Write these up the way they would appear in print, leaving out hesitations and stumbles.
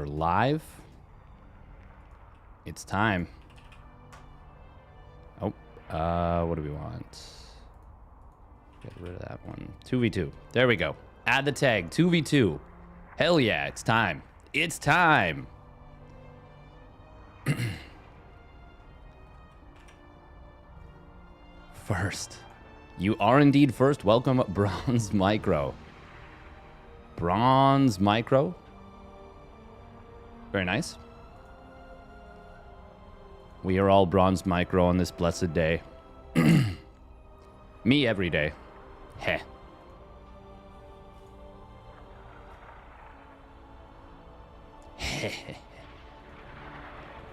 We're live. It's time. Oh, what do we want? Get rid of that one. 2v2. There we go. Add the tag. 2v2. Hell yeah, it's time. It's time. First. You are indeed first. Welcome, Bronze Micro. Bronze Micro. Very nice. We are all Bronze Micro on this blessed day. Me every day. Heh.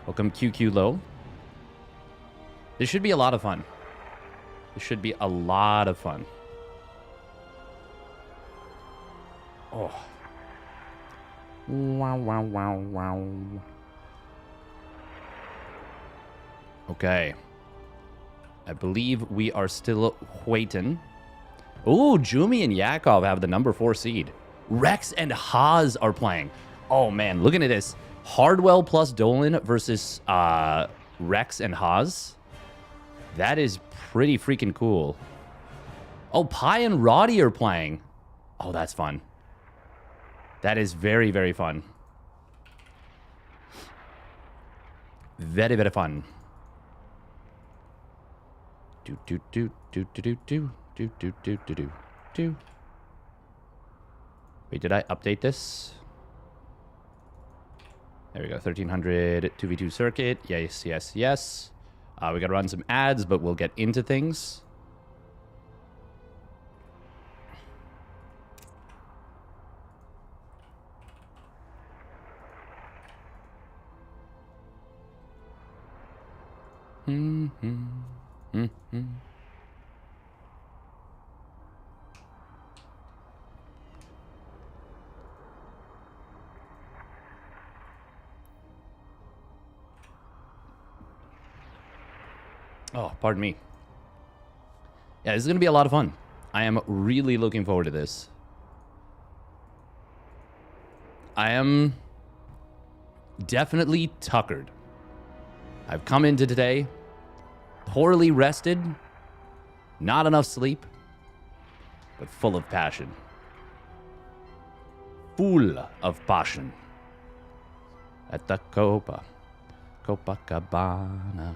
Welcome, QQ Low. This should be a lot of fun. This should be a lot of fun. Oh. Wow, wow, wow, wow. Okay. I believe we are still waiting. Oh, Jumi and Yakov have the number 4 seed. Rex and Haw are playing. Oh, man. Looking at this. Hardwell plus Dolan versus Rex and Haw. That is pretty freaking cool. Oh, Pi and Roddy are playing. Oh, that's fun. That is very, very fun. Very, very fun. Do do do do do do do do do do do do. Wait, did I update this? There we go. 1300 2v2 circuit. Yes, yes, yes. We gotta run some ads, but we'll get into things. Oh, pardon me. Yeah, this is going to be a lot of fun. I am really looking forward to this. I am definitely tuckered. I've come into today poorly rested, not enough sleep, but full of passion. Full of passion. At the Copacabana.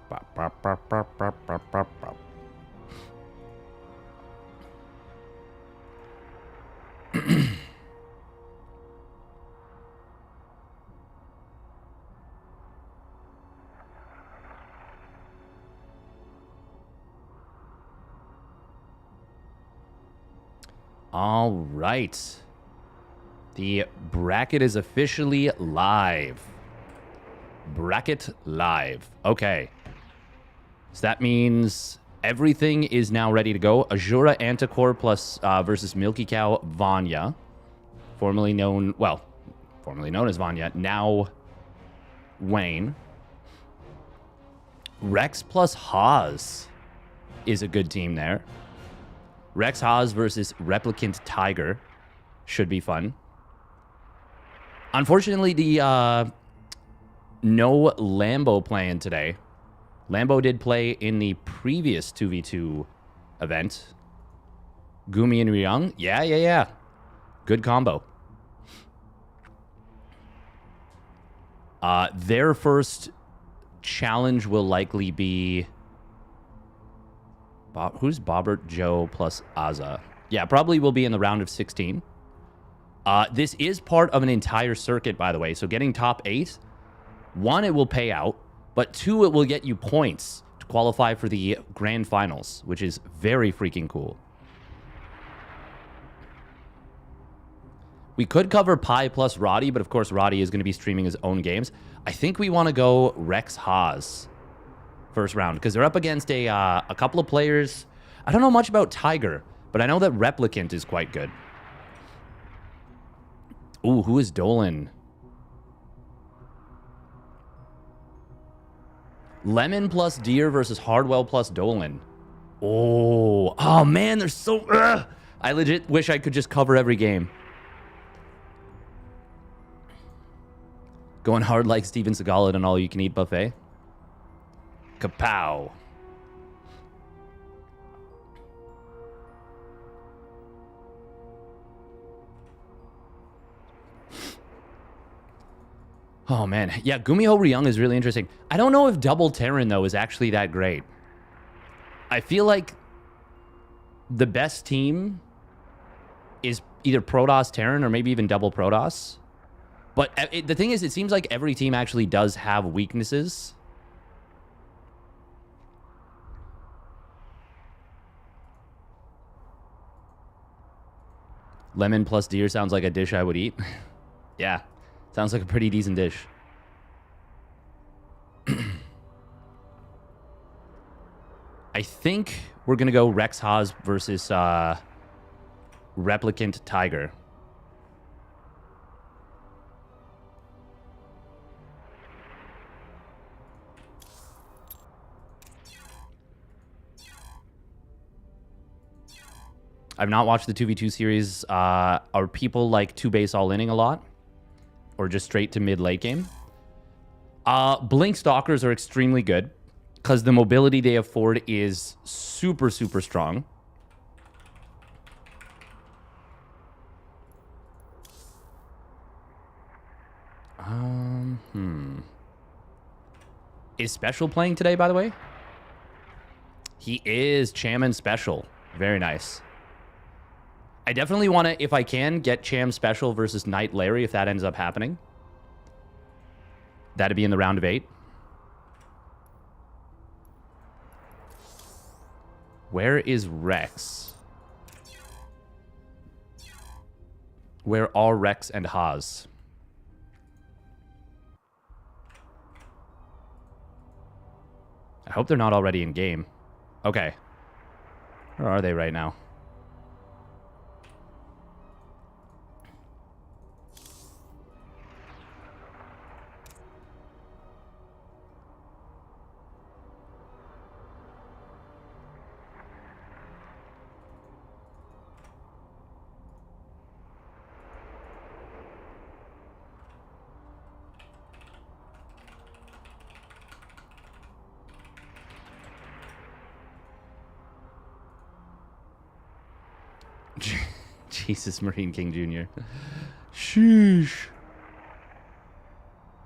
Bop, bop, bop, bop, bop, bop, bop, bop. All right. The bracket is officially live. Bracket live. Okay. So that means everything is now ready to go. Azura Anticore plus versus Milky Cow Vanya. Formerly known as Vanya. Now Wayne. Rex plus Haw is a good team there. Rex Haw versus Replicant Tiger. Should be fun. Unfortunately, the no Lambo playing today. Lambo did play in the previous 2v2 event. Gumi and Young. Yeah. Good combo. Their first challenge will likely be... who's Bobbert, Joe, plus Azza? Yeah, probably will be in the round of 16. This is part of an entire circuit, by the way. So getting top 8, 1, it will pay out. But 2, it will get you points to qualify for the grand finals, which is very freaking cool. We could cover Pi plus Roddy, but of course Roddy is going to be streaming his own games. I think we want to go Rex Haw first round, because they're up against a couple of players. I don't know much about Tiger, but I know that Replicant is quite good. Ooh, who is Dolan? Lemon plus Deer versus Hardwell plus Dolan. Oh man, they're so... I legit wish I could just cover every game. Going hard like Steven Seagal at an all-you-can-eat buffet. Kapow. Oh, man. Yeah, Gumiho Ryung is really interesting. I don't know if double Terran, though, is actually that great. I feel like the best team is either Protoss Terran or maybe even double Protoss. But the thing is, it seems like every team actually does have weaknesses. Lemon plus deer sounds like a dish I would eat. Yeah. Sounds like a pretty decent dish. I think we're going to go Rex Haas versus Replicant Tiger. I've not watched the 2v2 series. Are people like 2-base all-inning a lot? Or just straight to mid-late game? Blink Stalkers are extremely good because the mobility they afford is super, super strong. Is Special playing today, by the way? He is Chairman Special. Very nice. I definitely want to, if I can, get Cham Special versus Knight Larry if that ends up happening. That'd be in the round of 8. Where is Rex? Where are Rex and Haas? I hope they're not already in game. Okay. Where are they right now? Jesus, Marine King Jr. Sheesh.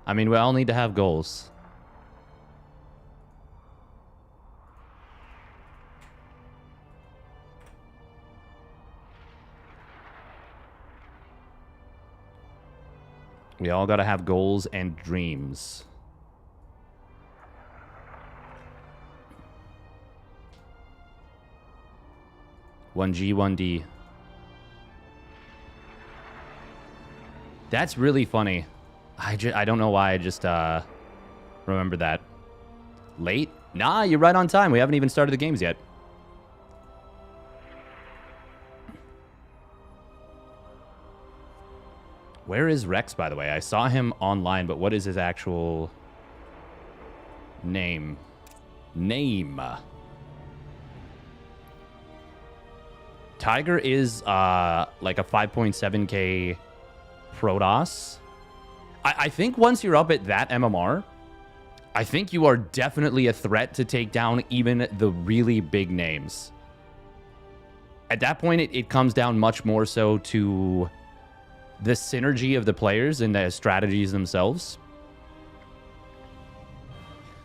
I mean, we all need to have goals. We all got to have goals and dreams. One G, 1D. That's really funny. I don't know why I just remember that. Late? Nah, you're right on time. We haven't even started the games yet. Where is Rex, by the way? I saw him online, but what is his actual name? Tiger is like a 5.7k Protoss. I think once you're up at that MMR, I think you are definitely a threat to take down even the really big names. At that point, it comes down much more so to the synergy of the players and the strategies themselves.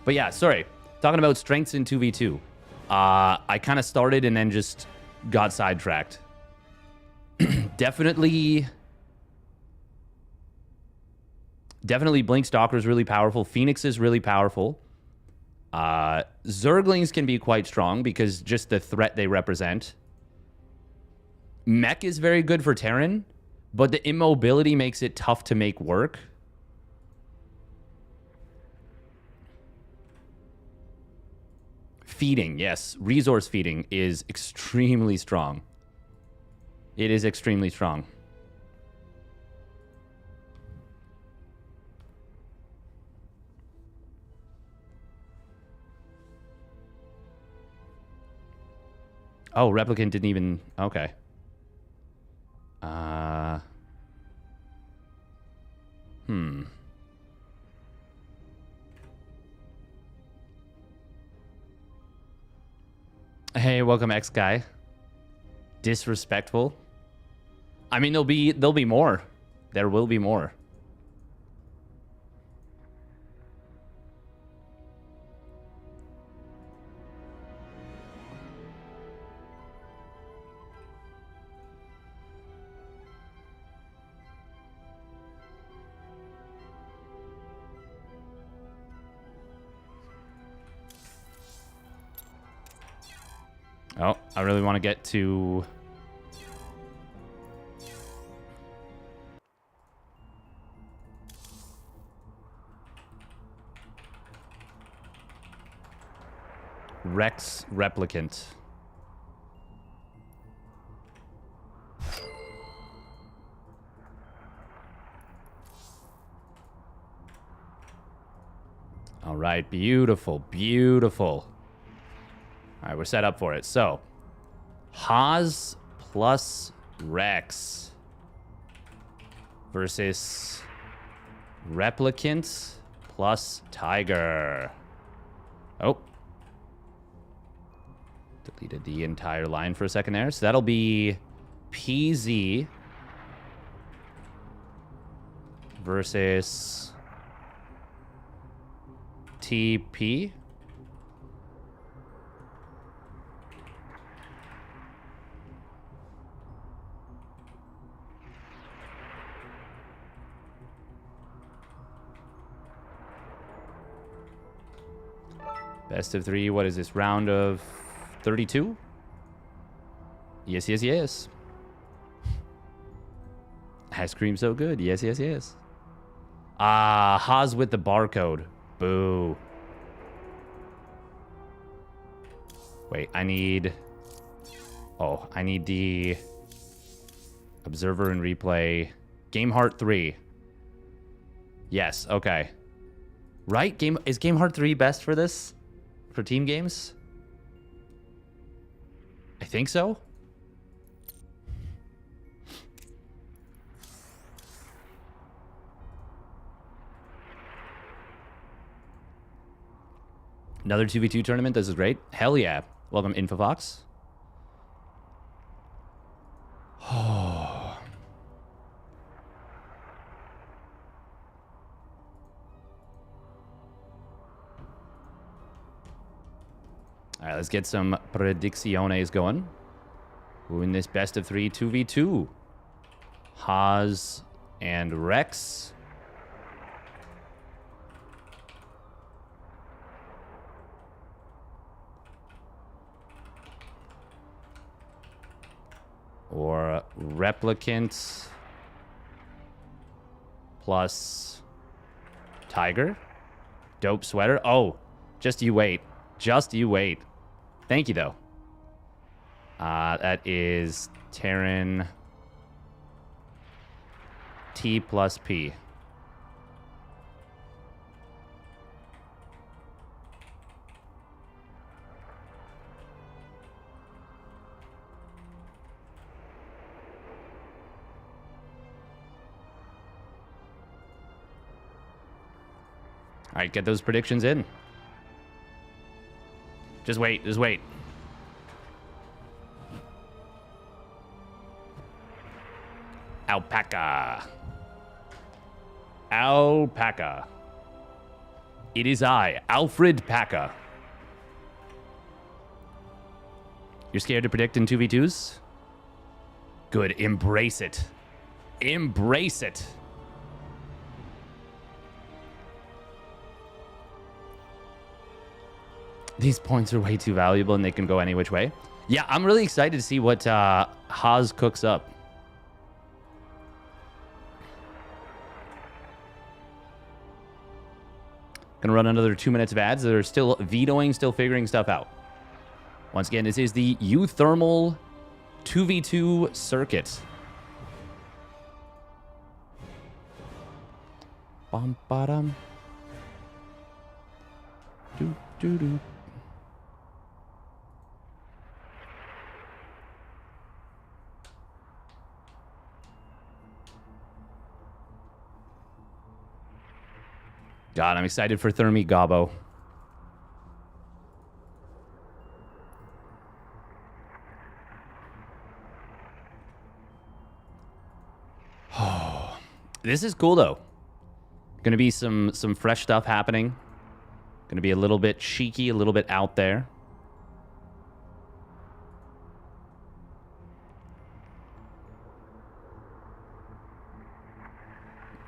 But yeah, sorry. Talking about strengths in 2v2. I kind of started and then just got sidetracked. Definitely Blink Stalker is really powerful. Phoenix is really powerful. Zerglings can be quite strong because just the threat they represent. Mech is very good for Terran, but the immobility makes it tough to make work. Feeding, yes. Resource feeding is extremely strong. It is extremely strong. Oh, Replicant didn't even... Okay. Hey, welcome, X guy. Disrespectful. I mean, there'll be more. There will be more. Oh, I really want to get to... Rex Replicant. All right, beautiful, beautiful. All right, we're set up for it. So, Haws plus Rex versus Replicant plus Tiger. Oh. Deleted the entire line for a second there. So that'll be PZ versus TP. Best of 3. What is this? Round of 32? Yes, yes, yes. Ice cream so good. Yes, yes, yes. Haws with the barcode. Boo. Wait, I need... Oh, I need the... Observer and replay. Game Heart 3. Yes, okay. Right? Is Game Heart 3 best for this? For team games? I think so. Another 2v2 tournament. This is great. Hell yeah. Welcome, Infofox. Oh. All right, let's get some predicciones going. Who in this best of 3 2v2? Haws and Rex. Or Replicant plus Tiger. Dope sweater. Oh, just you wait. Just you wait. Thank you, though. That is Terran T plus P. All right, get those predictions in. Just wait, just wait. Alpaca. Alpaca. It is I, Alfred Paca. You're scared to predict in 2v2s? Good, embrace it. Embrace it. These points are way too valuable and they can go any which way. Yeah, I'm really excited to see what Haws cooks up. Gonna run another 2 minutes of ads. They're still vetoing, still figuring stuff out. Once again, this is the uThermal 2v2 circuit. Bum bottom. Do do do. God, I'm excited for Thermi Gobbo. This is cool, though. Gonna be some fresh stuff happening. Gonna be a little bit cheeky, a little bit out there.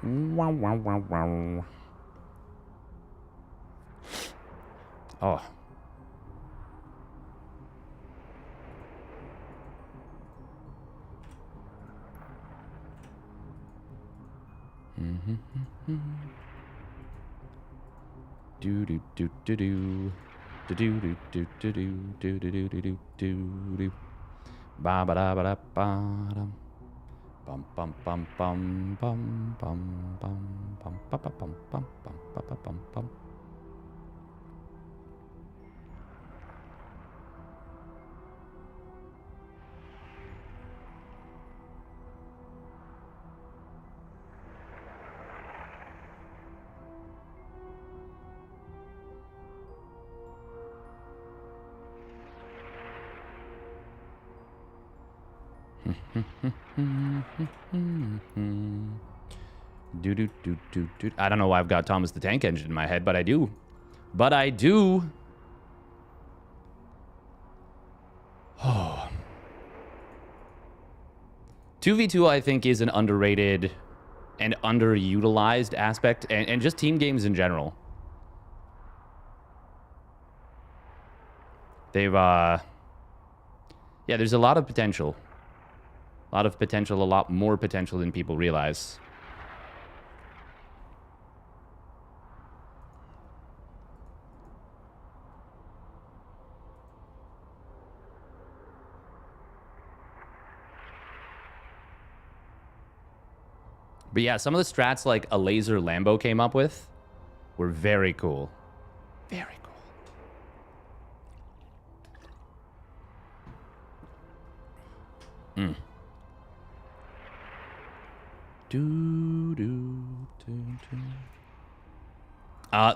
Wow, wow, wow, wow. Oh. Do do do do do do do do do do do do do do do do ba ba da ba da ba dum bum bum bum bum bum bum bum bum ba ba bum bum bum ba ba bum bum. Do do do do do. I don't know why I've got Thomas the Tank Engine in my head, but I do. But I do. Oh. 2v2, I think, is an underrated and underutilized aspect, and just team games in general. They've, yeah, there's a lot of potential. A lot of potential, a lot more potential than people realize. But yeah, some of the strats like a laser Lambo came up with were very cool. Very cool.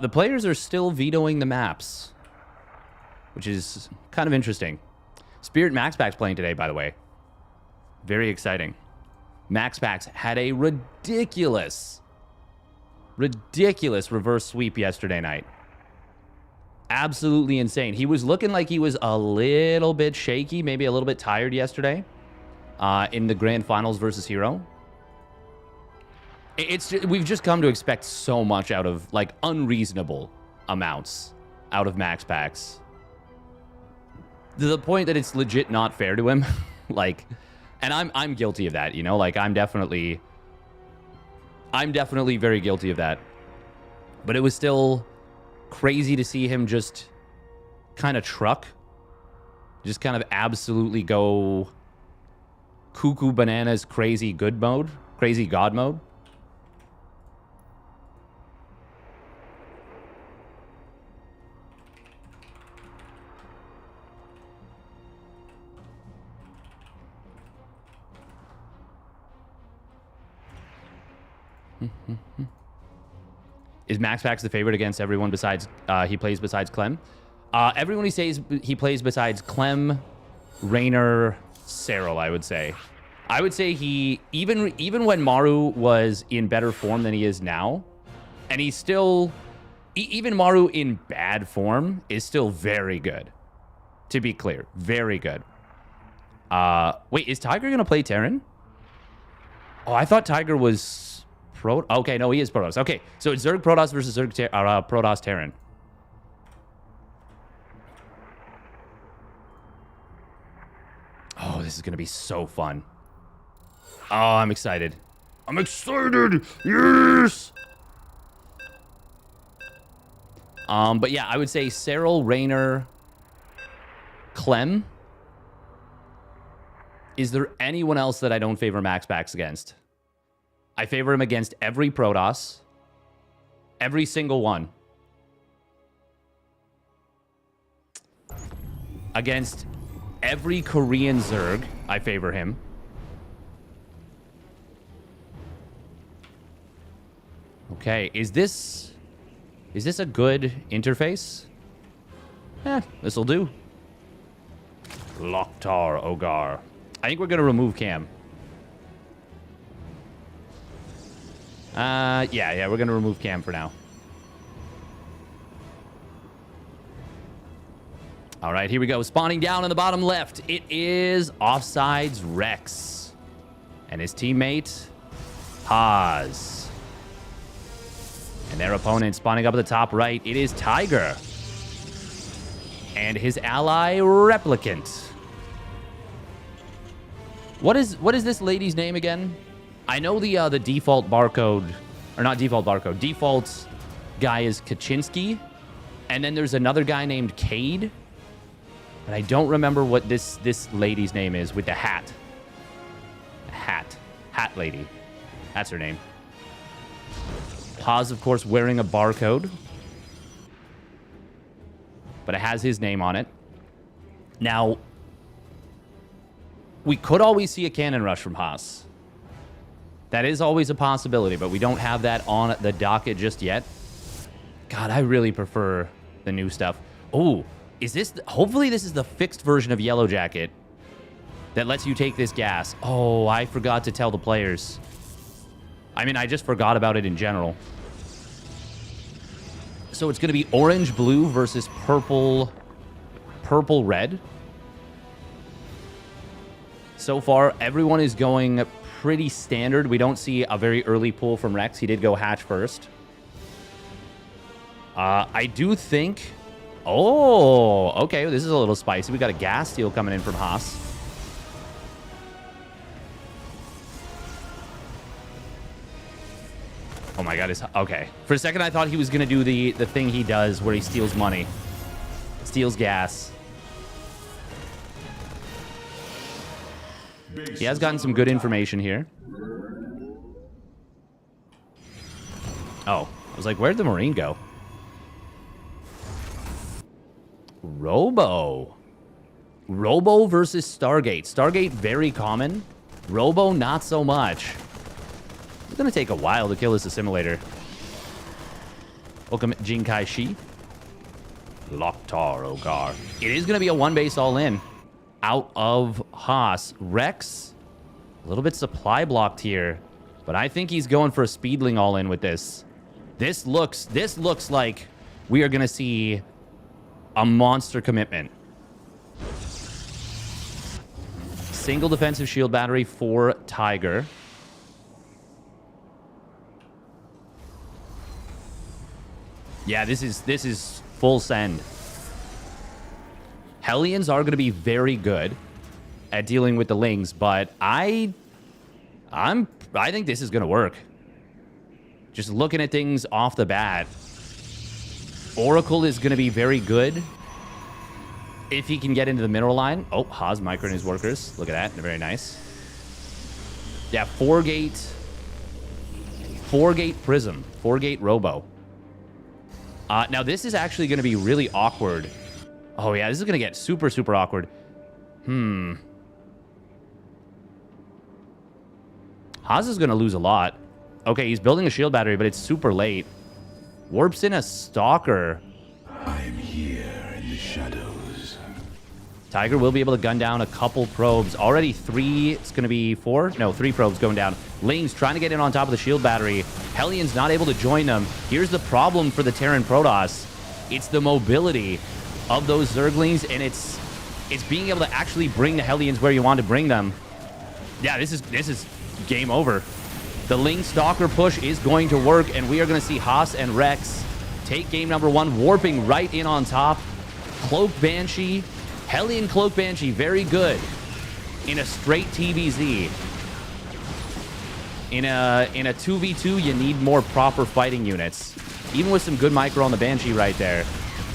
The players are still vetoing the maps, which is kind of interesting. Spirit Max Pack's playing today, by the way. Very exciting. Max Packs had a ridiculous reverse sweep yesterday night. Absolutely insane. He was looking like he was a little bit shaky, maybe a little bit tired yesterday in the grand finals versus Hero. We've just come to expect so much out of, like, unreasonable amounts out of Max Packs. To the point that it's legit not fair to him. Like, and I'm guilty of that, you know? Like, I'm definitely very guilty of that. But it was still crazy to see him just kind of truck. Just kind of absolutely go cuckoo bananas crazy good mode. Crazy god mode. Is Max Pax the favorite against everyone besides he plays besides Clem? Everyone he says he plays besides Clem, Raynor, Cyril, I would say. I would say he even when Maru was in better form than he is now, and he's still even Maru in bad form is still very good. To be clear, very good. Wait, is Tiger gonna play Terran? Oh, I thought Tiger was okay, no, he is Protoss. Okay, so it's Zerg Protoss versus Zerg Protoss Terran. Oh, this is gonna be so fun. Oh, I'm excited. I'm excited! Yes! But yeah, I would say Cyril, Raynor, Clem. Is there anyone else that I don't favor Max Packs against? I favor him against every Protoss. Every single one. Against every Korean Zerg, I favor him. Okay, is this a good interface? This'll do. Loktar Ogar. I think we're gonna remove Cam. Yeah, we're going to remove Cam for now. All right, here we go. Spawning down in the bottom left. It is Offsides Rex. And his teammate, Haws. And their opponent spawning up at the top right. It is Tiger. And his ally, Replicant. What is this lady's name again? I know the default barcode, or not default barcode, default guy is Kaczynski. And then there's another guy named Cade. But I don't remember what this lady's name is with the hat. Hat lady. That's her name. Haws, of course, wearing a barcode. But it has his name on it. Now, we could always see a cannon rush from Haas. That is always a possibility, but we don't have that on the docket just yet. God, I really prefer the new stuff. Oh, is this... Hopefully this is the fixed version of Yellow Jacket that lets you take this gas. Oh, I forgot to tell the players. I mean, I just forgot about it in general. So it's going to be orange-blue versus purple-red. So far, everyone is going pretty standard. We don't see a very early pull from Rex. He did go hatch first. I do think... Oh, okay. This is a little spicy. We got a gas steal coming in from Haas. Oh my god, okay. For a second, I thought he was going to do the thing he does where he steals money. Steals gas. He has gotten some good information here. Oh, I was like, where'd the Marine go? Robo versus Stargate. Stargate, very common. Robo, not so much. It's going to take a while to kill this assimilator. Welcome, Jinkai Shi. Loktar Ogar. It is going to be a one base all-in. Out of Haas. Rex, a little bit supply blocked here. But I think he's going for a speedling all-in with this. This looks like we are going to see a monster commitment. Single defensive shield battery for Tiger. Yeah, this is full send. Hellions are going to be very good at dealing with the Lings, but I think this is going to work. Just looking at things off the bat, Oracle is going to be very good if he can get into the mineral line. Oh, Haas microing his workers. Look at that. Very nice. Yeah, 4-gate Prism. 4-gate Robo. Now, this is actually going to be really awkward. Oh, yeah, this is going to get super, super awkward. Haas is going to lose a lot. Okay, he's building a shield battery, but it's super late. Warps in a Stalker. I am here in the shadows. Tiger will be able to gun down a couple probes. Already 3, it's going to be 4? No, 3 probes going down. Lings trying to get in on top of the shield battery. Hellions not able to join them. Here's the problem for the Terran Protoss. It's the mobility of those Zerglings, and it's being able to actually bring the Hellions where you want to bring them. Yeah, this is game over. The Ling Stalker push is going to work, and we are going to see Haas and Rex take game number 1, warping right in on top. Cloak Banshee, Hellion Cloak Banshee, very good in a straight TVZ. In a 2v2, you need more proper fighting units. Even with some good micro on the Banshee right there,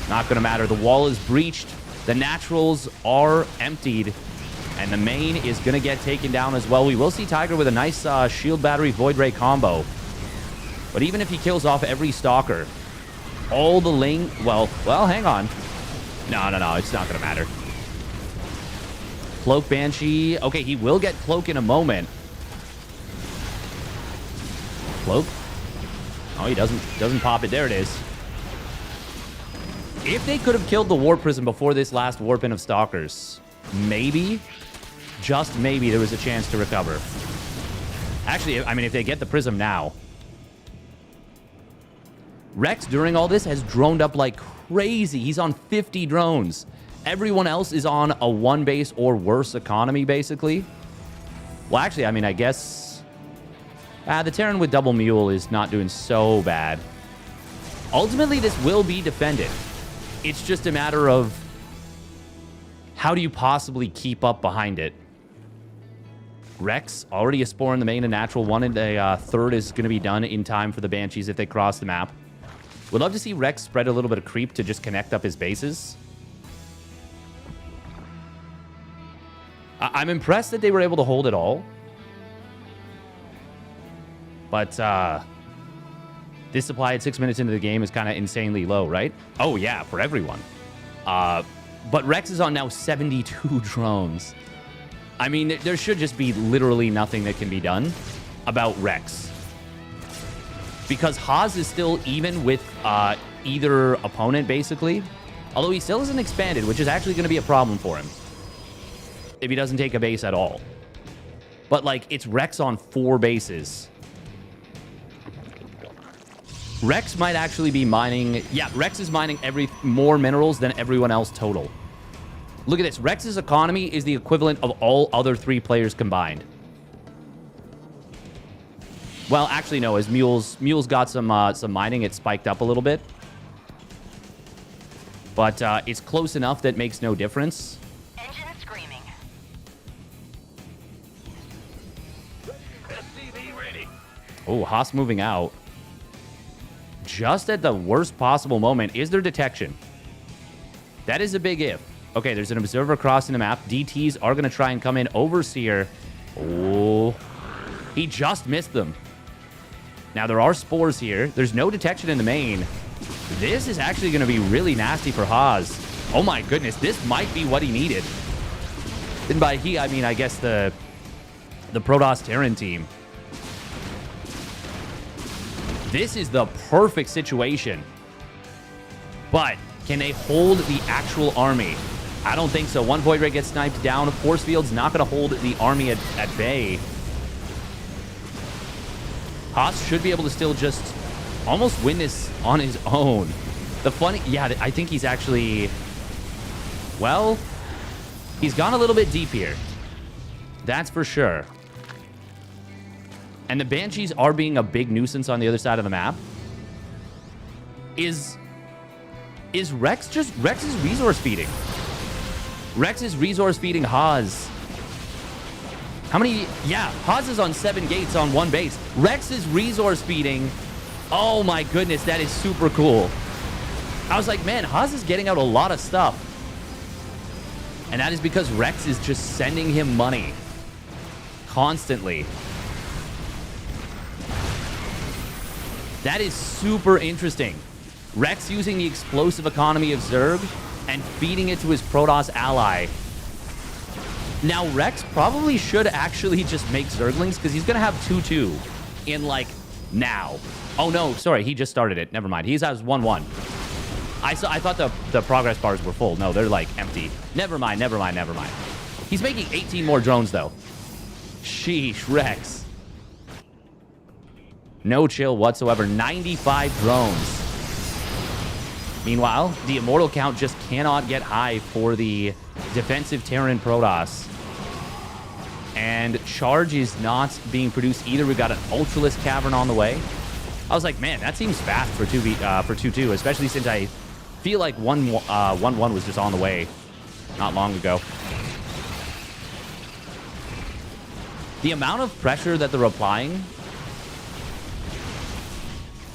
not going to matter. The wall is breached. The naturals are emptied. And the main is going to get taken down as well. We will see Tiger with a nice shield battery Void Ray combo. But even if he kills off every Stalker, all the Ling... Well, hang on. No, it's not going to matter. Cloak Banshee. Okay, he will get Cloak in a moment. Cloak? Oh, he doesn't pop it. There it is. If they could have killed the Warp Prism before this last warp in of Stalkers, maybe... Just maybe there was a chance to recover. Actually, I mean, if they get the Prism now, Rex, during all this, has droned up like crazy. He's on 50 drones. Everyone else is on a 1 base or worse economy, basically. Well, actually, I mean, I guess... the Terran with double mule is not doing so bad. Ultimately, this will be defended. It's just a matter of how do you possibly keep up behind it? Rex, already a spore in the main, a natural one, and a third is going to be done in time for the Banshees if they cross the map. Would love to see Rex spread a little bit of creep to just connect up his bases. I'm impressed that they were able to hold it all. But this supply at 6 minutes into the game is kind of insanely low, right? Oh, yeah, for everyone. But Rex is on now 72 drones. I mean, there should just be literally nothing that can be done about Rex. Because Haas is still even with either opponent, basically. Although he still isn't expanded, which is actually going to be a problem for him. If he doesn't take a base at all. But, like, it's Rex on 4 bases. Rex might actually be mining... Yeah, Rex is mining more minerals than everyone else total. Look at this. Rex's economy is the equivalent of all other 3 players combined. Well, actually, no. As Mule's got some mining, it spiked up a little bit. But it's close enough that makes no difference. Engine screaming. SCV ready. Oh, Haas moving out. Just at the worst possible moment. Is there detection? That is a big if. Okay, there's an observer crossing the map. DTs are going to try and come in. Overseer. Oh, he just missed them. Now, there are spores here. There's no detection in the main. This is actually going to be really nasty for Haas. Oh, my goodness. This might be what he needed. And by he, I mean, I guess the Protoss Terran team. This is the perfect situation. But can they hold the actual army? I don't think so. One Void Ray gets sniped down. Force Field's not going to hold the army at bay. Haas should be able to still just almost win this on his own. The funny... Yeah, I think he's actually... Well, he's gone a little bit deep here. That's for sure. And the Banshees are being a big nuisance on the other side of the map. Is Rex just... Rex is resource feeding. Rex is resource feeding Haas. How many... Yeah, Haas is on 7 gates on 1 base. Rex is resource feeding. Oh my goodness, that is super cool. I was like, man, Haas is getting out a lot of stuff. And that is because Rex is just sending him money. Constantly. That is super interesting. Rex using the explosive economy of Zerg and feeding it to his Protoss ally. Now, Rex probably should actually just make Zerglings because he's going to have 2-2 in, like, now. Oh, no, sorry, he just started it. Never mind. He has 1-1. I thought the progress bars were full. No, they're, like, empty. Never mind, never mind, never mind. He's making 18 more drones, though. Sheesh, Rex. No chill whatsoever. 95 drones. Meanwhile, the Immortal count just cannot get high for the defensive Terran Protoss. And Charge is not being produced either. We've got an Ultralisk Cavern on the way. I was like, man, that seems fast for 2-2, especially since I feel like 1-1 was just on the way not long ago. The amount of pressure that they're applying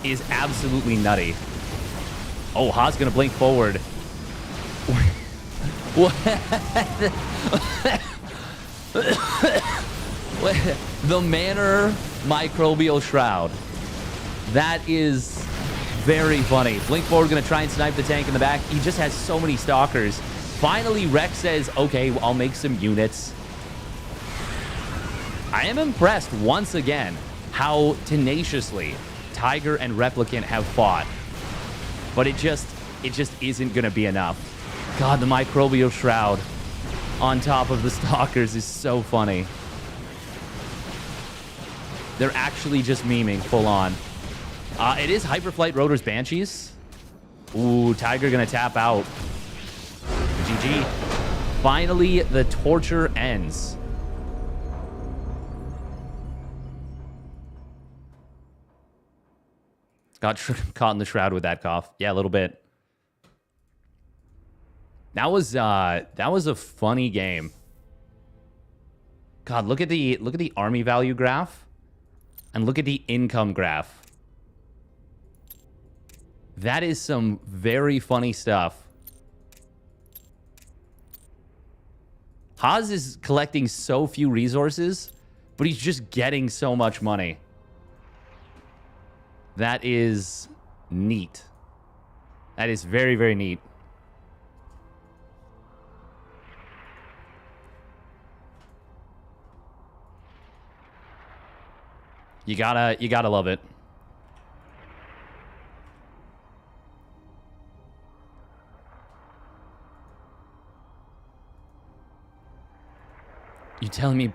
is absolutely nutty. Oh, Ha's gonna blink forward. What? The Manor Microbial Shroud. That is very funny. Blink forward, gonna try and snipe the tank in the back. He just has so many stalkers. Finally, Rex says, okay, I'll make some units. I am impressed once again how tenaciously Tiger and Replicant have fought. But it just isn't going to be enough. God, the Microbial Shroud on top of the Stalkers is so funny. They're actually just memeing full on. It is Hyperflight Rotors Banshees. Ooh, Tiger gonna tap out. GG. Finally, the torture ends. Got caught in the shroud with that cough. Yeah, a little bit. That was a funny game. God, look at the army value graph, and look at the income graph. That is some very funny stuff. Haas is collecting so few resources, but he's just getting so much money. That is neat. That is very, very neat. You gotta love it. You telling me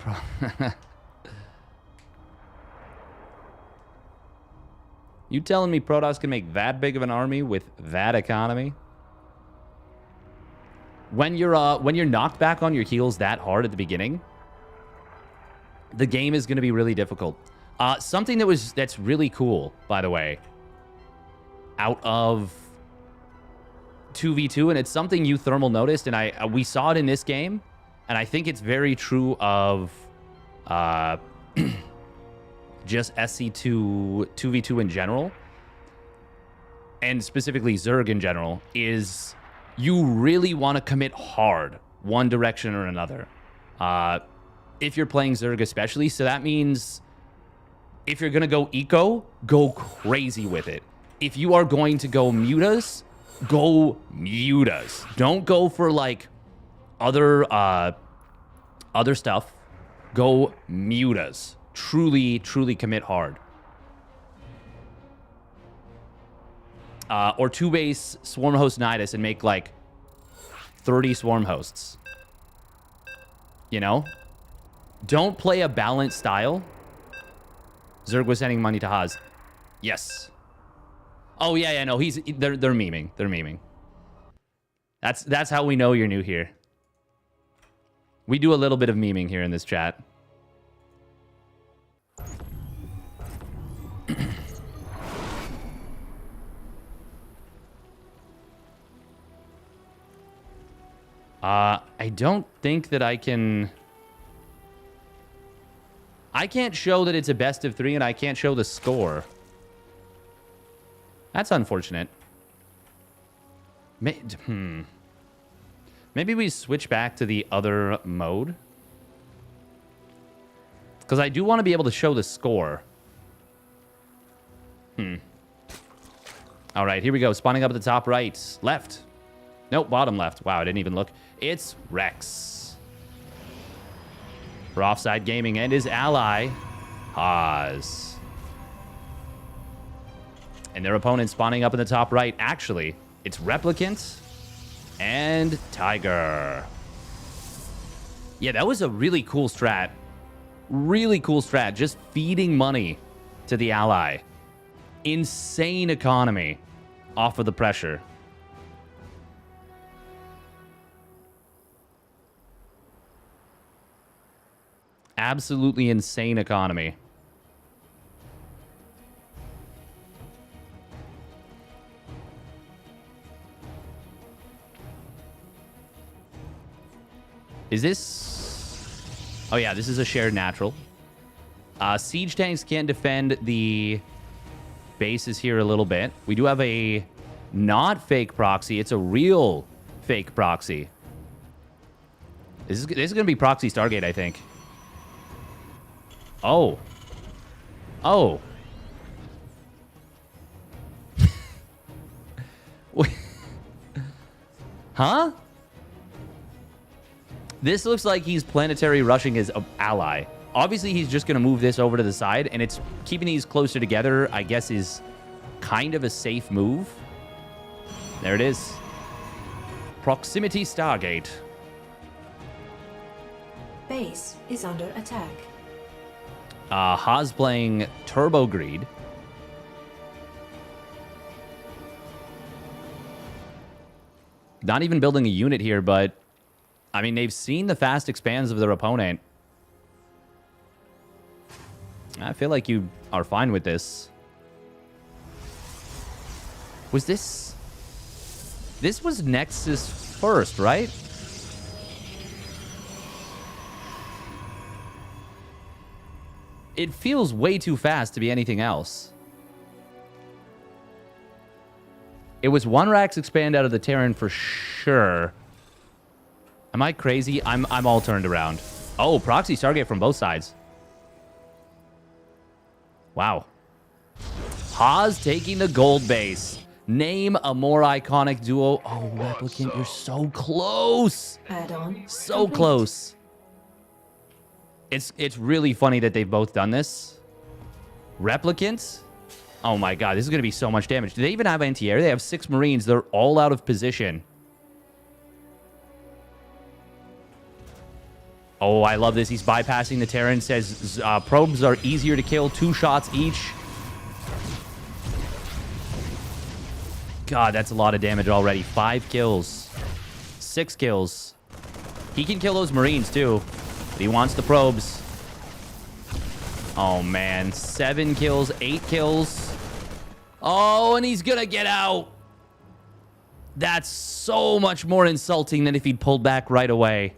You telling me Protoss can make that big of an army with that economy? When you're knocked back on your heels that hard at the beginning, the game is going to be really difficult. Something that's really cool, by the way, out of 2v2, and it's something uThermal noticed, and we saw it in this game, and I think it's very true of just SC2 2v2 in general, and specifically Zerg in general, is you really want to commit hard one direction or another. If you're playing Zerg especially, so that means if you're going to go eco, go crazy with it. If you are going to go mutas, go mutas. Don't go for like other stuff. Go mutas. Truly commit hard. Or 2-base swarm host Nidus and make like 30 swarm hosts. You know? Don't play a balanced style. Zerg was sending money to Haas. Yes. Oh yeah, no, they're memeing. They're memeing. That's how we know you're new here. We do a little bit of memeing here in this chat. I don't think that I can... I can't show that it's a best of 3, and I can't show the score. That's unfortunate. Maybe we switch back to the other mode. Because I do want to be able to show the score. All right, here we go. Spawning up at the top right. Left. Nope, bottom left. Wow, I didn't even look. It's Rex. For Offside Gaming and his ally, Haas. And their opponent spawning up in the top right. Actually, it's Replicant and Tiger. Yeah, that was a really cool strat. Really cool strat. Just feeding money to the ally. Insane economy off of the pressure. Absolutely insane economy. Is this... Oh yeah, this is a shared natural. Siege tanks can defend the bases here a little bit. We do have a not fake proxy. It's a real fake proxy. This is going to be proxy Stargate, I think. Oh. Oh. Huh? This looks like he's planetary rushing his ally. Obviously, he's just going to move this over to the side, and it's keeping these closer together, I guess, is kind of a safe move. There it is. Proximity Stargate. Base is under attack. Haas playing Turbo Greed. Not even building a unit here, but... I mean, they've seen the fast expands of their opponent. I feel like you are fine with this. Was this... This was Nexus first, right? It feels way too fast to be anything else. It was one Rax expand out of the Terran for sure. Am I crazy? I'm all turned around. Oh, proxy Stargate from both sides. Wow. Haas taking the gold base. Name a more iconic duo. Oh, Replicant, you're so close. Add-on. So complete. close. It's really funny that they've both done this. Replicant? Oh my god, this is going to be so much damage. Do they even have anti-air? They have 6 Marines. They're all out of position. Oh, I love this. He's bypassing the Terran. Says probes are easier to kill. 2 shots each. God, that's a lot of damage already. 5 kills. 6 kills. He can kill those Marines too. But he wants the probes. Oh, man. 7 kills. 8 kills. Oh, and he's gonna get out. That's so much more insulting than if he'd pulled back right away.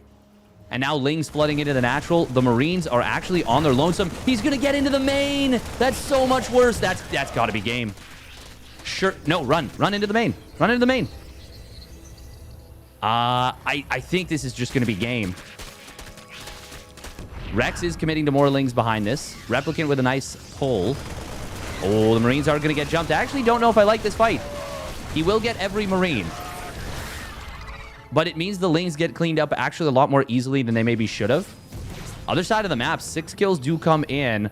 And now Ling's flooding into the natural. The Marines are actually on their lonesome. He's going to get into the main. That's so much worse. That's got to be game. Sure. No, run. Run into the main. Run into the main. I think this is just going to be game. Rex is committing to more Lings behind this. Replicant with a nice pull. Oh, the Marines are going to get jumped. I actually don't know if I like this fight. He will get every Marine. But it means the Lings get cleaned up actually a lot more easily than they maybe should have. Other side of the map, 6 kills do come in.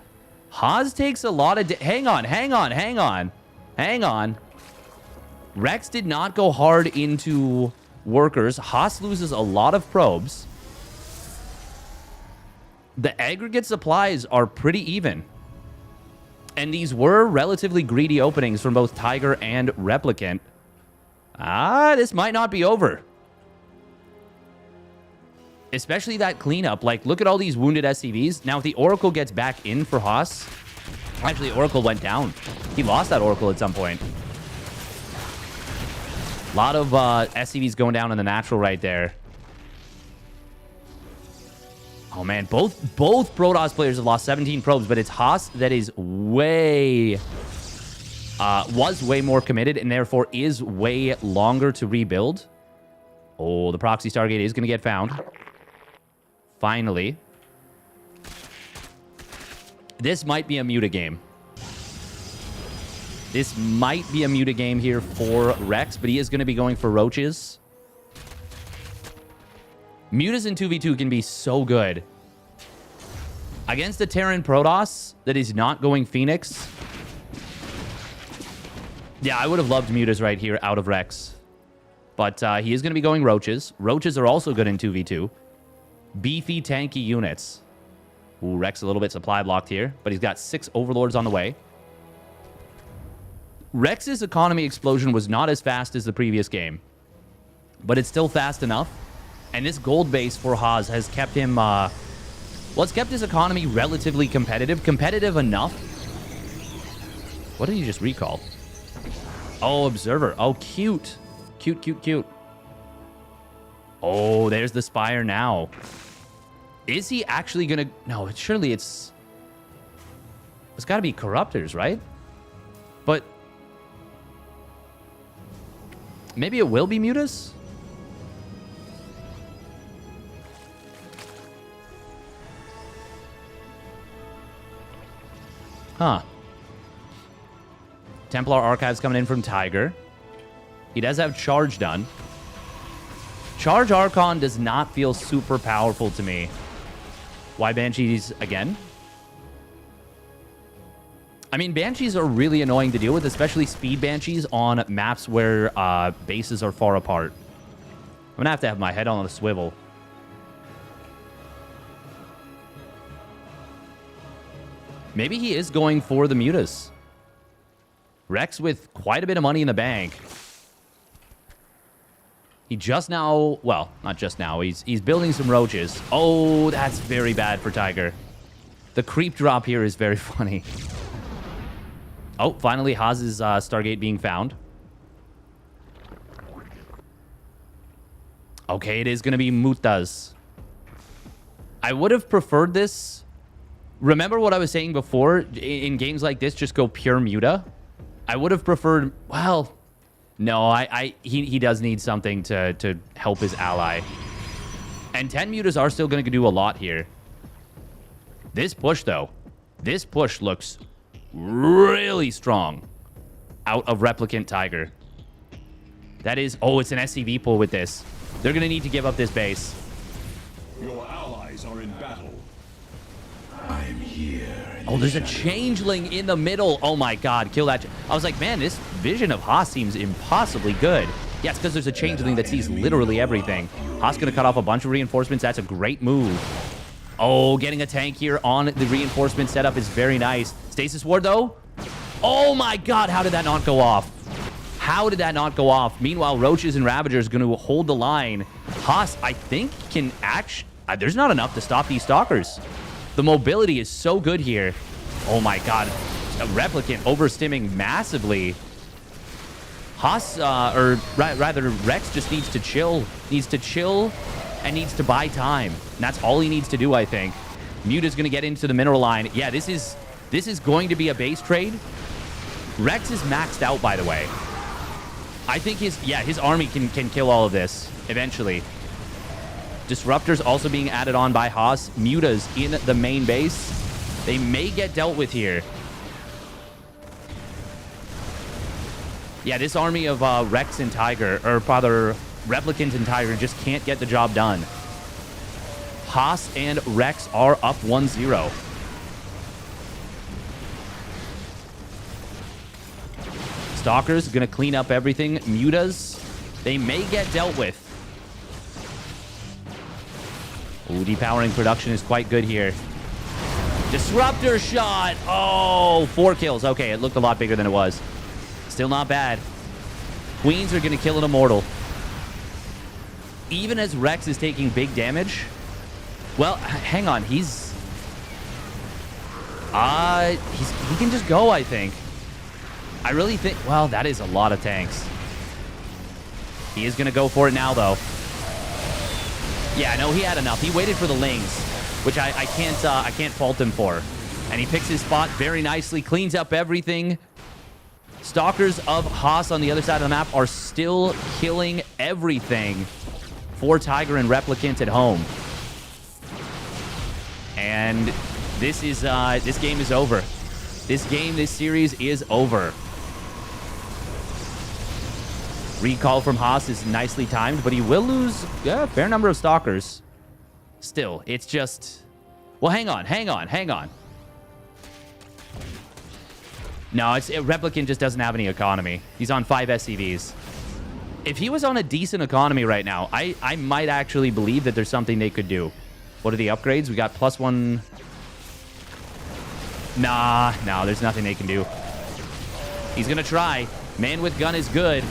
Haas takes a lot of... Hang on. Rex did not go hard into workers. Haas loses a lot of probes. The aggregate supplies are pretty even. And these were relatively greedy openings from both Tiger and Replicant. This might not be over. Especially that cleanup. Like, look at all these wounded SCVs. Now, if the Oracle gets back in for Haas... Actually, Oracle went down. He lost that Oracle at some point. A lot of SCVs going down in the natural right there. Oh, man. Both Protoss players have lost 17 probes, but it's Haas that is way... was way more committed and therefore is way longer to rebuild. Oh, the proxy Stargate is going to get found. Finally. This might be a Muta game. This might be a Muta game here for Rex, but he is going to be going for Roaches. Mutas in 2v2 can be so good. Against a Terran Protoss that is not going Phoenix. Yeah, I would have loved Mutas right here out of Rex. But he is going to be going Roaches. Roaches are also good in 2v2. Beefy, tanky units. Ooh, Rex a little bit supply blocked here, but he's got 6 Overlords on the way. Rex's economy explosion was not as fast as the previous game, but it's still fast enough. And this gold base for Haas has kept him, well, it's kept his economy relatively competitive. Competitive enough. What did he just recall? Oh, Observer. Oh, cute. Cute. Oh, there's the Spire now. Is he actually gonna... No, surely it's got to be Corruptors, right? But... maybe it will be Mutas? Huh. Templar Archives coming in from Tiger. He does have Charge done. Charge Archon does not feel super powerful to me. Why Banshees again? I mean, Banshees are really annoying to deal with, especially speed Banshees on maps where bases are far apart. I'm going to have my head on a swivel. Maybe he is going for the Mutas. Rex with quite a bit of money in the bank. He just now, well, not just now, he's building some roaches. Oh, that's very bad for Tiger. The creep drop here is very funny. Oh, finally, Haas's Stargate being found. Okay, it is going to be Muta's. I would have preferred this. Remember what I was saying before? In games like this, just go pure Muta. I would have preferred, well, no, he does need something to help his ally. And 10 Mutas are still going to do a lot here. This push, though, this push looks really strong out of Replicant Tiger. That is, oh, it's an SCV pull with this. They're going to need to give up this base. Your allies are in battle. I'm here. Oh, there's a changeling in the middle. Oh my god, kill that. I was like, man, this vision of Haas seems impossibly good. Yeah, it's because there's a changeling that sees literally everything. Haas going to cut off a bunch of reinforcements. That's a great move. Oh, getting a tank here on the reinforcement setup is very nice. Stasis Ward, though. Oh my god, how did that not go off? How did that not go off? Meanwhile, Roaches and Ravagers going to hold the line. Haas, I think, can actually... there's not enough to stop these Stalkers. The mobility is so good here. Oh my god. A Replicant overstimming massively. Haas, or rather, Rex just needs to chill. Needs to chill and needs to buy time. And that's all he needs to do, I think. Muta's going to get into the mineral line. Yeah, this is going to be a base trade. Rex is maxed out, by the way. I think his army can kill all of this eventually. Disruptors also being added on by Haas. Mutas in the main base. They may get dealt with here. Yeah, this army of Rex and Tiger, or rather Replicant and Tiger, just can't get the job done. Haas and Rex are up 1-0. Stalkers going to clean up everything. Mutas, they may get dealt with. Ooh, depowering production is quite good here. Disruptor shot. Oh, 4 kills. Okay, it looked a lot bigger than it was. Still not bad. Queens are going to kill an Immortal. Even as Rex is taking big damage. Well, hang on. He can just go, I think. I really think... Well, that is a lot of tanks. He is going to go for it now, though. Yeah, no, he had enough. He waited for the lings, which I can't fault him for. And he picks his spot very nicely, cleans up everything. Stalkers of Haas on the other side of the map are still killing everything for Tiger and Replicant at home. And this game is over. This series is over. Recall from Haas is nicely timed, but he will lose a fair number of Stalkers. Still, it's just... Well, hang on. No, Replicant just doesn't have any economy. He's on 5 SCVs. If he was on a decent economy right now, I might actually believe that there's something they could do. What are the upgrades? We got +1... Nah, no, there's nothing they can do. He's going to try. Man with gun is good.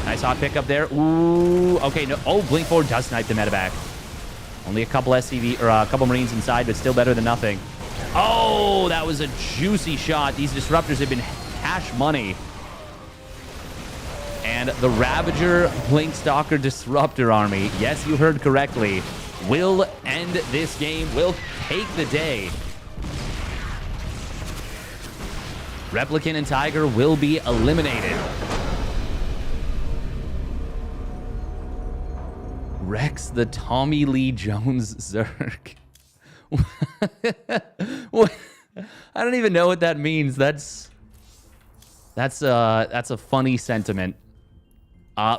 Nice hot pickup there. Ooh, okay. No. Oh, Blink Forward does snipe the medevac. Only a couple SCV, or a couple Marines inside, but still better than nothing. Oh, that was a juicy shot. These Disruptors have been cash money. And the Ravager, Blink Stalker, Disruptor army, yes, you heard correctly, will end this game, will take the day. Replicant and Tiger will be eliminated. Rex the Tommy Lee Jones Zerg. I don't even know what that means. That's a funny sentiment.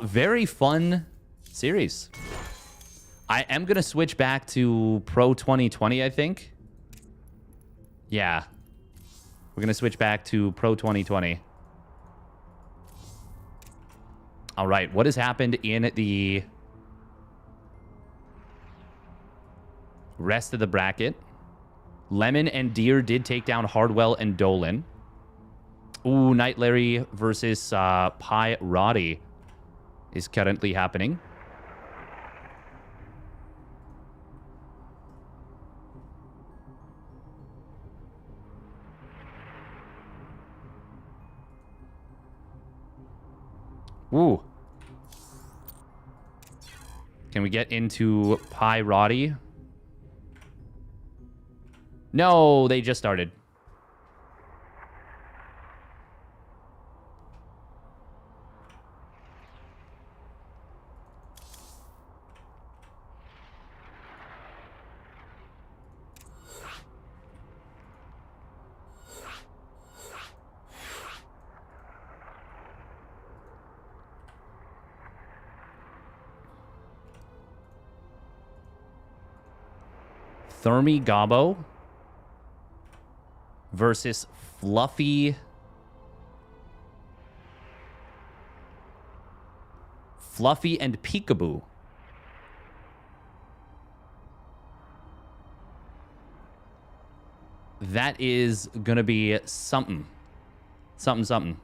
Very fun series. I am gonna switch back to Pro 2020, I think. Yeah. We're gonna switch back to Pro 2020. All right, what has happened in the rest of the bracket? Lemon and Deer did take down Hardwell and Dolan. Ooh, Night Larry versus Pi Roddy is currently happening. Woo. Can we get into Pi Roddy? No, they just started. Thermi Gobbo versus Fluffy and Peekaboo. That is gonna be something. Something.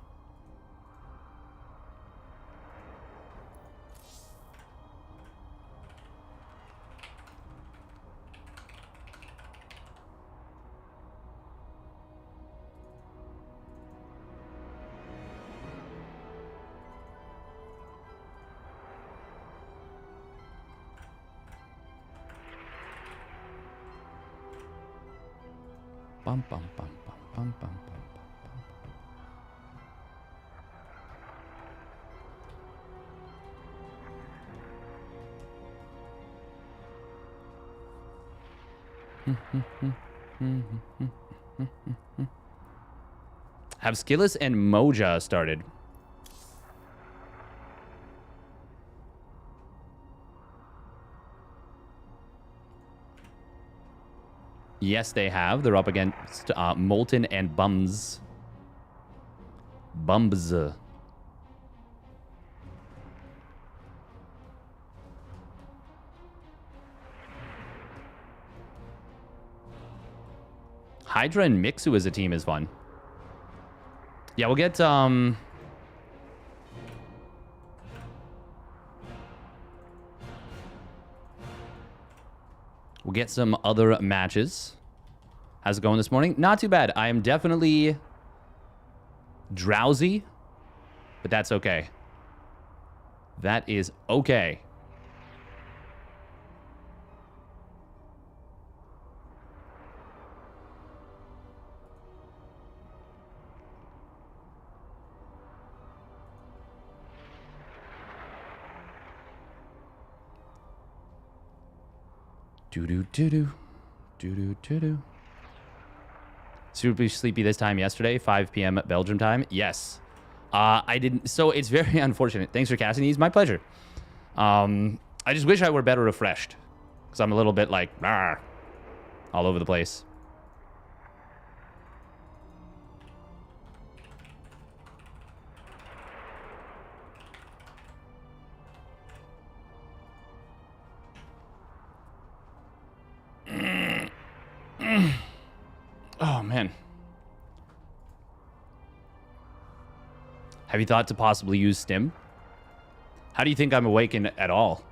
Bum, bum, bum, bum, bum, bum, bum. Have Skillis and Moja started? Yes, they have. They're up against Molten and Bums. Bums. Hydra and Mixu as a team is fun. Yeah, we'll get we'll get some other matches. How's it going this morning? Not too bad. I am definitely drowsy, but that's okay. That is okay. Do-do-do-do. Super sleepy this time yesterday, 5 p.m. Belgium time. Yes. I didn't. So it's very unfortunate. Thanks for casting these. My pleasure. I just wish I were better refreshed. Because I'm a little bit like, all over the place. Oh, man. Have you thought to possibly use Stim? How do you think I'm awake at all?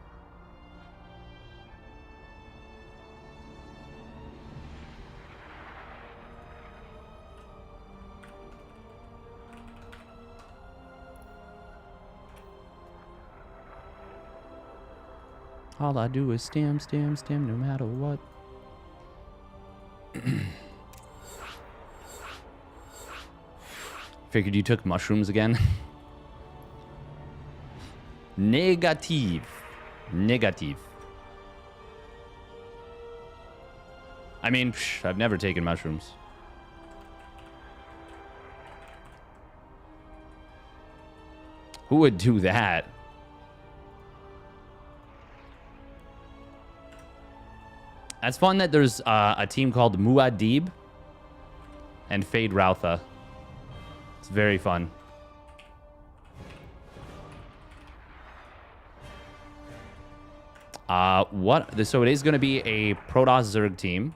All I do is stim, no matter what. Figured you took mushrooms again. Negative. I mean, I've never taken mushrooms. Who would do that? That's fun that there's a team called Muad'Dib and Fade Routha. It's very fun. What? So it is going to be a Protoss Zerg team.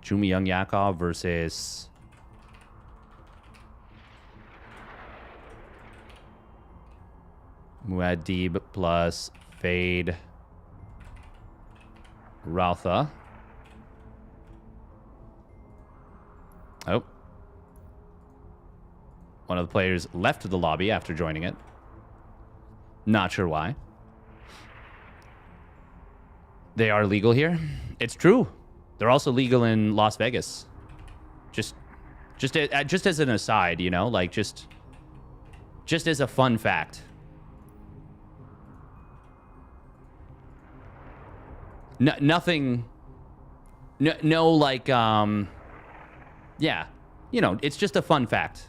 Jumi and Yakov versus Muad'Dib plus Fade. Rautha. Oh. One of the players left the lobby after joining it. Not sure why. They are legal here. It's true. They're also legal in Las Vegas. Just as an aside, you know, like just as a fun fact. Nothing. No, like, yeah, you know, it's just a fun fact.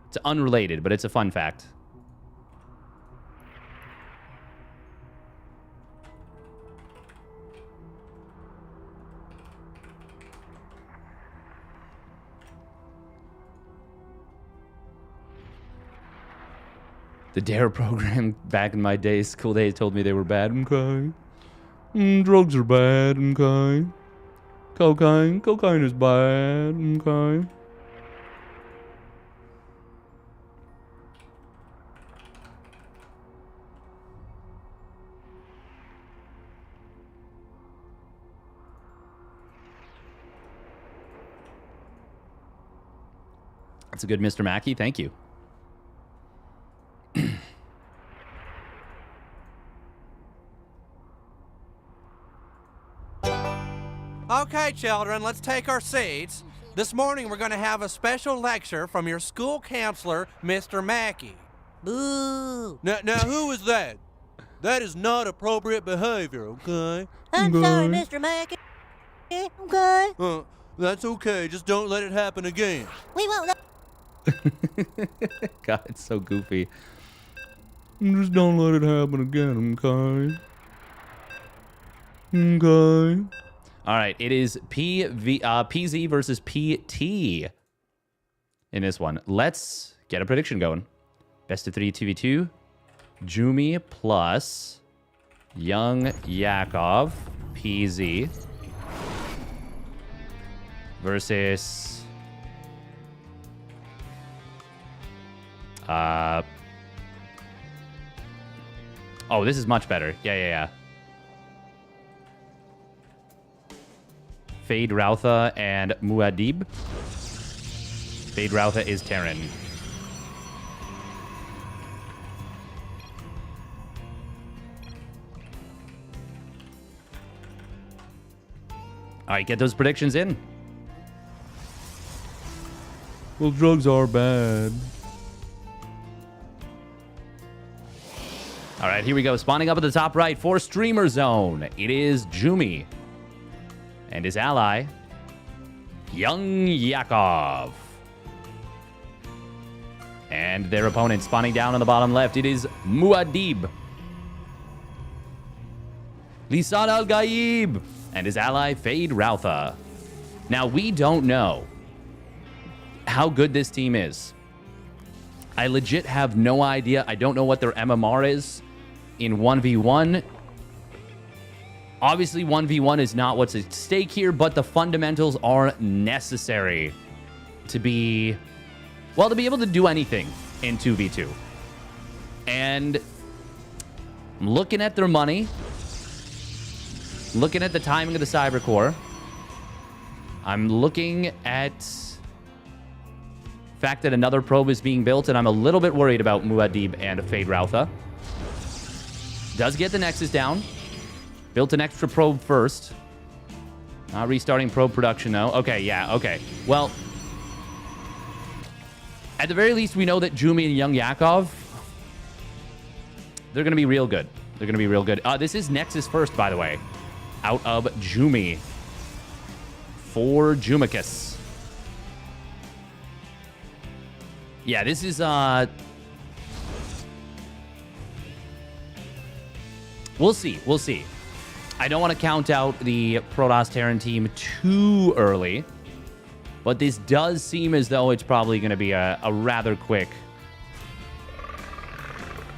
It's unrelated, but it's a fun fact. The DARE program back in my days, school days, told me they were bad. Okay. Drugs are bad. Okay. Cocaine is bad. Okay. That's a good Mr. Mackey. Thank you. Okay, children, let's take our seats. This morning we're going to have a special lecture from your school counselor, Mr. Mackey. Boo! Now who is that? That is not appropriate behavior, okay? I'm sorry, Mr. Mackey. Okay. That's okay. Just don't let it happen again. We won't. God, it's so goofy. Just don't let it happen again, okay? Okay. All right, it is PZ versus PT in this one. Let's get a prediction going. Best of 3 2v2. Jumi plus Young Yakov, PZ versus oh, this is much better. Yeah. Fade Rautha and Muad'Dib. Fade Rautha is Terran. All right, get those predictions in. Well, drugs are bad. All right, here we go. Spawning up at the top right for Streamer Zone. It is Jumi and his ally, Young Yakov. And their opponent spawning down on the bottom left. It is Muad'Dib. Lisan Al-Gaib and his ally, Fade Rautha. Now, we don't know how good this team is. I legit have no idea. I don't know what their MMR is in 1v1. Obviously, 1v1 is not what's at stake here, but the fundamentals are necessary to be, well, to be able to do anything in 2v2. And I'm looking at their money, looking at the timing of the Cyber Core. I'm looking at the fact that another probe is being built, and I'm a little bit worried about Muad'Dib and Fade Rautha. Does get the Nexus down. Built an extra probe first. Not restarting probe production, though. Okay, yeah, okay. Well, at the very least, we know that Jumi and Young Yakov, they're going to be real good. They're going to be real good. This is Nexus first, by the way. Out of Jumi. For Jumicus. Yeah, this is, we'll see. We'll see. I don't want to count out the Protoss Terran team too early, but this does seem as though it's probably going to be a rather quick.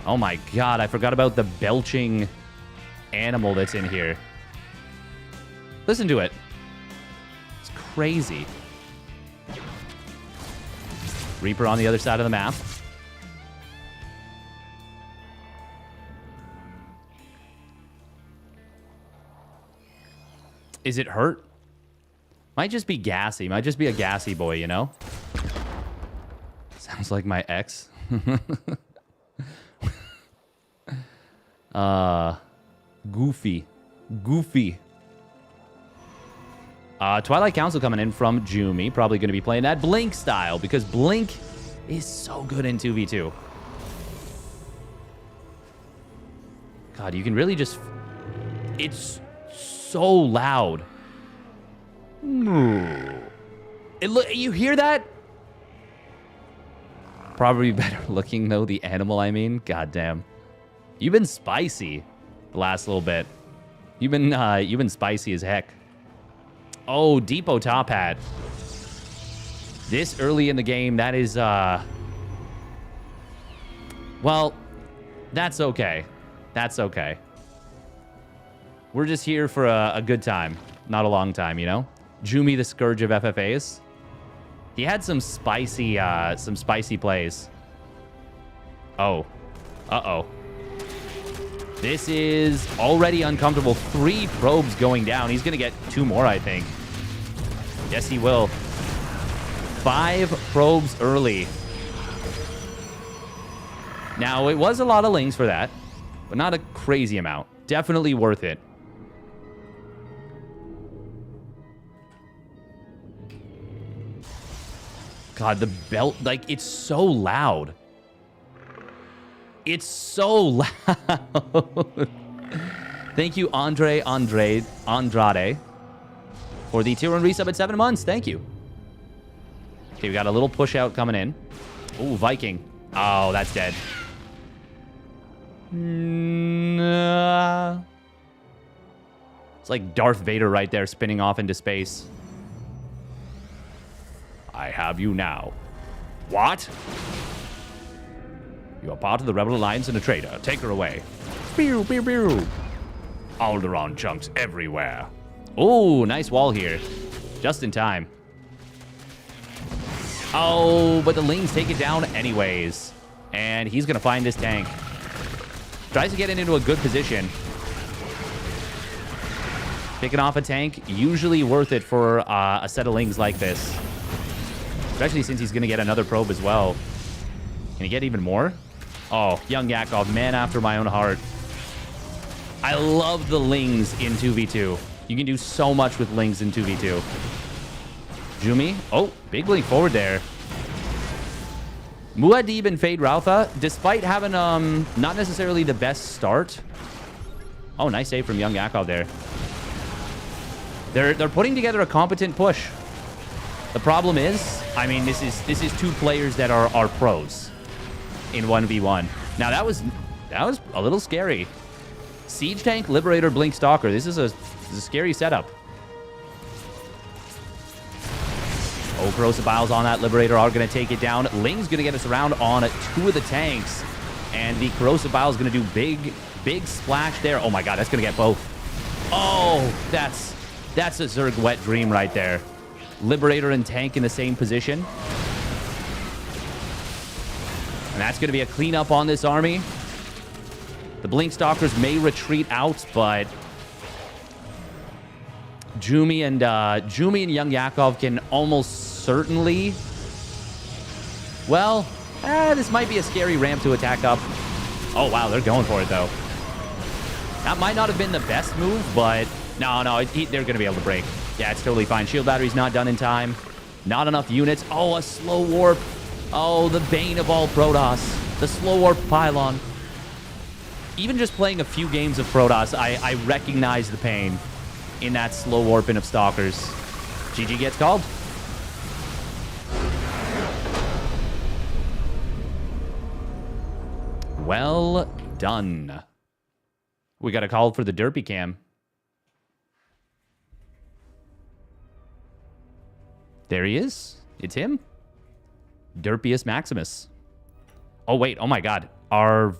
Oh my God, I forgot about the belching animal that's in here. Listen to it. It's crazy. Reaper on the other side of the map. Is it hurt? Might just be gassy. Might just be a gassy boy, you know? Sounds like my ex. Goofy. Twilight Council coming in from Jumi. Probably going to be playing that Blink style because Blink is so good in 2v2. God, you can really just... It's so loud. You hear that? Probably better looking, though, the animal, I mean. God damn. You've been spicy the last little bit. You've been spicy as heck. Oh, Depot top hat. This early in the game, that is, well, that's okay. That's okay. We're just here for a good time, not a long time, you know? Jumi, the scourge of FFAs. He had some spicy plays. Oh. Uh-oh. This is already uncomfortable. 3 probes going down. He's going to get 2 more, I think. Yes, he will. 5 probes early. Now, it was a lot of lings for that, but not a crazy amount. Definitely worth it. God, the belt, like, it's so loud. It's so loud. Thank you, Andrade, for the tier 1 resub at 7 months. Thank you. Okay, we got a little push out coming in. Ooh, Viking. Oh, that's dead. Nah. It's like Darth Vader right there spinning off into space. I have you now. What? You are part of the Rebel Alliance and a traitor. Take her away. Pew, pew, pew. Alderaan chunks everywhere. Oh, nice wall here. Just in time. Oh, but the Lings take it down anyways. And he's going to find this tank. Tries to get it into a good position. Picking off a tank, usually worth it for a set of Lings like this. Especially since he's going to get another probe as well. Can he get even more? Oh, young Yakov, man after my own heart. I love the Lings in 2v2. You can do so much with Lings in 2v2. Jumi. Oh, big blink forward there. Muad'Dib and Fade Rautha, despite having not necessarily the best start. Oh, nice save from young Yakov there. They're putting together a competent push. The problem is, I mean, this is 2 players that are pros in 1v1. Now that was a little scary. Siege tank, Liberator, Blink Stalker. This is a scary setup. Oh, Corrosive Biles on that Liberator are going to take it down. Ling's going to get us around on 2 of the tanks. And the Corrosive Bile is going to do big splash there. Oh my god, that's going to get both. Oh, that's a Zerg wet dream right there. Liberator and tank in the same position. And that's going to be a cleanup on this army. The Blink Stalkers may retreat out, but Jumi and young Yakov can almost certainly... Well, this might be a scary ramp to attack up. Oh, wow, they're going for it, though. That might not have been the best move, but... No, they're going to be able to break. Yeah, it's totally fine. Shield battery's not done in time. Not enough units. Oh, a slow warp. Oh, the bane of all Protoss. The slow warp pylon. Even just playing a few games of Protoss, I recognize the pain in that slow warping of Stalkers. GG gets called. Well done. We got a call for the Derpy Cam. There he is. It's him. Derpius Maximus. Oh, wait. Oh, my God. Oh.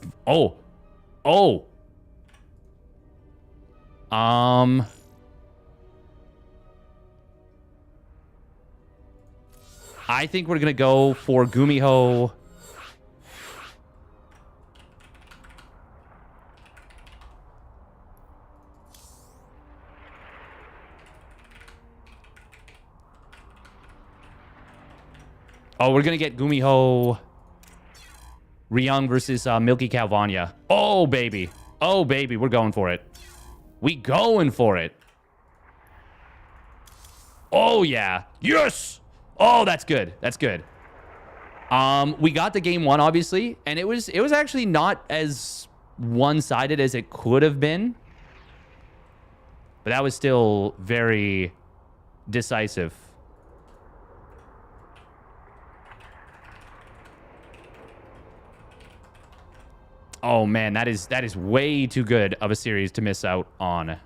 I think we're going to go for Gumiho. Oh, we're going to get Gumiho Ryung versus Milky Cow Vanya. Oh, baby. Oh, baby. We're going for it. We going for it. Oh, yeah. Yes. Oh, that's good. That's good. We got the game one, obviously, and it was actually not as one-sided as it could have been. But that was still very decisive. Oh man, that is way too good of a series to miss out on.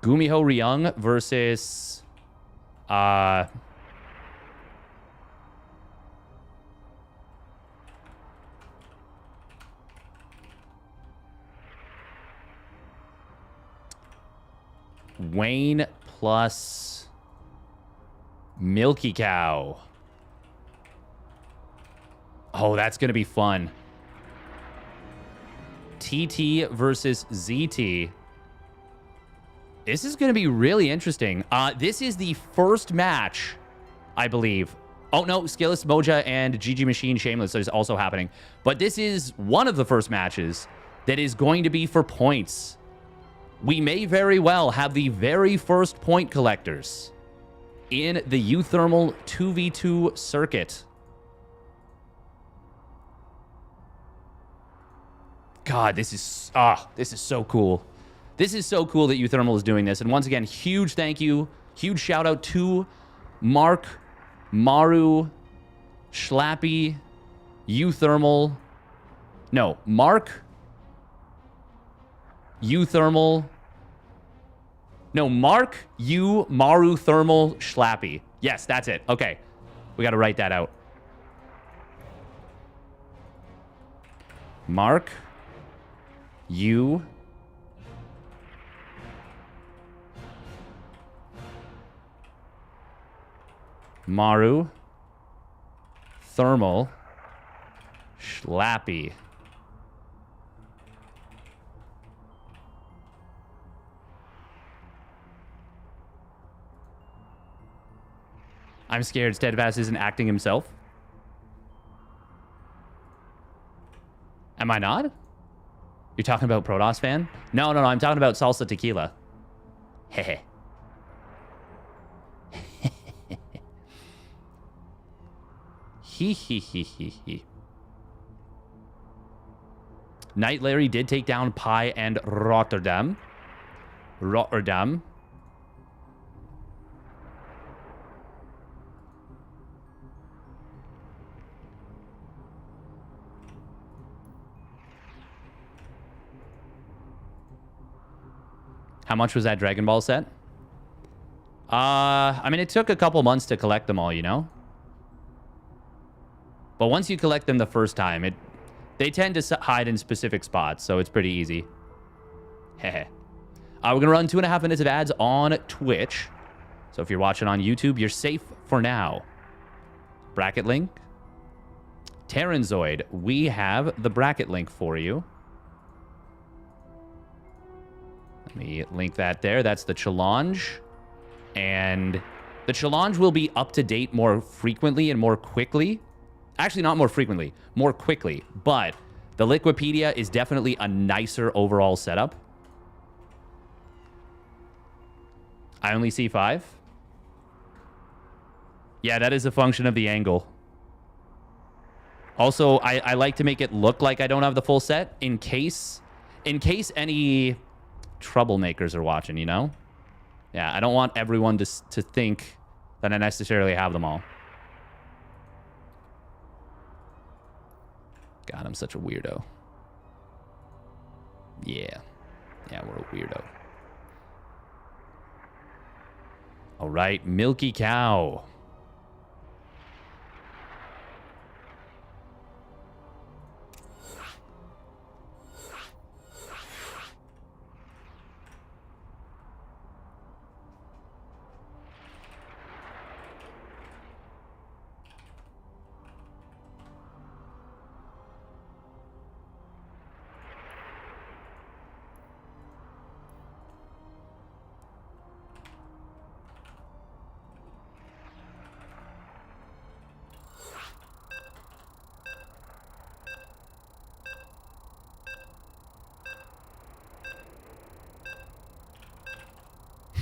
Gumiho Ryung versus Wayne plus Milky Cow. Oh, that's going to be fun. TT versus ZT. This is going to be really interesting. This is the first match, I believe. Oh, no, Skilless Moja and GG Machine Shameless is also happening. But this is one of the first matches that is going to be for points. We may very well have the very first point collectors in the uThermal 2v2 circuit. God, this is so cool. This is so cool that uThermal is doing this. And once again, huge thank you, huge shout out to Mark, Maru, Schlappy, uThermal. No, Mark, uThermal. No, Mark, you, Maru, Thermal, Schlappy. Yes, that's it. Okay. We got to write that out. Mark, you, Maru, Thermal, Schlappy. I'm scared Steadfast isn't acting himself. Am I not? You're talking about Protoss fan? No, I'm talking about Salsa Tequila. Hehe. He. Night Larry did take down Pi and Rotterdam. How much was that Dragon Ball set? I mean, it took a couple months to collect them all, you know? But once you collect them the first time, they tend to hide in specific spots, so it's pretty easy. Heh. We're going to run 2.5 minutes of ads on Twitch. So if you're watching on YouTube, you're safe for now. Bracket link. Terranzoid, we have the bracket link for you. Let me link that there. That's the challenge. And the challenge will be up to date more frequently and more quickly. Actually, not more frequently, more quickly. But the Liquipedia is definitely a nicer overall setup. I only see 5. Yeah, that is a function of the angle. Also, I like to make it look like I don't have the full set in case any troublemakers are watching, you know? Yeah, I don't want everyone to think that I necessarily have them all. God, I'm such a weirdo. Yeah, we're a weirdo. All right, Milky Cow.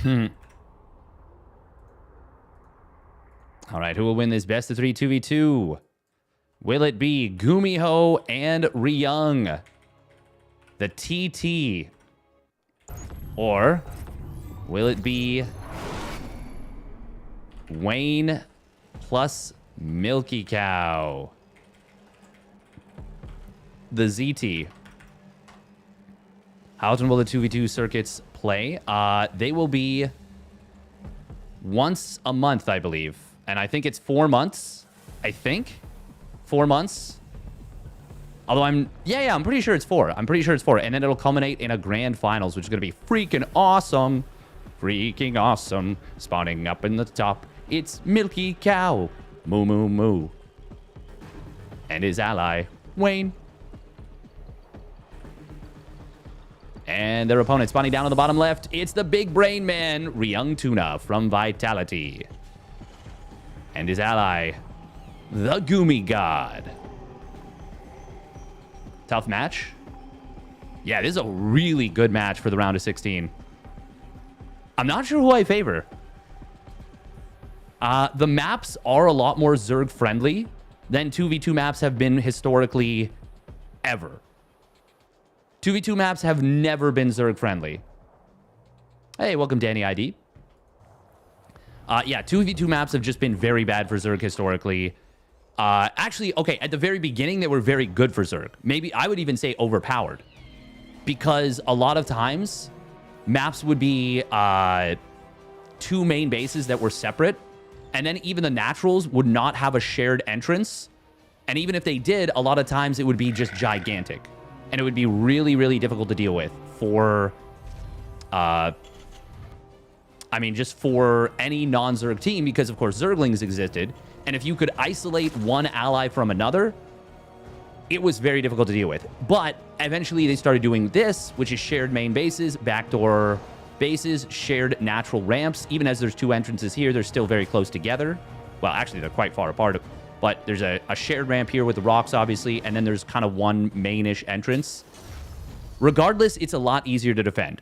All right, who will win this best of 3 2v2? Will it be Gumiho and Ryung, the TT? Or will it be Wayne plus Milky Cow, the ZT? How often will the 2v2 circuits play? They will be once a month, I believe. And I think it's 4 months. I think 4 months. Although I'm pretty sure it's 4. I'm pretty sure it's 4. And then it'll culminate in a grand finals, which is going to be freaking awesome. Freaking awesome. Spawning up in the top, it's Milky Cow. Moo, moo, moo. And his ally, Wayne. And their opponent spawning down on the bottom left, it's the big brain man, Ryung Tuna from Vitality. And his ally, the Gumi God. Tough match. Yeah, this is a really good match for the round of 16. I'm not sure who I favor. The maps are a lot more Zerg friendly than 2v2 maps have been historically ever. 2v2 maps have never been Zerg friendly. Hey, welcome Danny ID. Yeah, 2v2 maps have just been very bad for Zerg historically. Actually, okay, at the very beginning, they were very good for Zerg. Maybe I would even say overpowered. Because a lot of times, maps would be 2 main bases that were separate. And then even the naturals would not have a shared entrance. And even if they did, a lot of times it would be just gigantic. And it would be really, really difficult to deal with for... just for any non-Zerg team, because of course Zerglings existed, and if you could isolate one ally from another, it was very difficult to deal with. But eventually they started doing this, which is shared main bases, backdoor bases, shared natural ramps. Even as there's 2 entrances here, they're still very close together. Well, actually, they're quite far apart, but there's a shared ramp here with the rocks, obviously, and then there's kind of one mainish entrance. Regardless, it's a lot easier to defend.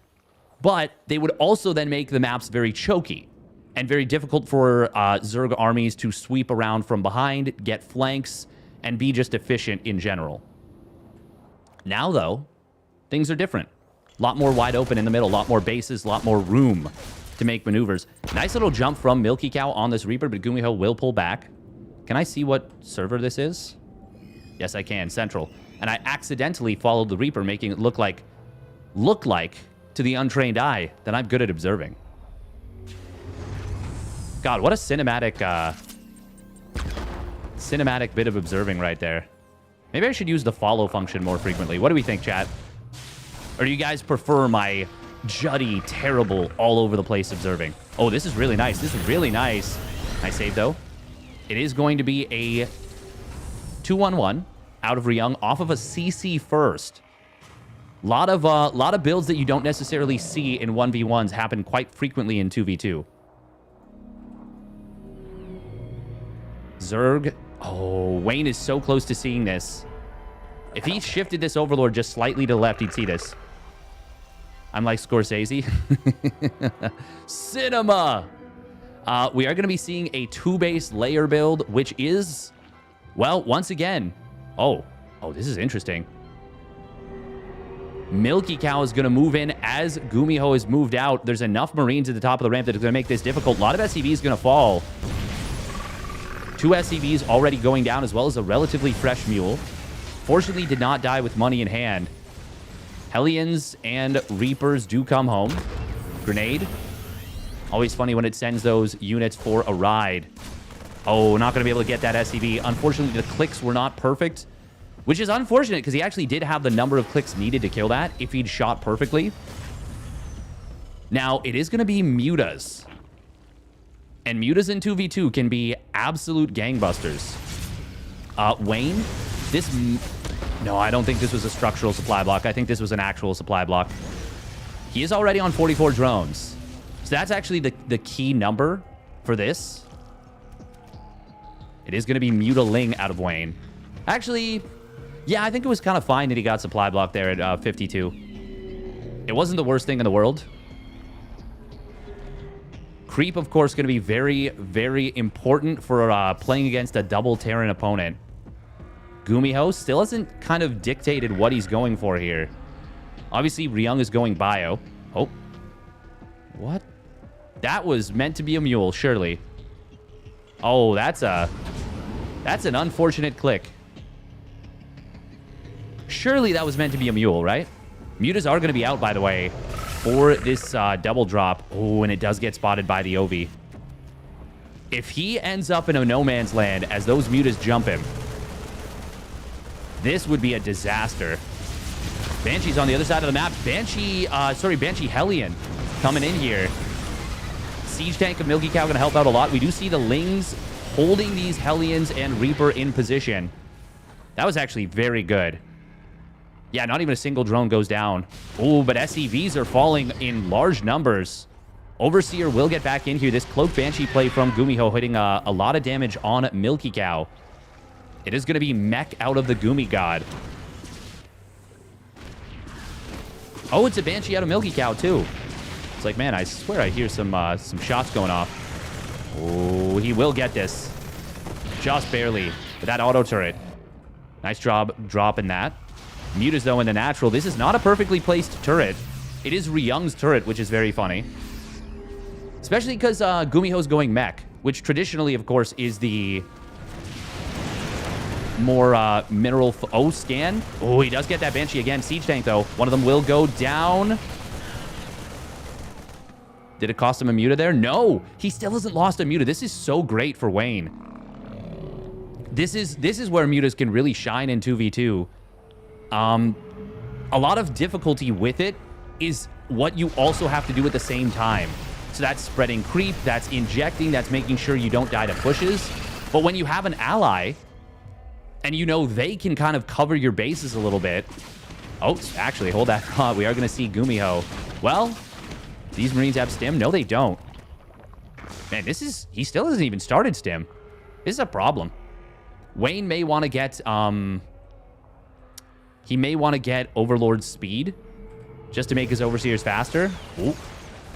But they would also then make the maps very choky and very difficult for Zerg armies to sweep around from behind, get flanks, and be just efficient in general. Now, though, things are different. A lot more wide open in the middle, a lot more bases, a lot more room to make maneuvers. Nice little jump from Milky Cow on this Reaper, but Gumiho will pull back. Can I see what server this is? Yes, I can. Central. And I accidentally followed the Reaper, making it look like to the untrained eye that I'm good at observing. God, what a cinematic bit of observing right there. Maybe I should use the follow function more frequently. What do we think, chat? Or do you guys prefer my juddy, terrible, all over the place observing? Oh, this is really nice. This is really nice. Nice save, though. It is going to be a 2-1-1 out of Ryung off of a CC first. Lot of builds that you don't necessarily see in 1v1s happen quite frequently in 2v2. Zerg. Oh, Wayne is so close to seeing this. If he shifted this Overlord just slightly to the left, he'd see this. I'm like Scorsese. Cinema! We are going to be seeing a 2-base layer build, which is, well, once again... Oh, this is interesting. Milky Cow is going to move in as Gumiho is moved out. There's enough Marines at the top of the ramp that is going to make this difficult. A lot of SCVs going to fall. 2 SCVs already going down, as well as a relatively fresh mule. Fortunately, did not die with money in hand. Hellions and Reapers do come home. Grenade. Always funny when it sends those units for a ride. Oh, not going to be able to get that SCV. Unfortunately, the clicks were not perfect. Which is unfortunate, because he actually did have the number of clicks needed to kill that if he'd shot perfectly. Now, it is going to be Mutas. And Mutas in 2v2 can be absolute gangbusters. Wayne, this... No, I don't think this was a structural supply block. I think this was an actual supply block. He is already on 44 drones. So that's actually the key number for this. It is going to be Mutaling out of Wayne. Actually... Yeah, I think it was kind of fine that he got supply block there at 52. It wasn't the worst thing in the world. Creep, of course, going to be very, very important for playing against a double Terran opponent. Gumiho still hasn't kind of dictated what he's going for here. Obviously, Ryung is going bio. Oh. What? That was meant to be a mule, surely. Oh, that's an unfortunate click. Surely that was meant to be a mule, right? Mutas are going to be out, by the way, for this double drop. Oh, and it does get spotted by the OV. If he ends up in a no man's land as those mutas jump him, this would be a disaster. Banshee's on the other side of the map. Banshee Hellion coming in here. Siege tank of Milky Cow going to help out a lot. We do see the Lings holding these Hellions and Reaper in position. That was actually very good. Yeah, not even a single drone goes down. Oh, but SCVs are falling in large numbers. Overseer will get back in here. This Cloak Banshee play from Gumiho hitting a lot of damage on Milky Cow. It is going to be mech out of the Gumi God. Oh, it's a Banshee out of Milky Cow, too. It's like, man, I swear I hear some shots going off. Oh, he will get this. Just barely. With that auto turret. Nice job dropping that. Mutas, though, in the natural. This is not a perfectly placed turret. It is Ryung's turret, which is very funny. Especially because Gumiho's going mech, which traditionally, of course, is the more mineral... Oh, scan. Oh, he does get that Banshee again. Siege tank, though. One of them will go down. Did it cost him a muta there? No! He still hasn't lost a muta. This is so great for Wayne. This is where mutas can really shine in 2v2. A lot of difficulty with it is what you also have to do at the same time. So that's spreading creep, that's injecting, that's making sure you don't die to pushes. But when you have an ally, and you know they can kind of cover your bases a little bit. Oh, actually, hold that thought. We are going to see Gumiho. Well, these Marines have stim? No, they don't. Man, he still hasn't even started stim. This is a problem. Wayne may want to get, he may want to get Overlord's speed just to make his Overseers faster. Ooh.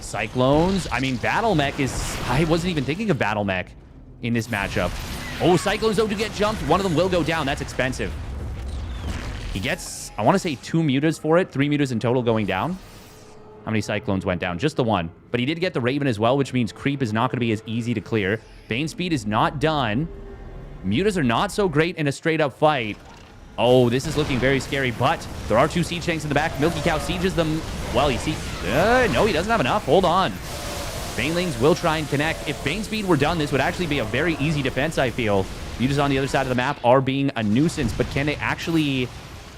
Cyclones. I mean, Battle Mech is... I wasn't even thinking of Battle Mech in this matchup. Oh, Cyclones, though, do get jumped. One of them will go down. That's expensive. He gets, I want to say 2 mutas for it. 3 mutas in total going down. How many Cyclones went down? Just the one. But he did get the Raven as well, which means creep is not going to be as easy to clear. Bane speed is not done. Mutas are not so great in a straight-up fight. Oh, this is looking very scary, but there are 2 siege tanks in the back. Milky Cow sieges them. Well, you see... no, he doesn't have enough. Hold on. Banelings will try and connect. If Bane speed were done, this would actually be a very easy defense, I feel. Mutas on the other side of the map are being a nuisance, but can they actually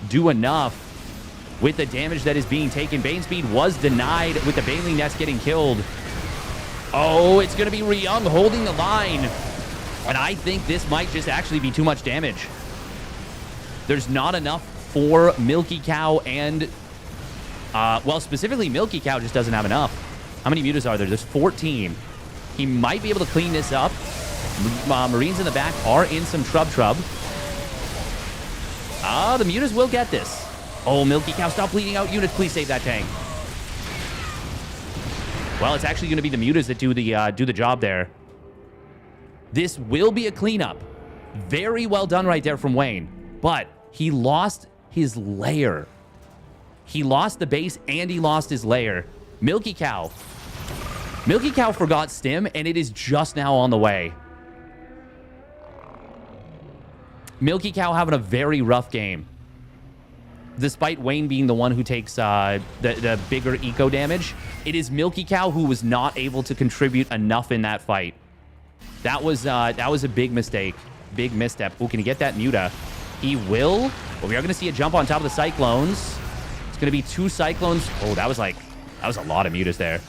do enough with the damage that is being taken? Bane speed was denied with the Baneling nest getting killed. Oh, it's going to be Ryung holding the line. And I think this might just actually be too much damage. There's not enough for Milky Cow and... well, specifically, Milky Cow just doesn't have enough. How many mutas are there? There's 14. He might be able to clean this up. Marines in the back are in some trub. The mutas will get this. Oh, Milky Cow, stop bleeding out units. Please save that tank. Well, it's actually going to be the mutas that do the job there. This will be a cleanup. Very well done right there from Wayne. But he lost his lair. He lost the base and he lost his lair. Milky Cow. Milky Cow forgot stim, and it is just now on the way. Milky Cow having a very rough game. Despite Wayne being the one who takes the bigger eco damage, it is Milky Cow who was not able to contribute enough in that fight. That was a big mistake. Big misstep. Oh, can he get that muta? He will. Well, we are going to see a jump on top of the Cyclones. It's going to be 2 Cyclones. Oh, that was a lot of mutas there.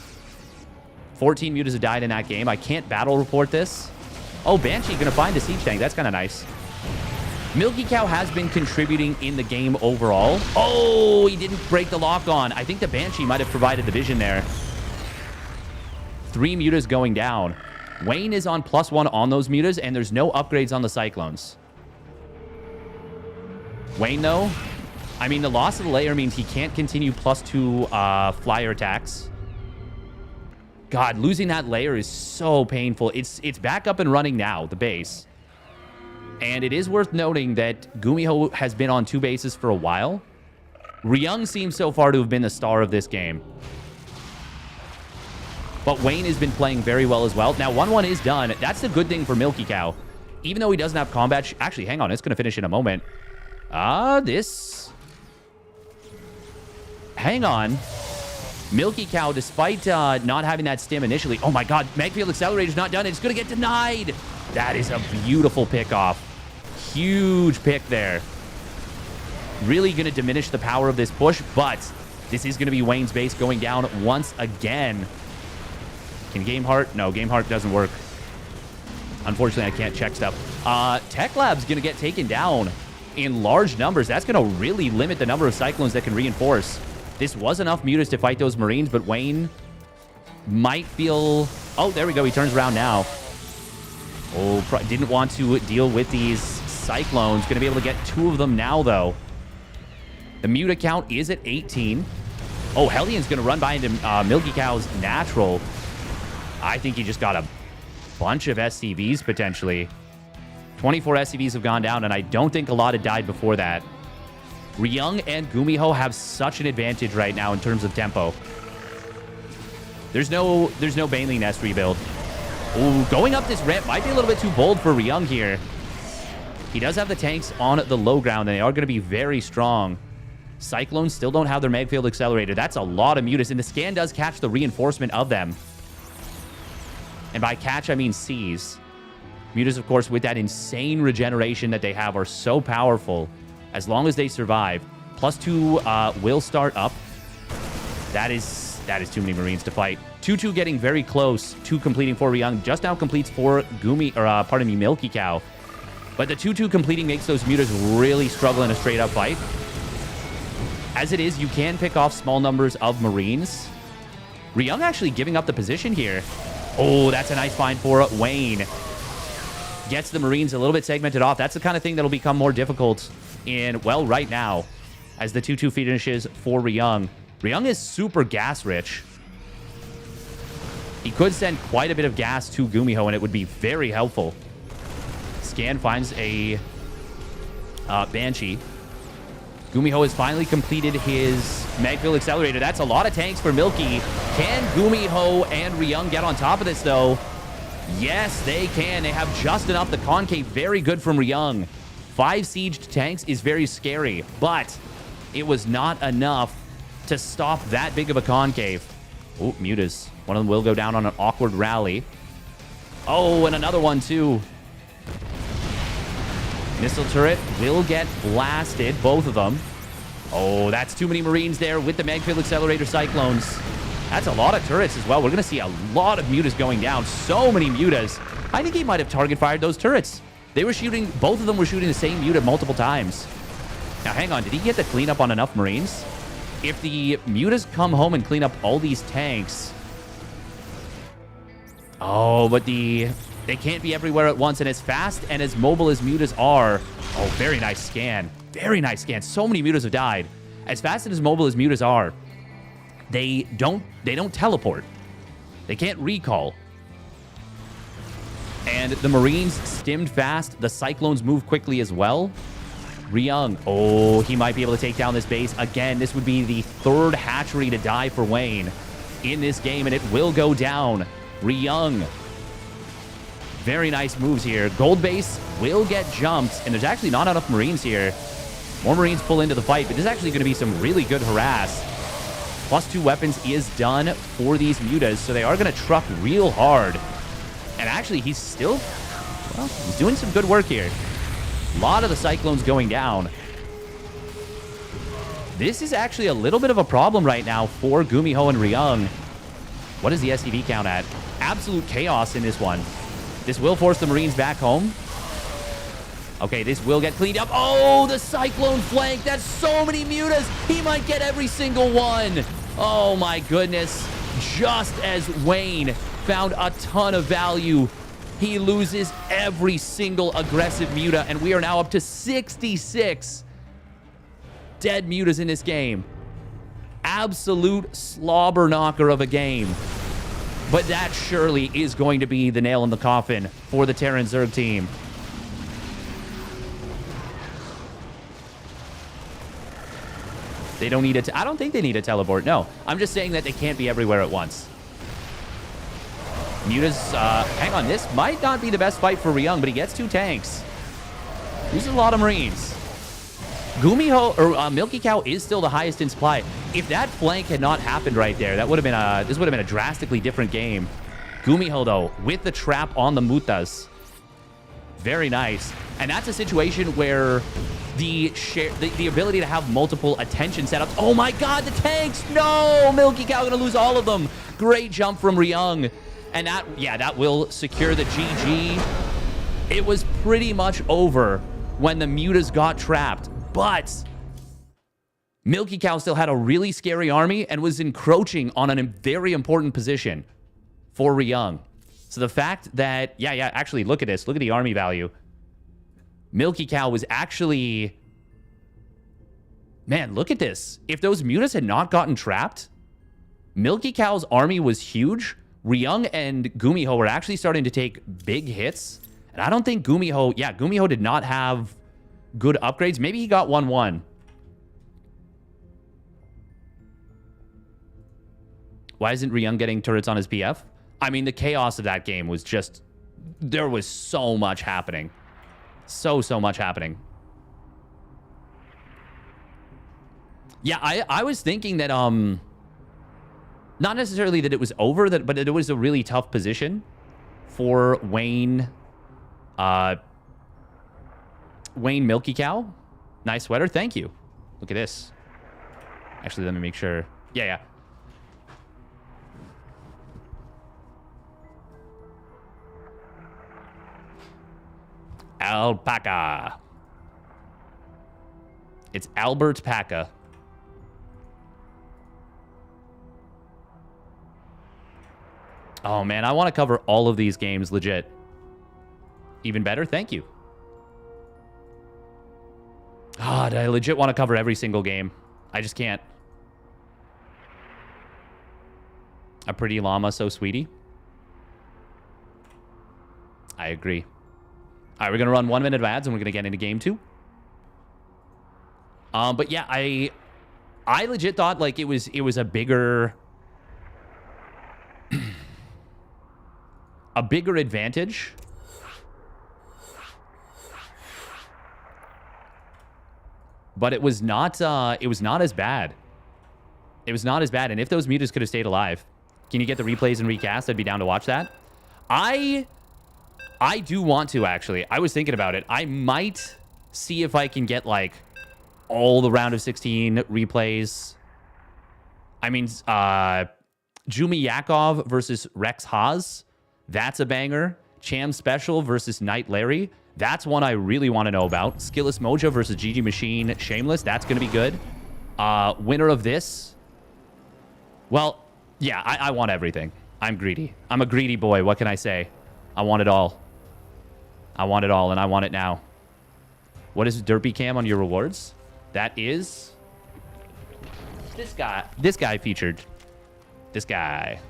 14 mutas have died in that game. I can't battle report this. Oh, Banshee going to find a siege tank. That's kind of nice. Milky Cow has been contributing in the game overall. Oh, he didn't break the lock on. I think the Banshee might have provided the vision there. 3 mutas going down. Wayne is on +1 on those mutas, and there's no upgrades on the Cyclones. Wayne, though, I mean, the loss of the layer means he can't continue +2 flyer attacks. God, losing that layer is so painful. It's back up and running now, the base. And it is worth noting that Gumiho has been on 2 bases for a while. Ryung seems so far to have been the star of this game. But Wayne has been playing very well as well. Now, 1-1 is done. That's the good thing for Milky Cow. Even though he doesn't have combat... Actually, hang on. It's going to finish in a moment. This... Hang on. Milky Cow, despite not having that stim initially... Oh, my God. Magfield Accelerator's not done. It's going to get denied. That is a beautiful pickoff. Huge pick there. Really going to diminish the power of this push, but this is going to be Wayne's base going down once again. Can Game Heart? No, Game Heart doesn't work. Unfortunately, I can't check stuff. Tech Lab's going to get taken down in large numbers. That's going to really limit the number of Cyclones that can reinforce. This was enough Mutas to fight those Marines, but Wayne might feel... Oh, there we go. He turns around now. Oh, didn't want to deal with these Cyclones. Going to be able to get 2 of them now, though. The Muta count is at 18. Oh, Hellions going to run by into Milky Cow's natural. I think he just got a bunch of SCVs, potentially. 24 SCVs have gone down, and I don't think a lot had died before that. Ryung and Gumiho have such an advantage right now in terms of tempo. There's no Baneling Nest rebuild. Ooh, going up this ramp might be a little bit too bold for Ryung here. He does have the tanks on the low ground, and they are going to be very strong. Cyclones still don't have their Magfield Accelerator. That's a lot of Mutas, and the scan does catch the reinforcement of them. And by catch, I mean seize. Mutas, of course, with that insane regeneration that they have, are so powerful. As long as they survive. +2 will start up. That is too many Marines to fight. 2-2 getting very close to completing for Ryung. Just now completes for Milky Cow. But the 2-2 completing makes those Mutas really struggle in a straight-up fight. As it is, you can pick off small numbers of Marines. Ryung actually giving up the position here. Oh, that's a nice find for Wayne. Gets the Marines a little bit segmented off. That's the kind of thing that'll become more difficult in, well, right now, as the 2-2 finishes for Ryung. Ryung is super gas-rich. He could send quite a bit of gas to Gumiho, and it would be very helpful. Scan finds a Banshee. Gumiho has finally completed his Magfield Accelerator. That's a lot of tanks for Milky. Can Gumiho and Ryung get on top of this, though? Yes, they can. They have just enough. The concave, very good from Ryung. 5 sieged tanks is very scary, but it was not enough to stop that big of a concave. Oh, Mutas. One of them will go down on an awkward rally. Oh, and another one, too. Missile turret will get blasted, both of them. Oh, that's too many Marines there with the Magfield Accelerator Cyclones. That's a lot of turrets as well. We're going to see a lot of Mutas going down. So many Mutas. I think he might have target fired those turrets. They were shooting, both of them were shooting the same Muta multiple times. Now, hang on. Did he get the cleanup on enough Marines? If the Mutas come home and clean up all these tanks... Oh, but they can't be everywhere at once, and as fast and as mobile as Mutas are... Oh, very nice scan. Very nice scan. So many Mutas have died. As fast and as mobile as Mutas are, they don't teleport. They can't recall. And the Marines stimmed fast. The Cyclones move quickly as well. Ryung. Oh, he might be able to take down this base. Again, this would be the 3rd hatchery to die for Wayne in this game, and it will go down. Ryung. Very nice moves here. Gold base will get jumped, and there's actually not enough Marines here. More Marines pull into the fight, but this is actually going to be some really good harass. +2 weapons is done for these Mutas, so they are going to truck real hard. And actually, he's still... Well, he's doing some good work here. A lot of the Cyclones going down. This is actually a little bit of a problem right now for Gumiho and Ryung. What is the SCV count at? Absolute chaos in this one. This will force the Marines back home. Okay, this will get cleaned up. Oh, the Cyclone flank. That's so many Mutas. He might get every single one. Oh, my goodness. Just as Wayne found a ton of value, he loses every single aggressive Muta, and we are now up to 66 dead Mutas in this game. Absolute slobber knocker of a game. But that surely is going to be the nail in the coffin for the Terran Zerg team. They don't need it. I don't think they need a teleport. No, I'm just saying that they can't be everywhere at once. Muta's, hang on. This might not be the best fight for Ryung, but he gets 2 tanks. Loses a lot of Marines. Gumiho, or Milky Cow, is still the highest in supply. If that flank had not happened right there, that would have been this would have been a drastically different game. Gumiho, though, with the trap on the Mutas. Very nice. And that's a situation where the ability to have multiple attention setups. Oh my god, the tanks! No! Milky Cow gonna lose all of them. Great jump from Ryung. And that will secure the GG. It was pretty much over when the Mutas got trapped. But Milky Cow still had a really scary army and was encroaching on a very important position for Ryung. So the fact that, actually, look at this. Look at the army value. Milky Cow was actually... Man, look at this. If those Mutas had not gotten trapped, Milky Cow's army was huge. Ryung and Gumiho were actually starting to take big hits. And I don't think Gumiho... Yeah, Gumiho did not have good upgrades. Maybe he got 1-1. Why isn't Ryung getting turrets on his PF? I mean, the chaos of that game was just... There was so much happening. So much happening. Yeah, I was thinking that, not necessarily that it was over, but it was a really tough position for Wayne Milky Cow. Nice sweater. Thank you. Look at this. Actually, let me make sure. Yeah. Alpaca. It's Albert Paca. Oh, man. I want to cover all of these games legit. Even better. Thank you. God, I legit want to cover every single game. I just can't. A pretty llama, so sweetie. I agree. All right, we're going to run 1 minute of ads and we're going to get into game 2. But yeah, I legit thought like it was a bigger a bigger advantage. But it was not as bad. It was not as bad. And if those mutas could have stayed alive, can you get the replays and recast? I'd be down to watch that. I do want to, actually. I was thinking about it. I might see if I can get, like, all the round of 16 replays. I mean, Jumi Yakov versus Rex Haw. That's a banger. Cham Special versus Knight Larry. That's one I really want to know about. Skillless Mojo versus GG Machine Shameless. That's going to be good. Winner of this. Well, yeah, I want everything. I'm greedy. I'm a greedy boy. What can I say? I want it all. I want it all, and I want it now. What is Derpy Cam on your rewards? That is... This guy. This guy featured. This guy.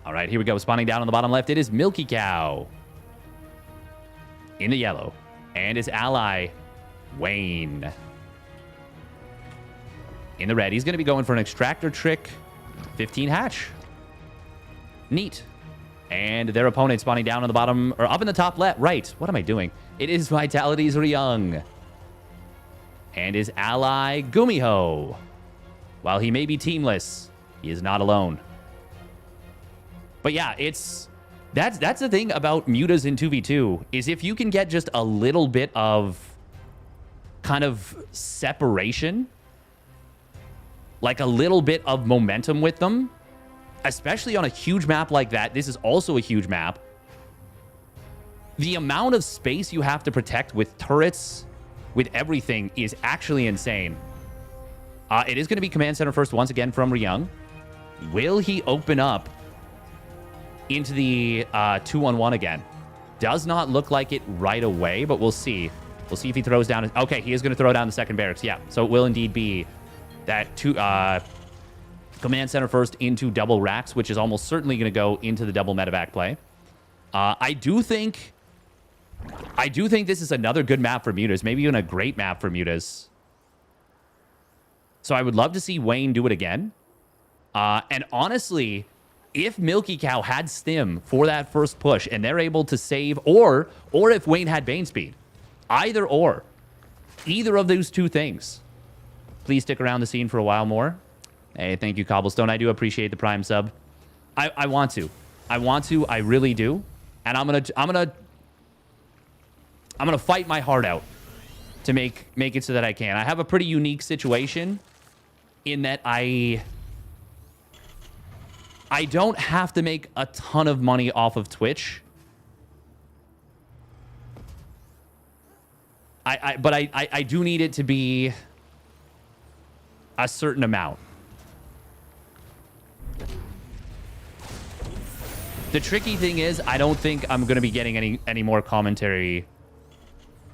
All right, here we go. Spawning down on the bottom left, it is Milky Cow. In the yellow. And his ally, Wayne. In the red. He's going to be going for an extractor trick. 15 hatch. Neat. And their opponent spawning down on the bottom, or up in the top left. Right. What am I doing? It is Vitality's Ryung. And his ally, Gumiho. While he may be teamless, he is not alone. But yeah, that's the thing about mutas in 2v2, is if you can get just a little bit of kind of separation, like a little bit of momentum with them, especially on a huge map like that. This is also a huge map. The amount of space you have to protect with turrets, with everything, is actually insane. It is going to be Command Center first once again from Ryung. Will he open up into the 2-on-1 again? Does not look like it right away, but we'll see. We'll see if he throws down... Okay, he is going to throw down the second barracks. Yeah, so it will indeed be that command center first into double racks, which is almost certainly going to go into the double medevac play. I do think this is another good map for Mutas, maybe even a great map for Mutas. So I would love to see Wayne do it again. And honestly, if Milky Cow had stim for that first push and they're able to save, or if Wayne had Bane speed, either of those two things. Please stick around the scene for a while more. Hey, thank you, Cobblestone. I do appreciate the Prime sub. I want to. I really do. And I'm gonna fight my heart out to make it so that I can. I have a pretty unique situation in that I don't have to make a ton of money off of Twitch. But I do need it to be a certain amount. The tricky thing is, I don't think I'm going to be getting any more commentary.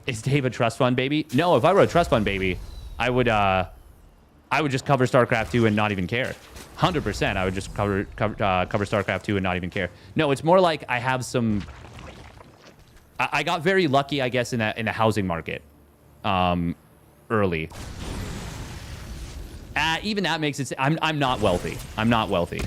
Is Dave a trust fund baby? No, if I were a trust fund baby, I would just cover StarCraft 2 and not even care. 100%, I would just cover StarCraft 2 and not even care. No, it's more like I have some... I got very lucky, I guess, in the housing market early. Even that makes it... I'm not wealthy. I'm not wealthy.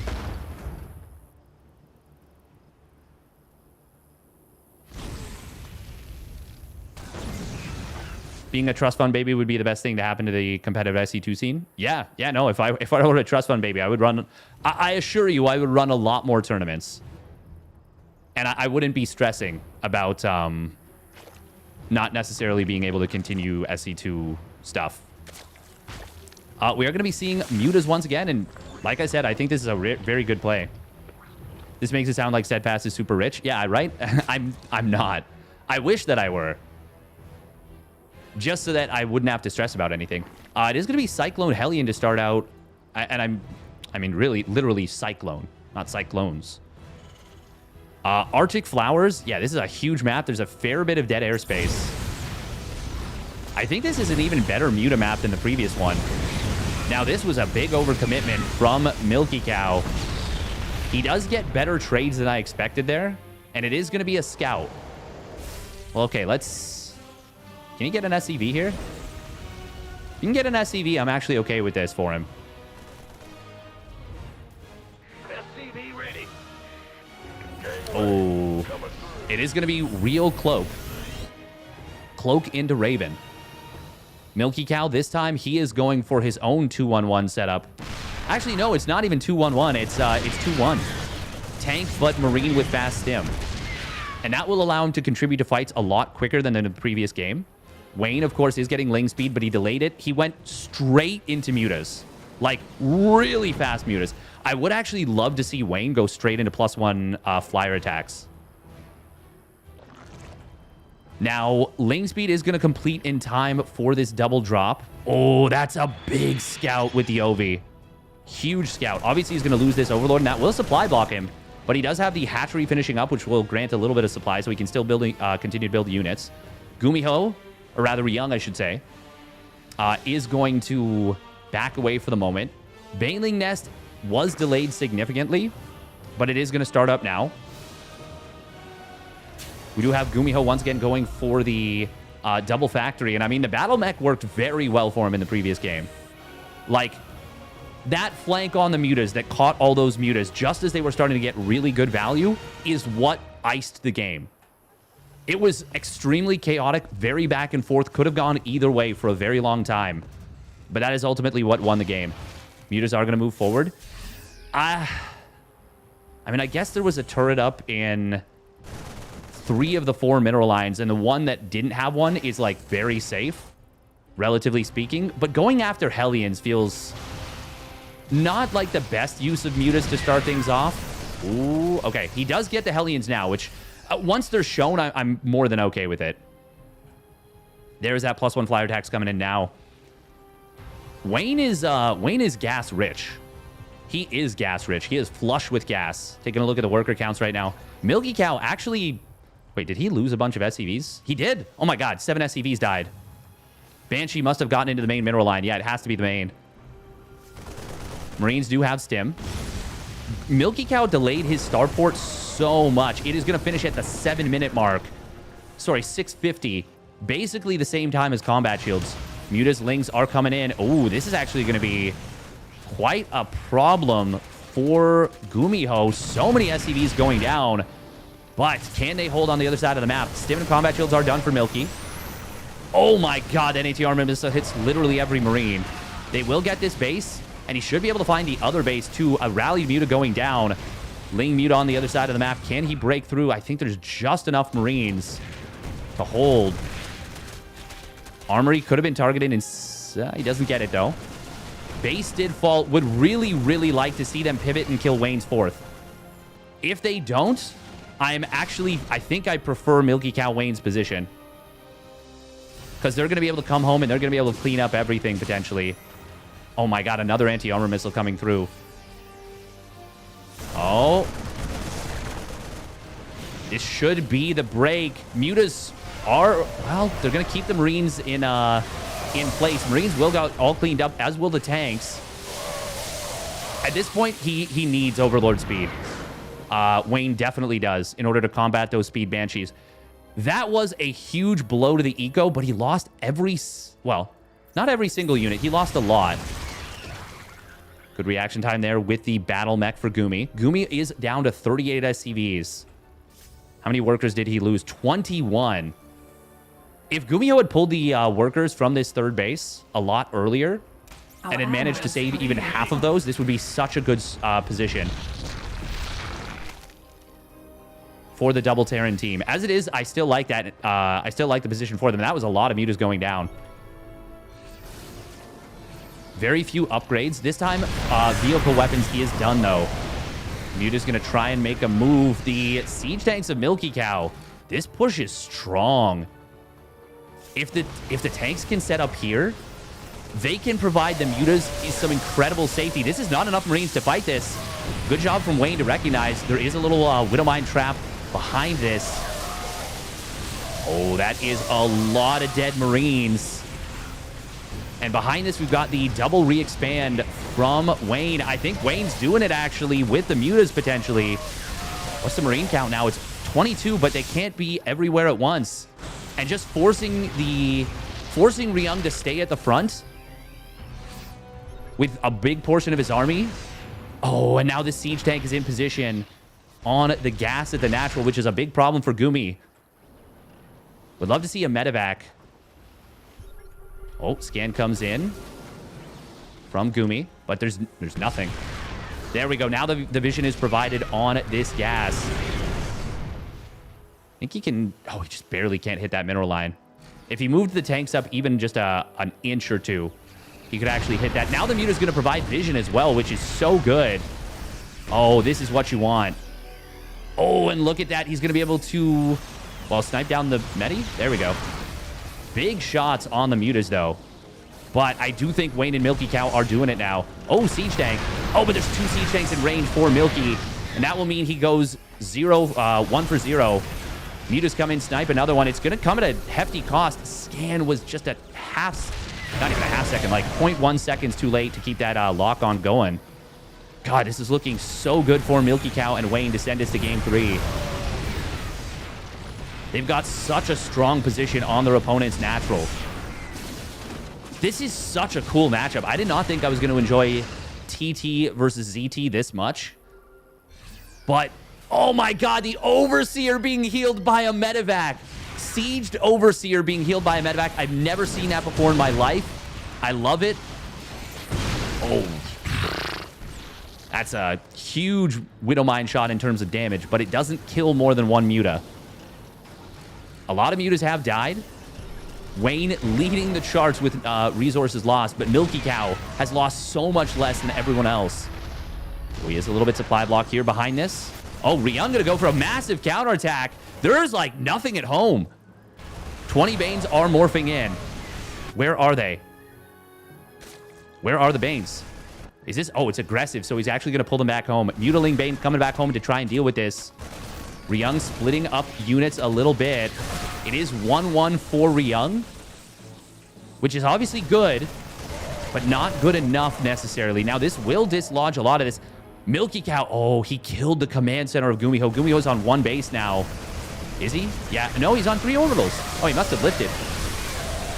Being a trust fund baby would be the best thing to happen to the competitive SC2 scene. Yeah, no. If I were a trust fund baby, I would run. I assure you, I would run a lot more tournaments, and I wouldn't be stressing about not necessarily being able to continue SC2 stuff. We are going to be seeing Mutas once again, and like I said, I think this is a very good play. This makes it sound like Steadfast is super rich. Yeah, right. I'm not. I wish that I were. Just so that I wouldn't have to stress about anything. It is going to be Cyclone Hellion to start out. And I mean, really, literally Cyclone, not Cyclones. Arctic Flowers. Yeah, this is a huge map. There's a fair bit of dead airspace. I think this is an even better Muta map than the previous one. Now, this was a big overcommitment from Milky Cow. He does get better trades than I expected there. And it is going to be a scout. Well, okay, let's... Can you get an SCV here? If you can get an SCV, I'm actually okay with this for him. SCV ready. Oh. It is going to be real Cloak. Cloak into Raven. Milky Cow, this time, he is going for his own 2-1-1 setup. Actually, no, it's not even 2-1-1. It's 2-1. Tank, but Marine with fast stim. And that will allow him to contribute to fights a lot quicker than in the previous game. Wayne, of course, is getting Ling speed, but he delayed it. He went straight into Mutas. Like, really fast Mutas. I would actually love to see Wayne go straight into +1 flyer attacks. Now, Ling speed is going to complete in time for this double drop. Oh, that's a big scout with the OV. Huge scout. Obviously, he's going to lose this Overlord, and that will supply block him. But he does have the hatchery finishing up, which will grant a little bit of supply, so he can still continue to build units. Gumiho, or rather Young, I should say, is going to back away for the moment. Baneling Nest was delayed significantly, but it is going to start up now. We do have Gumiho once again going for the double factory. And I mean, the battle mech worked very well for him in the previous game. Like, that flank on the Mutas that caught all those Mutas just as they were starting to get really good value is what iced the game. It was extremely chaotic, very back and forth, could have gone either way for a very long time. But that is ultimately what won the game. Mutas are going to move forward. I mean, I guess there was a turret up in 3 of the 4 mineral lines, and the one that didn't have one is, like, very safe, relatively speaking. But going after Hellions feels not like the best use of Mutas to start things off. Ooh, okay. He does get the Hellions now, which... once they're shown, I'm more than okay with it. There's that +1 flyer attacks coming in now. Wayne is gas rich. He is gas rich. He is flush with gas. Taking a look at the worker counts right now. Milky Cow actually... Wait, did he lose a bunch of SCVs? He did. Oh my god, 7 SCVs died. Banshee must have gotten into the main mineral line. Yeah, it has to be the main. Marines do have stim. Milky Cow delayed his starport so much. It is going to finish at the 7-minute mark. Sorry, 6:50. Basically the same time as combat shields. Muta's Lings are coming in. Oh, this is actually going to be quite a problem for Gumiho. So many SCVs going down. But can they hold on the other side of the map? Stim and combat shields are done for Milky. Oh my god, that AT armor missile hits literally every Marine. They will get this base, and he should be able to find the other base too. A rallied Muta going down. Ling Muta on the other side of the map. Can he break through? I think there's just enough Marines to hold. Armory could have been targeted, and he doesn't get it though. Base did fall. Would really, really like to see them pivot and kill Wayne's 4th. If they don't, I think I prefer Milky Cow Wayne's position. Because they're going to be able to come home and they're going to be able to clean up everything potentially. Oh my god, another anti-armor missile coming through. Oh. This should be the break. Mutas are, well, they're going to keep the Marines in place. Marines will go all cleaned up, as will the tanks. At this point, he needs Overlord speed. Wayne definitely does in order to combat those speed Banshees. That was a huge blow to the eco, but he lost well, not every single unit. He lost a lot. Good reaction time there with the battle mech for Gumi. Gumi is down to 38 SCVs. How many workers did he lose? 21. If Gumiho had pulled the workers from this third base a lot earlier and had managed to save even half of those, this would be such a good position for the double Terran team. As it is, I still like that. I still like the position for them. That was a lot of mutas going down. Very few upgrades. This time, vehicle weapons is done, though. Muta's going to try and make a move. The siege tanks of Milky Cow. This push is strong. If the tanks can set up here, they can provide the mutas some incredible safety. This is not enough Marines to fight this. Good job from Wayne to recognize there is a little Widowmine trap behind this. Oh, that is a lot of dead Marines. And behind this, we've got the double re-expand from Wayne. I think Wayne's doing it, actually, with the mutas, potentially. What's the Marine count now? It's 22, but they can't be everywhere at once. And just forcing Ryung to stay at the front with a big portion of his army. Oh, and now the siege tank is in position on the gas at the natural, which is a big problem for Gumi. Would love to see a medevac. Oh, scan comes in from Gumi, but there's nothing. There we go. Now the vision is provided on this gas. I think he can... Oh, he just barely can't hit that mineral line. If he moved the tanks up even just an inch or two, he could actually hit that. Now the muta's going to provide vision as well, which is so good. Oh, this is what you want. Oh, and look at that. He's going to be able to, well, snipe down the Medi. There we go. Big shots on the mutas, though. But I do think Wayne and Milky Cow are doing it now. Oh, siege tank. Oh, but there's 2 siege tanks in range for Milky. And that will mean he goes 1 for 0. Mutas come in, snipe another one. It's going to come at a hefty cost. Scan was just a not even a half second, like 0.1 seconds too late to keep that lock on going. God, this is looking so good for Milky Cow and Wayne to send us to game 3. They've got such a strong position on their opponent's natural. This is such a cool matchup. I did not think I was going to enjoy TT versus ZT this much. But, oh my god, the Overseer being healed by a medevac. Sieged Overseer being healed by a medevac. I've never seen that before in my life. I love it. Oh. That's a huge Widowmine shot in terms of damage, but it doesn't kill more than 1 muta. A lot of mutas have died. Wayne leading the charts with resources lost, but Milky Cow has lost so much less than everyone else. Oh, he is a little bit supply block here behind this. Oh, Ryung gonna go for a massive counterattack. There's like nothing at home. 20 Banes are morphing in. Where are they? Where are the Banes? Is this... Oh, it's aggressive, so he's actually going to pull them back home. Mutiling Bane coming back home to try and deal with this. Ryung splitting up units a little bit. It is 1-1 for Ryung, which is obviously good. but not good enough necessarily. Now, this will dislodge a lot of this. Milky Cow. Oh, he killed the command center of Gumiho. Gumiho's on 1 base now. Is he? Yeah. No, he's on 3 orbitals. Oh, he must have lifted.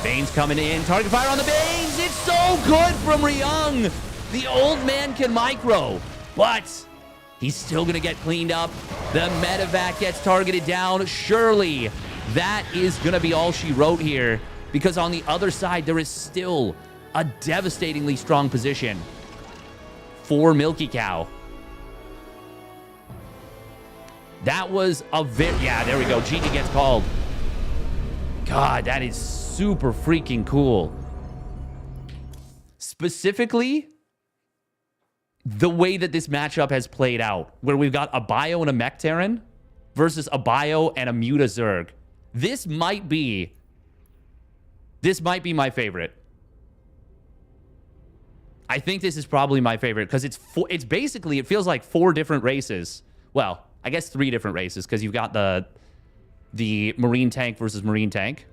Bane's coming in. Target fire on the Banes. It's so good from Ryung. The old man can micro, but he's still going to get cleaned up. The medevac gets targeted down. Surely that is going to be all she wrote here, because on the other side, there is still a devastatingly strong position for Milky Cow. That was a very... Yeah, there we go. GG gets called. God, that is super freaking cool. Specifically, the way that this matchup has played out, where we've got a Bio and a Mech Terran versus a Bio and a Muta Zerg. This might be my favorite. I think this is probably my favorite because it's basically, it feels like 4 different races. Well, I guess 3 different races, because you've got the Marine Tank versus Marine Tank.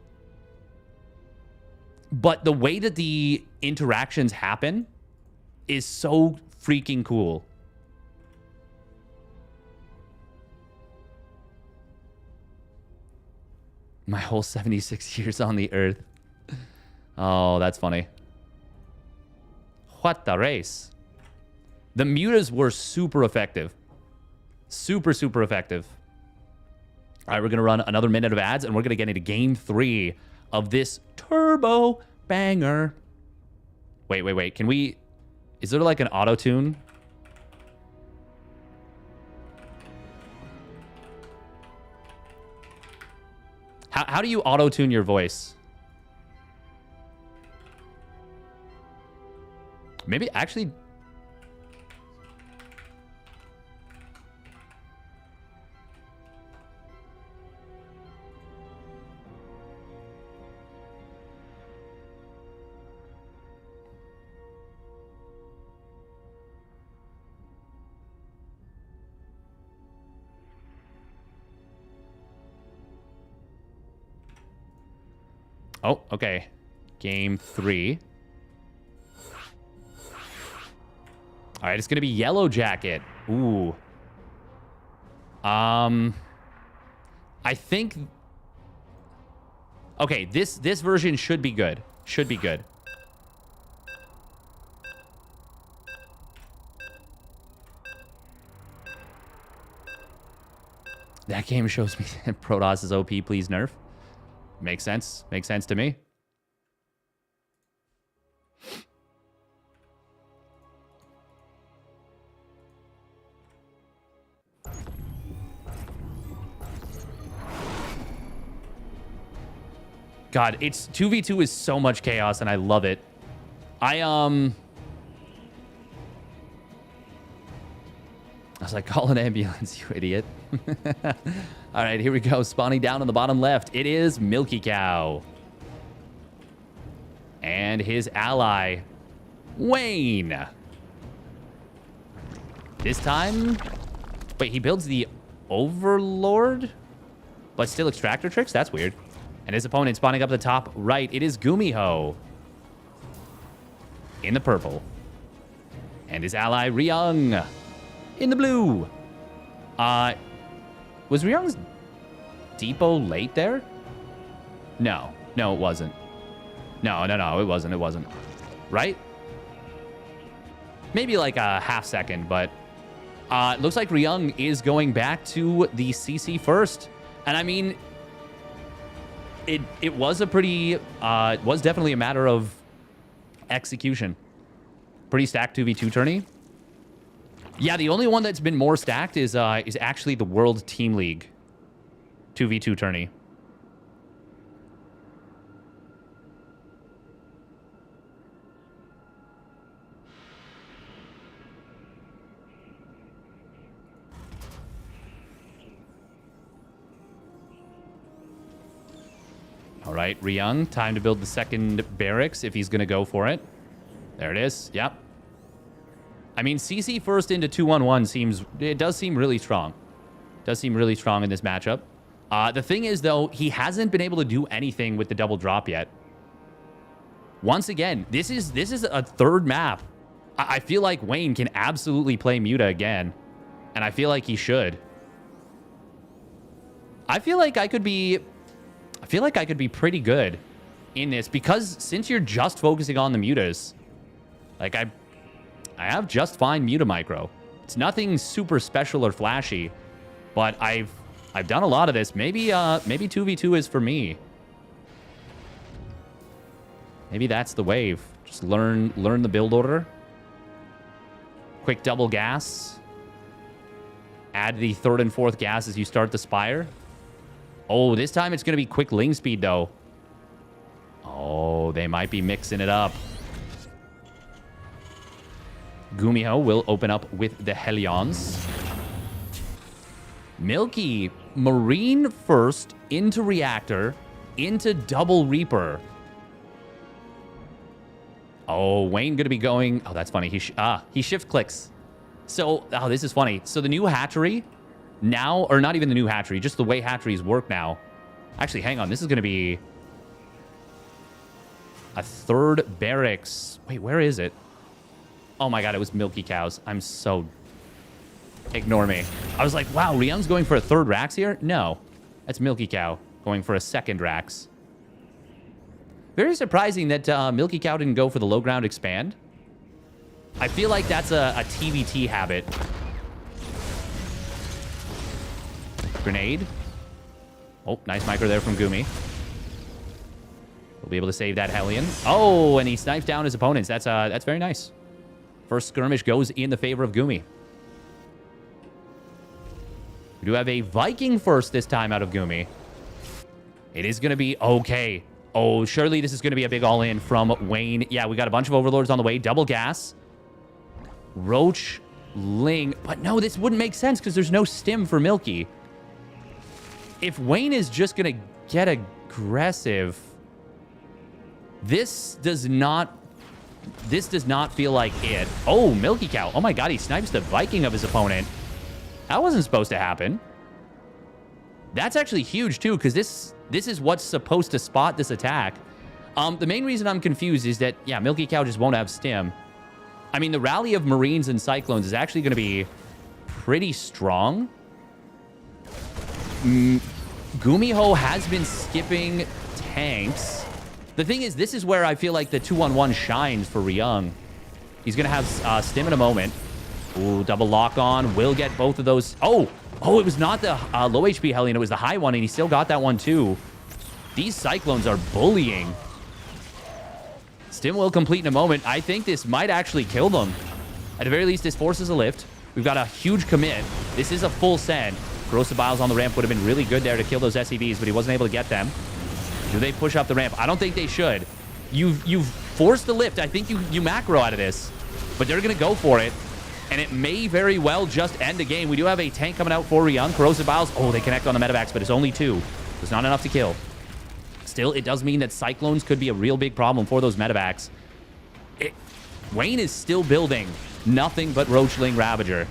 But the way that the interactions happen is so freaking cool. My whole 76 years on the Earth. Oh, that's funny. What the race? The mutas were super effective. Super, super effective. All right, we're going to run another minute of ads, and we're going to get into game 3 of this turbo banger. Wait. Can we... Is there like an auto-tune? How do you auto-tune your voice? Maybe actually... Oh, okay. Game 3. All right, it's going to be Yellow Jacket. Ooh. I think... Okay, this version should be good. Should be good. That game shows me that Protoss is OP, please nerf. Makes sense. Makes sense to me. God, it's 2v2 is so much chaos and I love it. I was like, call an ambulance, you idiot. All right, here we go. Spawning down on the bottom left. It is Milky Cow. And his ally, Wayne. This time... Wait, he builds the Overlord? But still extractor tricks? That's weird. And his opponent spawning up the top right. It is Gumiho. In the purple. And his ally, Ryung. In the blue. Was Ryung's depot late there? No. No, it wasn't. No, it wasn't. Right? Maybe like a half second, but it looks like Ryung is going back to the CC first. And I mean, it was a pretty, it was definitely a matter of execution. Pretty stacked 2v2 tourney. Yeah, the only one that's been more stacked is actually the World Team League 2v2 tourney. All right, Ryung, time to build the second barracks if he's going to go for it. There it is. Yep. I mean, CC first into 2-1-1 seems... It does seem really strong. Does seem really strong in this matchup. The thing is, though, he hasn't been able to do anything with the double drop yet. Once again, this is a third map. I feel like Wayne can absolutely play Muta again. And I feel like he should. I feel like I could be pretty good in this because since you're just focusing on the mutas, like I have just fine muta micro. It's nothing super special or flashy, but I've done a lot of this. Maybe 2v2 is for me. Maybe that's the wave. Just learn the build order. Quick double gas. Add the third and fourth gas as you start the Spire. Oh, this time it's going to be quick ling speed, though. Oh, they might be mixing it up. Gumiho will open up with the Hellions. Milky, Marine first, into Reactor, into Double Reaper. Oh, Wayne going to be going... Oh, that's funny. He shift clicks. So, oh, this is funny. So the new hatchery now, or not even the new hatchery, just the way hatcheries work now. Actually, hang on. This is going to be a third barracks. Wait, where is it? Oh my god, it was Milky Cows. I'm so... Ignore me. I was like, wow, Ryung's going for a third Rax here? No. That's Milky Cow going for a second Rax. Very surprising that Milky Cow didn't go for the low ground expand. I feel like that's a TVT habit. Grenade. Oh, nice micro there from Gumi. We'll be able to save that Hellion. Oh, and he snipes down his opponents. That's very nice. First skirmish goes in the favor of Gumi. We do have a Viking first this time out of Gumi. It is going to be okay. Oh, surely this is going to be a big all-in from Wayne. Yeah, we got a bunch of Overlords on the way. Double gas. Roach, Ling. But no, this wouldn't make sense because there's no stim for Milky. If Wayne is just going to get aggressive, this does not feel like it. Oh, Milky Cow. Oh my god, he snipes the Viking of his opponent. That wasn't supposed to happen. That's actually huge too, because this is what's supposed to spot this attack. The main reason I'm confused is that, yeah, Milky Cow just won't have stim. I mean, the rally of Marines and Cyclones is actually going to be pretty strong. Gumiho has been skipping tanks. The thing is, this is where I feel like the 2-on-1 shines for Ryung. He's going to have stim in a moment. Ooh, double lock on. Will get both of those. Oh, it was not the low HP Hellion. It was the high one, and he still got that one too. These Cyclones are bullying. Stim will complete in a moment. I think this might actually kill them. At the very least, this forces a lift. We've got a huge commit. This is a full send. Corrosive Biles on the ramp would have been really good there to kill those SCVs, but he wasn't able to get them. Do they push up the ramp? I don't think they should. You've forced the lift. I think you macro out of this, but they're going to go for it. And it may very well just end the game. We do have a tank coming out for Ryung. Corrosive Biles. Oh, they connect on the medevacs, but it's only 2. It's not enough to kill. Still, it does mean that Cyclones could be a real big problem for those medevacs. Wayne is still building nothing but Roachling Ravager.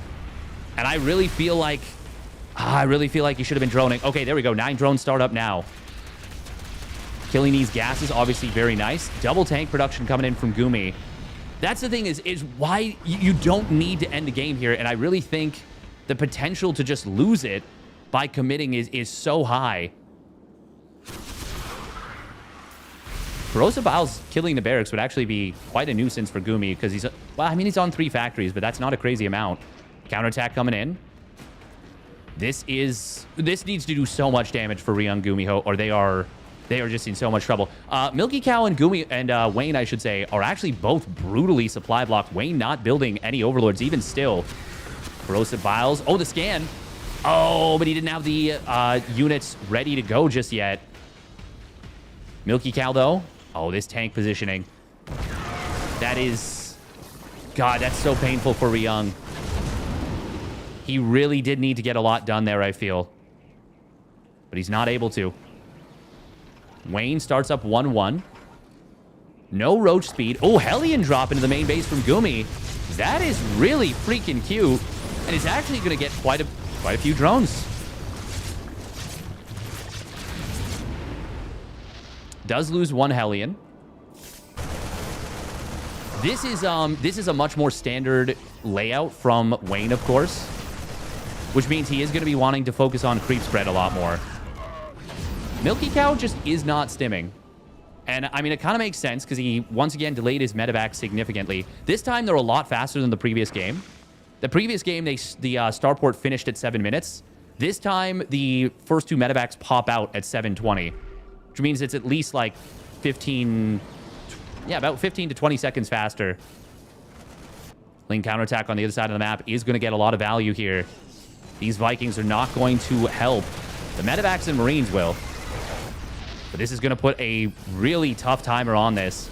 And I really feel like... he should have been droning. Okay, there we go. 9 drones start up now. Killing these gases, obviously very nice. Double tank production coming in from Gumi. That's the thing is why you don't need to end the game here. And I really think the potential to just lose it by committing is so high. Corrosive Biles killing the barracks would actually be quite a nuisance for Gumi because he's he's on 3 factories, but that's not a crazy amount. Counterattack coming in. This needs to do so much damage for Ryung Gumiho, or they are just in so much trouble. Milky Cow and Gumi and Wayne, I should say, are actually both brutally supply blocked. Wayne not building any Overlords, even still. Corrosive Biles. Oh, the scan. Oh, but he didn't have the units ready to go just yet. Milky Cow, though. Oh, this tank positioning. That is... God, that's so painful for Ryung. He really did need to get a lot done there, I feel. But he's not able to. Wayne starts up 1-1. No Roach speed. Oh, Hellion drop into the main base from Gumi. That is really freaking cute. And it's actually going to get quite a few drones. Does lose 1 Hellion. This is a much more standard layout from Wayne, of course, which means he is going to be wanting to focus on creep spread a lot more. Milky Cow just is not stimming. And, I mean, it kind of makes sense because he, once again, delayed his medevac significantly. This time, they're a lot faster than the previous game. The previous game, the starport finished at 7 minutes. This time, the first 2 medevacs pop out at 7:20, which means it's at least, like, 15... Yeah, about 15 to 20 seconds faster. Link counterattack on the other side of the map is going to get a lot of value here. These Vikings are not going to help. The medevacs and Marines will. But this is going to put a really tough timer on this.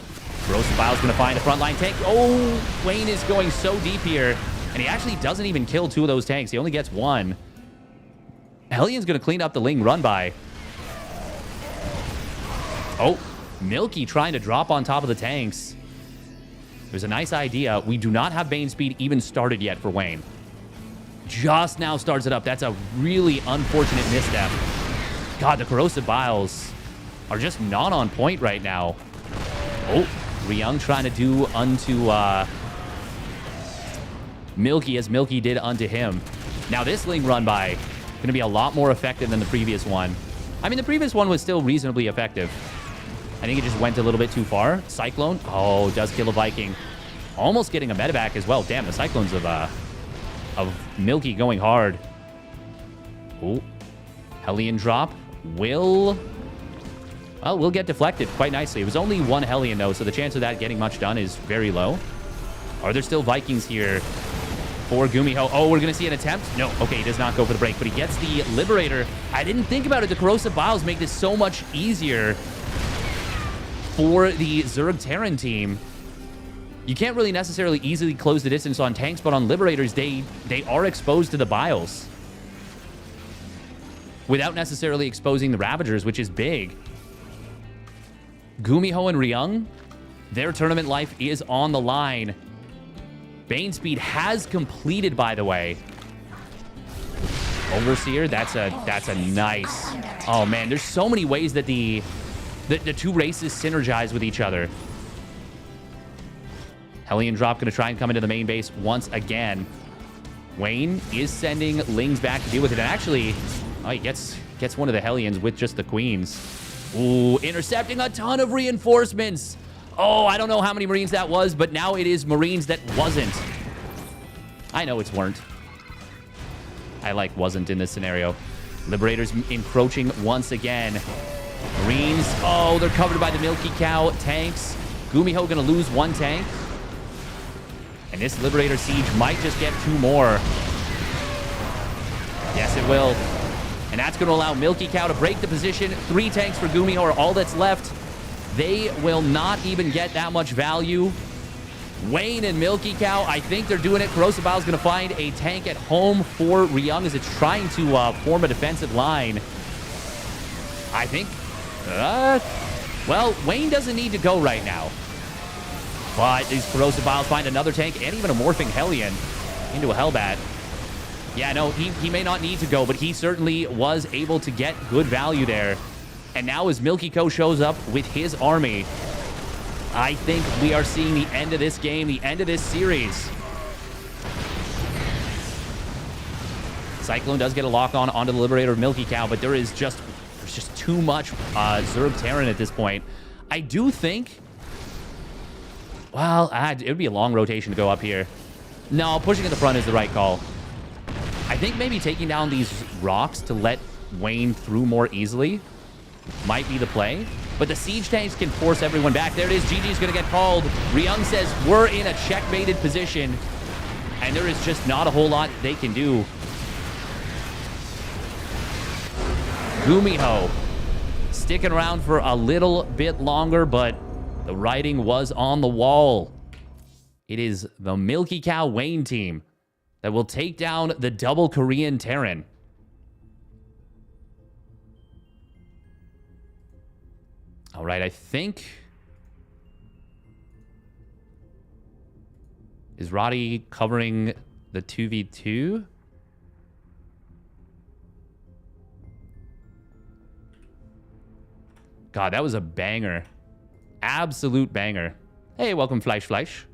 Corrosive Bile's going to find a frontline tank. Oh, Wayne is going so deep here. And he actually doesn't even kill 2 of those tanks. He only gets 1. Hellions going to clean up the Ling run by. Oh, Milky trying to drop on top of the tanks. There's a nice idea. We do not have Bane speed even started yet for Wayne. Just now starts it up. That's a really unfortunate misstep. God, the Corrosive Biles are just not on point right now. Oh, Ryung trying to do unto Milky as Milky did unto him. Now this Ling run by going to be a lot more effective than the previous one. I mean, the previous one was still reasonably effective. I think it just went a little bit too far. Cyclone, oh, does kill a Viking. Almost getting a medevac as well. Damn, the Cyclones of Milky going hard. Oh, Hellion drop will get deflected quite nicely. It was only 1 Hellion, though, so the chance of that getting much done is very low. Are there still Vikings here for Gumiho? Oh, we're going to see an attempt? No. Okay, he does not go for the break, but he gets the Liberator. I didn't think about it. The Corrosive Biles make this so much easier for the Zerg Terran team. You can't really necessarily easily close the distance on tanks, but on Liberators, they are exposed to the Biles without necessarily exposing the Ravagers, which is big. Gumiho and Ryung, their tournament life is on the line. Bane speed has completed, by the way. Overseer, that's a nice... Oh, man, there's so many ways that the 2 races synergize with each other. Hellion drop going to try and come into the main base once again. Wayne is sending Lings back to deal with it. And actually, oh, he gets one of the Hellions with just the Queens. Ooh, intercepting a ton of reinforcements. Oh, I don't know how many Marines that was, but now it is Marines that wasn't. I know it's weren't. I like wasn't in this scenario. Liberators encroaching once again. Marines, oh, they're covered by the Milky Cow tanks. Gumiho going to lose 1 tank. And this Liberator siege might just get 2 more. Yes, it will. And that's going to allow Milky Cow to break the position. 3 tanks for Gumiho are all that's left. They will not even get that much value. Wayne and Milky Cow, I think they're doing it. Corrosive Bile is going to find a tank at home for Ryung as it's trying to form a defensive line. I think... well, Wayne doesn't need to go right now. But these Corrosive Biles find another tank and even a morphing Hellion into a Hellbat. Yeah, no, he may not need to go, but he certainly was able to get good value there. And now as Milky Cow shows up with his army, I think we are seeing the end of this game, the end of this series. Cyclone does get a lock on onto the Liberator of Milky Cow, but there's just too much Zerg Terran at this point. I do think... Well, it would be a long rotation to go up here. No, pushing at the front is the right call. I think maybe taking down these rocks to let Wayne through more easily might be the play. But the siege tanks can force everyone back. There it is. GG's going to get called. Ryung says, we're in a checkmated position. And there is just not a whole lot they can do. Gumiho sticking around for a little bit longer, but the writing was on the wall. It is the Milky Cow Wayne team that will take down the double Korean Terran. All right, I think... Is Roddy covering the 2v2? God, that was a banger. Absolute banger. Hey, welcome, Fleisch.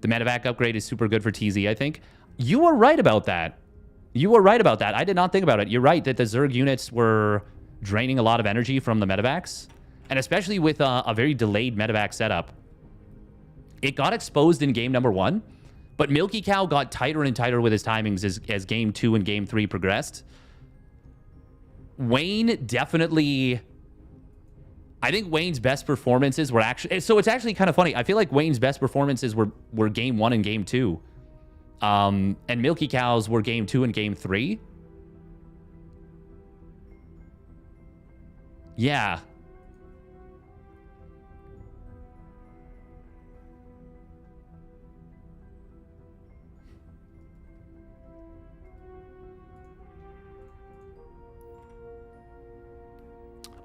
The medevac upgrade is super good for TZ, I think. You were right about that. You were right about that. I did not think about it. You're right that the Zerg units were draining a lot of energy from the medevacs. And especially with a very delayed medevac setup. It got exposed in game number 1. But Milky Cow got tighter and tighter with his timings as game 2 and game 3 progressed. Wayne definitely... I think Wayne's best performances were actually... So it's actually kind of funny. I feel like Wayne's best performances were game 1 and game 2. And Milky Cow's were game 2 and game 3. Yeah.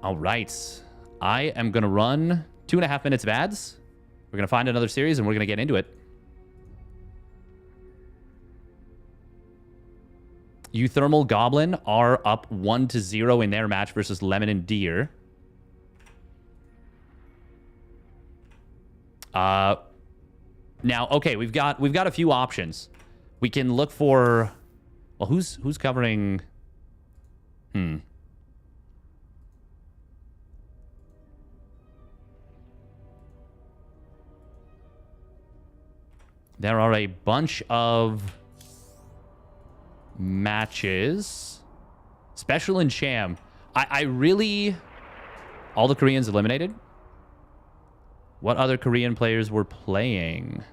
All right. I am going to run 2.5 minutes of ads. We're going to find another series and we're going to get into it. uThermal Goblin are up 1-0 in their match versus Lemon and Deer. Now, okay, we've got a few options. We can look for... Well, who's covering... There are a bunch of matches. Special and Sham. I really... All the Koreans eliminated? What other Korean players were playing?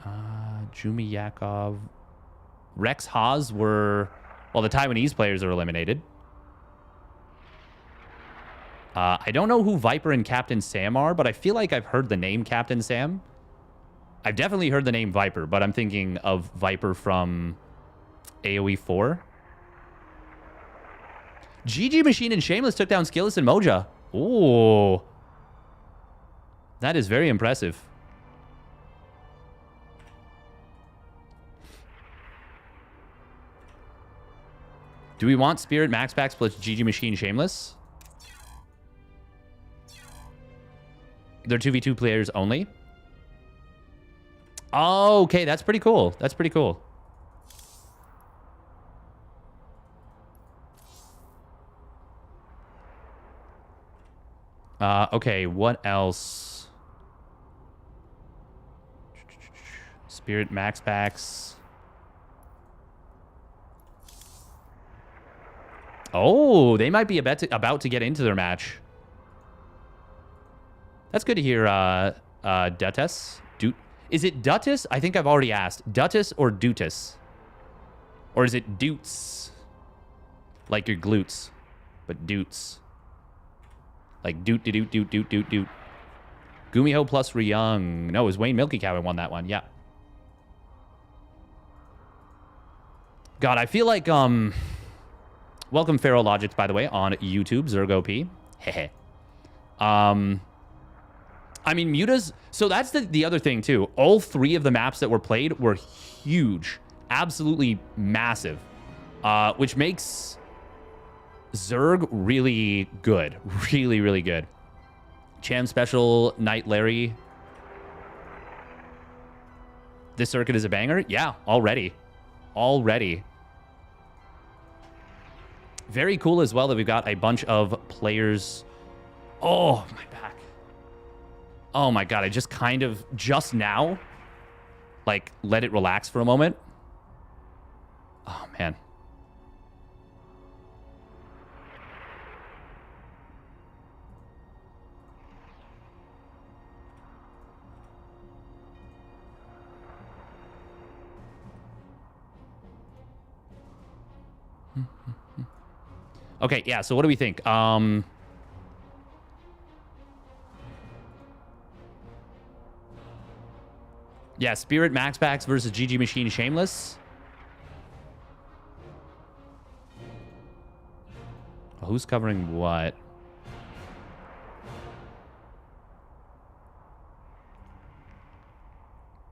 Jumi, Yakov. Rex, Haws were... Well, the Taiwanese players are eliminated. I don't know who Viper and Captain Sam are, but I feel like I've heard the name Captain Sam. I've definitely heard the name Viper, but I'm thinking of Viper from AoE 4. GG Machine and Shameless took down Skillless and Moja. Ooh. That is very impressive. Do we want Spirit Max Packs plus GG Machine Shameless? They're 2v2 players only. Oh, okay, that's pretty cool. That's pretty cool. Okay, what else? Spirit Max Packs. Oh, they might be about to get into their match. That's good to hear, Dutus. Is it Dutus? I think I've already asked. Dutus or Dutus? Or is it Doots? Like your glutes. But Doots. Like doot, doot, doot, doot, doot, doot. Gumiho plus Ryung. No, it was Wayne Milky Cow who won that one. Yeah. God, I feel like, welcome Pharaoh Logics, by the way, on YouTube, Zergo P. Hehe. I mean, Muta's... So that's the other thing, too. All 3 of the maps that were played were huge. Absolutely massive. Which makes Zerg really good. Really, really good. Cham Special, Night Larry. This circuit is a banger? Yeah, already. Already. Very cool as well that we've got a bunch of players... Oh, my back. Oh my god, I just kind of, just now, like, let it relax for a moment. Oh, man. Okay, yeah, so what do we think? Yeah, Spirit Max Packs versus GG Machine Shameless. Who's covering what?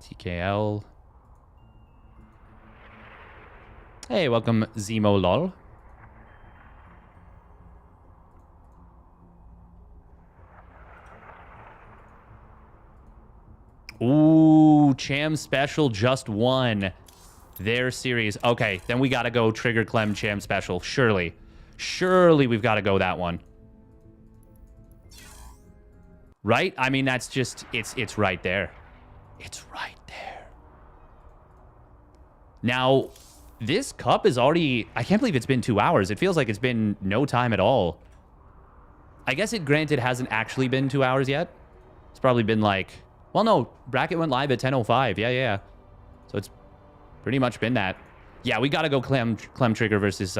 TKL. Hey, welcome Zemo LOL. Cham Special just won their series. Okay, then we got to go Trigger Clem Cham Special. Surely. Surely we've got to go that one. Right? I mean, that's just, it's right there. It's right there. Now, this cup is already, I can't believe it's been 2 hours. It feels like it's been no time at all. I guess it, granted, hasn't actually been 2 hours yet. It's probably been like, well, no, bracket went live at 10:05. Yeah. So it's pretty much been that. Yeah, we got to go Clem Trigger versus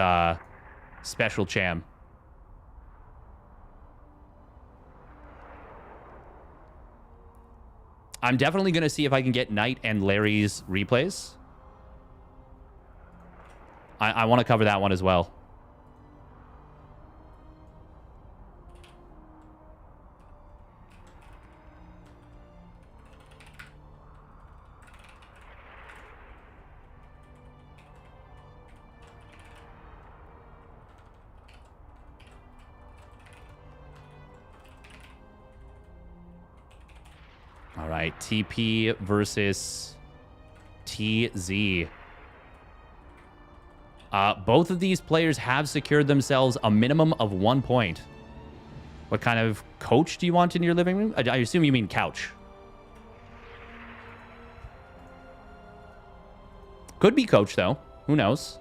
Special Cham. I'm definitely going to see if I can get Knight and Larry's replays. I want to cover that one as well. All right, TP versus TZ. Both of these players have secured themselves a minimum of 1 point. What kind of coach do you want in your living room? I assume you mean couch. Could be coach, though. Who knows?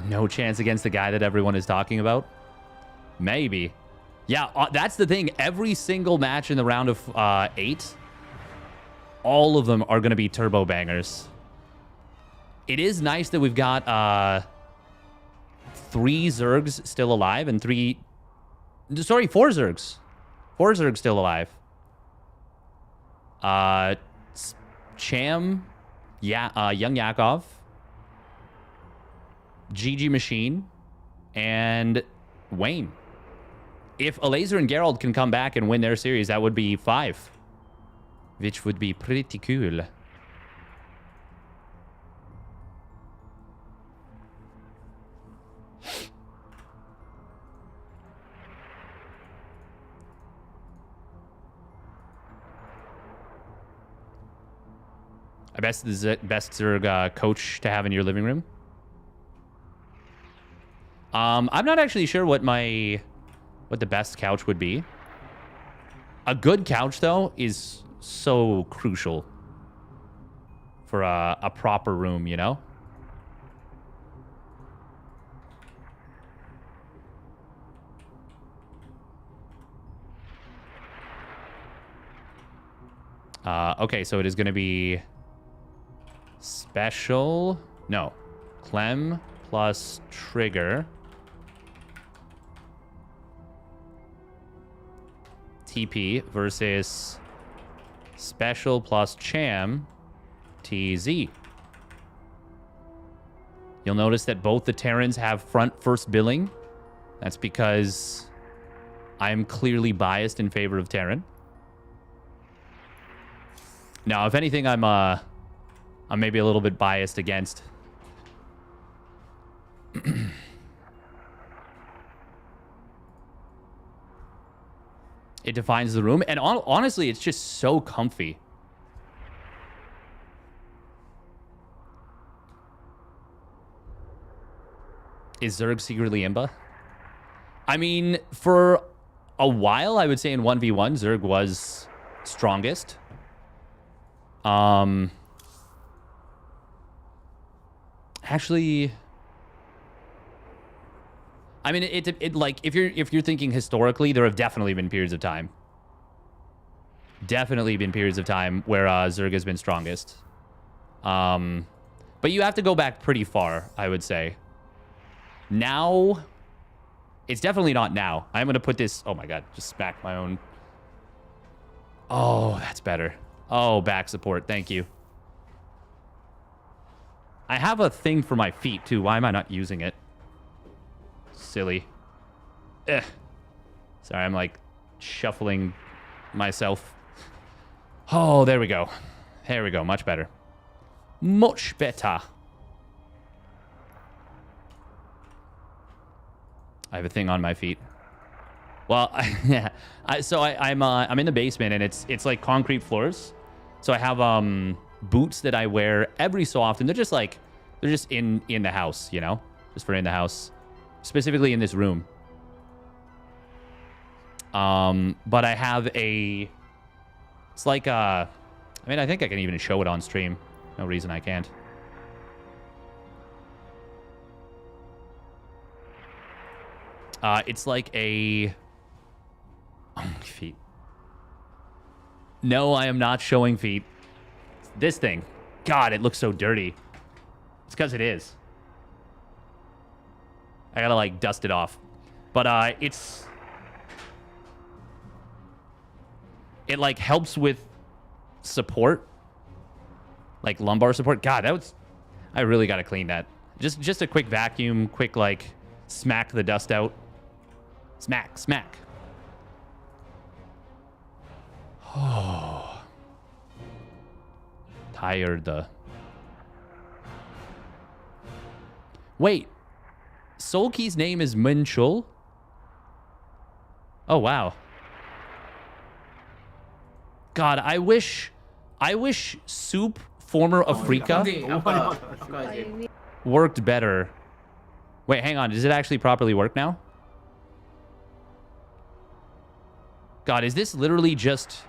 No chance against the guy that everyone is talking about? Maybe. Yeah, that's the thing. Every single match in the round of 8, all of them are going to be turbo bangers. It is nice that we've got 3 Zergs still alive and 4 Zergs. 4 Zergs still alive. Cham, Young Yakov, GG Machine, and Wayne. If Alazer and Gerald can come back and win their series, that would be 5. Which would be pretty cool. I bet this is the best Zerg coach to have in your living room. I'm not actually sure what the best couch would be. A good couch, though, is so crucial for a proper room, you know? Okay, so it is going to be Special. No. Clem plus Trigger. TP versus Special plus Cham TZ. You'll notice that both the Terrans have front first billing. That's because I'm clearly biased in favor of Terran. Now, if anything, I'm maybe a little bit biased against. It defines the room. And honestly, it's just so comfy. Is Zerg secretly Imba? I mean, for a while, I would say in 1v1, Zerg was strongest. Actually, I mean, it like if you're thinking historically, there have definitely been periods of time. Definitely been periods of time where Zerg has been strongest. But you have to go back pretty far, I would say. Now, it's definitely not now. I'm going to put this... Oh my god, just smack my own... Oh, that's better. Oh, back support. Thank you. I have a thing for my feet, too. Why am I not using it? Silly. Ugh. Sorry, I'm like shuffling myself. Oh, there we go. There we go. Much better. Much better. I have a thing on my feet. Well, yeah. I'm in the basement, and it's like concrete floors. So I have boots that I wear every so often. They're just in the house, you know, just for in the house, specifically in this room. But I have it's like I mean, I think I can even show it on stream. No reason I can't. It's like a... Oh, my feet. No, I am not showing feet. This thing. God, it looks so dirty. It's because it is. I gotta, like, dust it off. But, it, like, helps with support. Like, lumbar support. God, I really gotta clean that. Just a quick vacuum, quick, like, smack the dust out. Smack, smack. Oh. Tired. Wait. Solkey's name is Minchul? Oh, wow. God, I wish Soup, former Afrika, worked better. Wait, hang on. Does it actually properly work now? God, is this literally just...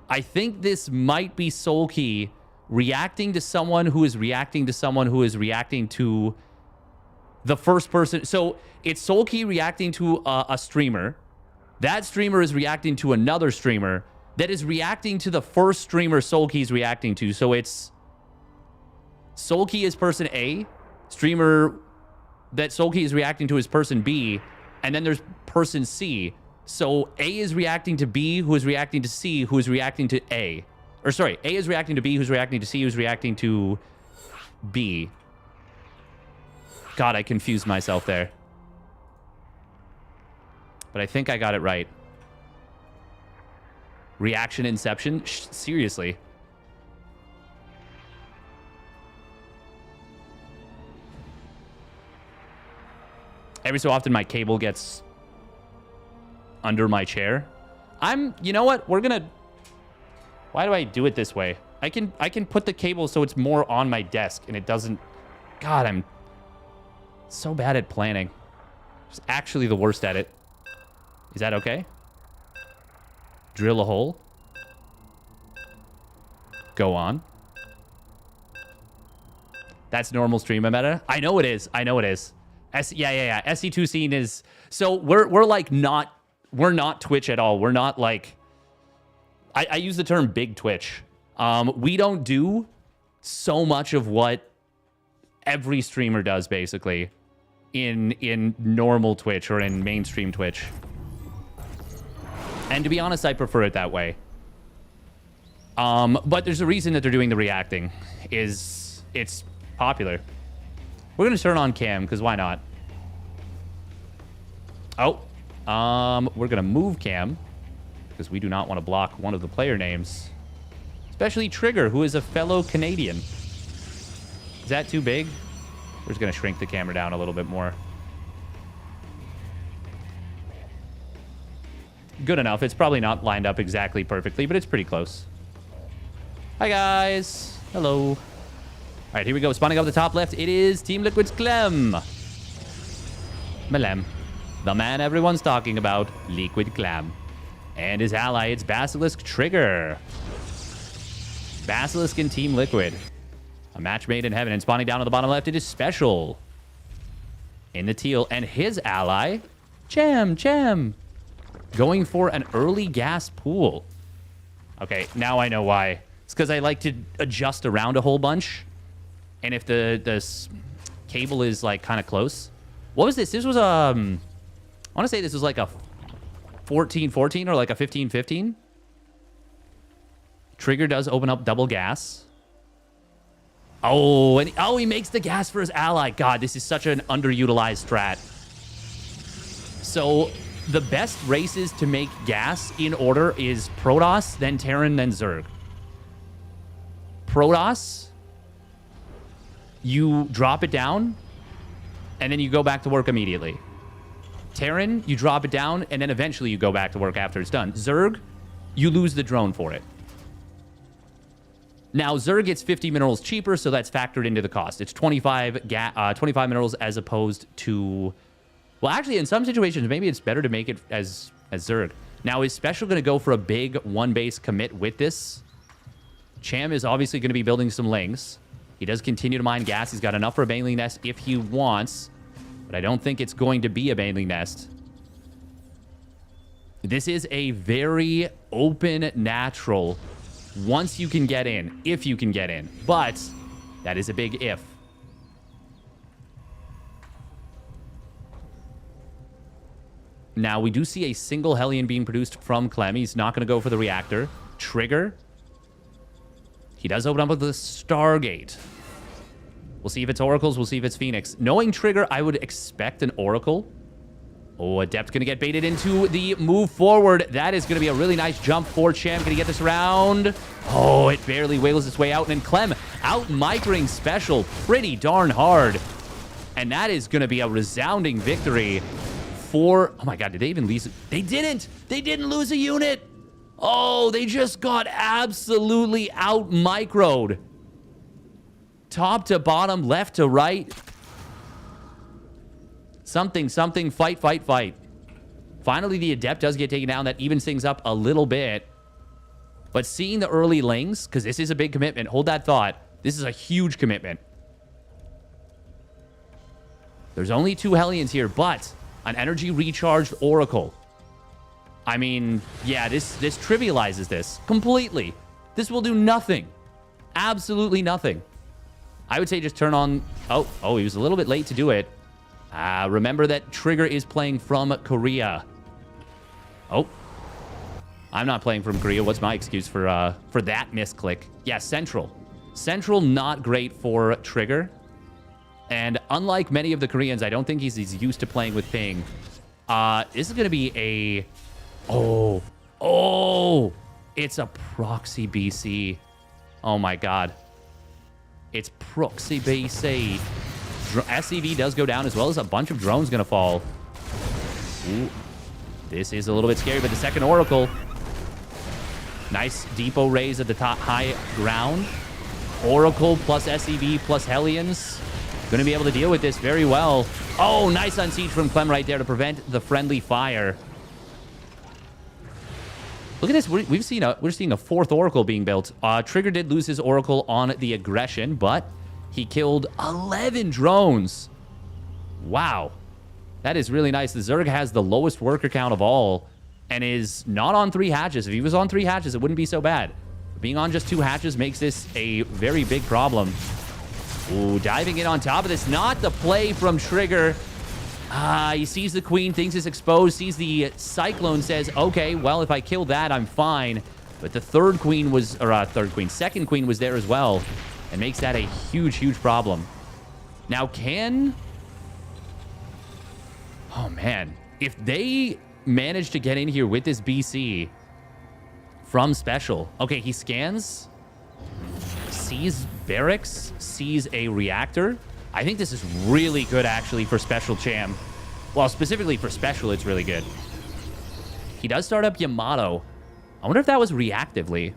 I think this might be Solkey reacting to someone who is reacting to someone who is reacting to the first person. So it's Solkey reacting to a streamer. That streamer is reacting to another streamer that is reacting to the first streamer Solkey's reacting to. So it's Solkey is person A, streamer that Solkey is reacting to is person B, and then there's person C. So A is reacting to B, who is reacting to C, who is reacting to A. Or sorry, A is reacting to B, who's reacting to C, who's reacting to B. God, I confused myself there. But I think I got it right. Reaction inception? Seriously. Every so often my cable gets under my chair. You know what? Why do I do it this way? I can put the cable so it's more on my desk and it doesn't. God, I'm so bad at planning. Just actually the worst at it. Is that okay? Drill a hole. Go on. That's normal stream meta. I know it is. I know it is. Yeah. SC2 scene is... So we're like not... We're not Twitch at all. We're not like... I use the term big Twitch. We don't do so much of what every streamer does, basically, in normal Twitch or in mainstream Twitch. And to be honest, I prefer it that way. But there's a reason that they're doing the reacting. It's popular. We're going to turn on cam, because why not? Oh. We're going to move cam, because we do not want to block one of the player names. Especially Trigger, who is a fellow Canadian. Is that too big? We're just going to shrink the camera down a little bit more. Good enough. It's probably not lined up exactly perfectly, but it's pretty close. Hi, guys. Hello. All right, here we go. Spawning up the top left, it is Team Liquid's Clem. Malem. The man everyone's talking about, Liquid Clam. And his ally, it's Basilisk Trigger. Basilisk and Team Liquid. A match made in heaven. And spawning down on the bottom left, it is Special. In the teal. And his ally, Jam. Going for an early gas pool. Okay, now I know why. It's because I like to adjust around a whole bunch. And if the cable is like kind of close. What was this? This was I want to say this was like a 14-14 or like a 15-15. Trigger does open up double gas. Oh, and he makes the gas for his ally. God, this is such an underutilized strat. So the best races to make gas in order is Protoss, then Terran, then Zerg. Protoss, you drop it down, and then you go back to work immediately. Terran, you drop it down, and then eventually you go back to work after it's done. Zerg, you lose the drone for it. Now, Zerg gets 50 minerals cheaper, so that's factored into the cost. It's 25 minerals as opposed to... Well, actually, in some situations, maybe it's better to make it as Zerg. Now, is Special going to go for a big one-base commit with this? Cham is obviously going to be building some lings. He does continue to mine gas. He's got enough for a Baneling Nest if he wants, but I don't think it's going to be a Baneling Nest. This is a very open natural once you can get in, if you can get in. But that is a big if. Now, we do see a single Hellion being produced from Clem. He's not going to go for the reactor. Trigger. He does open up with the Stargate. We'll see if it's Oracles. We'll see if it's Phoenix. Knowing Trigger, I would expect an Oracle. Oh, Adept going to get baited into the move forward. That is going to be a really nice jump for Cham. Going to get this around. Oh, it barely wiggles its way out. And then Clem out-microing Special pretty darn hard. And that is going to be a resounding victory for... Oh my god, did they even lose it? They didn't! They didn't lose a unit! Oh, they just got absolutely out-microed. Top to bottom, left to right. Something, fight, fight, fight. Finally, the Adept does get taken down. That evens things up a little bit. But seeing the early lings, because this is a big commitment, hold that thought. This is a huge commitment. There's only 2 Hellions here, but an energy recharged Oracle. I mean, yeah, this trivializes this completely. This will do nothing. Absolutely nothing. I would say just turn on... Oh, he was a little bit late to do it. Remember that Trigger is playing from Korea. Oh. I'm not playing from Korea. What's my excuse for that misclick? Yeah, Central. Central, not great for Trigger. And unlike many of the Koreans, I don't think he's used to playing with ping. This is going to be a... Oh, it's a proxy BC. Oh my god. It's proxy BC. SCV does go down, as well as a bunch of drones going to fall. Ooh. This is a little bit scary, but the second Oracle. Nice depot raise at the top high ground. Oracle plus SCV plus Hellions. Going to be able to deal with this very well. Oh, nice unsiege from Clem right there to prevent the friendly fire. Look at this. We're seeing a 4th Oracle being built. Trigger did lose his Oracle on the aggression, but he killed 11 drones. Wow. That is really nice. The Zerg has the lowest worker count of all and is not on 3 hatches. If he was on 3 hatches, it wouldn't be so bad. But being on just 2 hatches makes this a very big problem. Ooh, diving in on top of this. Not the play from Trigger. He sees the Queen, thinks it's exposed, sees the Cyclone, says, okay, well, if I kill that, I'm fine. But the second Queen was there as well, and makes that a huge, huge problem. Now, oh, man. If they manage to get in here with this BC from Special. Okay, he scans, sees barracks, sees a reactor. I think this is really good, actually, for Special Cham. Well, specifically for Special, it's really good. He does start up Yamato. I wonder if that was reactively.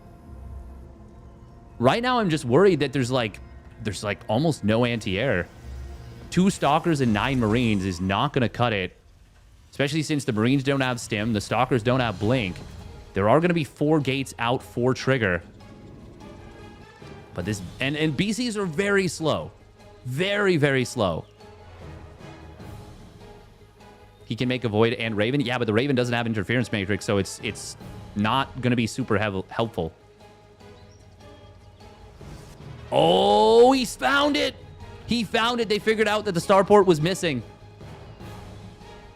Right now, I'm just worried that there's like almost no anti-air. 2 Stalkers and 9 Marines is not going to cut it. Especially since the Marines don't have Stim, the Stalkers don't have Blink. There are going to be 4 gates out for Trigger. But this... And BCs are very slow. Very, very slow. He can make a Void and Raven. Yeah, but the Raven doesn't have Interference Matrix, so it's not going to be super helpful. Oh, he's found it! He found it. They figured out that the starport was missing.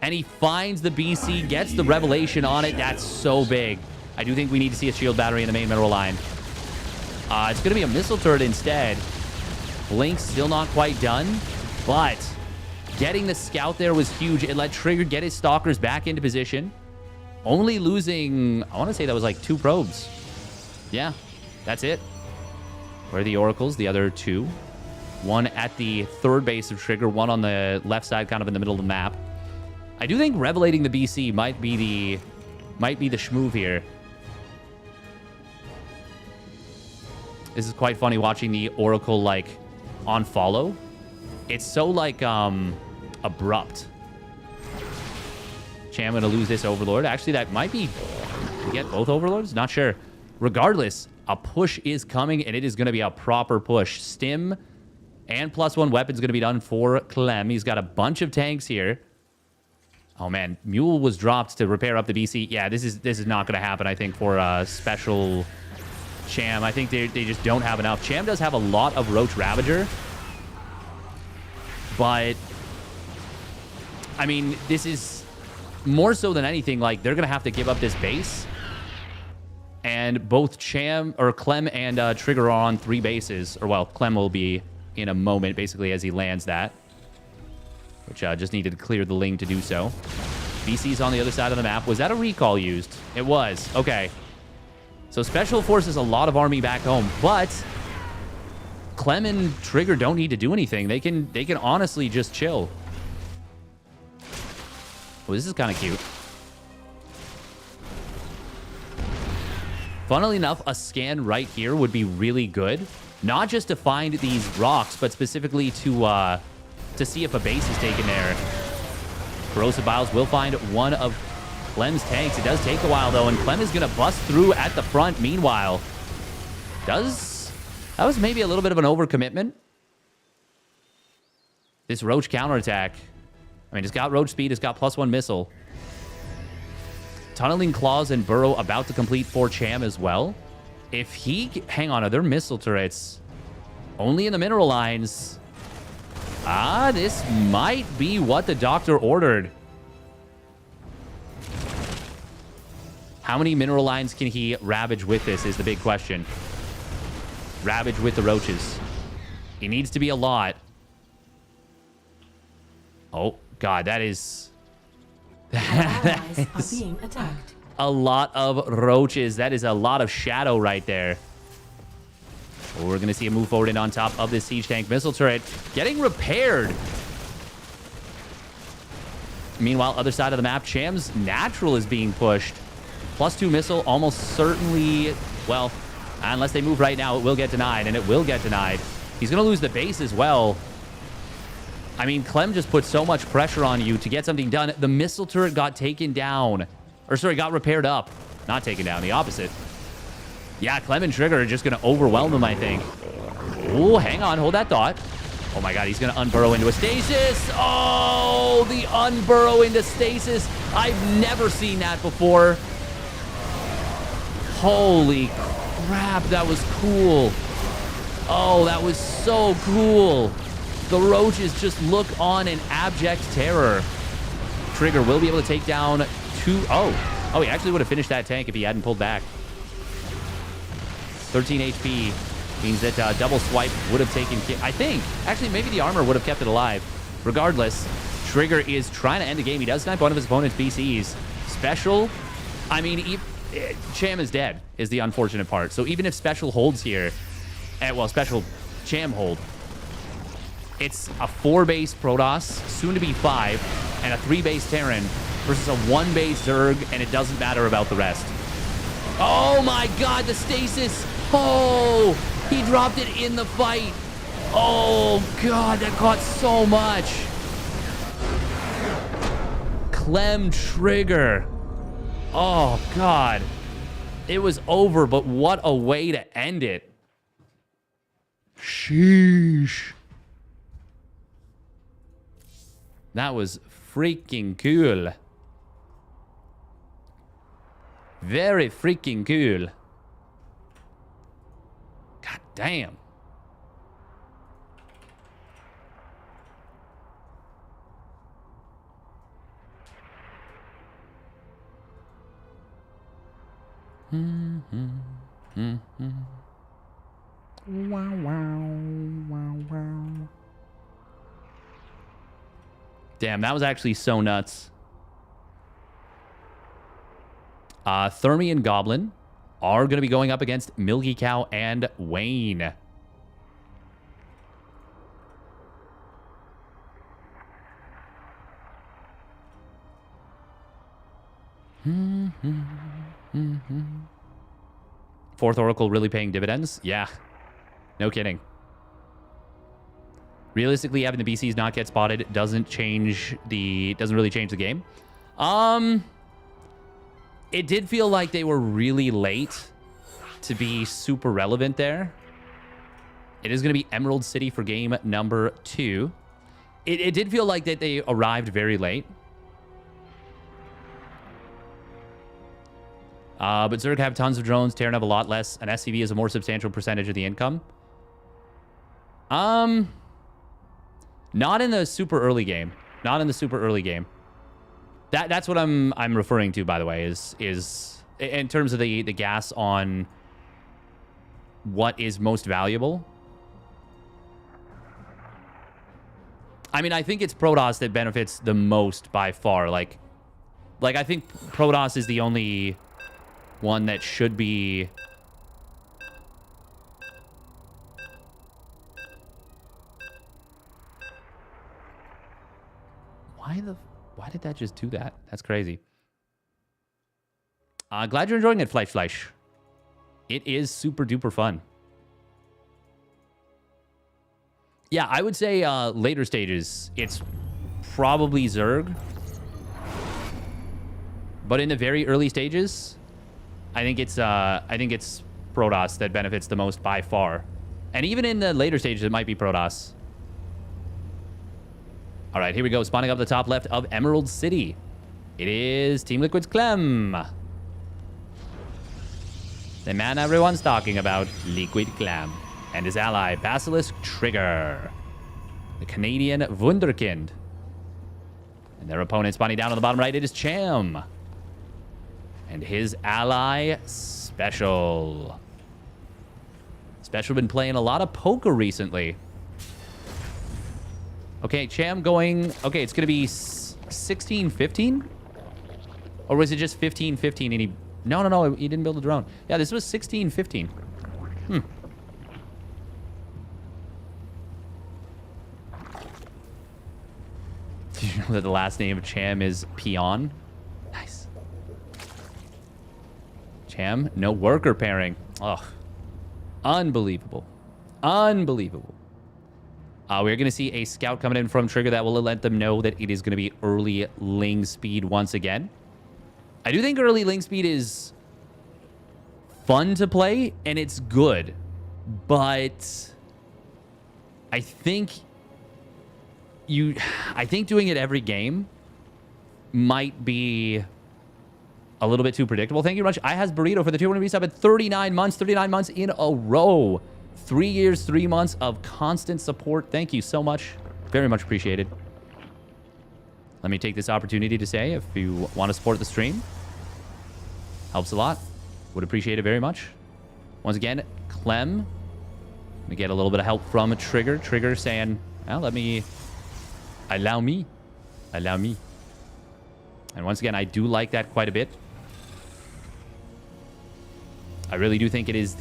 And he finds the BC, gets the revelation on it. That's so big. I do think we need to see a shield battery in the main mineral line. It's going to be a missile turret instead. Blink's still not quite done, but getting the scout there was huge. It let Trigger get his stalkers back into position. Only losing, I want to say that was like 2 probes. Yeah, that's it. Where are the oracles? The other 2. One at the third base of Trigger, one on the left side, kind of in the middle of the map. I do think revelating the BC might be the schmoove here. This is quite funny watching the Oracle, like, on follow. It's so, like, abrupt. Cham gonna lose this Overlord. Actually, that might be... We get both Overlords? Not sure. Regardless, a push is coming, and it is going to be a proper push. Stim and +1 weapon's going to be done for Clem. He's got a bunch of tanks here. Oh, man. Mule was dropped to repair up the BC. Yeah, this is not going to happen, I think, for special Cham. I think they just don't have enough. Cham does have a lot of Roach Ravager. But, I mean, this is more so than anything, like, they're going to have to give up this base. And both Clem and Trigger are on 3 bases. Or, well, Clem will be in a moment, basically, as he lands that. Which just needed to clear the Ling to do so. BC's on the other side of the map. Was that a recall used? It was. Okay. So Special forces a lot of army back home. But Clem and Trigger don't need to do anything. They can honestly just chill. Oh, this is kind of cute. Funnily enough, a scan right here would be really good. Not just to find these rocks, but specifically to see if a base is taken there. Corrosive Biles will find one of Clem's tanks. It does take a while, though, and Clem is going to bust through at the front. Meanwhile, that was maybe a little bit of an overcommitment. This Roach counterattack. I mean, it's got Roach speed. It's got +1 missile. Tunneling Claws and Burrow about to complete for Cham as well. If he... Hang on, are there missile turrets? Only in the mineral lines. This might be what the doctor ordered. How many mineral lines can he ravage with this is the big question. Ravage with the roaches. He needs to be a lot. Oh, God, that is... Allies are being attacked. A lot of roaches. That is a lot of shadow right there. Well, we're going to see a move forward in on top of this siege tank missile turret. Getting repaired. Meanwhile, other side of the map, Cham's natural is being pushed. +2 missile, almost certainly... Well, unless they move right now, it will get denied, and it will get denied. He's going to lose the base as well. I mean, Clem just put so much pressure on you to get something done. The missile turret got taken down. Or, sorry, got repaired up. Not taken down, the opposite. Yeah, Clem and Trigger are just going to overwhelm him, I think. Oh, hang on. Hold that thought. Oh, my God. He's going to unburrow into a stasis. Oh, the unburrow into stasis. I've never seen that before. Holy crap. That was cool. Oh, that was so cool. The roaches just look on in abject terror. Trigger will be able to take down 2... Oh, he actually would have finished that tank if he hadn't pulled back. 13 HP means that double swipe would have taken... I think. Actually, maybe the armor would have kept it alive. Regardless, Trigger is trying to end the game. He does snipe one of his opponent's BCs. Special... I mean, Cham is dead, is the unfortunate part. So even if Special holds here... well, Special Cham hold... It's a 4-base Protoss, soon to be 5, and a 3-base Terran versus a 1-base Zerg, and it doesn't matter about the rest. Oh my God, the stasis! Oh, he dropped it in the fight. Oh God, that caught so much. Clem Trigger. Oh God. It was over, but what a way to end it. Sheesh. That was freaking cool. Very freaking cool. God damn. Damn, that was actually so nuts. Thermi and Goblin are going to be going up against Milky Cow and Wayne. Fourth Oracle really paying dividends? Yeah. No kidding. Realistically, having the BCs not get spotted doesn't really change the game. It did feel like they were really late to be super relevant there. It is going to be Emerald City for game number 2. It did feel like that they arrived very late. But Zerg have tons of drones. Terran have a lot less. And SCV is a more substantial percentage of the income. Not in the super early game. Not in the super early game. That's what I'm referring to, by the way, is in terms of the gas on what is most valuable. I mean, I think it's Protoss that benefits the most by far. Like I think Protoss is the only one that should be... Why did that just do that? That's crazy. Glad you're enjoying it, Fleisch. It is super duper fun. Yeah, I would say later stages, it's probably Zerg. But in the very early stages, I think it's Protoss that benefits the most by far. And even in the later stages, it might be Protoss. All right, here we go. Spawning up the top left of Emerald City. It is Team Liquid's Clem. The man everyone's talking about, Liquid Clem. And his ally, Basilisk Trigger. The Canadian Wunderkind. And their opponent spawning down on the bottom right, it is Cham. And his ally, Special. Special been playing a lot of poker recently. Okay, Cham going... Okay, it's going to be 16-15? Or was it just 15-15 and he... No, he didn't build a drone. Yeah, this was 16-15. Did you know that the last name of Cham is Peon? Nice. Cham, no worker pairing. Ugh. Unbelievable. Unbelievable. We're going to see a scout coming in from Trigger that will let them know that it is going to be early Ling speed once again. I do think early Ling speed is fun to play, and it's good. But I think doing it every game might be a little bit too predictable. Thank you very much. I has Burrito for the 200 resub at 39 months in a row. 3 years, 3 months of constant support. Thank you so much. Very much appreciated. Let me take this opportunity to say, if you want to support the stream, helps a lot. Would appreciate it very much. Once again, Clem. We get a little bit of help from Trigger. Trigger saying, well, allow me. And once again, I do like that quite a bit. I really do think it is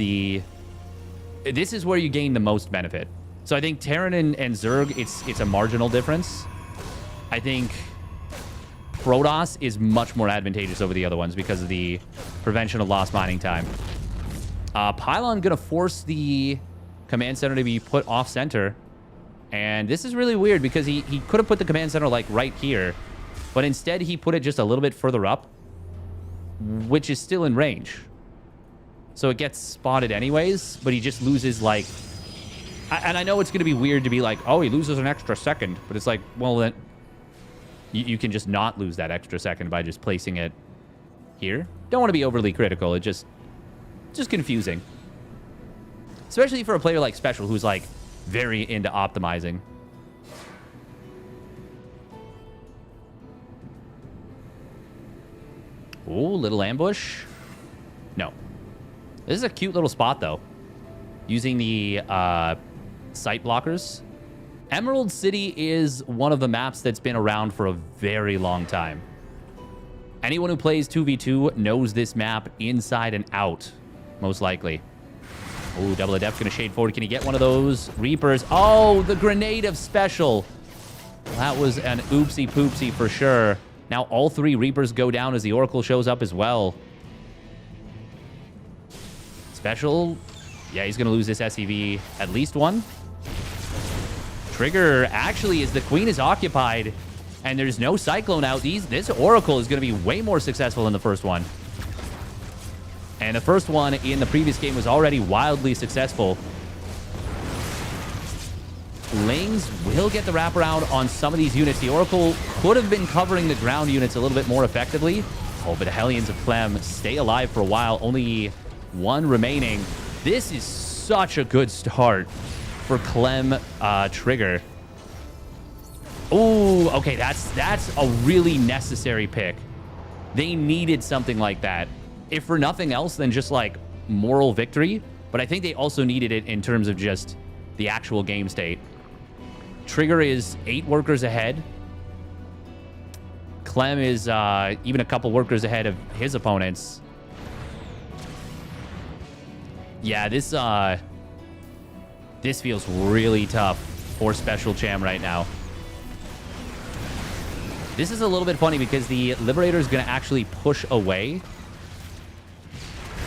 this is where you gain the most benefit. So I think Terran and Zerg, it's a marginal difference. I think Protoss is much more advantageous over the other ones because of the prevention of lost mining time. Pylon going to force the command center to be put off center. And this is really weird because he could have put the command center like right here. But instead he put it just a little bit further up, which is still in range. So it gets spotted anyways, but he just loses like... And I know it's going to be weird to be like, oh, he loses an extra second. But it's like, well, then you can just not lose that extra second by just placing it here. Don't want to be overly critical. It's just confusing. Especially for a player like Special, who's like very into optimizing. Ooh, little ambush. No. This is a cute little spot, though. Using the sight blockers. Emerald City is one of the maps that's been around for a very long time. Anyone who plays 2v2 knows this map inside and out, most likely. Oh, Double Adept going to shade forward. Can he get one of those Reapers? Oh, the grenade of Special. Well, that was an oopsie poopsie for sure. Now all 3 Reapers go down as the Oracle shows up as well. Special. Yeah, he's going to lose this SEV. At least one. Trigger, actually, as the Queen is occupied and there's no Cyclone out, this Oracle is going to be way more successful than the first one. And the first one in the previous game was already wildly successful. Lings will get the wraparound on some of these units. The Oracle could have been covering the ground units a little bit more effectively. Oh, but the Hellions of Clem stay alive for a while. Only 1 remaining. This is such a good start for Clem Trigger. Oh, okay, that's a really necessary pick. They needed something like that. If for nothing else than just like moral victory, but I think they also needed it in terms of just the actual game state. Trigger is 8 workers ahead. Clem is even a couple workers ahead of his opponents. Yeah, this feels really tough for Special Cham right now. This is a little bit funny because the Liberator is going to actually push away.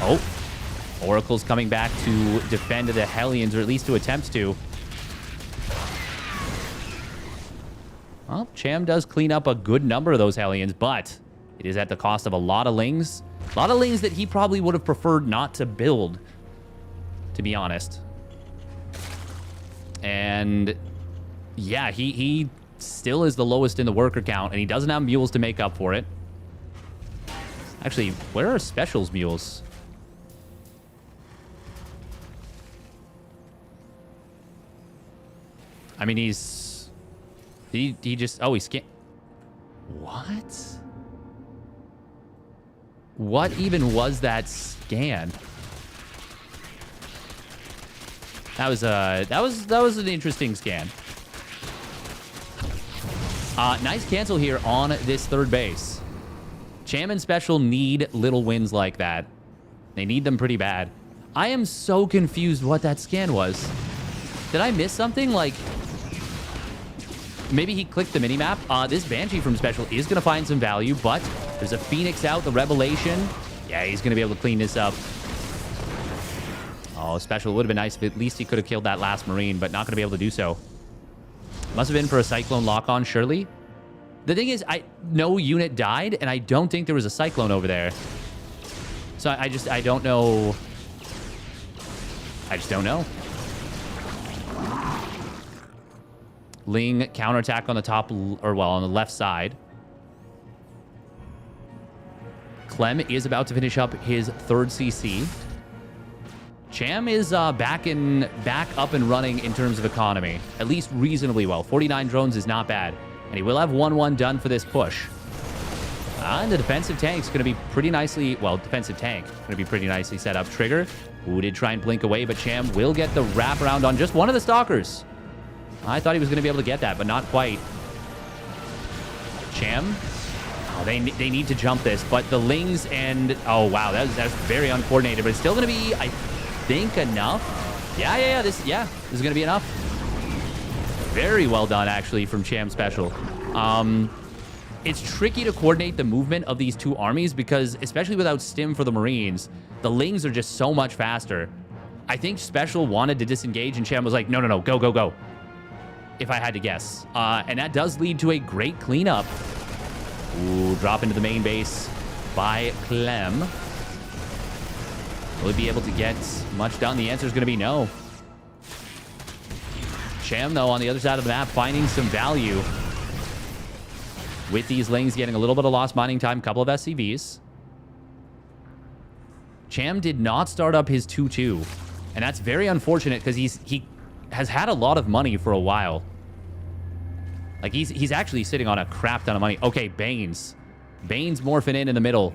Oh, Oracle's coming back to defend the Hellions, or at least to attempt to. Well, Cham does clean up a good number of those Hellions, but it is at the cost of a lot of Lings. A lot of Lings that he probably would have preferred not to build, to be honest. And yeah, he still is the lowest in the worker count, and he doesn't have mules to make up for it. Actually, where are Special's mules? I mean, he just, oh, he's what? What even was that scan? That was an interesting scan. Nice cancel here on this 3rd base. Cham and Special need little wins like that. They need them pretty bad. I am so confused what that scan was. Did I miss something? Like, maybe he clicked the minimap. This Banshee from Special is going to find some value, but there's a Phoenix out, the Revelation. Yeah, he's going to be able to clean this up. Oh, Special would have been nice if at least he could have killed that last Marine, but not going to be able to do so. Must have been for a Cyclone lock-on, surely. The thing is, no unit died, and I don't think there was a Cyclone over there. So I don't know. I just don't know. Ling counterattack on the top, or well, on the left side. Clem is about to finish up his 3rd CC. Cham is back up and running in terms of economy. At least reasonably well. 49 drones is not bad. And he will have 1-1 done for this push. And the defensive tank's going to be pretty nicely... Well, defensive tank going to be pretty nicely set up. Trigger, who did try and blink away, but Cham will get the wraparound on just one of the Stalkers. I thought he was going to be able to get that, but not quite. Cham. Oh, they need to jump this, but the Lings and... Oh, wow, that's very uncoordinated, but it's still going to be, I think, enough. Yeah, this is going to be enough. Very well done, actually, from Cham Special. It's tricky to coordinate the movement of these 2 armies because, especially without stim for the Marines, the Lings are just so much faster. I think Special wanted to disengage, and Cham was like, no, go. If I had to guess. And that does lead to a great cleanup. Ooh, drop into the main base by Clem. Will he be able to get much done? The answer is going to be no. Cham, though, on the other side of the map, finding some value. With these Lings getting a little bit of lost mining time, couple of SCVs. Cham did not start up his 2-2. And that's very unfortunate because he has had a lot of money for a while. Like, he's actually sitting on a crap ton of money. Okay, Bane's morphing in the middle.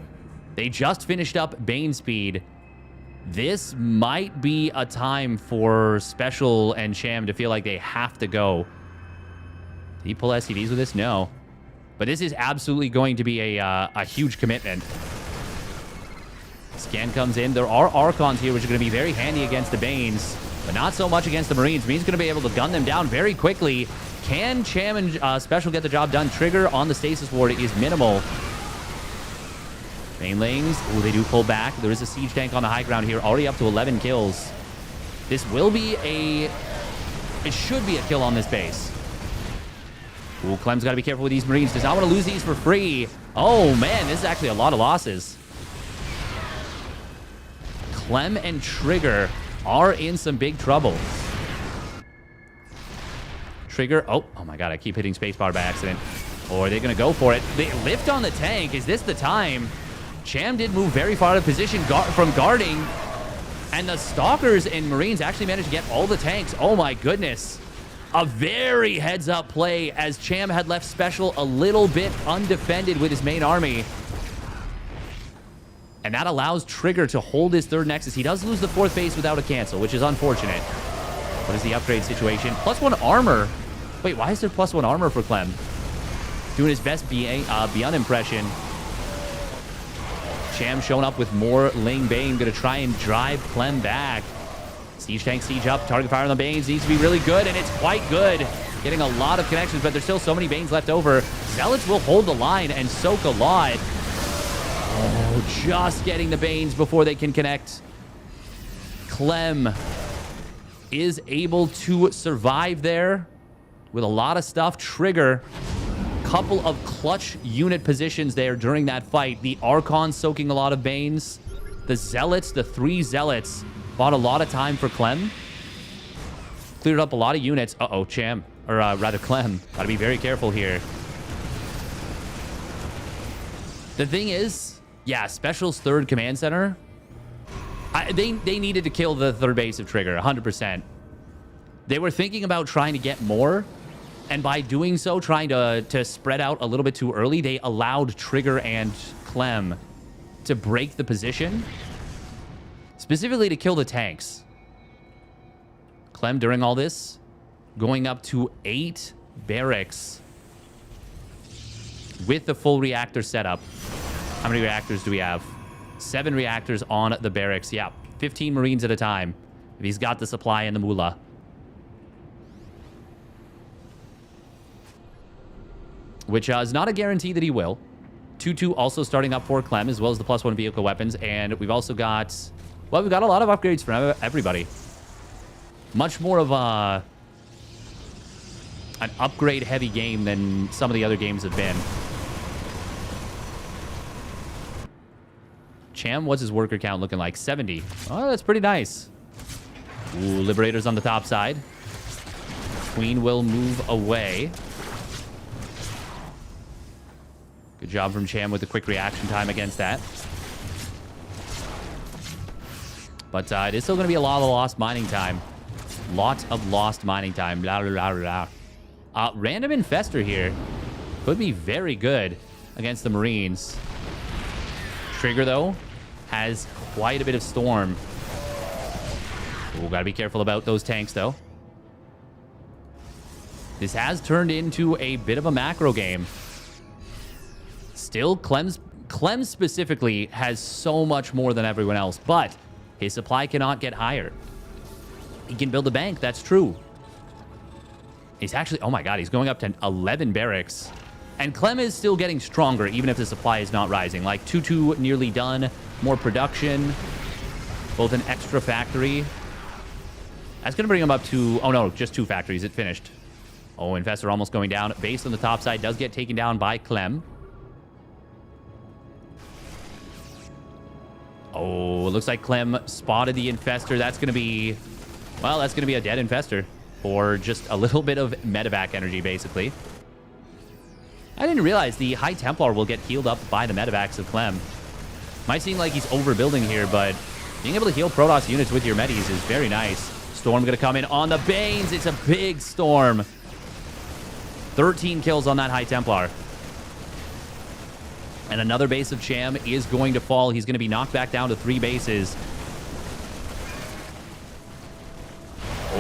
They just finished up Bane speed. This might be a time for Special and Cham to feel like they have to go. Did he pull SCVs with this? No. But this is absolutely going to be a huge commitment. Scan comes in. There are Archons here, which are going to be very handy against the Banes, but not so much against the Marines. Marines going to be able to gun them down very quickly. Can Cham and Special get the job done? Trigger on the Stasis Ward is minimal. Banelings, oh, they do pull back. There is a siege tank on the high ground here, already up to 11 kills. This will be it should be a kill on this base. Ooh, Clem's got to be careful with these Marines. Does not want to lose these for free. Oh, man, this is actually a lot of losses. Clem and Trigger are in some big trouble. Trigger, oh my God, I keep hitting spacebar by accident. Or are they going to go for it? They lift on the tank. Is this the time? Cham did move very far out of position from guarding. And the Stalkers and Marines actually managed to get all the tanks. Oh my goodness. A very heads-up play as Cham had left Special a little bit undefended with his main army. And that allows Trigger to hold his third Nexus. He does lose the fourth base without a cancel, which is unfortunate. What is the upgrade situation? +1 armor. Wait, why is there +1 armor for Clem? Doing his best Beyond impression. Cham showing up with more Ling Bane. Going to try and drive Clem back. Siege tank, siege up. Target fire on the Banes needs to be really good, and it's quite good. Getting a lot of connections, but there's still so many Banes left over. Zealots will hold the line and soak a lot. Oh, just getting the Banes before they can connect. Clem is able to survive there with a lot of stuff. Trigger, couple of clutch unit positions there during that fight. The Archon soaking a lot of Banes. The Zealots, the 3 Zealots, bought a lot of time for Clem. Cleared up a lot of units. Uh-oh, Cham, or rather Clem. Gotta be very careful here. The thing is, yeah, Special's third command center, they needed to kill the third base of Trigger, 100%. They were thinking about trying to get more, and by doing so, trying to spread out a little bit too early, they allowed Trigger and Clem to break the position, specifically to kill the tanks. Clem, during all this, going up to 8 barracks with the full reactor setup. How many reactors do we have? 7 reactors on the barracks. Yeah, 15 Marines at a time. If he's got the supply and the moolah. Which is not a guarantee that he will. 2-2 also starting up for Clem, as well as the +1 vehicle weapons. And we've also got, well, we've got a lot of upgrades for everybody. Much more of an upgrade-heavy game than some of the other games have been. Cham, what's his worker count looking like? 70. Oh, that's pretty nice. Ooh, Liberators on the top side. Queen will move away. Good job from Cham with the quick reaction time against that. But it is still going to be a lot of lost mining time. Lot of lost mining time. Blah, blah, blah, blah. Random Infestor here. Could be very good against the Marines. Trigger, though, has quite a bit of Storm. Ooh, gotta be careful about those tanks, though. This has turned into a bit of a macro game. Still, Clem specifically has so much more than everyone else, but his supply cannot get higher. He can build a bank, that's true. He's actually, oh my God, he's going up to 11 barracks. And Clem is still getting stronger, even if the supply is not rising. Like 2-2 nearly done, more production, both an extra factory. That's going to bring him up to, oh no, just 2 factories, it finished. Oh, Infestor almost going down. Base on the top side does get taken down by Clem. Oh, it looks like Clem spotted the Infestor. That's going to be, well, that's going to be a dead Infestor. Or just a little bit of medevac energy, basically. I didn't realize the High Templar will get healed up by the medevacs of Clem. Might seem like he's overbuilding here, but being able to heal Protoss units with your medis is very nice. Storm going to come in on the Banes. It's a big Storm. 13 kills on that High Templar. And another base of Cham is going to fall. He's going to be knocked back down to 3 bases.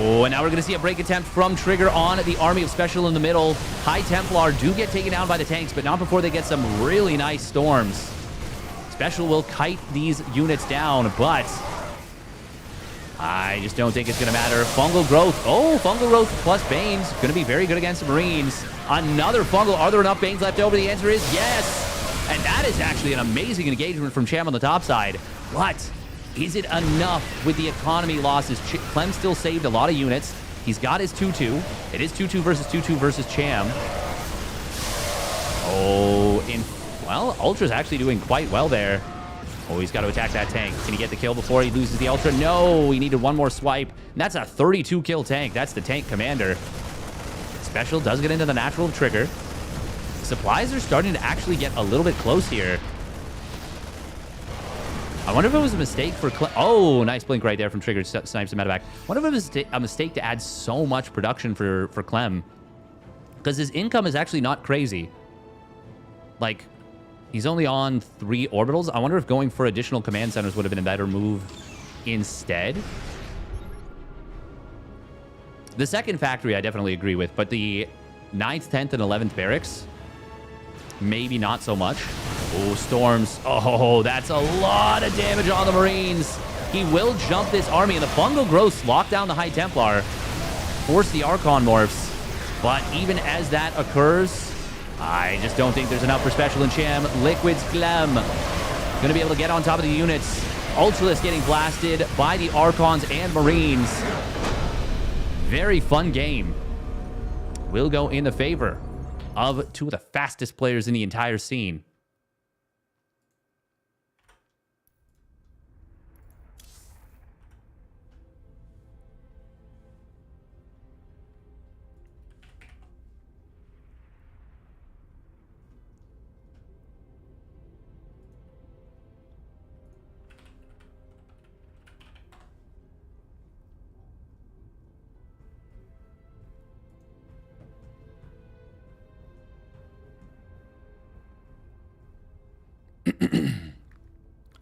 Oh, and now we're going to see a break attempt from Trigger on the Army of Special in the middle. High Templar do get taken down by the tanks, but not before they get some really nice storms. Special will kite these units down, but I just don't think it's going to matter. Fungal Growth. Oh, Fungal Growth plus Banes. Going to be very good against the Marines. Another Fungal. Are there enough Banes left over? The answer is yes. And that is actually an amazing engagement from Cham on the top side. But is it enough with the economy losses? Clem still saved a lot of units. He's got his 2-2. It is 2-2 versus Cham. Oh, well, Ultra's actually doing quite well there. Oh, he's got to attack that tank. Can he get the kill before he loses the Ultra? No, he needed one more swipe. And that's a 32 kill tank. That's the tank commander. Special does get into the natural trigger. Supplies are starting to actually get a little bit close here. I wonder if it was a mistake for... Oh, nice blink right there from Trigger. Snipes him out of back. I wonder if it was a mistake to add so much production for Clem. Because his income is actually not crazy. Like... He's only on 3 orbitals. I wonder if going for additional command centers would have been a better move instead. The second factory I definitely agree with, but the 9th, 10th, and 11th barracks, maybe not so much. Oh, storms. Oh, that's a lot of damage on the Marines. He will jump this army, and the Fungal Growths lock down the High Templar, force the Archon morphs. But even as that occurs... I just don't think there's enough for Special and Cham. Liquid's Clem. Gonna be able to get on top of the units. Ultralisk getting blasted by the Archons and Marines. Very fun game. Will go in the favor of 2 of the fastest players in the entire scene.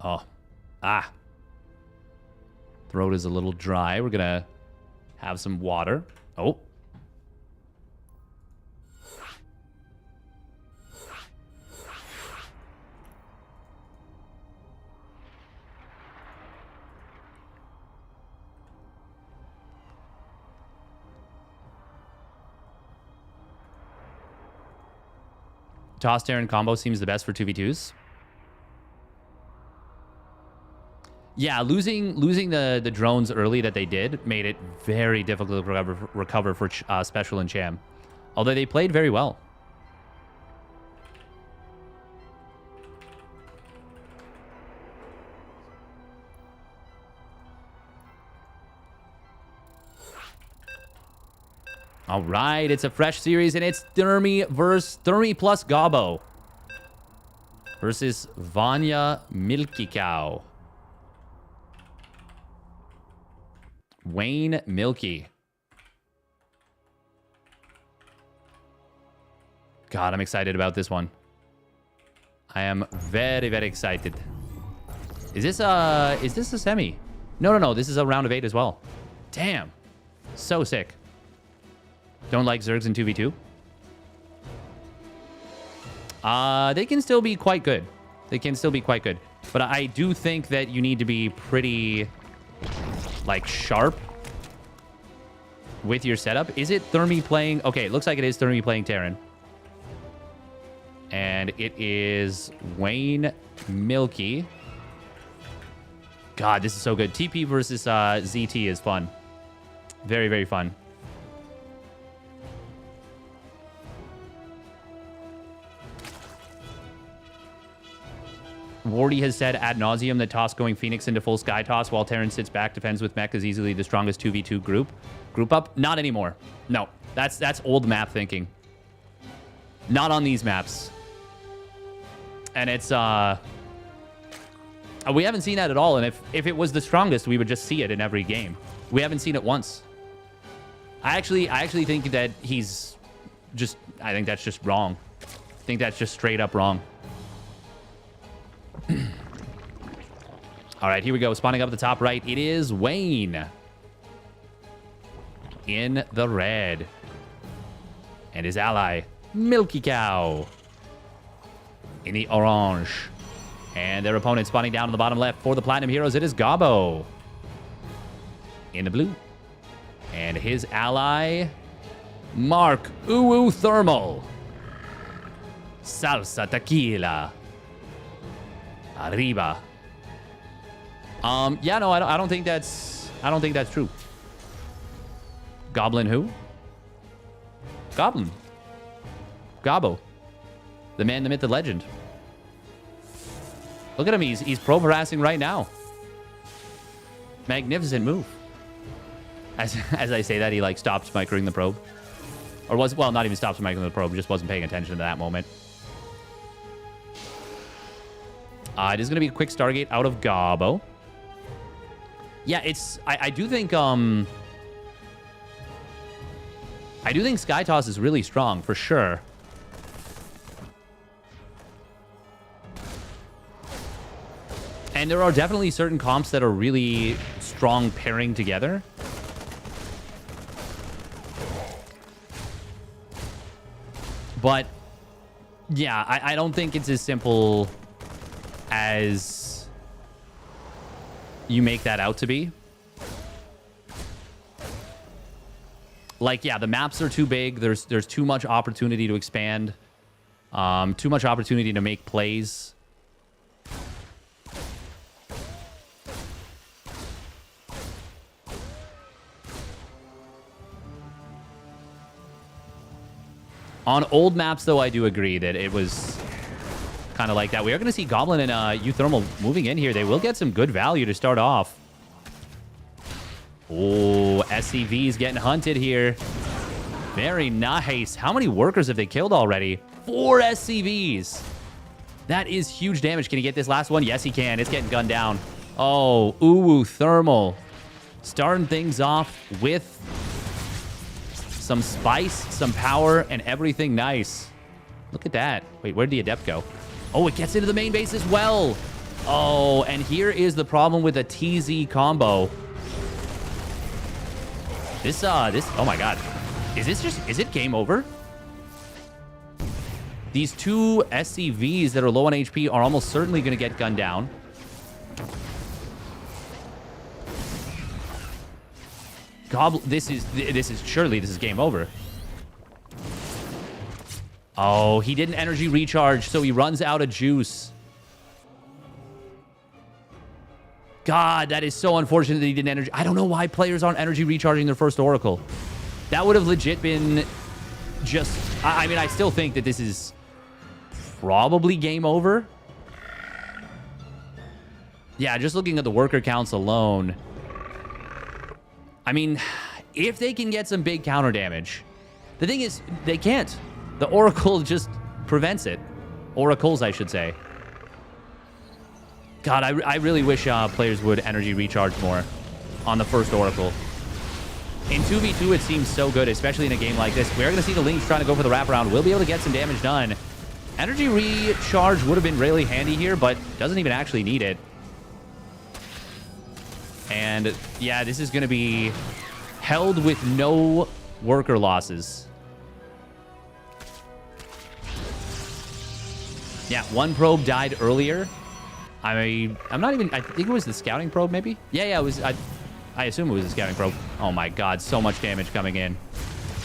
Oh. Ah. Throat is a little dry. We're gonna have some water. Oh. Toss Terran combo seems the best for 2v2s. Yeah, losing the drones early that they did made it very difficult to recover for Special and Cham. Although they played very well. All right, it's a fresh series, and it's Thermi plus Gobbo versus Vanya Milky Cow. Wayne Milky. God, I'm excited about this one. I am very, very excited. Is this a semi? No. This is a round of 8 as well. Damn. So sick. Don't like Zergs in 2v2? They can still be quite good. But I do think that you need to be pretty... like sharp with your setup. Is it Thermi playing? Okay, it looks like it is Thermi playing Terran. And it is Wayne Milky. God, this is so good. TP versus ZT is fun. Very, very fun. Wardy has said ad nauseum that toss going Phoenix into full sky toss while Terran sits back, defends with mech is easily the strongest 2v2 group up. Not anymore. No, that's old map thinking. Not on these maps. And it's we haven't seen that at all. And if it was the strongest, we would just see it in every game. We haven't seen it once. I actually think that I think that's just wrong. I think that's just straight up wrong. All right, here we go. Spawning up at the top right. It is Wayne. in the red. And his ally, Milky Cow, in the orange. And their opponent spawning down in the bottom left for the Platinum Heroes, it is Gobbo in the blue. And his ally, Mark uThermal. Salsa tequila. Arriba. Yeah, no, I don't think that's true. Goblin who? Goblin. Gobbo. The man, the myth, the legend. Look at him, he's probe harassing right now. Magnificent move. As I say that, he like stopped microing the probe. Or was, well, not even stopped microing the probe, just wasn't paying attention to that moment. It is going to be a quick Stargate out of Gobbo. Yeah, it's... I do think... I do think Skytoss is really strong, for sure. And there are definitely certain comps that are really strong pairing together. But, yeah, I don't think it's as simple as you make that out to be. Like, yeah, the maps are too big. There's too much opportunity to expand. Too much opportunity to make plays. On old maps, though, I do agree that it was kind of like that. We are going to see Goblin and uThermal moving in here. They will get some good value to start off. Oh, SCV's getting hunted here. Very nice. How many workers have they killed already? 4 SCVs. That is huge damage. Can he get this last one? Yes, he can. It's getting gunned down. Oh, uThermal. Starting things off with some spice, some power, and everything nice. Look at that. Wait, where'd the Adept go? Oh, it gets into the main base as well. Oh, and here is the problem with a TZ combo. This, oh my god. Is it game over? These 2 SCVs that are low on HP are almost certainly going to get gunned down. Surely this is game over. Oh, he didn't energy recharge, so he runs out of juice. God, that is so unfortunate that he didn't energy. I don't know why players aren't energy recharging their first Oracle. That would have legit been just... I mean, I still think that this is probably game over. Yeah, just looking at the worker counts alone. I mean, if they can get some big counter damage. The thing is, they can't. The Oracle just prevents it. Oracles, I should say. God, I really wish players would energy recharge more on the first Oracle. In 2v2, it seems so good, especially in a game like this. We're going to see the Lynx trying to go for the wraparound. We'll be able to get some damage done. Energy recharge would have been really handy here, but doesn't even actually need it. And yeah, this is going to be held with no worker losses. Yeah, 1 probe died earlier. I'm not even... I think it was the scouting probe, maybe? Yeah, it was... I assume it was a scouting probe. Oh my god, so much damage coming in.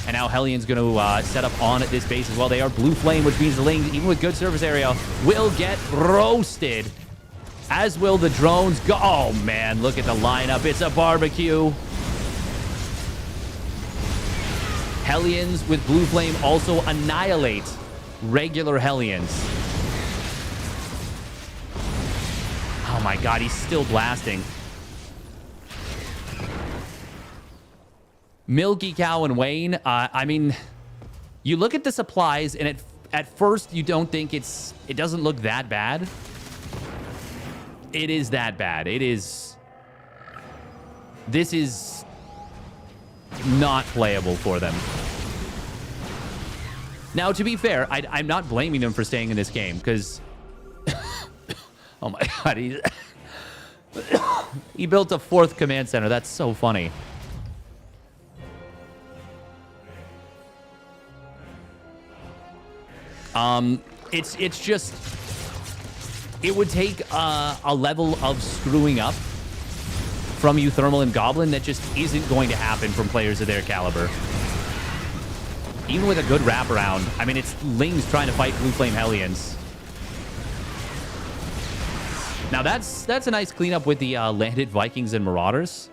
And now Hellion's going to set up on this base as well. They are blue flame, which means the Lings, even with good surface area, will get roasted. As will the drones. Oh man, look at the lineup. It's a barbecue. Hellions with blue flame also annihilate regular Hellions. Oh my god, he's still blasting. Milky Cow and Wayne, I mean, you look at the supplies and at first you don't think it doesn't look that bad. It is that bad. This is not playable for them. Now, to be fair, I'm not blaming them for staying in this game because oh my god, he built a 4th command center. That's so funny. It's just... It would take a level of screwing up from uThermal and Goblin that just isn't going to happen from players of their caliber. Even with a good wraparound. I mean, it's Lings trying to fight Blue Flame Hellions. Now, that's a nice cleanup with the landed Vikings and Marauders.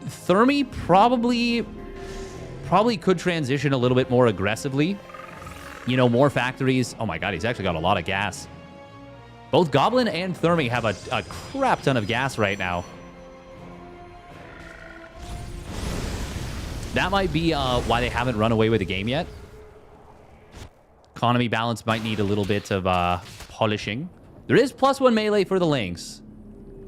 Thermi probably could transition a little bit more aggressively. You know, more factories. Oh my god, he's actually got a lot of gas. Both Goblin and Thermi have a crap ton of gas right now. That might be why they haven't run away with the game yet. Economy balance might need a little bit of polishing. There is +1 melee for the Lings.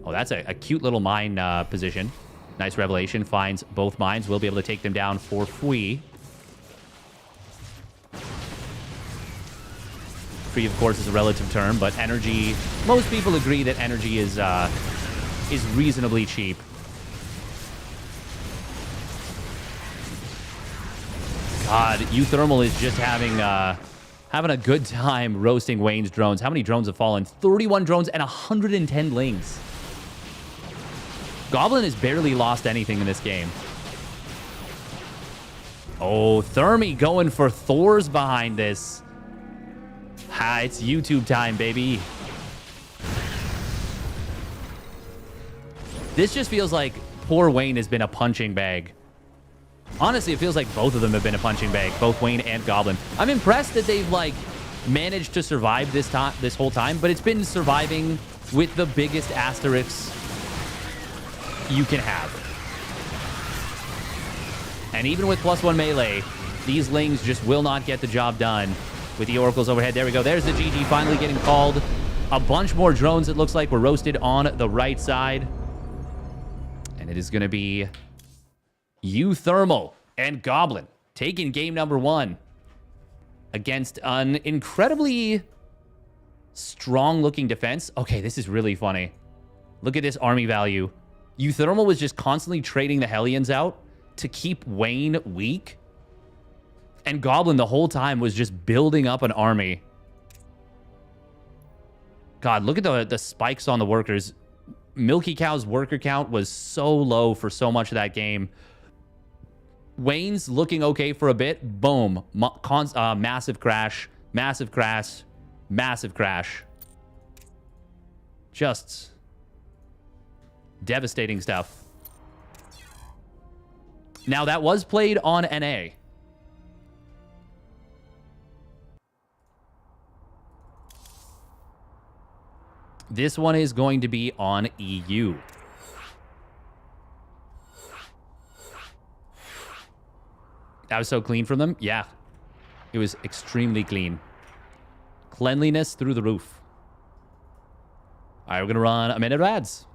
Oh, that's a cute little mine position. Nice revelation. Finds both mines. We'll be able to take them down for free. Free, of course, is a relative term, but energy... Most people agree that energy is reasonably cheap. God, uThermal is just having a good time roasting Wayne's drones. How many drones have fallen? 31 drones and 110 Lings. Goblin has barely lost anything in this game. Oh, Thermi going for Thors behind this. Ha, it's YouTube time, baby. This just feels like poor Wayne has been a punching bag. Honestly, it feels like both of them have been a punching bag, both Wayne and Goblin. I'm impressed that they've, like, managed to survive this whole time, but it's been surviving with the biggest asterisks you can have. And even with +1 melee, these Lings just will not get the job done with the Oracles overhead. There we go. There's the GG finally getting called. A bunch more drones, it looks like, were roasted on the right side. And it is going to be uThermal and Goblin taking game number 1 against an incredibly strong-looking defense. Okay, this is really funny. Look at this army value. uThermal was just constantly trading the Hellions out to keep Wayne weak. And Goblin the whole time was just building up an army. God, look at the spikes on the workers. Milky Cow's worker count was so low for so much of that game. Wayne's looking okay for a bit. Boom. Massive crash. Massive crash. Massive crash. Just devastating stuff. Now, that was played on NA. This one is going to be on EU. That was so clean from them. Yeah. It was extremely clean. Cleanliness through the roof. All right, we're going to run a minute of ads.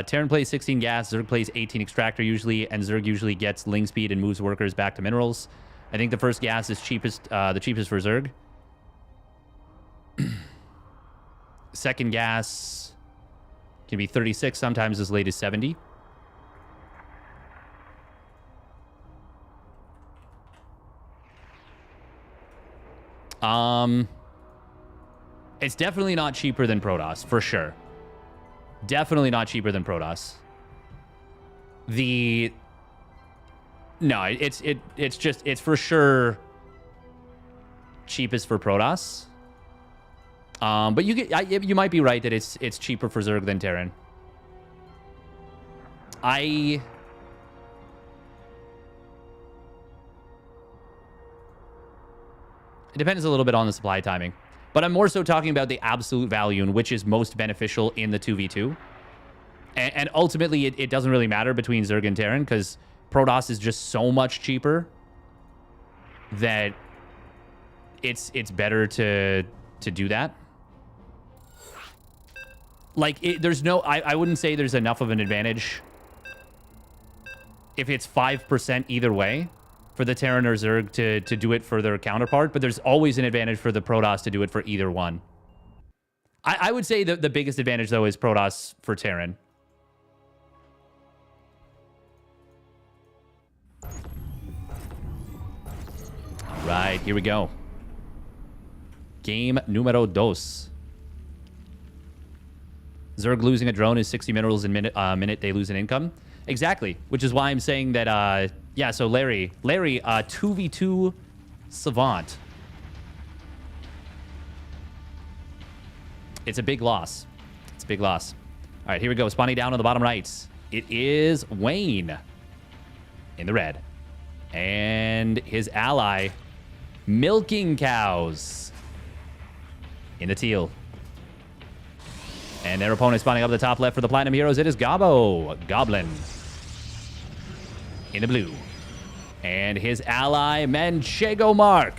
Terran plays 16 gas, Zerg plays 18 extractor usually, and Zerg usually gets Ling speed and moves workers back to minerals. I think the first gas is the cheapest for Zerg. Second gas can be 36, sometimes as late as 70. It's definitely not cheaper than Protoss, for sure. Definitely not cheaper than Protoss. No, it's for sure cheapest for Protoss. But you might be right that it's cheaper for Zerg than Terran. It depends a little bit on the supply timing. But I'm more so talking about the absolute value and which is most beneficial in the 2v2. And ultimately, it doesn't really matter between Zerg and Terran because Protoss is just so much cheaper that it's better to do that. Like, there's no... I wouldn't say there's enough of an advantage if it's 5% either way. for the Terran or Zerg to do it for their counterpart, but there's always an advantage for the Protoss to do it for either one. I would say that the biggest advantage, though, is Protoss for Terran. All right, here we go. Game numero dos. Zerg losing a drone is 60 minerals in minute they lose an income. Exactly, which is why I'm saying that, yeah, so Larry, 2v2 Savant. It's a big loss. It's a big loss. All right, here we go. Spawning down on the bottom right. It is Wayne in the red. And his ally, Milking Cows, in the teal. And their opponent spawning up the top left for the Platinum Heroes. It is Gabo, Goblin, in the blue. And his ally, Manchego Mark,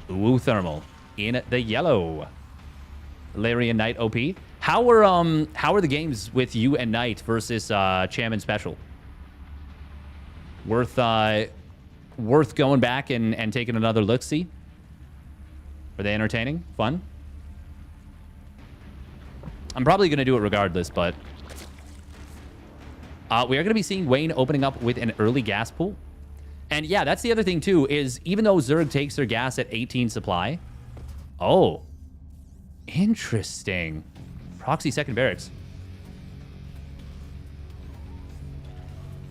uThermal, in the yellow. Larry and Knight OP. How are the games with you and Knight versus Cham and Special? Worth going back and taking another look-see? Are they entertaining? Fun? I'm probably going to do it regardless, but we are going to be seeing Wayne opening up with an early gas pool. And yeah, that's the other thing too, is even though Zerg takes their gas at 18 supply. Oh, interesting. Proxy second barracks.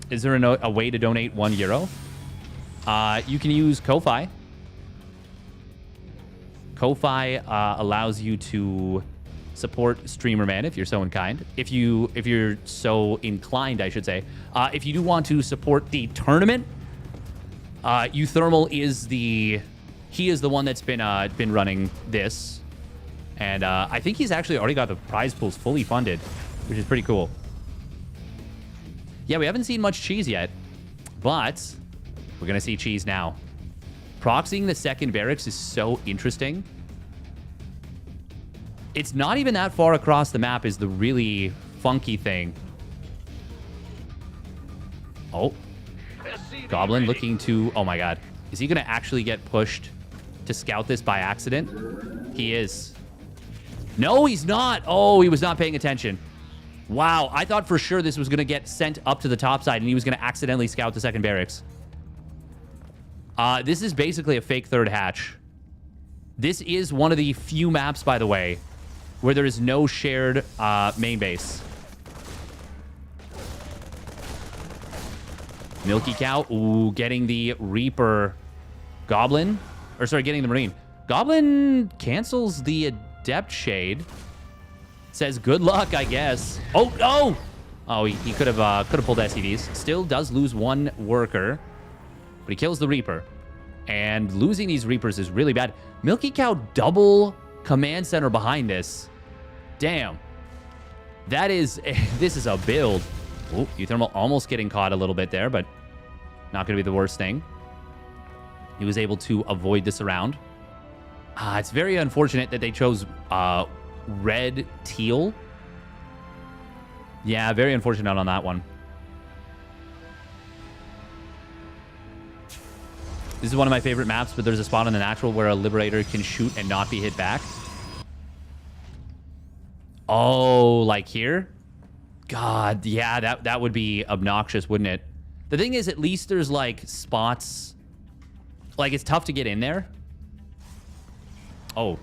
Is there a way to donate €1? You can use Ko-Fi. Ko-Fi allows you to support Streamer Man if you're so inclined. If you're so inclined, I should say. If you do want to support the tournament, uThermal is the one that's been running this. And I think he's actually already got the prize pools fully funded, which is pretty cool. Yeah, we haven't seen much cheese yet, but we're going to see cheese now. Proxying the second barracks is so interesting. It's not even that far across the map is the really funky thing. Oh. Goblin looking to... Oh, my God. Is he going to actually get pushed to scout this by accident? He is. No, he's not. Oh, he was not paying attention. Wow, I thought for sure this was going to get sent up to the top side and he was going to accidentally scout the second barracks. This is basically a fake third hatch. This is one of the few maps, by the way, where there is no shared main base. Milky Cow, ooh, getting the Reaper. Goblin, or sorry, getting the Marine. Goblin cancels the Adept Shade. Says good luck, I guess. Oh, no! Oh, he could have pulled SCVs. Still does lose one worker, but he kills the Reaper. And losing these Reapers is really bad. Milky Cow double command center behind this. Damn. That is... This is a build. Oh, uThermal almost getting caught a little bit there, but not going to be the worst thing. He was able to avoid this round. It's very unfortunate that they chose red teal. Yeah, very unfortunate on that one. This is one of my favorite maps, but there's a spot in the natural where a Liberator can shoot and not be hit back. Oh, like here? God, yeah, that would be obnoxious, wouldn't it? The thing is, at least there's, like, spots. Like, it's tough to get in there. Oh,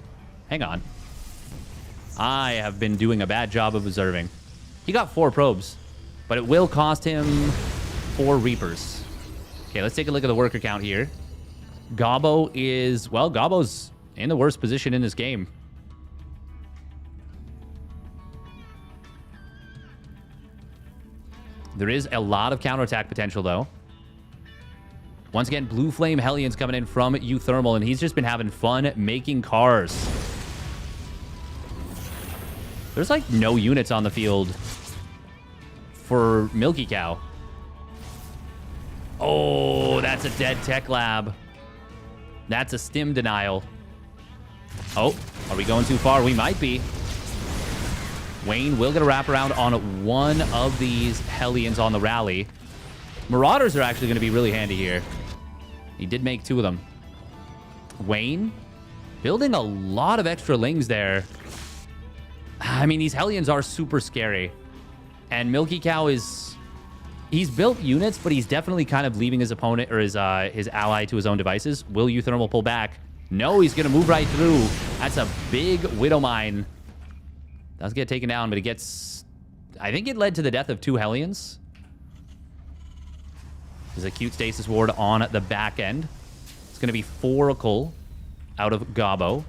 hang on. I have been doing a bad job of observing. He got 4 probes, but it will cost him 4 Reapers. Okay, let's take a look at the worker count here. Gabo is... Well, Gabo's in the worst position in this game. There is a lot of counterattack potential, though. Once again, Blue Flame Hellions coming in from uThermal, and he's just been having fun making cars. There's, like, no units on the field for Milky Cow. Oh, that's a dead tech lab. That's a stim denial. Oh, are we going too far? We might be. Wayne will get a wraparound on one of these Hellions on the rally. Marauders are actually going to be really handy here. He did make 2 of them. Wayne building a lot of extra lings there. I mean, these Hellions are super scary. And Milky Cow is... He's built units, but he's definitely kind of leaving his opponent or his ally to his own devices. Will uThermal pull back? No, he's going to move right through. That's a big Widow Mine. Does get taken down, but it gets... I think it led to the death of 2 Hellions. There's a cute Stasis Ward on the back end. It's going to be 4 Oracle out of Gabo.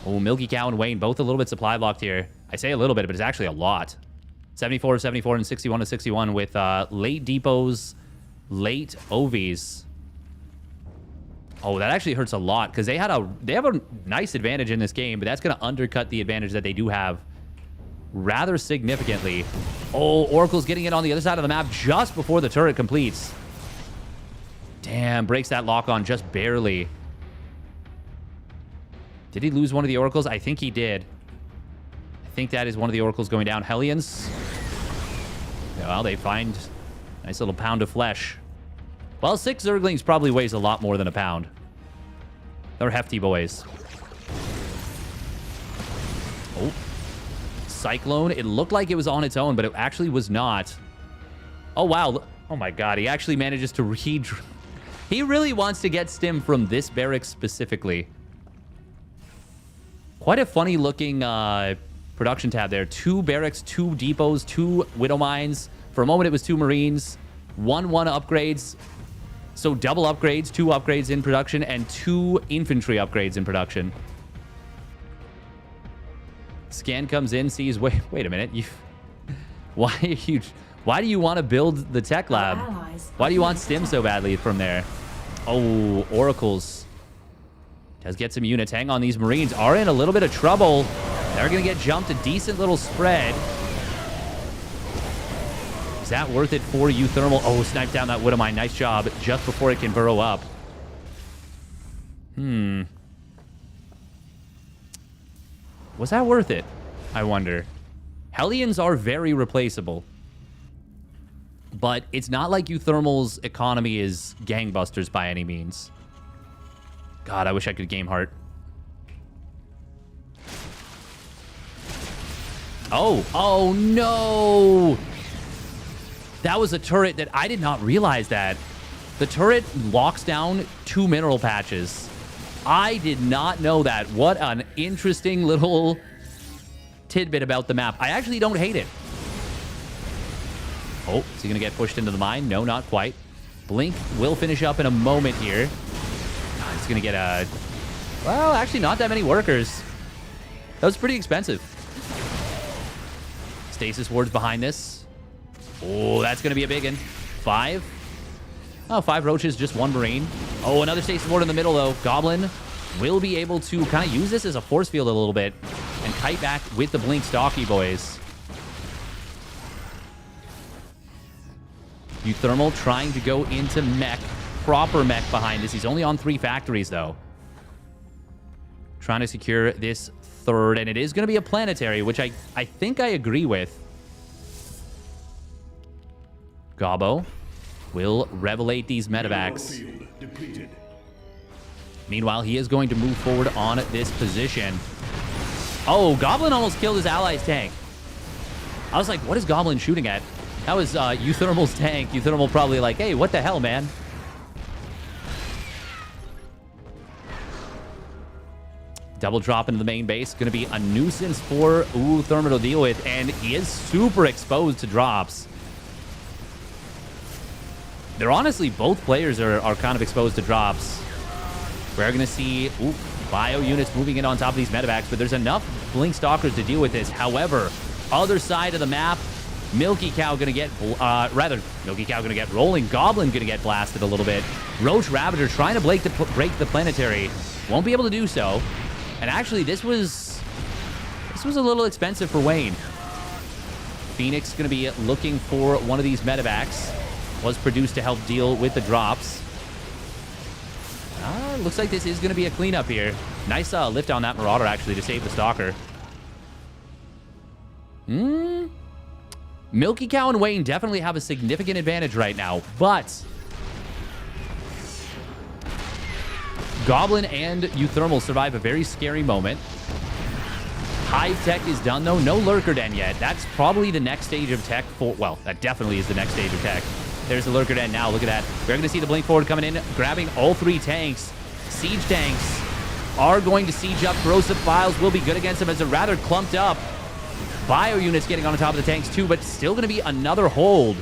Oh, Milky Cow and Wayne, both a little bit supply blocked here. I say a little bit, but it's actually a lot. 74 to 74 and 61 to 61 with late depots, late OVs. Oh, that actually hurts a lot because they have a nice advantage in this game, but that's going to undercut the advantage that they do have rather significantly. Oh, Oracle's getting it on the other side of the map just before the turret completes. Damn, breaks that lock on just barely. Did he lose one of the Oracles? I think he did. I think that is one of the Oracles going down. Hellions. Well, they find a nice little pound of flesh. Well, 6 Zerglings probably weighs a lot more than a pound. They're hefty boys. Oh. Cyclone. It looked like it was on its own, but it actually was not. Oh, wow. Oh, my God. He actually manages to He really wants to get stim from this barracks specifically. Quite a funny-looking production tab there. 2 barracks, 2 depots, 2 Widow Mines. For a moment, it was 2 Marines. 1 upgrades. So double upgrades, 2 upgrades in production, and 2 infantry upgrades in production. Scan comes in, sees, wait a minute. Why do you want to build the tech lab? Why do you want stim so badly from there? Oh, Oracles. Does get some units. Hang on, these Marines are in a little bit of trouble. They're going to get jumped a decent little spread. Is that worth it for uThermal? Oh, sniped down that Widow Mine. Nice job. Just before it can burrow up. Was that worth it? I wonder. Hellions are very replaceable. But it's not like uThermal's economy is gangbusters by any means. God, I wish I could game heart. Oh no! That was a turret that I did not realize that. The turret locks down 2 mineral patches. I did not know that. What an interesting little tidbit about the map. I actually don't hate it. Oh, is he going to get pushed into the mine? No, not quite. Blink will finish up in a moment here. He's going to get a... Well, actually not that many workers. That was pretty expensive. Stasis wards behind this. Oh, that's going to be a big one. 5. Oh, 5 roaches, just 1 Marine. Oh, another stasis ward in the middle, though. Goblin will be able to kind of use this as a force field a little bit and kite back with the Blink Stocky boys. uThermal trying to go into mech. Proper mech behind this. He's only on 3 factories, though. Trying to secure this 3rd, and it is going to be a planetary, which I think I agree with. Gabo will revelate these medevacs. Meanwhile, he is going to move forward on this position. Oh, Goblin almost killed his ally's tank. I was like, what is Goblin shooting at? That was uThermal's tank. uThermal probably like, hey, what the hell, man? Double drop into the main base. Going to be a nuisance for uThermal to deal with, and he is super exposed to drops. They're honestly, both players are kind of exposed to drops. We're going to see bio units moving in on top of these medevacs, but there's enough Blink Stalkers to deal with this. However, other side of the map, Milky Cow going to get, Milky Cow going to get rolling. Goblin going to get blasted a little bit. Roach Ravager trying to break the planetary. Won't be able to do so. And actually, this was a little expensive for Wayne. Phoenix going to be looking for one of these medevacs. Was produced to help deal with the drops. Looks like this is going to be a cleanup here. Nice lift on that Marauder, actually, to save the Stalker. Milky Cow and Wayne definitely have a significant advantage right now, but Goblin and uThermal survive a very scary moment. Hive tech is done, though. No Lurker Den yet. That's probably the next stage of tech for... Well, that definitely is the next stage of tech. There's the Lurker Den now. Look at that. We're going to see the Blink Forward coming in, grabbing all 3 tanks. Siege tanks are going to siege up. Corrosive Files will be good against them as they're rather clumped up. Bio units getting on top of the tanks, too, but still going to be another hold.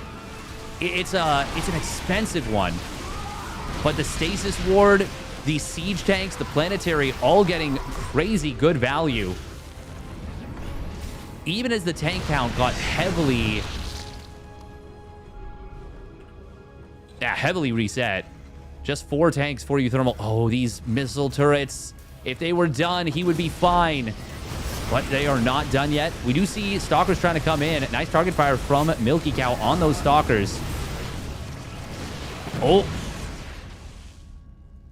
It's an expensive one. But the Stasis Ward, the Siege tanks, the Planetary, all getting crazy good value. Even as the tank count got heavily reset. Just 4 tanks for uThermal. Oh, these missile turrets. If they were done, he would be fine. But they are not done yet. We do see Stalkers trying to come in. Nice target fire from Milky Cow on those Stalkers. Oh.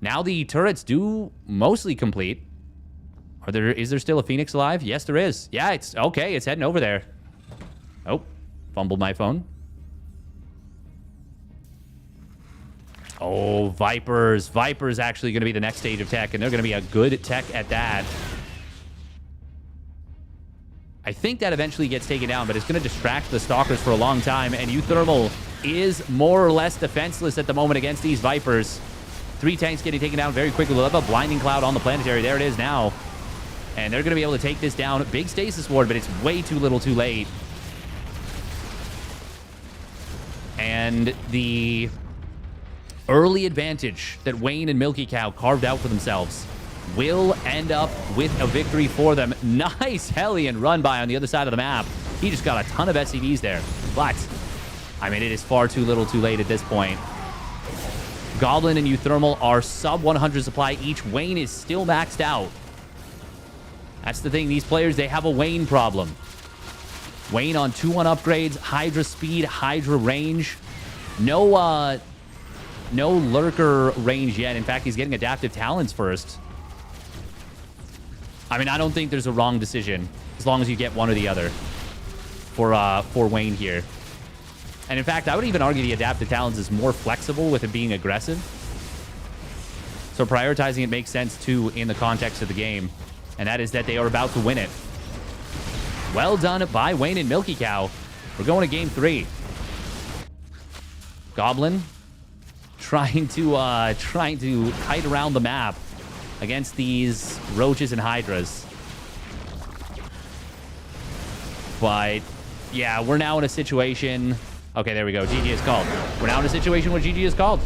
Now the turrets do mostly complete. Is there still a Phoenix alive? Yes, there is. Yeah, it's okay. It's heading over there. Oh, fumbled my phone. Oh, Vipers. Vipers actually going to be the next stage of tech, and they're going to be a good tech at that. I think that eventually gets taken down, but it's going to distract the Stalkers for a long time, and uThermal is more or less defenseless at the moment against these Vipers. 3 tanks getting taken down very quickly. We'll have a Blinding Cloud on the Planetary. There it is now. And they're going to be able to take this down. Big Stasis Ward, but it's way too little too late. And the early advantage that Wayne and Milky Cow carved out for themselves will end up with a victory for them. Nice Hellion run by on the other side of the map. He just got a ton of SCVs there. But, I mean, it is far too little too late at this point. Goblin and uThermal are sub 100 supply each. Wayne is still maxed out. That's the thing. These players, they have a Wayne problem. Wayne on 2-1 upgrades, Hydra speed, Hydra range. No Lurker range yet. In fact, he's getting adaptive talents first. I mean, I don't think there's a wrong decision as long as you get one or the other for Wayne here. And in fact, I would even argue the adaptive talents is more flexible with it being aggressive. So prioritizing it makes sense too in the context of the game. And that is that they are about to win it. Well done by Wayne and Milky Cow. We're going to game 3. Goblin trying to kite around the map against these roaches and hydras. But yeah, we're now in a situation. Okay, there we go. GG is called. We're now in a situation where GG is called.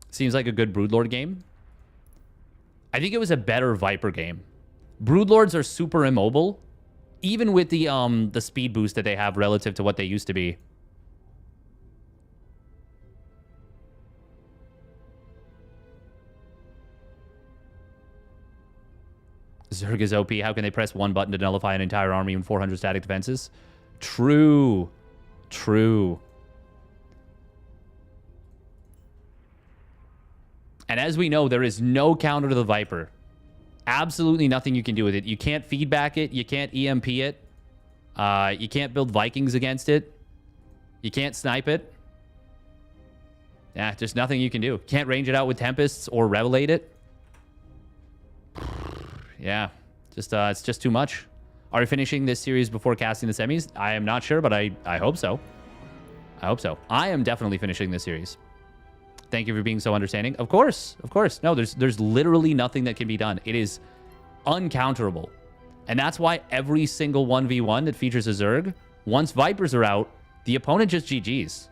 Seems like a good Broodlord game. I think it was a better Viper game. Broodlords are super immobile, even with the speed boost that they have relative to what they used to be. Zerg is OP. How can they press one button to nullify an entire army and 400 static defenses? True. True. And as we know, there is no counter to the Viper. Absolutely nothing you can do with it. You can't feedback it. You can't EMP it. You can't build Vikings against it. You can't snipe it. Yeah, there's nothing you can do. Can't range it out with Tempests or Revelate it. Yeah, it's just too much. Are we finishing this series before casting the semis? I am not sure, but I hope so. I hope so. I am definitely finishing this series. Thank you for being so understanding. Of course, of course. No, there's literally nothing that can be done. It is uncounterable. And that's why every single 1v1 that features a Zerg, once Vipers are out, the opponent just GGs.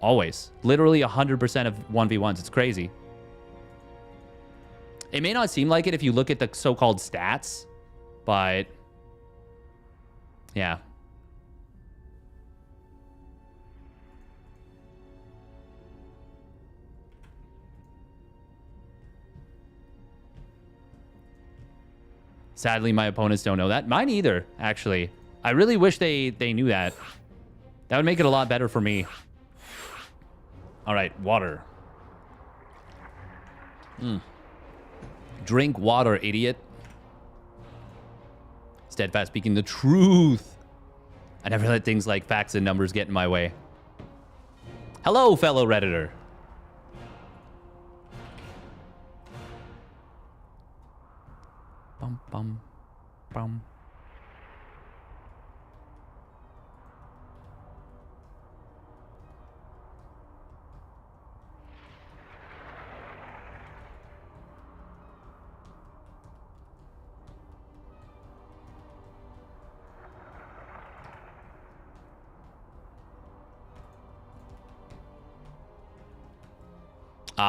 Always. Literally 100% of 1v1s. It's crazy. It may not seem like it if you look at the so-called stats, but yeah. Sadly, my opponents don't know that. Mine either, actually. I really wish they knew that. That would make it a lot better for me. All right, water. Drink water, idiot. Steadfast speaking the truth. I never let things like facts and numbers get in my way. Hello, fellow Redditor. Bum, bum, bum.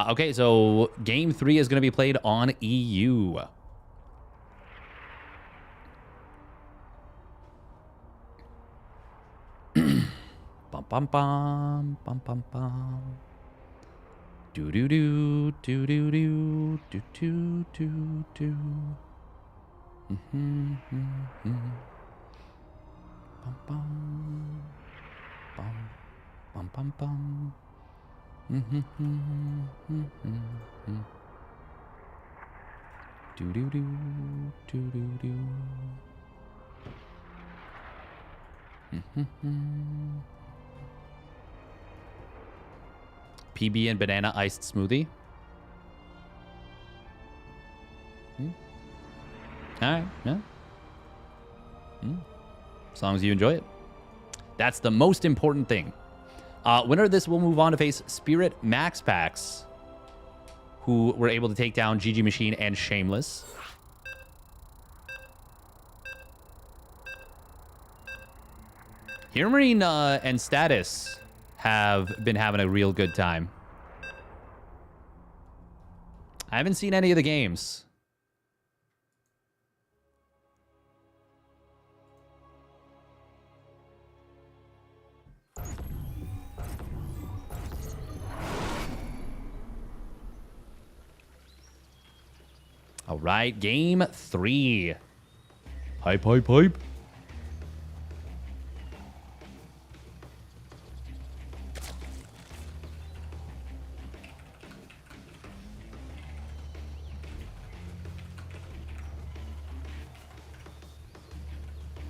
Okay, so game 3 is going to be played on EU. Bum bum bum bum bum bum. Do do do do do do do do do do. Bum bum bum bum bum. Do do do do do do. PB and banana iced smoothie. All right, yeah. As long as you enjoy it. That's the most important thing. Winner of this will move on to face Spirit Max Packs, who were able to take down GG Machine and Shameless. Marine and Status have been having a real good time. I haven't seen any of the games. All right, game 3. Hype, hype, hype.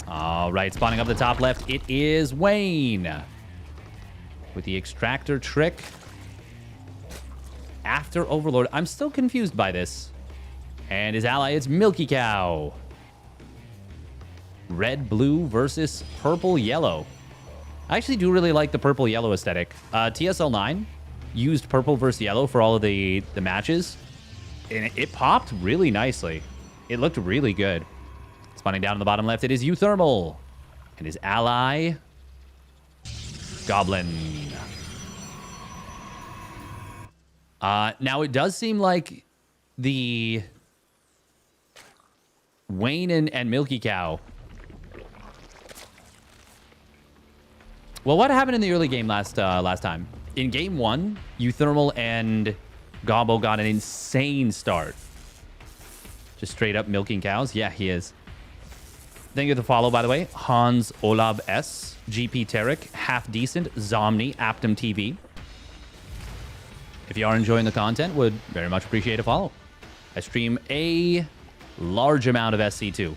All right, spawning up the top left, it is Wayne with the extractor trick after Overlord. I'm still confused by this. And his ally is Milky Cow. Red, blue versus purple, yellow. I actually do really like the purple, yellow aesthetic. TSL9 used purple versus yellow for all of the matches. And it popped really nicely. It looked really good. Spawning down on the bottom left, it is uThermal. And his ally, Goblin. Now, it does seem like the Wayne and Milky Cow. Well, what happened in the early game last time? In game 1, uThermal and Gobbo got an insane start. Just straight up milking cows. Yeah, he is. Thank you for the follow, by the way. Hans Olab S, GP Tarek, Half Decent, Zomni, Aptum TV. If you are enjoying the content, would very much appreciate a follow. I stream a large amount of SC2.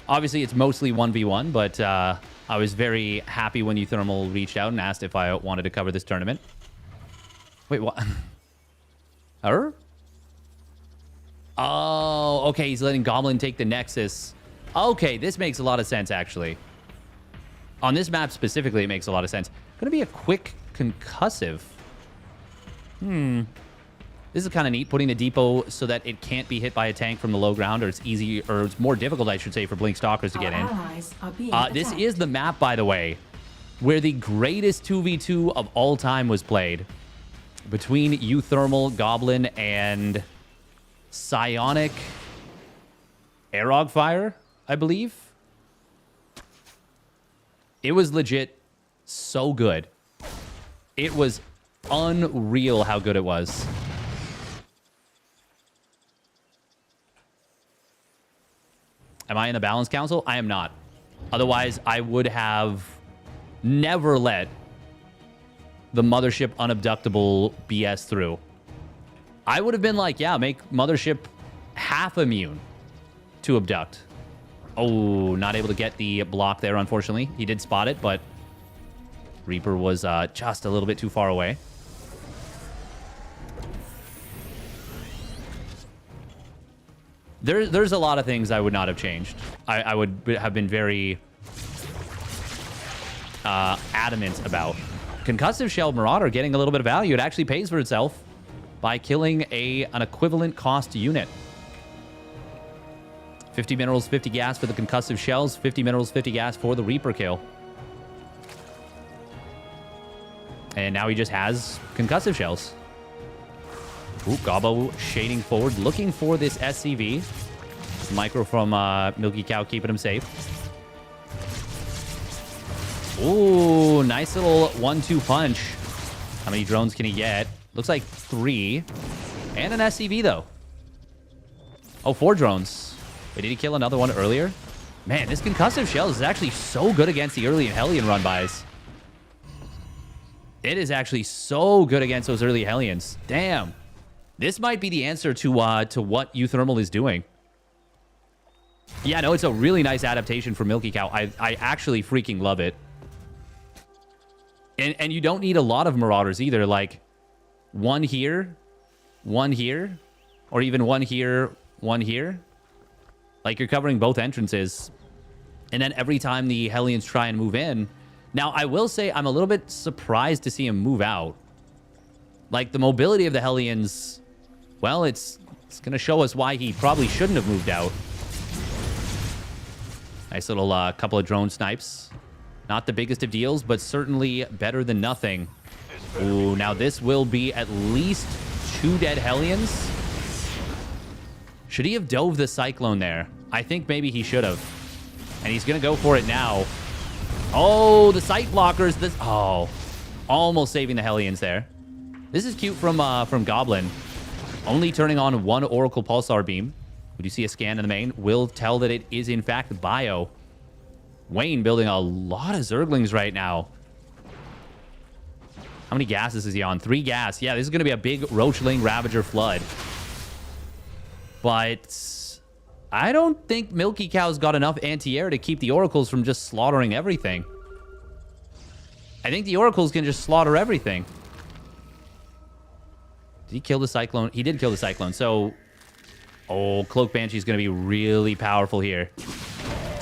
Obviously, it's mostly 1v1, but I was very happy when uThermal reached out and asked if I wanted to cover this tournament. Wait, what? Her? Oh, okay, he's letting Goblin take the Nexus. Okay, this makes a lot of sense, actually. On this map specifically, it makes a lot of sense. Gonna be a quick concussive. This is kind of neat, putting the depot so that it can't be hit by a tank from the low ground, or it's easy, or it's more difficult, I should say, for Blink Stalkers to get in. This is the map, by the way, where the greatest 2v2 of all time was played between uThermal, Goblin, and Psionic Aerog Fire, I believe. It was legit so good. It was unreal how good it was. Am I in the Balance Council? I am not. Otherwise, I would have never let the Mothership Unabductable BS through. I would have been like, yeah, make Mothership half immune to abduct. Oh, not able to get the block there, unfortunately. He did spot it, but Reaper was just a little bit too far away. There's a lot of things I would not have changed. I would have been very adamant about. Concussive Shell Marauder getting a little bit of value. It actually pays for itself by killing an equivalent cost unit. 50 minerals, 50 gas for the concussive shells. 50 minerals, 50 gas for the Reaper kill. And now he just has concussive shells. Ooh, Gobbo shading forward, looking for this SCV. Micro from Milky Cow keeping him safe. Ooh, nice little 1-2 punch. How many drones can he get? Looks like 3. And an SCV, though. Oh, 4 drones. Wait, did he kill another one earlier? Man, this concussive shell is actually so good against the early Hellion run-bys. It is actually so good against those early Hellions. Damn. This might be the answer to what uThermal is doing. Yeah, no, it's a really nice adaptation for Milky Cow. I actually freaking love it. And you don't need a lot of Marauders either. Like, one here, or even one here, one here. Like, you're covering both entrances. And then every time the Hellions try and move in... Now, I will say I'm a little bit surprised to see him move out. Like, the mobility of the Hellions... Well, it's going to show us why he probably shouldn't have moved out. Nice little couple of drone snipes. Not the biggest of deals, but certainly better than nothing. Ooh, now this will be at least 2 dead Hellions. Should he have dove the Cyclone there? I think maybe he should have. And he's going to go for it now. Oh, the sight blockers. Oh, almost saving the Hellions there. This is cute from Goblin. Only turning on 1 Oracle Pulsar Beam. Would you see a scan in the main? Will tell that it is, in fact, Bio. Wayne building a lot of Zerglings right now. How many gases is he on? 3 gas. Yeah, this is going to be a big Roachling Ravager flood. But I don't think Milky Cow's got enough anti-air to keep the Oracles from just slaughtering everything. I think the Oracles can just slaughter everything. Did he kill the Cyclone? He did kill the Cyclone. So, oh, Cloak Banshee is going to be really powerful here.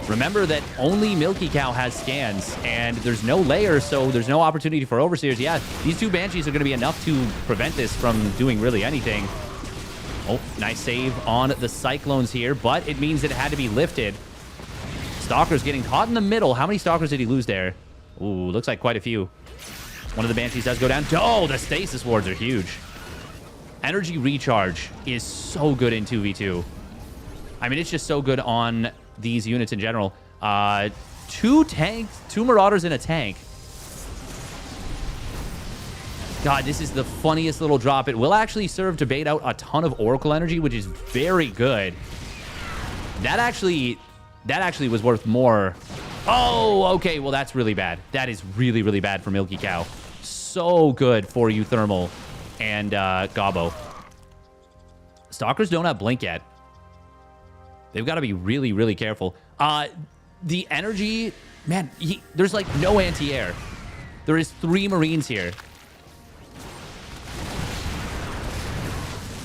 Remember that only Milky Cow has scans, and there's no layer, so there's no opportunity for Overseers. Yeah, these 2 Banshees are going to be enough to prevent this from doing really anything. Oh, nice save on the Cyclones here, but it means that it had to be lifted. Stalker's getting caught in the middle. How many Stalkers did he lose there? Ooh, looks like quite a few. One of the Banshees does go down. Oh, the Stasis Wards are huge. Energy Recharge is so good in 2v2. I mean, it's just so good on these units in general. 2 tanks, 2 Marauders in a tank. God, this is the funniest little drop. It will actually serve to bait out a ton of Oracle energy, which is very good. That actually was worth more. Oh, okay. Well, that's really bad. That is really, really bad for Milky Cow. So good for uThermal and Gobbo. Stalkers don't have Blink yet. They've got to be really, really careful. The energy... Man, there's like no anti-air. There is 3 Marines here.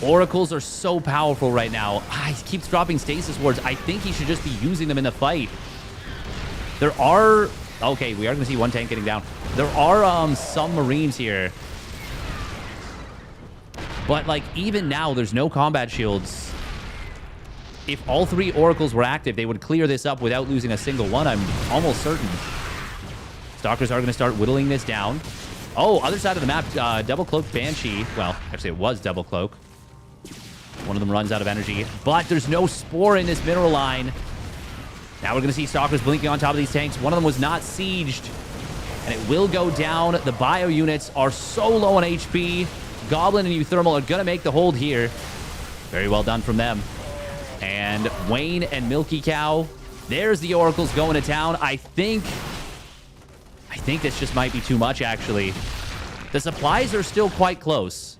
Oracles are so powerful right now. He keeps dropping Stasis Wards. I think he should just be using them in the fight. There are... Okay, we are going to see 1 tank getting down. There are some Marines here. But, like, even now, there's no combat shields. If all 3 Oracles were active, they would clear this up without losing a single one, I'm almost certain. Stalkers are going to start whittling this down. Oh, other side of the map, Double Cloak Banshee. Well, actually, it was Double Cloak. One of them runs out of energy, but there's no Spore in this mineral line. Now we're going to see Stalkers blinking on top of these tanks. One of them was not sieged, and it will go down. The bio units are so low on HP. Goblin and uThermal are going to make the hold here. Very well done from them. And Wayne and Milky Cow. There's the Oracles going to town. I think this just might be too much, actually. The supplies are still quite close.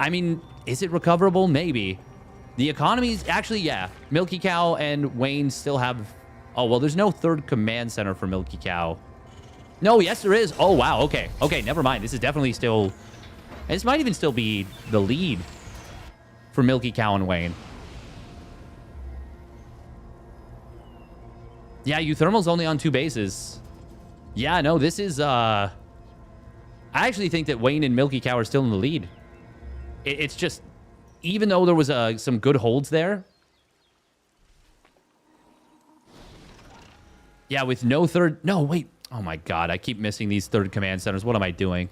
I mean, is it recoverable? Maybe. The economy's actually, yeah. Milky Cow and Wayne still have... Oh, well, there's no third command center for Milky Cow. No, yes, there is. Oh, wow. Okay. Okay, never mind. This is definitely still... This might even still be the lead for Milky Cow and Wayne. Yeah, uThermal's only on 2 bases. Yeah, no, this is... I actually think that Wayne and Milky Cow are still in the lead. It's just... Even though there was some good holds there... Yeah, with no third... No, wait. Oh, my God. I keep missing these third command centers. What am I doing?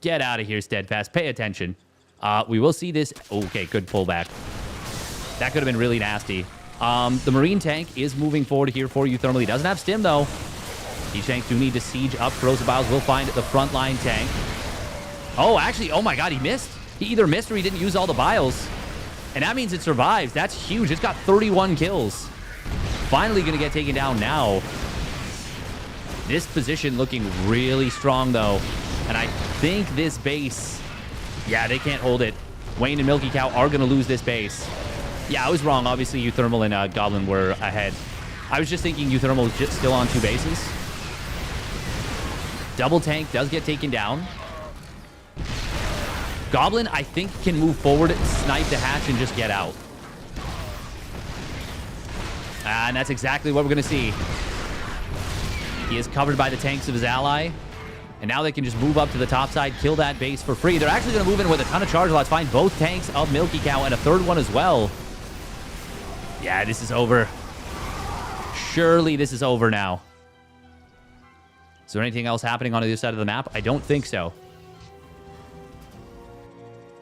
Get out of here, Steadfast. Pay attention. We will see this... Okay, good pullback. That could have been really nasty. The Marine tank is moving forward here for uThermal. He doesn't have stim, though. These tanks do need to siege up. Corrosive Biles will find the frontline tank. Oh, actually, oh my God, he missed. He either missed or he didn't use all the Biles. And that means it survives. That's huge. It's got 31 kills. Finally going to get taken down now. This position looking really strong, though. And I think this base... Yeah, they can't hold it. Wayne and Milky Cow are going to lose this base. Yeah, I was wrong. Obviously, uThermal and Goblin were ahead. I was just thinking uThermal was just still on 2 bases. Double tank does get taken down. Goblin, I think, can move forward, snipe the hatch, and just get out. And that's exactly what we're going to see. He is covered by the tanks of his ally. And now they can just move up to the top side, kill that base for free. They're actually going to move in with a ton of charge lots, find both tanks of Milky Cow and a third one as well. Yeah, this is over. Surely this is over now. Is there anything else happening on the other side of the map? I don't think so.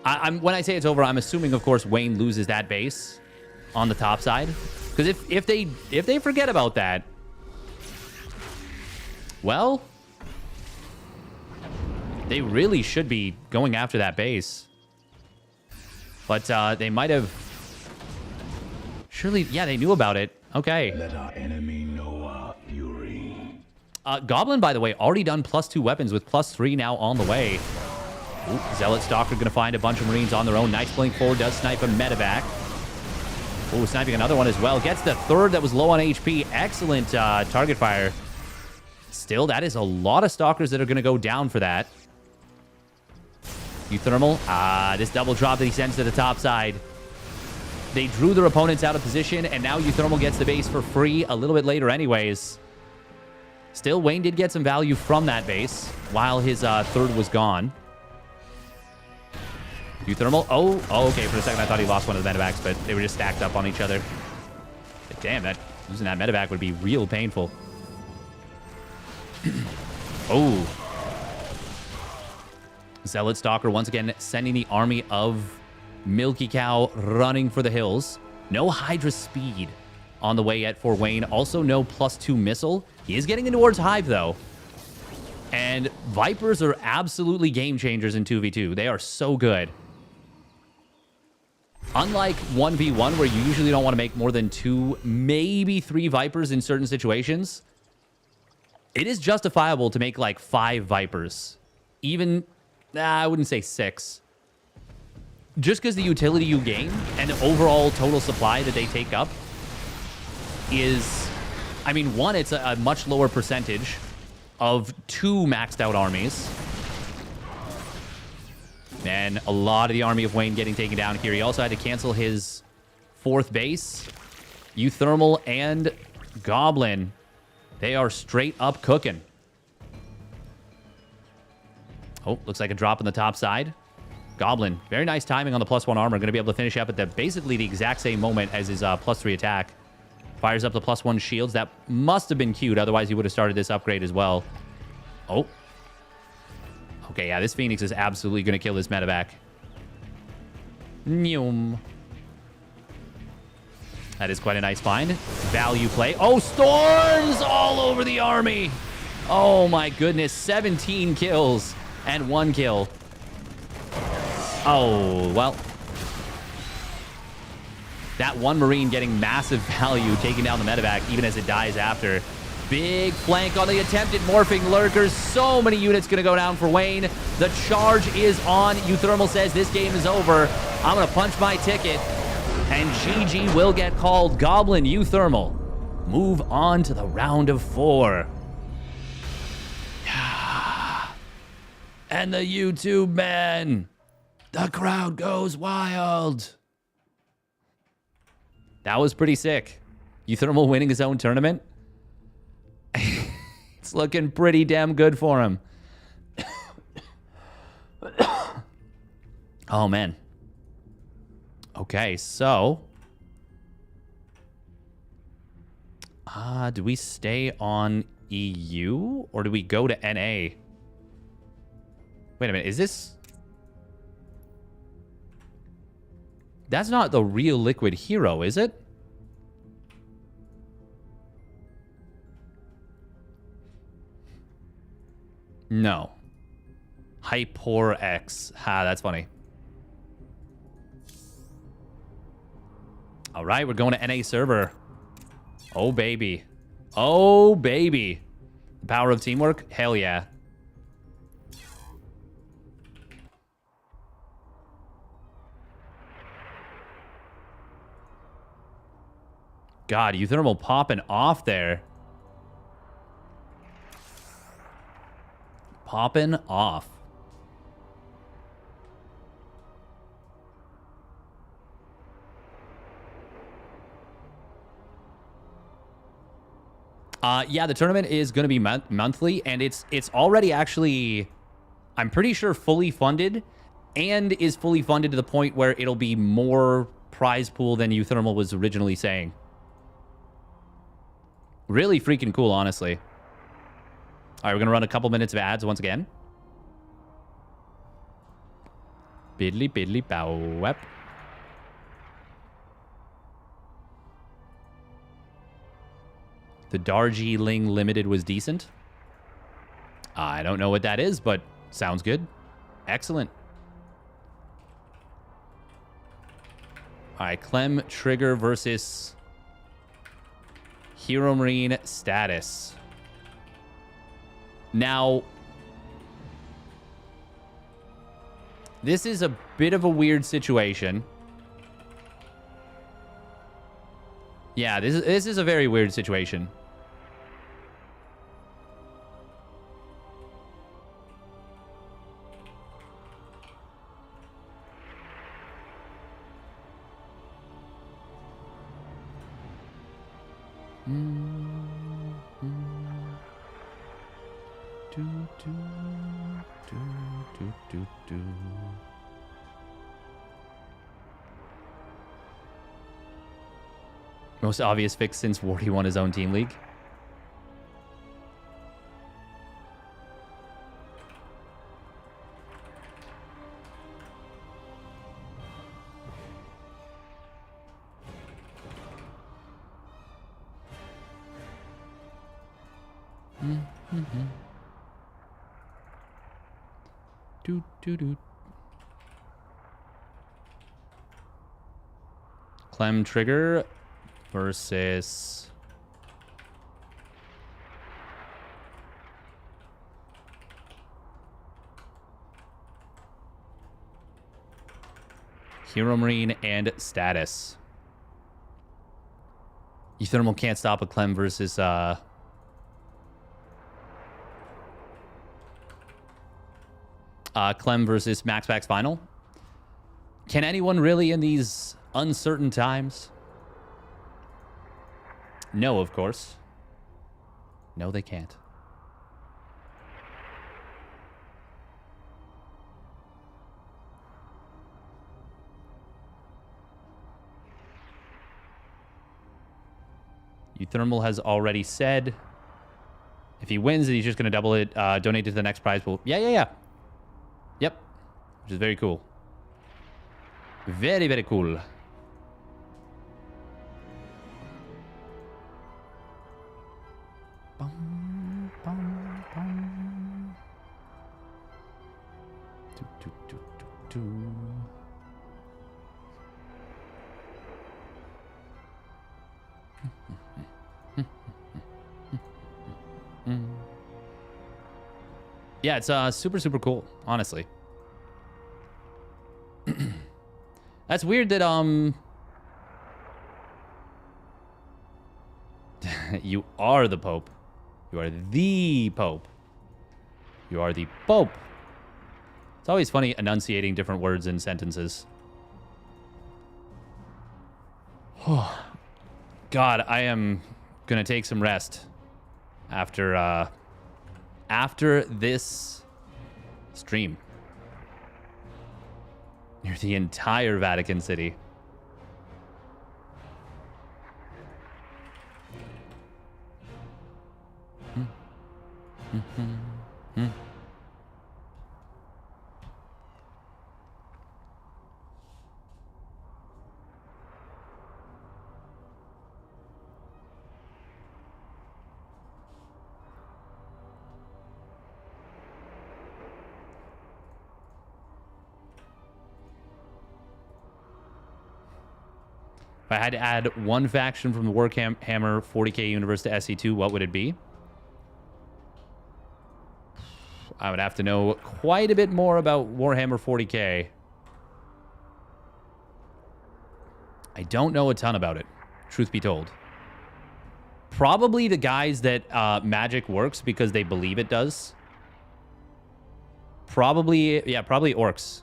When I say it's over, I'm assuming, of course, Wayne loses that base on the top side. Because if they forget about that, well, they really should be going after that base. But they might have... Surely, yeah, they knew about it. Okay. Let our enemy know our fury. Goblin, by the way, already done +2 weapons with +3 now on the way. Ooh, Zealot Stalker going to find a bunch of Marines on their own. Nice blink forward, does snipe a medevac. Oh, sniping another one as well. Gets the third that was low on HP. Excellent target fire. Still, that is a lot of Stalkers that are going to go down for that. uThermal. This double drop that he sends to the top side. They drew their opponents out of position, and now uThermal gets the base for free a little bit later anyways. Still, Wayne did get some value from that base while his third was gone. uThermal. Oh, okay. For a second, I thought he lost one of the medevacs, but they were just stacked up on each other. But damn, losing that medevac would be real painful. Oh. Zealot Stalker once again sending the army of Milky Cow running for the hills. No Hydra speed on the way yet for Wayne. Also no +2 missile. He is getting in towards Hive, though. And Vipers are absolutely game changers in 2v2. They are so good. Unlike 1v1, where you usually don't want to make more than 2, maybe 3 Vipers in certain situations, it is justifiable to make like 5 Vipers. Even, I wouldn't say 6. Just because the utility you gain and the overall total supply that they take up is, I mean, one, it's a much lower percentage of 2 maxed out armies. And a lot of the army of Wayne getting taken down here. He also had to cancel his 4th base. uThermal and Goblin, they are straight up cooking. Oh, looks like a drop on the top side. Goblin, very nice timing on the +1 armor. Going to be able to finish up at basically the exact same moment as his +3 attack. Fires up the +1 shields. That must have been queued. Otherwise, he would have started this upgrade as well. Oh. Okay, yeah, this Phoenix is absolutely going to kill this medevac. Nyum. That is quite a nice find. Value play. Oh, storms all over the army. Oh, my goodness. 17 kills and 1 kill. Oh, well. That one Marine getting massive value, taking down the medevac, even as it dies after. Big flank on the attempted morphing lurkers. So many units going to go down for Wayne. The charge is on. uThermal says this game is over. I'm going to punch my ticket. And GG will get called. Goblin uThermal move on to the round of 4. And the YouTube man. The crowd goes wild. That was pretty sick. uThermal winning his own tournament. It's looking pretty damn good for him. Oh, man. Okay, so... do we stay on EU? Or do we go to NA? Wait a minute, is this... That's not the real Liquid Hero, is it? No. Hypor X. Ha, that's funny. All right, we're going to NA server. Oh, baby. Oh, baby. The power of teamwork? Hell yeah. God, uThermal popping off there. Popping off. Yeah, the tournament is going to be monthly, and it's already actually, I'm pretty sure, fully funded, and is fully funded to the point where it'll be more prize pool than uThermal was originally saying. Really freaking cool, honestly. All right, we're going to run a couple minutes of ads once again. Biddly, biddly, bow, wep. The Darjeeling Limited was decent. I don't know what that is, but sounds good. Excellent. All right, Clem Trigger versus Hero Marine status. Now, this is a bit of a weird situation. Yeah, this is a very weird situation. Most obvious fix since Wardy won his own team league. Clem Trigger versus Hero Marine and status. uThermal can't stop a Clem versus Clem versus Max Packs final. Can anyone really in these uncertain times? No, of course. No, they can't. uThermal has already said if he wins, he's just going to double it, donate to the next prize pool. Yeah. Yep. Which is very cool. Very, very cool. Bum, bum, bum. Do. Yeah, it's super, super cool, honestly. That's weird that, you are the Pope. You are the Pope. You are the Pope. It's always funny enunciating different words in sentences. God, I am gonna take some rest after this stream. Near the entire Vatican City. If I had to add one faction from the Warhammer 40k universe to SE2, what would it be? I would have to know quite a bit more about Warhammer 40k. I don't know a ton about it, truth be told. Probably the guys that magic works because they believe it does. Probably, yeah, probably orcs.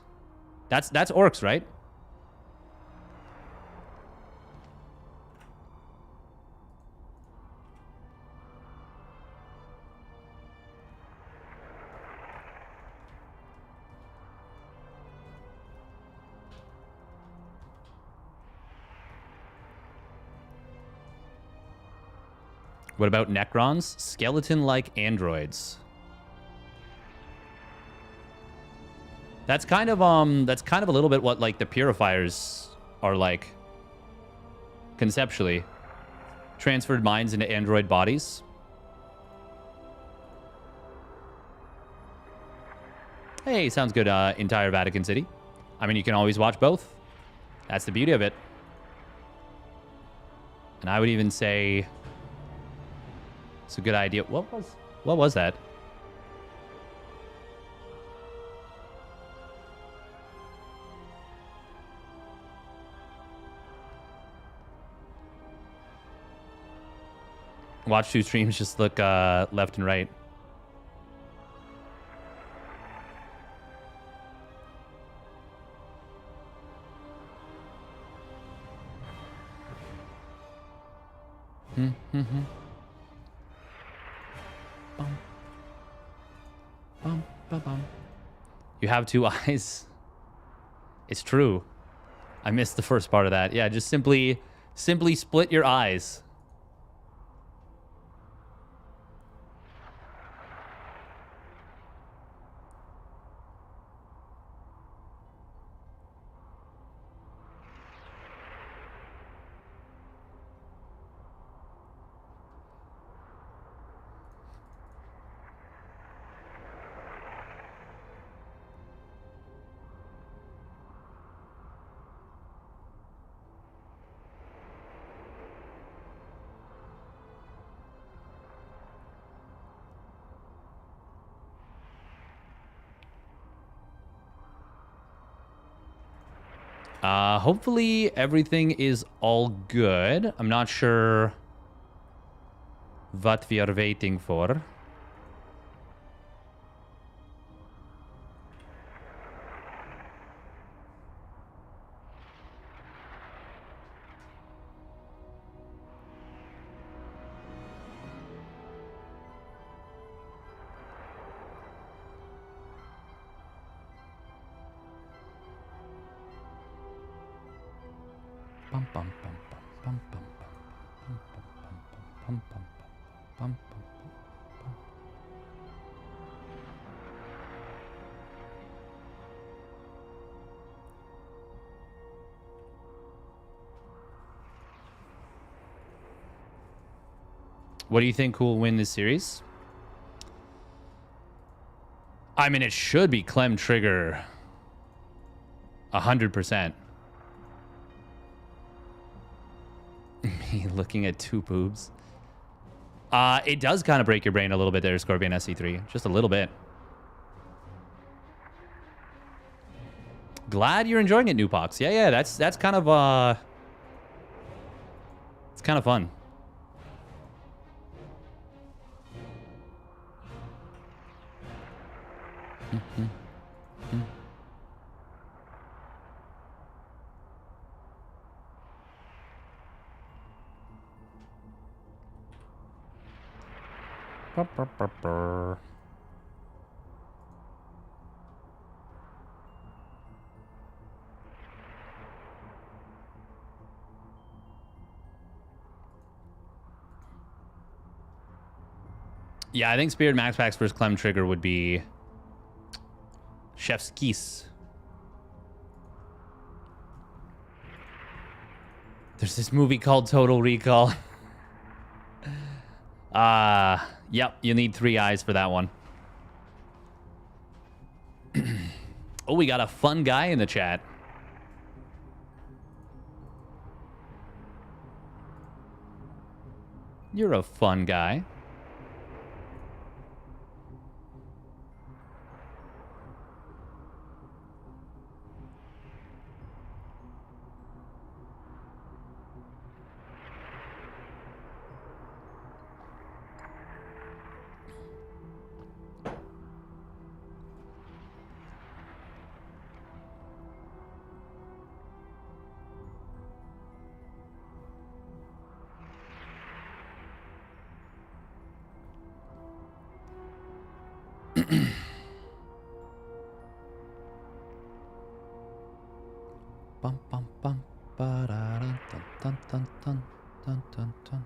That's orcs, right? What about Necrons? Skeleton-like androids. That's kind of a little bit what like the purifiers are like conceptually. Transferred minds into android bodies. Hey, sounds good, entire Vatican City. I mean, you can always watch both. That's the beauty of it. And I would even say it's a good idea. What was that? Watch two streams, just look left and right. You have two eyes. It's true. I missed the first part of that. Yeah, just simply split your eyes. Hopefully everything is all good. I'm not sure what we are waiting for. What do you think will win this series? I mean, it should be Clem Trigger 100%. Me looking at two boobs. It does kind of break your brain a little bit there, Scorpion SC3. Just a little bit. Glad you're enjoying it, Nupox. Yeah, that's kind of it's kind of fun. Yeah, I think Spirit Max Pack's first Clem trigger would be Chef's Kiss. There's this movie called Total Recall. Yep, you need 3 eyes for that one. Oh, we got a fun guy in the chat. You're a fun guy. Bum bum bum ba da dun dun dun dun dun dun dun.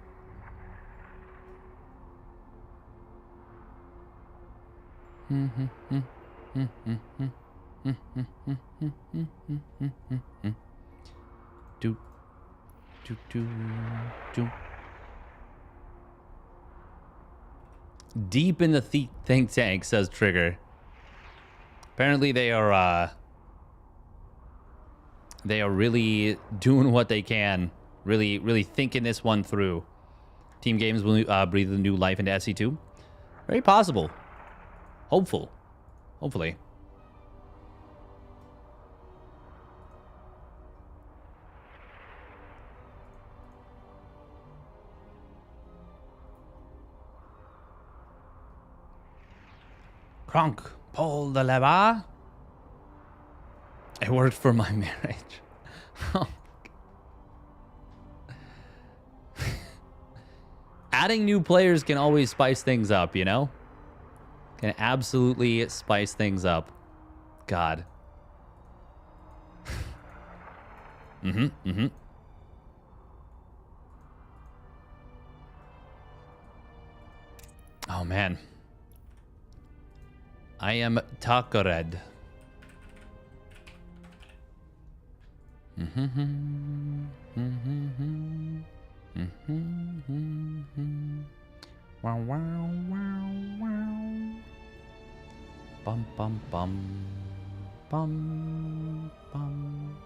Do do do do. Deep in the think tank, says Trigger. Apparently they are really doing what they can. Really thinking this one through. Team Games will breathe a new life into SC2. Very possible. Hopefully. Kronk, pull the lever. It worked for my marriage. Adding new players can always spice things up, you know? Can absolutely spice things up. God. Oh, man. I am Takored. Wow, wow, wow, wow. Bum, bum, bum. Bum, bum.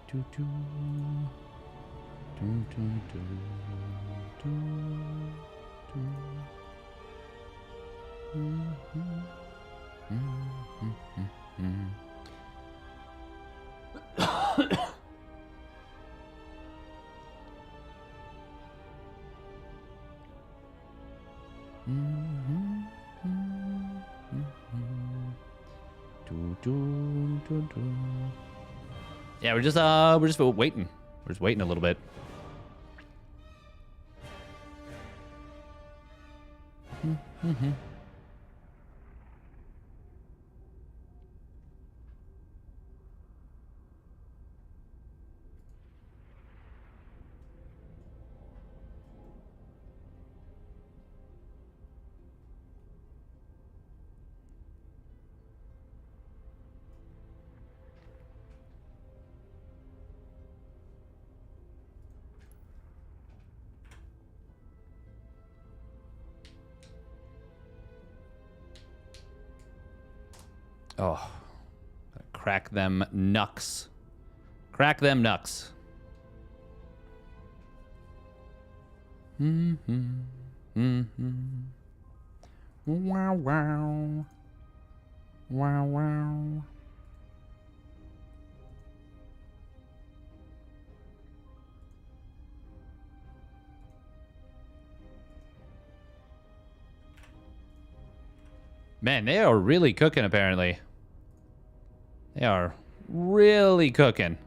Do do do do do do do. Yeah, we're just waiting. We're just waiting a little bit. Oh, gotta crack them knucks. Crack them knucks. Wow, wow. Wow, wow. Man, they are really cooking, apparently. They are really cooking.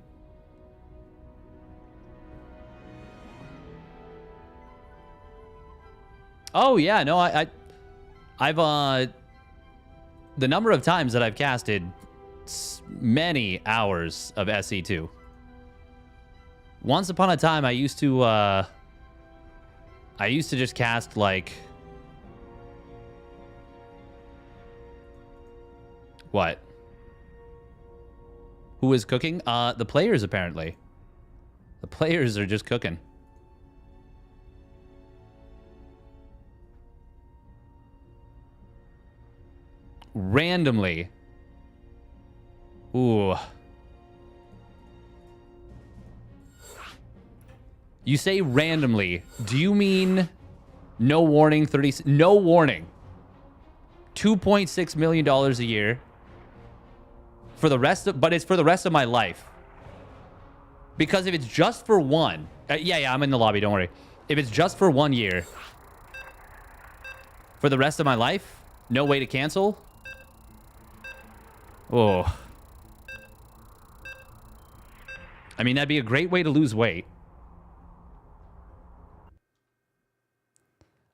Oh, yeah, no, I've, the number of times that I've casted many hours of SE2. Once upon a time, I used to just cast, like... What? Who is cooking? The players, apparently. The players are just cooking. Randomly. Ooh. You say randomly. Do you mean no warning? No warning. $2.6 million a year. For the rest of, but it's for the rest of my life. Because if it's just for one, yeah, I'm in the lobby, don't worry. If it's just for 1 year, for the rest of my life, no way to cancel. Oh. I mean, that'd be a great way to lose weight.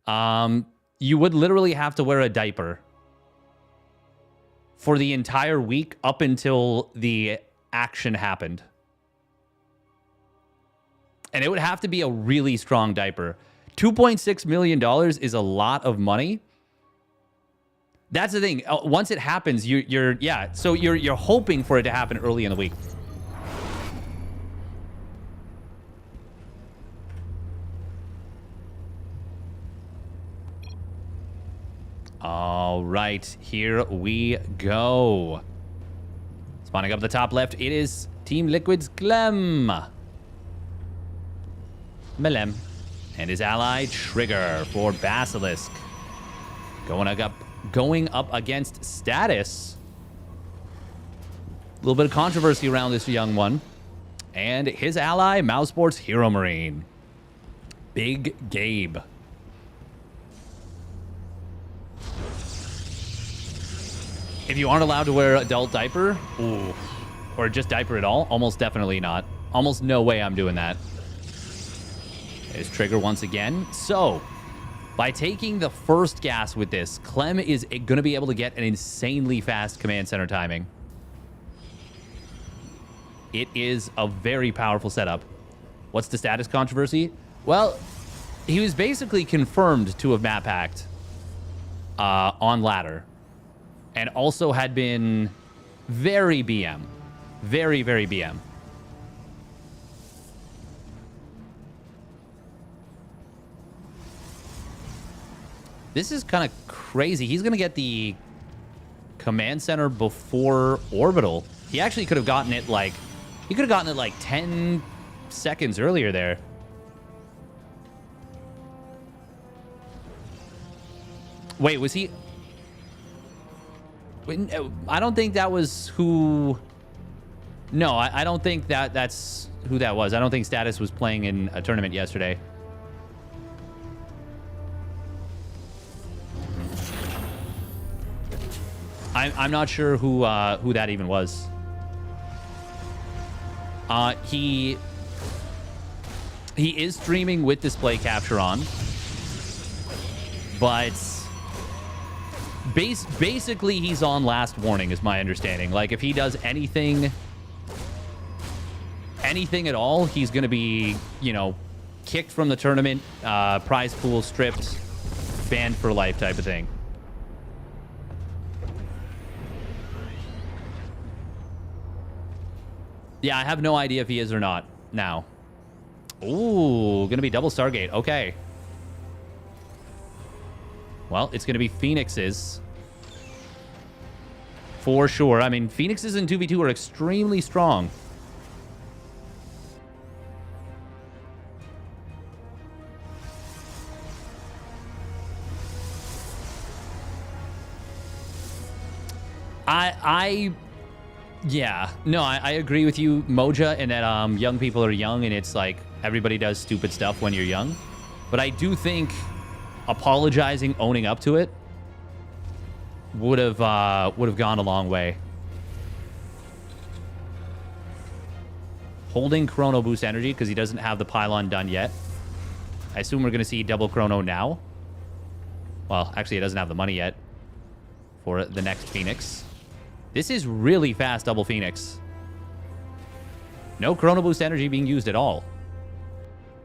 You would literally have to wear a diaper for the entire week up until the action happened. And it would have to be a really strong diaper. $2.6 million is a lot of money. That's the thing. Once it happens, yeah. So you're hoping for it to happen early in the week. All right, here we go. Spawning up the top left, it is Team Liquid's Clem. Melem. And his ally, Trigger, for Basilisk. Going up against Status. A little bit of controversy around this young one. And his ally, Mousesport's Hero Marine. Big Gabe. If you aren't allowed to wear adult diaper, ooh, or just diaper at all, almost definitely not. Almost no way I'm doing that. There's Trigger once again. So, by taking the first gas with this, Clem is going to be able to get an insanely fast command center timing. It is a very powerful setup. What's the status controversy? Well, he was basically confirmed to have map hacked on ladder. And also had been very BM. Very, very BM. This is kind of crazy. He's going to get the command center before orbital. He actually could have gotten it like... He could have gotten it like 10 seconds earlier there. Wait, was he... I don't think that was who... No, I don't think that's who that was. I don't think Status was playing in a tournament yesterday. I'm not sure who that even was. He is streaming with display capture on, but basically he's on last warning, is my understanding. Like if he does anything at all, he's gonna be, you know, kicked from the tournament, prize pool stripped, banned for life type of thing. Yeah, I have no idea if he is or not now. Ooh, gonna be double Stargate. Okay. Well, it's gonna be Phoenix's For sure. I mean, Phoenixes in 2v2 are extremely strong. Yeah, no, I agree with you, Moja, in that young people are young and it's like everybody does stupid stuff when you're young. But I do think apologizing, owning up to it would have gone a long way. Holding Chrono Boost energy because he doesn't have the pylon done yet. I assume we're going to see double Chrono now. Well, actually, it doesn't have the money yet for the next Phoenix. This is really fast double Phoenix. No Chrono Boost energy being used at all.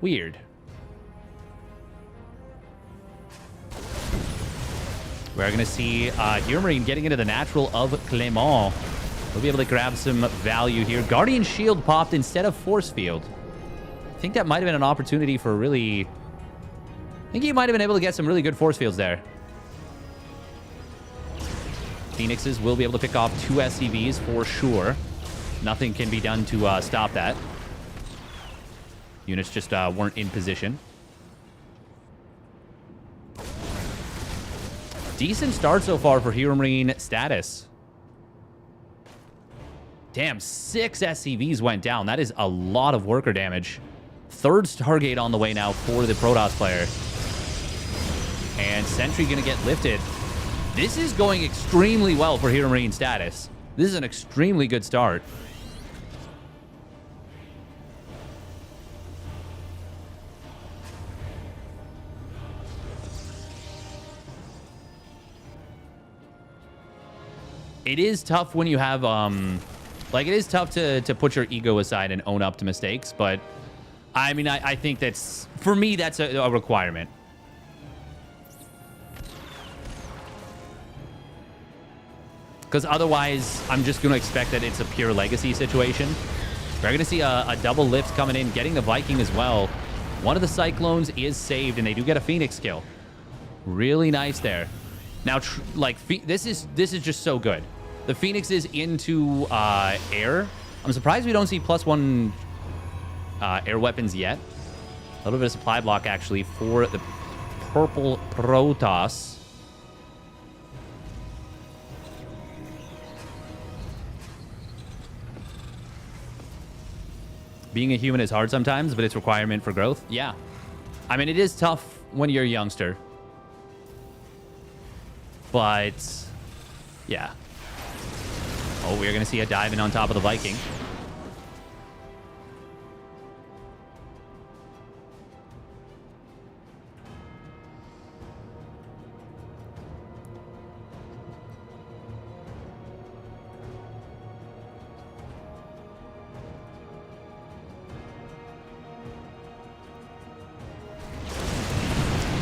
Weird. We're going to see Hero Marine getting into the natural of Clément. We'll be able to grab some value here. Guardian Shield popped instead of Force Field. I think that might have been an opportunity for really... I think he might have been able to get some really good Force Fields there. Phoenixes will be able to pick off 2 SCVs for sure. Nothing can be done to stop that. Units just weren't in position. Decent start so far for Hero Marine status. Damn, 6 SCVs went down. That is a lot of worker damage. 3rd Stargate on the way now for the Protoss player. And Sentry going to get lifted. This is going extremely well for Hero Marine status. This is an extremely good start. It is tough when you have, like, it is tough to put your ego aside and own up to mistakes, but, I mean, I think that's, for me, that's a requirement. Because otherwise, I'm just going to expect that it's a pure legacy situation. We're going to see a double lift coming in, getting the Viking as well. One of the Cyclones is saved, and they do get a Phoenix kill. Really nice there. Now, like, this is just so good. The Phoenix is into air. I'm surprised we don't see +1 air weapons yet. A little bit of supply block, actually, for the purple Protoss. Being a human is hard sometimes, but it's a requirement for growth. Yeah. I mean, it is tough when you're a youngster. But, yeah. Oh, we're going to see a dive in on top of the Viking.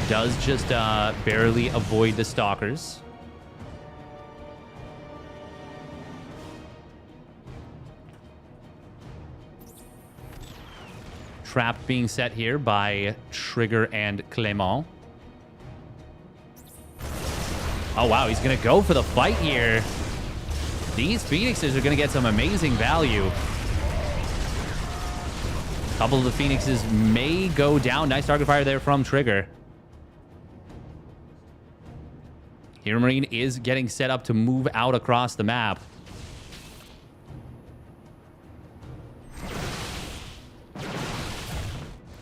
Does just barely avoid the Stalkers. Trap being set here by Trigger and Clément. Oh, wow. He's going to go for the fight here. These Phoenixes are going to get some amazing value. A couple of the Phoenixes may go down. Nice target fire there from Trigger. Hero Marine is getting set up to move out across the map.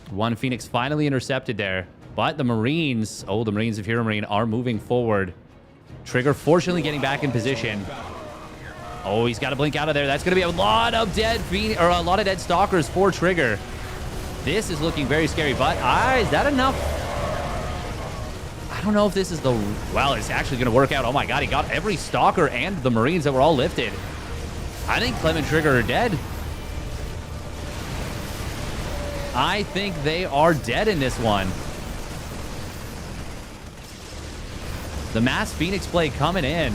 One Phoenix finally intercepted there. But the Marines, oh, the Marines of Hero Marine are moving forward. Trigger fortunately getting back in position. Oh, he's got to blink out of there. That's going to be a lot of dead Phoenix, or a lot of dead Stalkers for Trigger. This is looking very scary. But is that enough? I don't know if this is the... Well, it's actually going to work out. Oh, my God. He got every Stalker and the Marines that were all lifted. I think Clem and Trigger are dead. I think they are dead in this one. The mass Phoenix play coming in.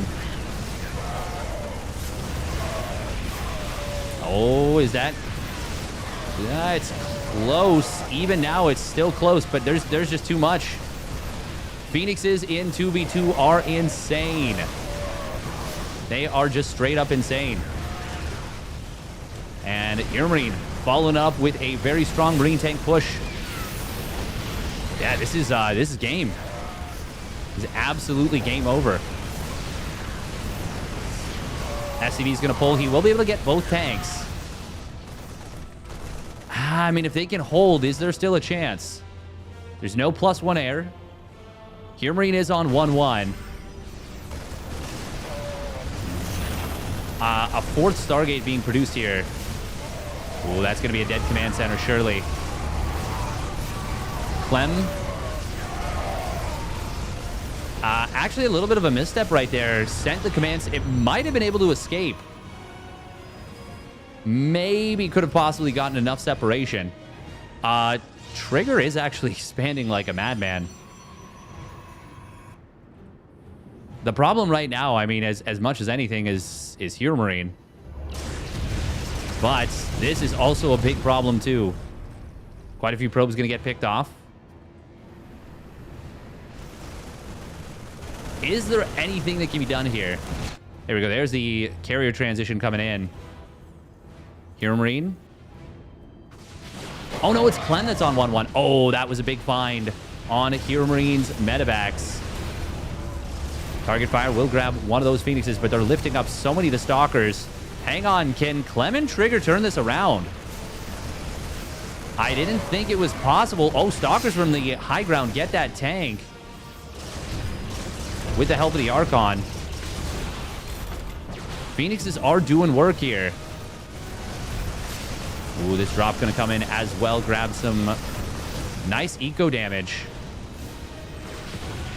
Oh, is that... Yeah, it's close. Even now, it's still close, but there's just too much. Phoenixes in 2v2 are insane. They are just straight up insane. And Air Marine following up with a very strong Marine tank push. Yeah, this is game. This is absolutely game over. SCV is going to pull. He will be able to get both tanks. I mean, if they can hold, is there still a chance? There's no +1 air. Here Marine is on 1-1. A 4th Stargate being produced here. Ooh, that's going to be a dead command center, surely. Clem. Actually, a little bit of a misstep right there. Sent the commands. It might have been able to escape. Maybe could have possibly gotten enough separation. Trigger is actually expanding like a madman. The problem right now, I mean, as much as anything, is Hero Marine. But this is also a big problem, too. Quite a few probes going to get picked off. Is there anything that can be done here? There we go. There's the carrier transition coming in. Hero Marine. Oh, no, it's Clem that's on 1-1. Oh, that was a big find on Hero Marine's medevacs. Target fire will grab one of those Phoenixes, but they're lifting up so many of the Stalkers. Hang on. Can Clem and Trigger turn this around? I didn't think it was possible. Oh, Stalkers from the high ground get that tank. With the help of the Archon. Phoenixes are doing work here. Ooh, this drop going to come in as well. Grab some nice eco damage.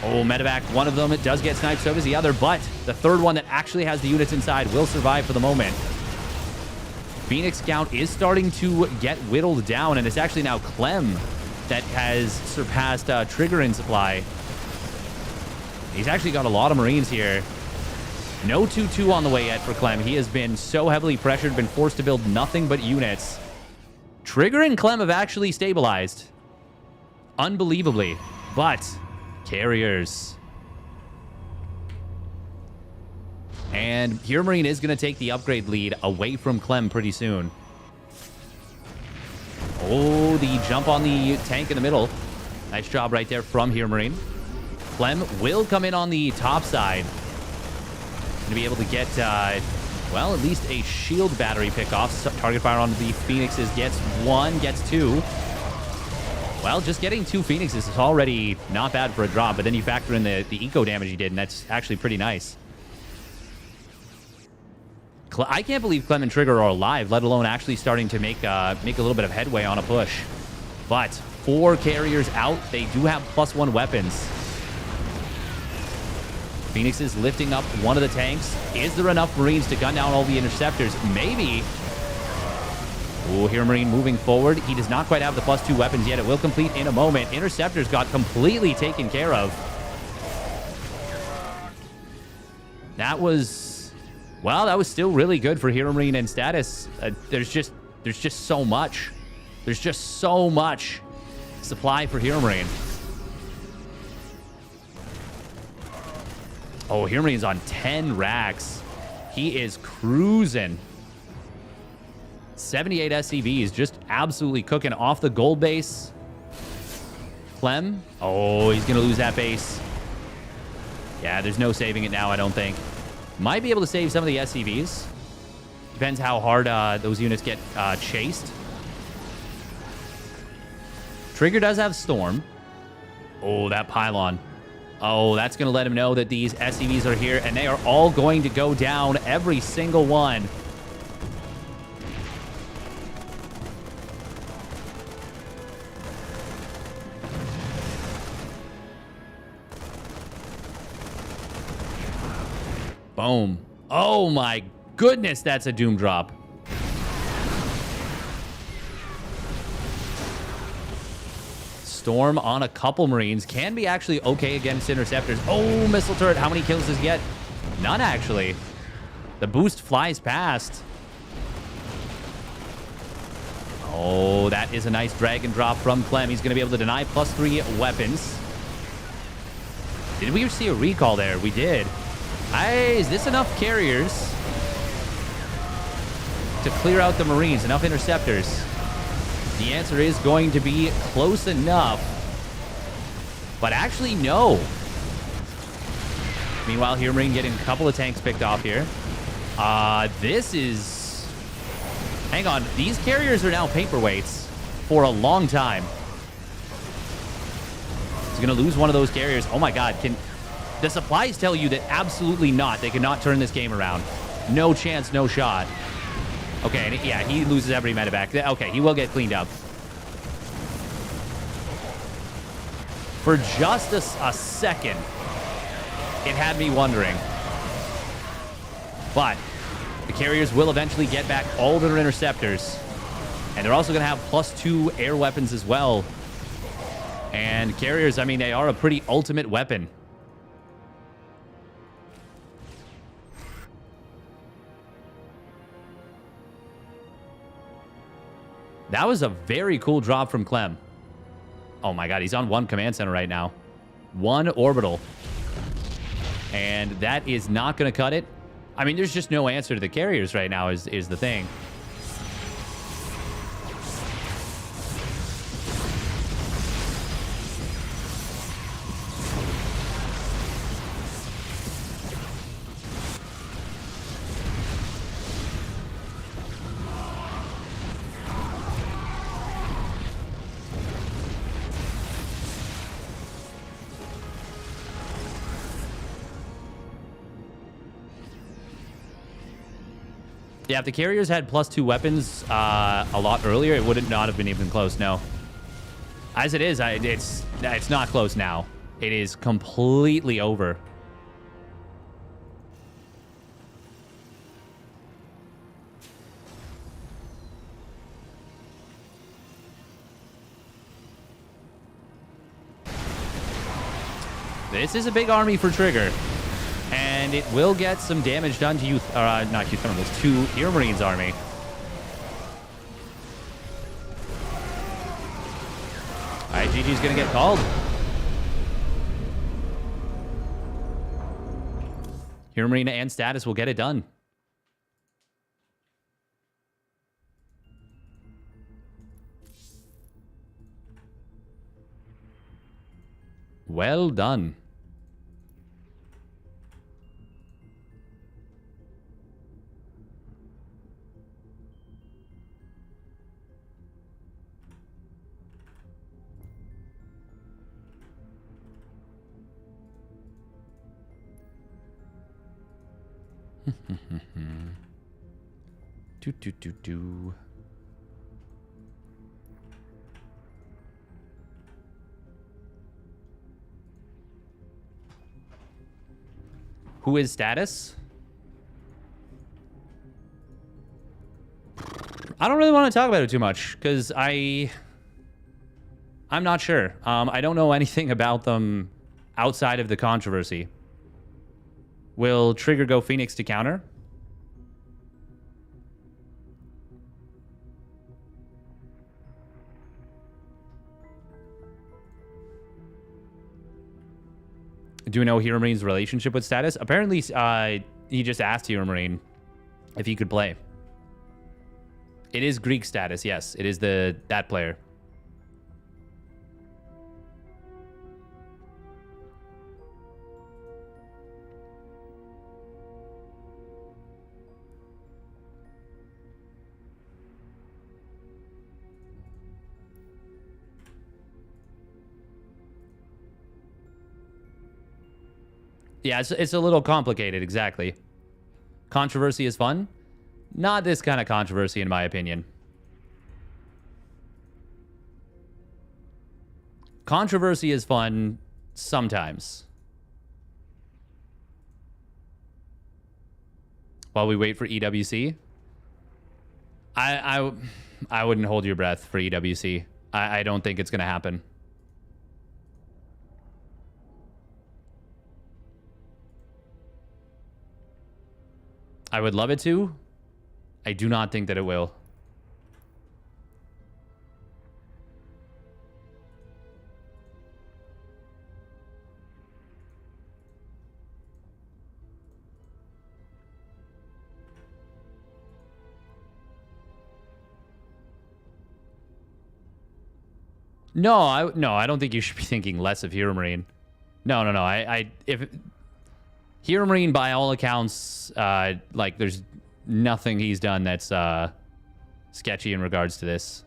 Oh, medevac, one of them, it does get sniped, so does the other, but the third one that actually has the units inside will survive for the moment. Phoenix count is starting to get whittled down, and it's actually now Clem that has surpassed Trigger in supply. He's actually got a lot of Marines here. No 2-2 on the way yet for Clem. He has been so heavily pressured, been forced to build nothing but units. Trigger and Clem have actually stabilized. Unbelievably. But carriers. And Hero Marine is going to take the upgrade lead away from Clem pretty soon. Oh, the jump on the tank in the middle. Nice job right there from Hero Marine. Clem will come in on the top side. Going to be able to get, well, at least a shield battery pickoff. So target fire on the Phoenixes gets 1, gets 2. Well, just getting 2 Phoenixes is already not bad for a drop, but then you factor in the eco damage he did, and that's actually pretty nice. I can't believe Clem and Trigger are alive, let alone actually starting to make a little bit of headway on a push. But 4 carriers out. They do have +1 weapons. Phoenix is lifting up one of the tanks. Is there enough Marines to gun down all the interceptors? Maybe. Oh, here Marine moving forward. He does not quite have the +2 weapons yet. It will complete in a moment. Interceptors got completely taken care of. That was, well, that was still really good for Hero Marine and status. There's just so much. There's just so much supply for Hero Marine. Oh, Hero Marine's on 10 racks. He is cruising. 78 SCVs, just absolutely cooking off the gold base. Clem. Oh, he's going to lose that base. Yeah, there's no saving it now, I don't think. Might be able to save some of the SCVs. Depends how hard those units get chased. Trigger does have Storm. Oh, that pylon. Oh, that's going to let him know that these SCVs are here, and they are all going to go down, every single one. Boom. Oh my goodness, that's a Doom drop. Storm on a couple Marines. Can be actually okay against interceptors. Oh, missile turret. How many kills does he get? None, actually. The boost flies past. Oh, that is a nice drag and drop from Clem. He's going to be able to deny +3 weapons. Did we see a recall there? We did. Is this enough carriers to clear out the Marines? Enough interceptors? The answer is going to be close enough. But actually, no. Meanwhile, here Marine getting a couple of tanks picked off here. This is... Hang on. These carriers are now paperweights for a long time. He's going to lose one of those carriers. Oh my god. Can the supplies tell you that absolutely not? They cannot turn this game around. No chance, no shot. Okay, and yeah, he loses every medevac. Okay, he will get cleaned up. For just a second, it had me wondering. But the carriers will eventually get back all their interceptors. And they're also going to have +2 air weapons as well. And carriers, I mean, they are a pretty ultimate weapon. That was a very cool drop from Clem. Oh my god, he's on 1 command center right now. 1 orbital. And that is not going to cut it. I mean, there's just no answer to the carriers right now is the thing. Yeah, if the carriers had +2 weapons a lot earlier, it would not have been even close, no. As it is, it's not close now. It is completely over. This is a big army for Trigger. And it will get some damage done to not uThermals, to Air Marines army. Alright, GG's gonna get called. Air Marine and Status will get it done. Well done. do. Who is Status? I don't really want to talk about it too much because I'm not sure. I don't know anything about them outside of the controversy. Will Trigger go Phoenix to counter? Do we know Hero Marine's relationship with Status? Apparently, he just asked Hero Marine if he could play. It is Greek Status, yes. It is that player. Yeah, it's a little complicated, exactly. Controversy is fun. Not this kind of controversy, in my opinion. Controversy is fun sometimes. While we wait for EWC. I wouldn't hold your breath for EWC. I don't think it's going to happen. I would love it to. I do not think that it will. No, I don't think you should be thinking less of Hero Marine. No. If Hero Marine, by all accounts, like there's nothing he's done that's sketchy in regards to this.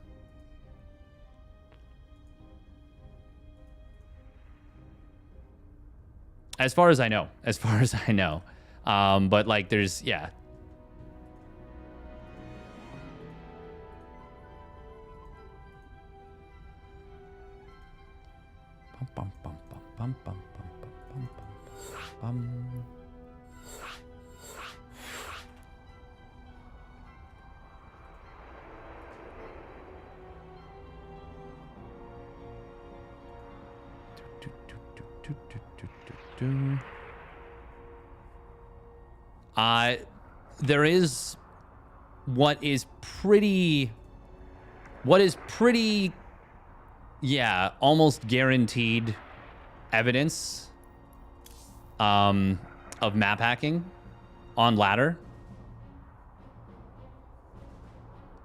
As far as I know. But like there's, yeah. Bum, bum, bum, bum, bum, bum, bum, bum, bum. There is what is pretty, yeah, almost guaranteed evidence of map hacking on ladder.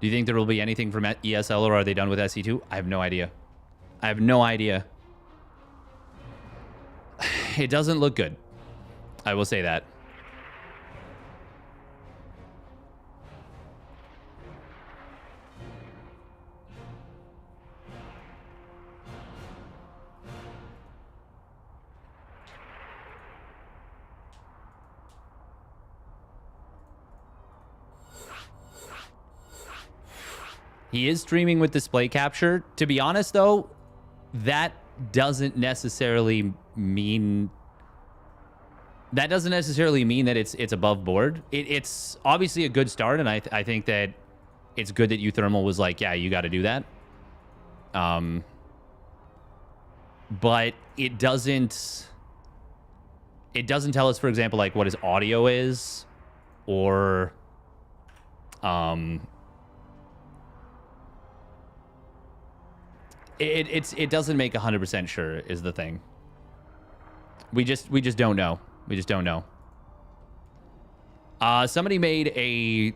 Do you think there will be anything from ESL, or are they done with SC2? I have no idea. It doesn't look good. I will say that. He is streaming with display capture. To be honest, though, that doesn't necessarily mean that it's above board. It's obviously a good start, and I think that it's good that uThermal was like, yeah, you got to do that. But it doesn't tell us, for example, like what his audio is, or it doesn't make 100% sure is the thing. We just don't know. Somebody made a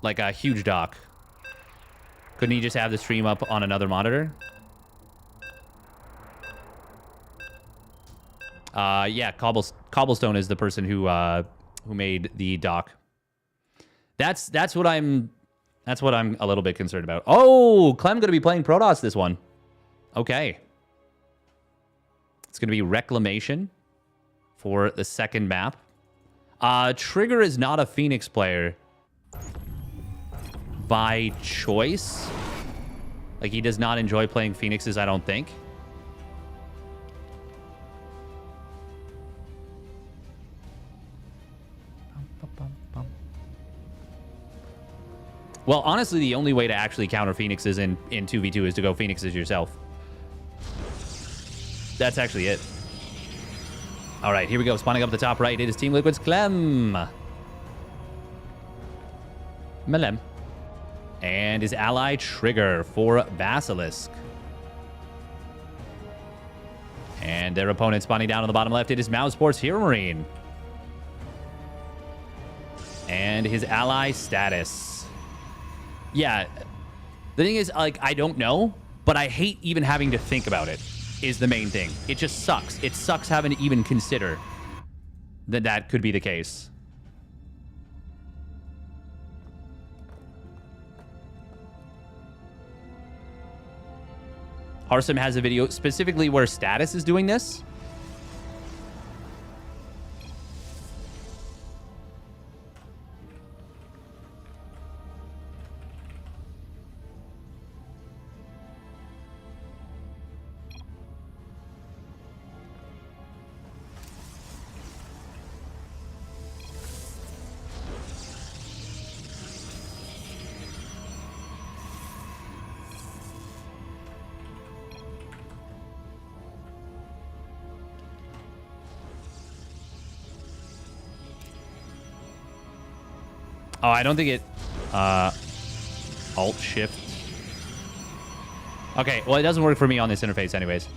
like a huge dock. Couldn't he just have the stream up on another monitor? Yeah, Cobblestone is the person who made the dock. That's what I'm a little bit concerned about. Oh, Clem gonna be playing Protoss this one. Okay. It's gonna be Reclamation for the second map. Trigger is not a Phoenix player by choice. Like, he does not enjoy playing Phoenixes, I don't think. Well, honestly, the only way to actually counter Phoenixes in 2v2 is to go Phoenixes yourself. That's actually it. All right, here we go. Spawning up the top right, it is Team Liquid's Clem. Melem. And his ally Trigger for Basilisk. And their opponent spawning down on the bottom left, it is Mouse Sports Hero Marine. And his ally Status. Yeah, the thing is, like, I don't know, but I hate even having to think about it, is the main thing. It just sucks. It sucks having to even consider that that could be the case. Harsum has a video specifically where Status is doing this. Oh, I don't think it... Alt-Shift. Okay, well, it doesn't work for me on this interface anyways.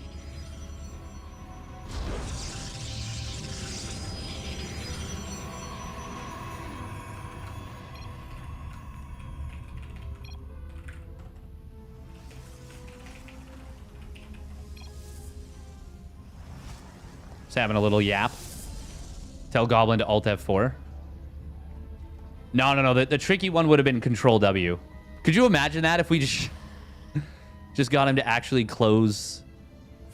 Just having a little yap. Tell Goblin to Alt F4. No. The tricky one would have been Control W. Could you imagine that if we just got him to actually force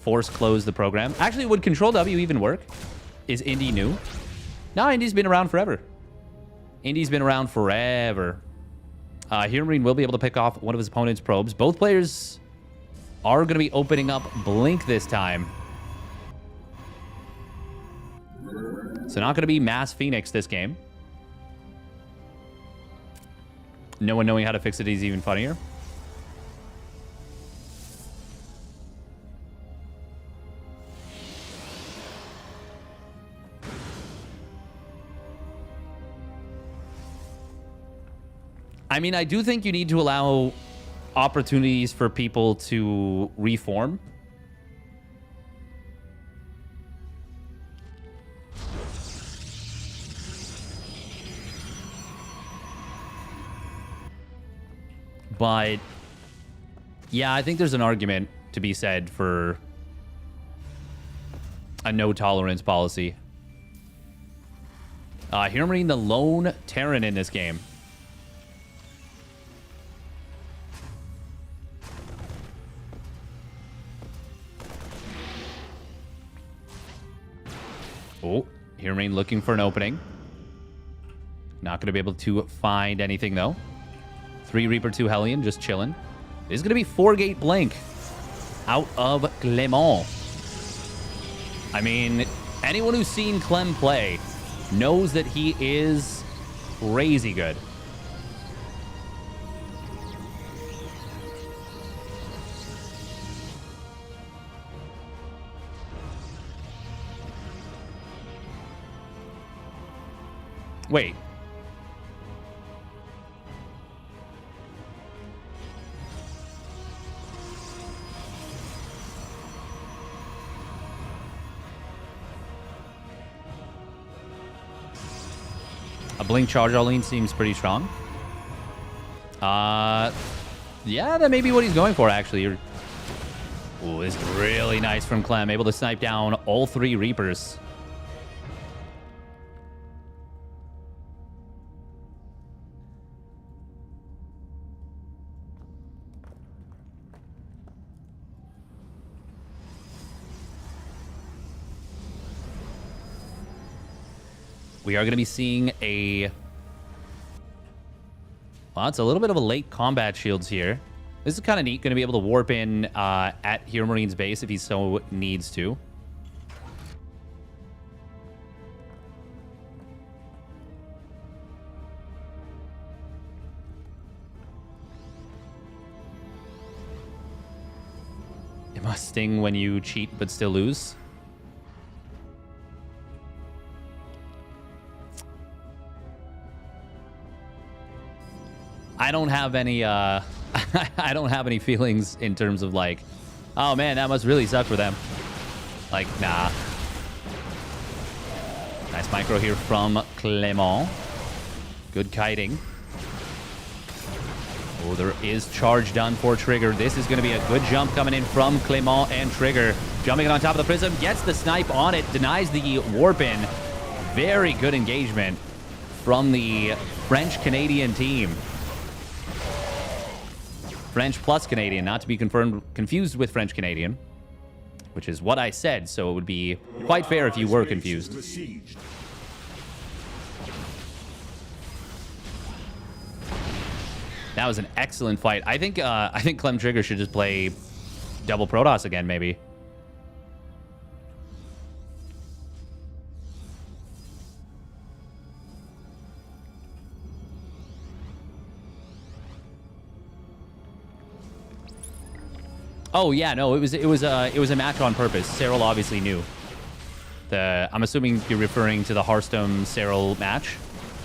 close the program? Actually, would Control W even work? Is Indy new? No, Indy's been around forever. Indy's been around forever. Hero Marine will be able to pick off one of his opponent's probes. Both players are going to be opening up Blink this time. So not going to be Mass Phoenix this game. No one knowing how to fix it is even funnier. I mean, I do think you need to allow opportunities for people to reform. But yeah, I think there's an argument to be said for a no tolerance policy. Hero Marine, the lone Terran in this game. Oh, Hero Marine looking for an opening. Not going to be able to find anything, though. 3 Reaper, 2 Hellion, just chilling. This is going to be 4-gate Blink out of Clement. I mean, anyone who's seen Clem play knows that he is crazy good. Wait. A Blink Charge All-in seems pretty strong. Yeah, that may be what he's going for, actually. Ooh, this is really nice from Clem. Able to snipe down all 3 Reapers. We are going to be seeing a... Well, it's a little bit of a late combat shields here. This is kind of neat. Going to be able to warp in at Hero Marine's base if he so needs to. It must sting when you cheat but still lose. I don't have any I don't have any feelings in terms of like, oh man, that must really suck for them. Like, nah. Nice micro here from Clement. Good kiting. Oh, there is charge done for Trigger. This is going to be a good jump coming in from Clement and Trigger. Jumping it on top of the prism, gets the snipe on it, denies the warp in. Very good engagement from the French-Canadian team. French plus Canadian, not to be confused with French-Canadian, which is what I said, so it would be quite fair if you were confused. That was an excellent fight. I think Clem Trigger should just play double Protoss again, maybe. Oh yeah, no, it was a match on purpose. Cyril obviously knew. I'm assuming you're referring to the Hearthstone Cyril match.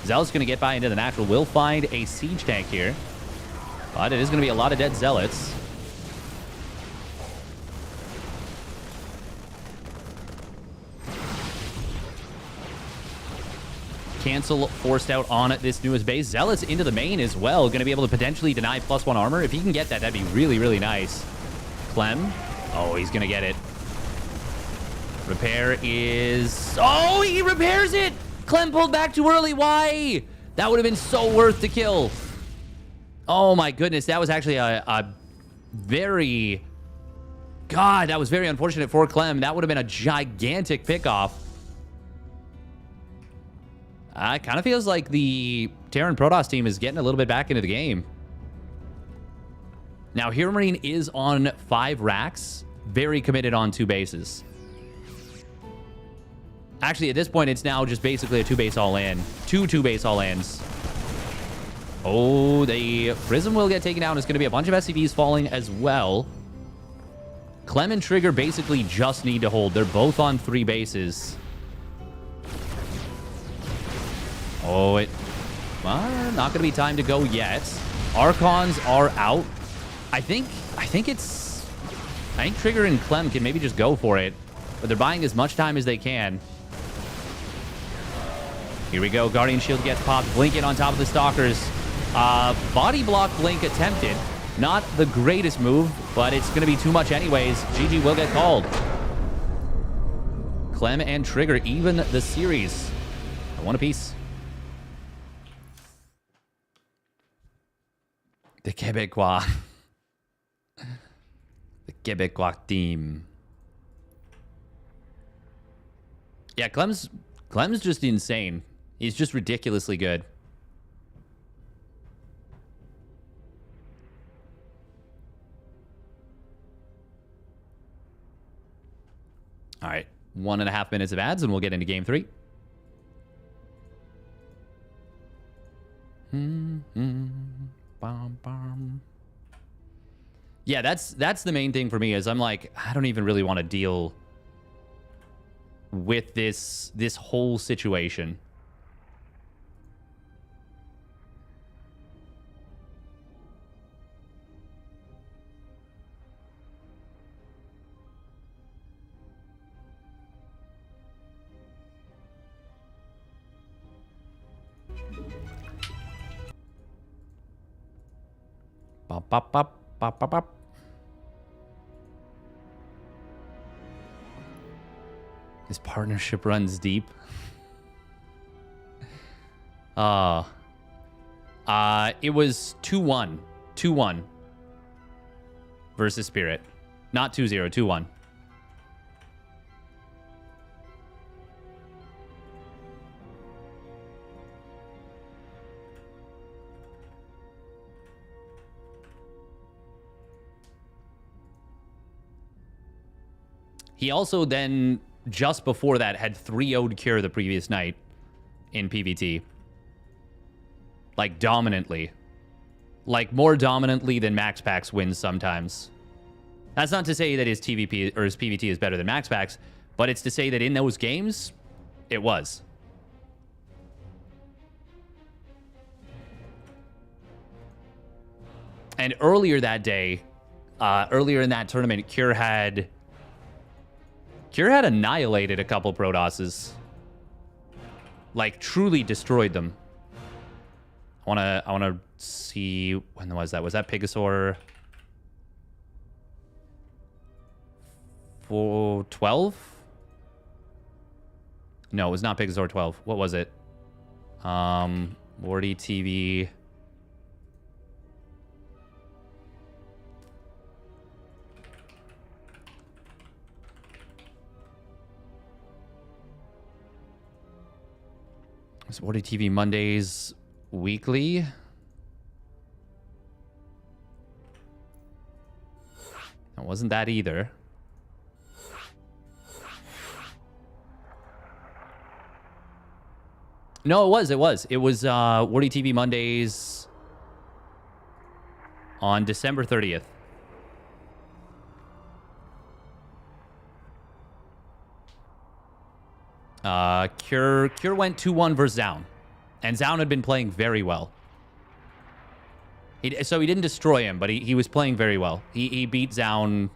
Zealot's going to get by into the natural. Will find a siege tank here, but it is going to be a lot of dead Zealots. Cancel forced out on this newest base. Zealots into the main as well. Going to be able to potentially deny +1 armor. If he can get that, that'd be really, really nice. Clem. Oh, he's going to get it. Repair is... Oh, he repairs it! Clem pulled back too early. Why? That would have been so worth the kill. Oh, my goodness. That was actually a very... God, that was very unfortunate for Clem. That would have been a gigantic pickoff. It kind of feels like the Terran Protoss team is getting a little bit back into the game. Now, Hero Marine is on 5 racks. Very committed on 2 bases. Actually, at this point, it's now just basically a 2-base all-in. 2 2-base all-ins. Oh, the Prism will get taken down. It's going to be a bunch of SCVs falling as well. Clem and Trigger basically just need to hold. They're both on 3 bases. Oh, not going to be time to go yet. Archons are out. I think Trigger and Clem can maybe just go for it, but they're buying as much time as they can. Here we go. Guardian Shield gets popped. Blink in on top of the Stalkers. Body block Blink attempted. Not the greatest move, but it's going to be too much anyways. GG will get called. Clem and Trigger even the series. 1 apiece. The Quebecois. The Quebecois team. Yeah, Clem's just insane. He's just ridiculously good. All right, 1.5 minutes of ads, and we'll get into game 3. Yeah, that's the main thing for me. Is I'm like, I don't even really want to deal with this whole situation. Bop, bop, bop, bop, bop, bop. His partnership runs deep. It was 2-1. 2-1 versus Spirit. Not 2-0, 2-1. He also then, just before that, had 3-0'd Cure the previous night in PvT. Like, dominantly. Like, more dominantly than Max Pax wins sometimes. That's not to say that his TVP or his PvT is better than Max Pax, but it's to say that in those games, it was. And earlier that day, earlier in that tournament, Cure had annihilated a couple Protosses. Like, truly destroyed them. I wanna see, when was that? Was that Pegasaur 412? No, it was not Pegasaur 12. What was it? Morty TV. Morty TV Mondays weekly. It wasn't that either. No, it was. It was Wardy TV Mondays on December 30th. Cure went 2-1 versus Zaun. And Zaun had been playing very well. So he didn't destroy him, but he was playing very well. He beat Zaun.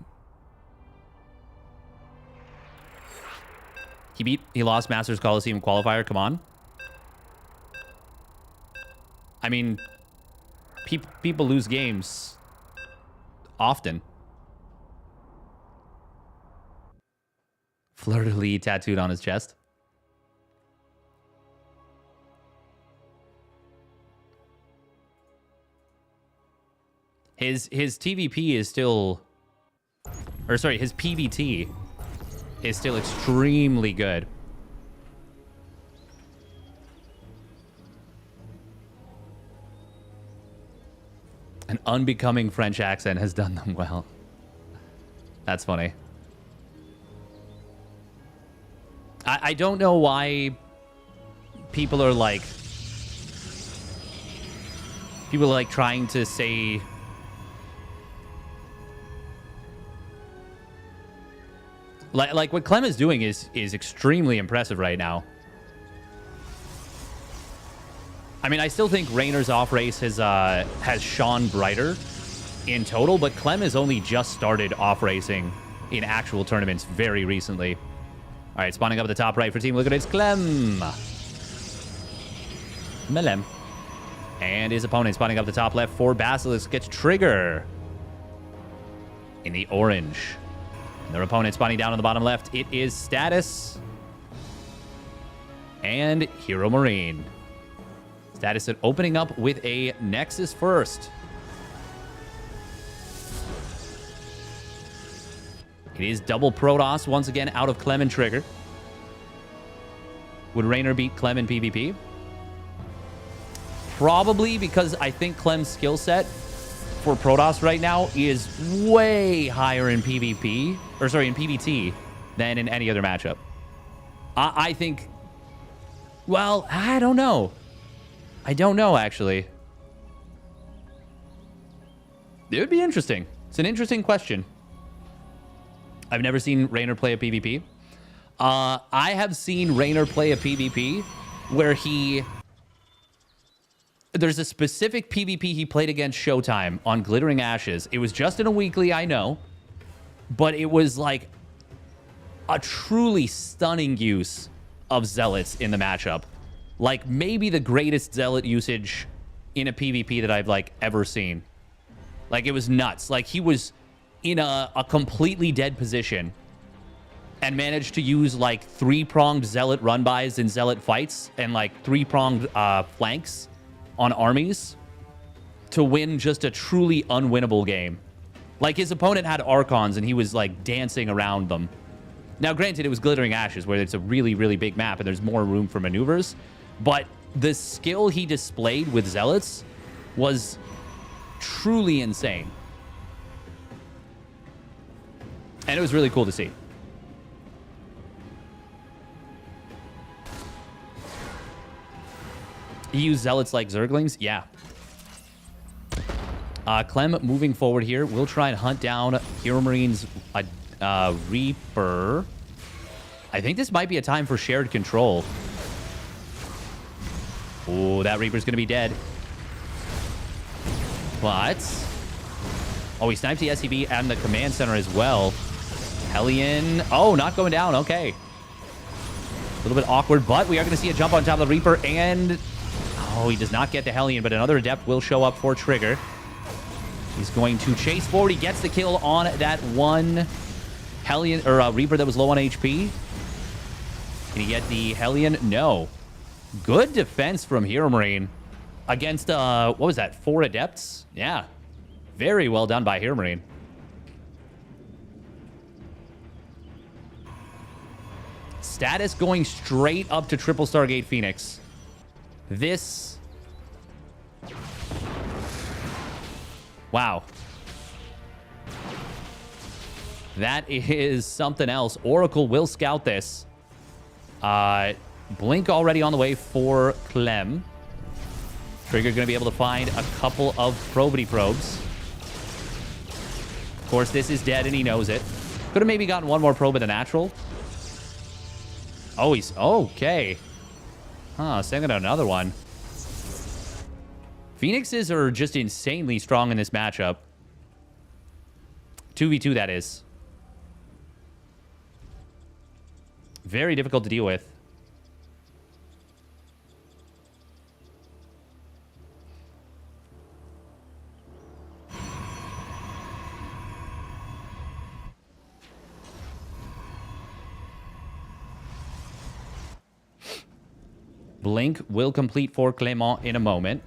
He lost Masters Coliseum qualifier. Come on. I mean, people lose games often. fleur-de-lis tattooed on his chest. His TVP is still... Or sorry, his PVT is still extremely good. An unbecoming French accent has done them well. That's funny. I don't know why people are like... People are like trying to say... Like what Clem is doing is extremely impressive right now. I mean, I still think Raynor's off race has shone brighter in total, but Clem has only just started off racing in actual tournaments very recently. All right, spawning up at the top right for Team Liquid, it's Clem. Melem. And his opponent spawning up the top left for Basilisk gets Trigger in the orange. And their opponent spawning down on the bottom left, it is Status and Hero Marine. Status opening up with a Nexus first. It is double Protoss once again out of Clem and Trigger. Would Raynor beat Clem in PvP? Probably, because I think Clem's skill set for Protoss right now is way higher in PvP, or sorry, in PvT than in any other matchup. I think, well, I don't know. I don't know, actually. It would be interesting. It's an interesting question. I've never seen Raynor play a PvP. I have seen Raynor play a PvP where there's a specific PvP he played against Showtime on Glittering Ashes. It was just in a weekly, I know. But it was like a truly stunning use of Zealots in the matchup. Like maybe the greatest Zealot usage in a PvP that I've like ever seen. Like it was nuts. Like he was in a completely dead position and managed to use like three-pronged Zealot run-bys in Zealot fights and like three-pronged flanks on armies to win just a truly unwinnable game. Like his opponent had Archons and he was like dancing around them. Now granted, it was Glittering Ashes where it's a really, really big map and there's more room for maneuvers, but the skill he displayed with Zealots was truly insane. And it was really cool to see. He used Zealots like Zerglings? Yeah. Clem moving forward here. We'll try and hunt down Hero Marine's Reaper. I think this might be a time for shared control. Oh, that Reaper's going to be dead. But... oh, he sniped the SCB and the command center as well. Hellion. Oh, not going down. Okay. A little bit awkward, but we are going to see a jump on top of the Reaper and... oh, he does not get the Hellion, but another Adept will show up for Trigger. He's going to chase forward. He gets the kill on that one Hellion, or Reaper that was low on HP. Can he get the Hellion? No. Good defense from Hero Marine against, what was that, 4 Adepts? Yeah. Very well done by Hero Marine. Status going straight up to triple Stargate Phoenix. This... wow. That is something else. Oracle will scout this. Blink already on the way for Clem. Trigger going to be able to find a couple of probity probes. Of course, this is dead and he knows it. Could have maybe gotten one more probe in the natural. Oh, he's... okay. Huh, sending another one. Phoenixes are just insanely strong in this matchup. 2v2, that is. Very difficult to deal with. Blink will complete for Clément in a moment.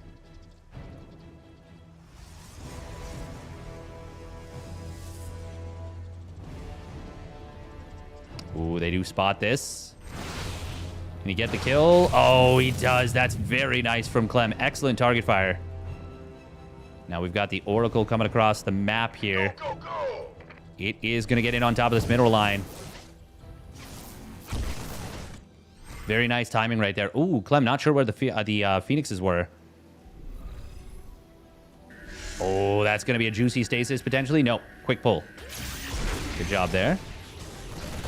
Ooh, they do spot this. Can he get the kill? Oh, he does. That's very nice from Clem. Excellent target fire. Now we've got the Oracle coming across the map here. Go, go, go. It is going to get in on top of this mineral line. Very nice timing right there. Ooh, Clem, not sure where the Phoenixes were. Oh, that's going to be a juicy stasis potentially. No, quick pull. Good job there.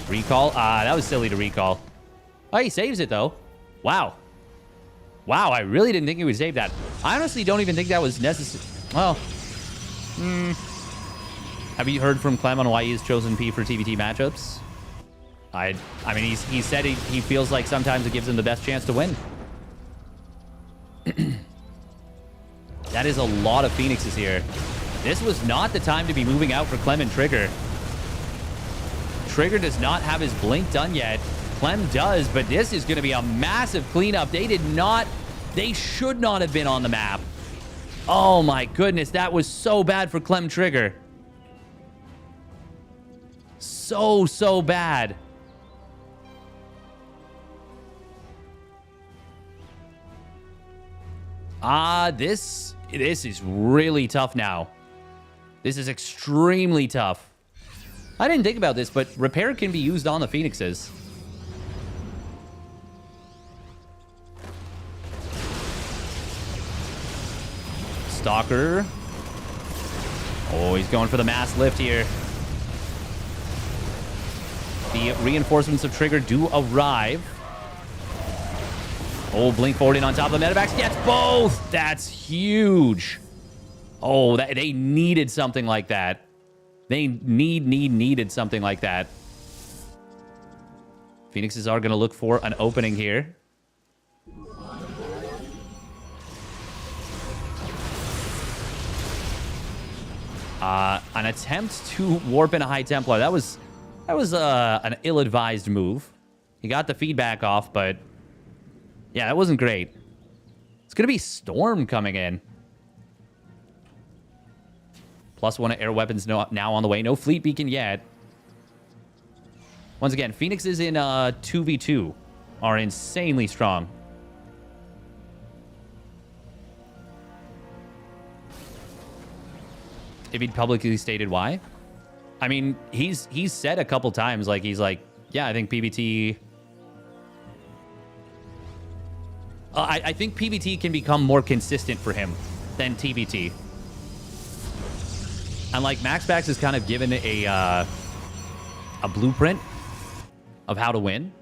Recall. That was silly to recall. Oh, he saves it, though. Wow. Wow, I really didn't think he would save that. I honestly don't even think that was necessary. Well, have you heard from Clem on why he's chosen P for TBT matchups? I mean, he said he feels like sometimes it gives him the best chance to win. That is a lot of Phoenixes here. This was not the time to be moving out for Clem and Trigger. Trigger does not have his blink done yet. Clem does, but this is going to be a massive cleanup. They should not have been on the map. Oh my goodness, that was so bad for Clem Trigger. So bad. This is really tough now. This is extremely tough. I didn't think about this, but repair can be used on the Phoenixes. Stalker. Oh, he's going for the mass lift here. The reinforcements of Trigger do arrive. Oh, blink forward in on top of the medevacs. Gets both. That's huge. Oh, they needed something like that. They needed something like that. Phoenixes are going to look for an opening here. An attempt to warp in a High Templar. That was an ill-advised move. He got the feedback off, but yeah, that wasn't great. It's going to be Storm coming in. +1 air weapons now on the way. No fleet beacon yet. Once again, Phoenixes in 2v2 are insanely strong. If he'd publicly stated why. I mean, he's said a couple times, like, he's like, yeah, I think PBT... I think PBT can become more consistent for him than TBT. And, like, MaxBax is kind of given a blueprint of how to win.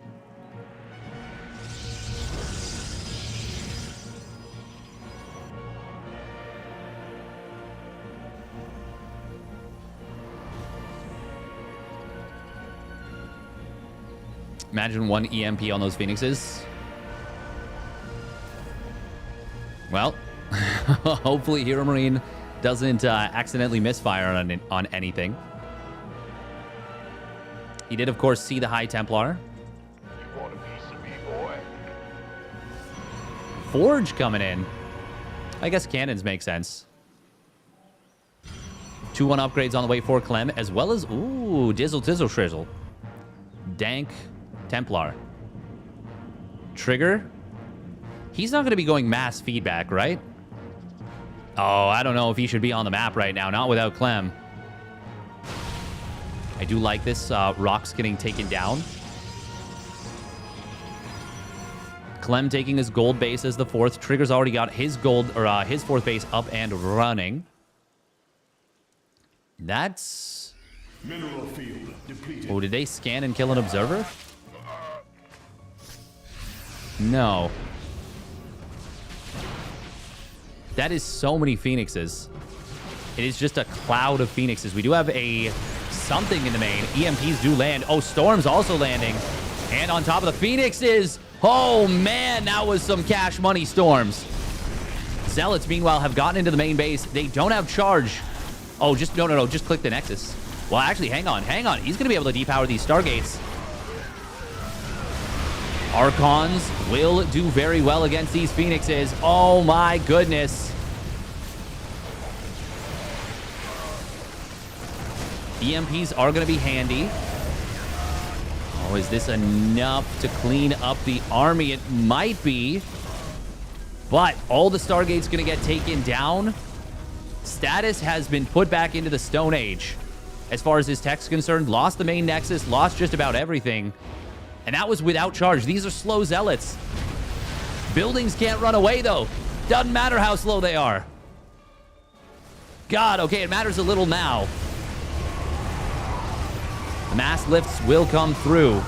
Imagine one EMP on those Phoenixes. Well, hopefully Hero Marine doesn't accidentally misfire on anything. He did, of course, see the High Templar. You want a piece of me, boy? Forge coming in. I guess cannons make sense. 2-1 upgrades on the way for Clem, as well as, ooh, Dizzle Tizzle Shrizzle. Dank Templar. Trigger. He's not going to be going mass feedback, right? Oh, I don't know if he should be on the map right now. Not without Clem. I do like this. Rock's getting taken down. Clem taking his gold base as the fourth. Trigger's already got his gold, or his fourth base up and running. That's... Mineral field depleted. Oh, did they scan and kill an observer? No. That is so many Phoenixes. It is just a cloud of Phoenixes. We do have a something in the main. EMPs do land. Oh, Storm's also landing. And on top of the Phoenixes. Oh, man, that was some cash money, Storms. Zealots, meanwhile, have gotten into the main base. They don't have charge. Oh, just, no. Just click the Nexus. Well, actually, hang on. He's going to be able to depower these Stargates. Archons will do very well against these Phoenixes. Oh my goodness. EMPs are going to be handy. Oh, is this enough to clean up the army? It might be. But all the Stargate's going to get taken down. Status has been put back into the Stone Age. As far as his tech's concerned, lost the main Nexus, lost just about everything. And that was without charge. These are slow Zealots. Buildings can't run away, though. Doesn't matter how slow they are. God, okay, it matters a little now. The mass lifts will come through.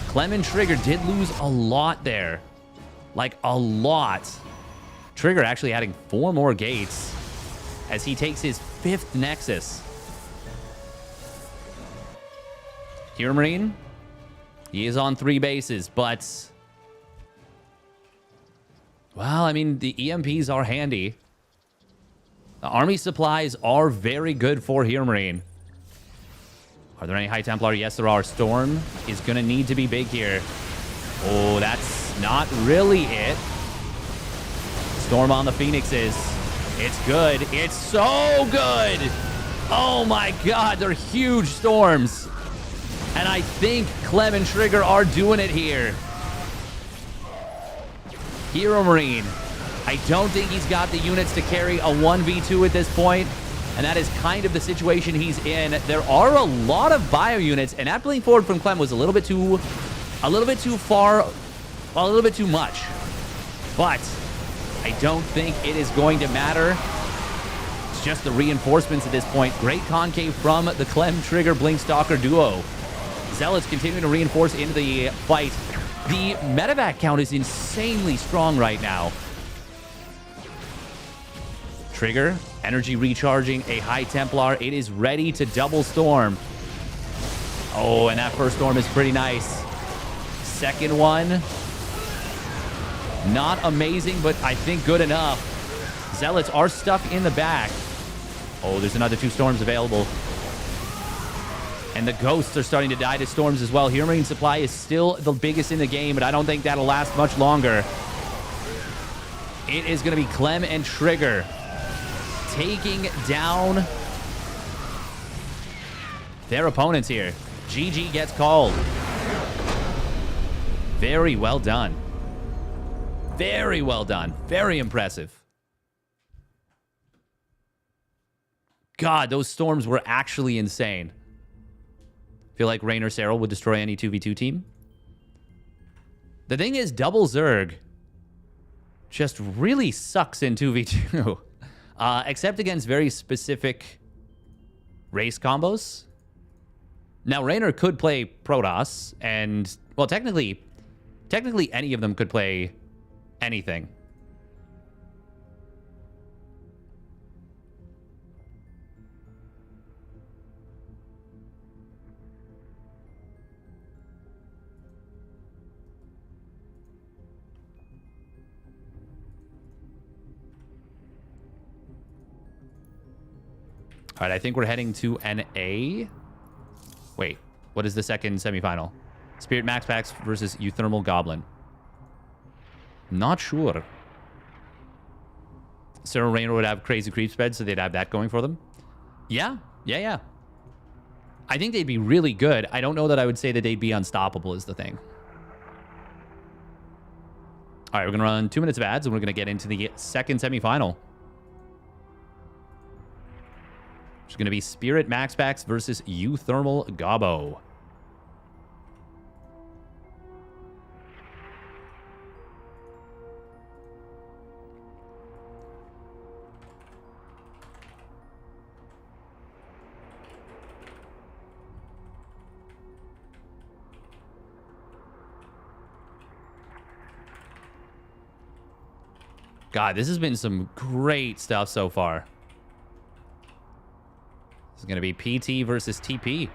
Clem and Trigger did lose a lot there. Like, a lot. Trigger actually adding 4 more gates as he takes his 5th Nexus. Hero Marine, he is on 3 bases, but... well, I mean, the EMPs are handy. The army supplies are very good for Hero Marine. Are there any High Templar? Yes, there are. Storm is going to need to be big here. Oh, that's not really it. Storm on the Phoenixes. It's good. It's so good. Oh my God, they're huge storms. And I think Clem and Trigger are doing it here. Hero Marine. I don't think he's got the units to carry a 1v2 at this point. And that is kind of the situation he's in. There are a lot of bio units, and that bleeding forward from Clem was a little bit too far, well, a little bit too much. But I don't think it is going to matter. It's just the reinforcements at this point. Great concave from the Clem Trigger Blink Stalker duo. Zealots continuing to reinforce into the fight. The medevac count is insanely strong right now. Trigger, energy recharging, a High Templar. It is ready to double storm. Oh, and that first storm is pretty nice. Second one, not amazing, but I think good enough. Zealots are stuck in the back. Oh, there's another 2 storms available. And the ghosts are starting to die to storms as well. Hero Marine supply is still the biggest in the game, but I don't think that'll last much longer. It is going to be Clem and Trigger taking down their opponents here. GG gets called. Very well done. Very well done. Very impressive. God, those storms were actually insane. Feel like Rain or Serral would destroy any 2v2 team. The thing is, double Zerg just really sucks in 2v2. Except against very specific race combos. Now, Raynor could play Protoss, and, well, technically any of them could play anything. All right, I think we're heading to an A. Wait, what is the second semifinal? Spirit Max Packs versus uThermal Goblin. Not sure. Sarah Raynor would have crazy creep sped, so they'd have that going for them. Yeah. I think they'd be really good. I don't know that I would say that they'd be unstoppable is the thing. All right, we're going to run 2 minutes of ads, and we're going to get into the second semifinal. It's going to be Spirit Max Packs versus uThermal Gobbo. God, this has been some great stuff so far. This is going to be PT versus TP.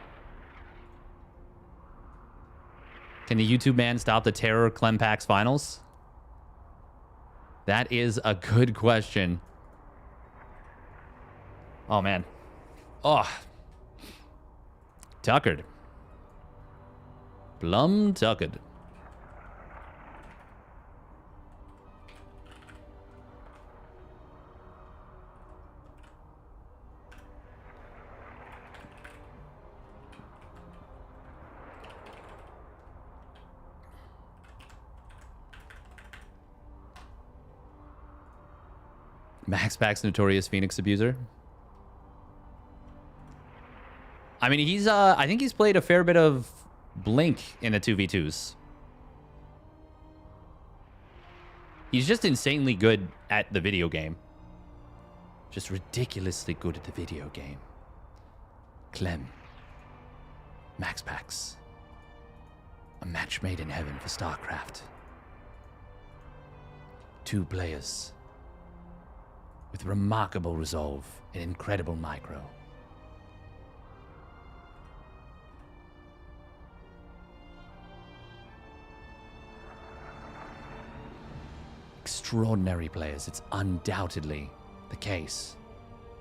Can the YouTube man stop the Terror Clempax finals? That is a good question. Oh, man. Oh. Tuckered. Plum tuckered. Max Pack's notorious Phoenix abuser. I mean, he's I think he's played a fair bit of Blink in the 2v2s. He's just insanely good at the video game. Just ridiculously good at the video game. Clem. Max Pax. A match made in heaven for StarCraft. 2 players. With remarkable resolve and incredible micro. Extraordinary players. It's undoubtedly the case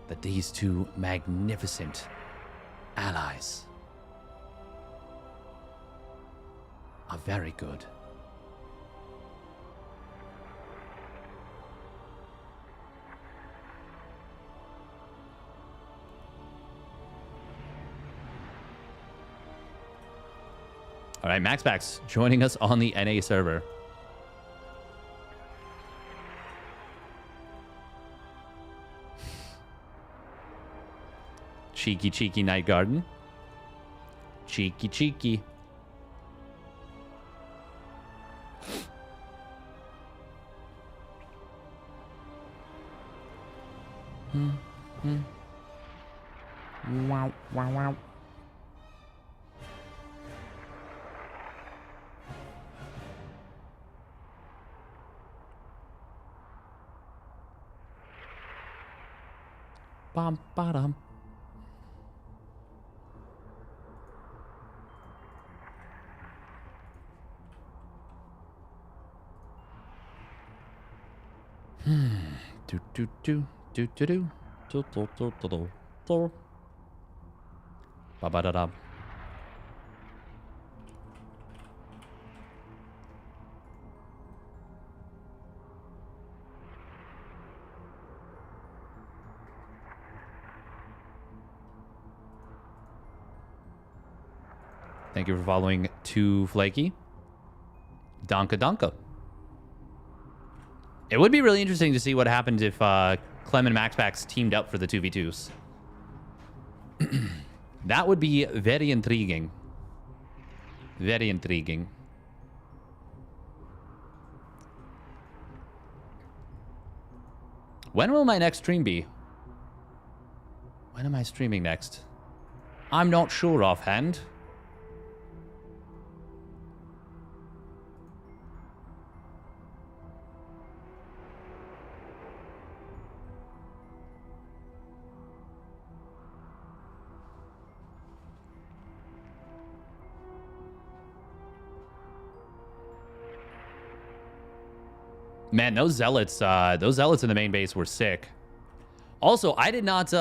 that these 2 magnificent allies are very good. All right, Max Pax joining us on the NA server. Cheeky, cheeky Night Garden. Cheeky, cheeky. Wow, wow, wow. Bum, ba-dum. Do do do do do do do do do do do do. Ba ba da da. Thank you for following Too Flaky. Donka Donka. It would be really interesting to see what happens if Clem and Max Pax teamed up for the 2v2s. That would be very intriguing. Very intriguing. When will my next stream be? When am I streaming next? I'm not sure offhand. Man, those zealots in the main base were sick. Also, I did not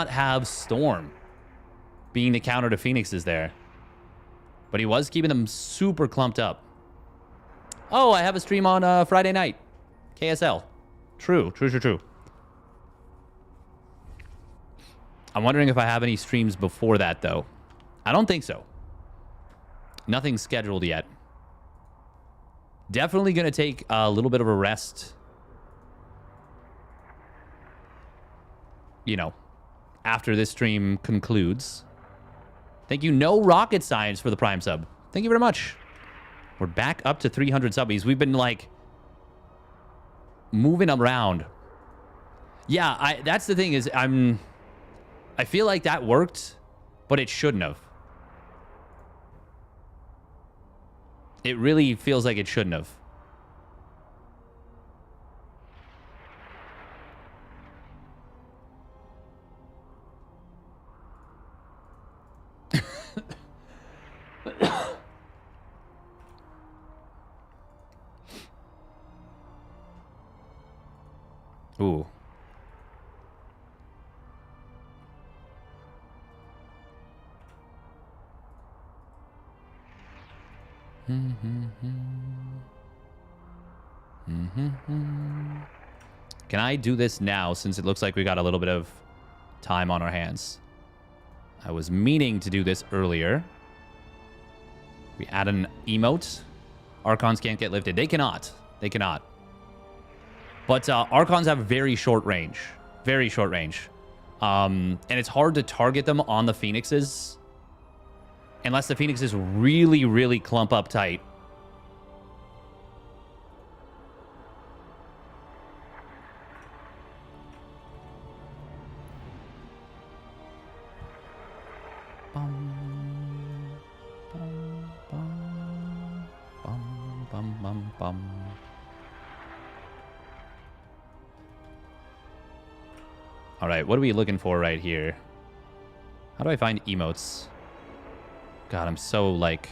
have Storm being the counter to Phoenix's there. But he was keeping them super clumped up. Oh, I have a stream on Friday night. KSL. True. I'm wondering if I have any streams before that, though. I don't think so. Nothing's scheduled yet. Definitely going to take a little bit of a rest. You know, after this stream concludes. Thank you, No Rocket Science, for the Prime sub. Thank you very much. We're back up to 300 subbies. We've been, like, moving around. Yeah, that's the thing is I feel like that worked, but it shouldn't have. It really feels like it shouldn't have. Ooh. Can I do this now, since it looks like we got a little bit of time on our hands? I was meaning to do this earlier. We add an emote. Archons can't get lifted. They cannot. They cannot. But Archons have very short range. Very short range. And it's hard to target them on the Phoenixes. Unless the Phoenixes really, really clump up tight. All right, what are we looking for right here? How do I find emotes? God, I'm so, like,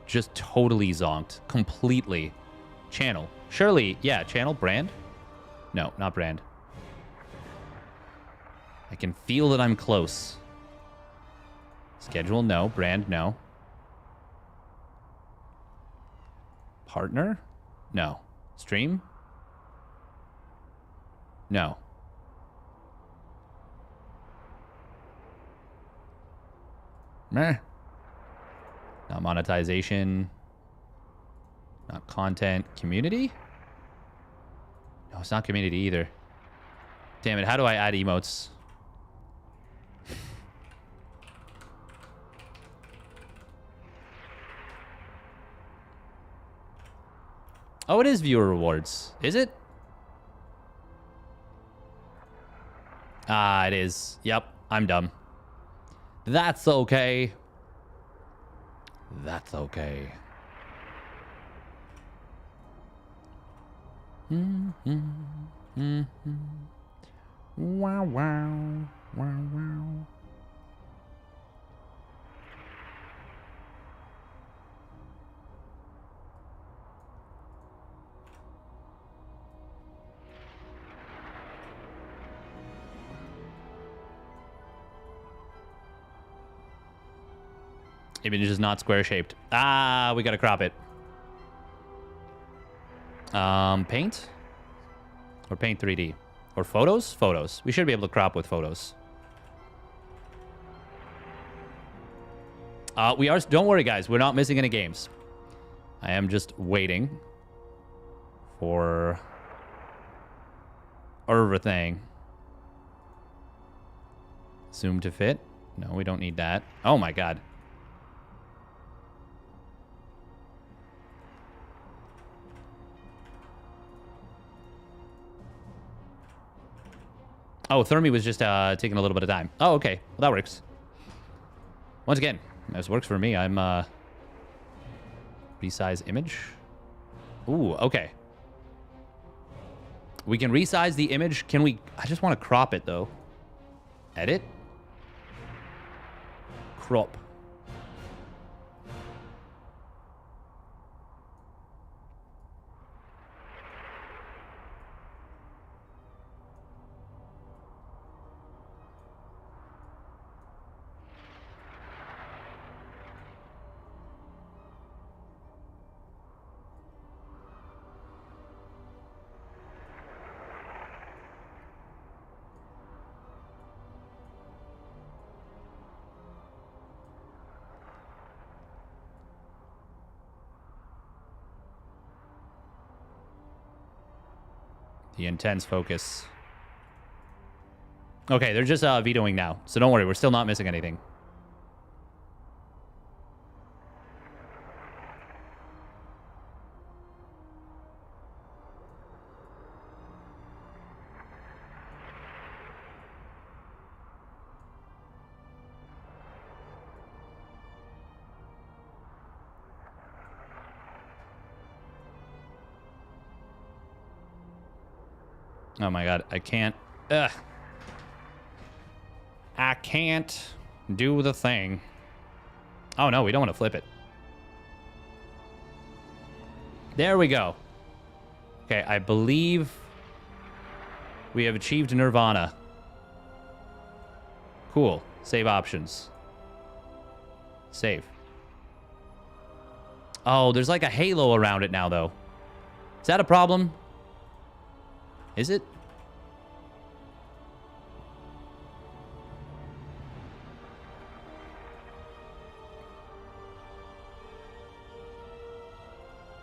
just totally zonked. Completely. Channel. Surely, yeah, channel, brand? No, not brand. I can feel that I'm close. Schedule, no. Brand, no. Partner? No. Stream? No. Meh. Not monetization. Not content. Community? No, it's not community either. Damn it, how do I add emotes? Oh, it is viewer rewards. Is it? Ah, it is. Yep, I'm dumb. That's okay. That's okay. Wow, wow. Wow, wow. Image is not square shaped. Ah, we gotta crop it. Paint? Or paint 3D? Or photos? Photos. We should be able to crop with photos. We are... Don't worry, guys. We're not missing any games. I am just waiting for everything. Zoom to fit. No, we don't need that. Oh, my God. Oh, Thermi was just taking a little bit of time. Oh, okay. Well, that works. Once again, this works for me. I'm resize image. Ooh, okay. We can resize the image. Can we... I just want to crop it, though. Edit. Crop. The intense focus. Okay, they're just vetoing now. So don't worry, we're still not missing anything. Oh my God, I can't. Ugh. I can't do the thing. Oh no, we don't want to flip it. There we go. Okay, I believe we have achieved Nirvana. Cool. Save options. Save. Oh, there's like a halo around it now, though. Is that a problem? Is it?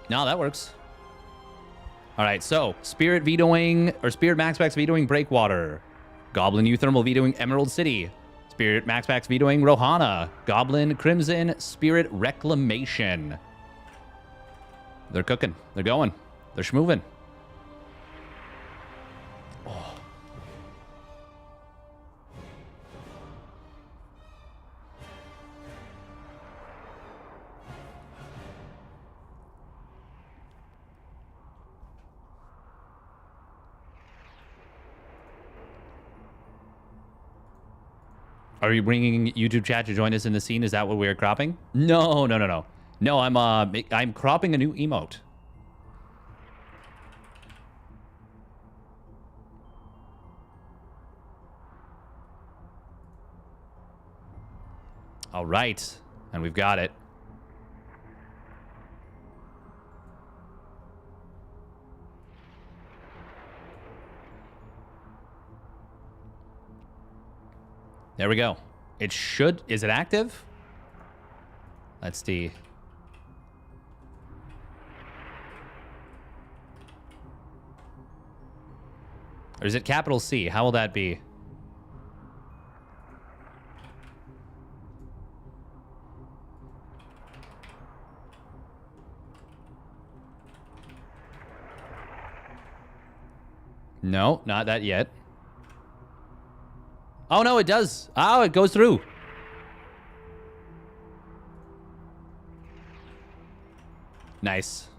No, that works. All right, so Spirit vetoing, or Spirit Maxpax vetoing Breakwater. Goblin uThermal vetoing Emerald City. Spirit Maxpax vetoing Rohana. Goblin Crimson Spirit Reclamation. They're cooking. They're going. They're schmoving. Oh. Are you bringing YouTube chat to join us in the scene? Is that what we're cropping? No. No, I'm cropping a new emote. All right, and we've got it. There we go. It should... Is it active? Let's see. Or is it capital C? How will that be? No, not that yet. Oh, no, it does. Oh, it goes through. Nice.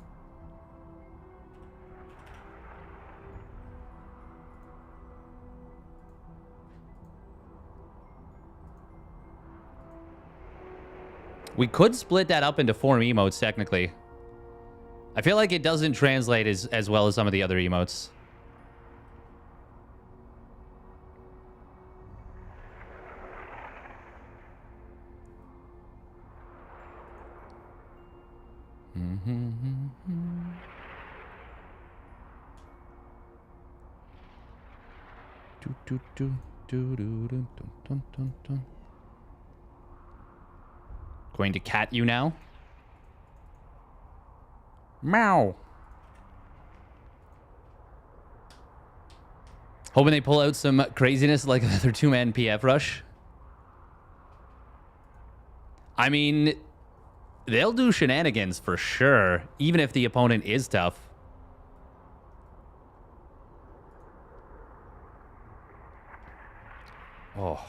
We could split that up into 4 emotes, technically. I feel like it doesn't translate as well as some of the other emotes. Going to cat you now. Meow. Hoping they pull out some craziness like another 2-man PF rush. I mean, they'll do shenanigans for sure, even if the opponent is tough. Oh.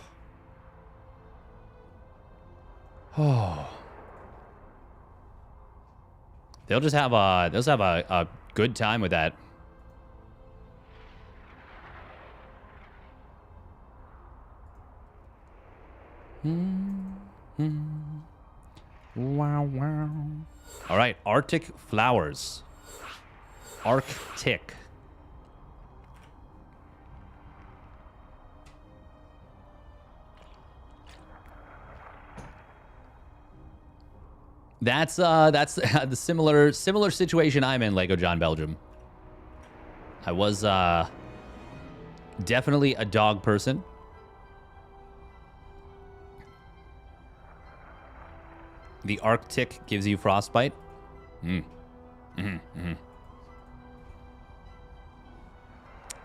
Oh. They'll just have a good time with that. Wow, wow. All right, Arctic flowers. Arctic. That's the similar situation I'm in, Lego John Belgium. I was definitely a dog person. The Arctic gives you frostbite. But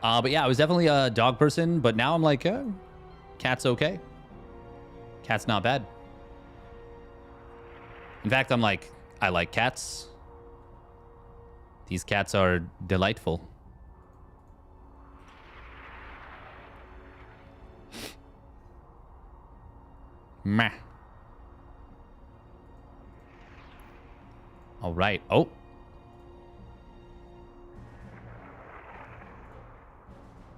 yeah, I was definitely a dog person, but now I'm like, cat's okay. Cat's not bad. In fact, I'm like, I like cats. These cats are delightful. Meh. All right. Oh.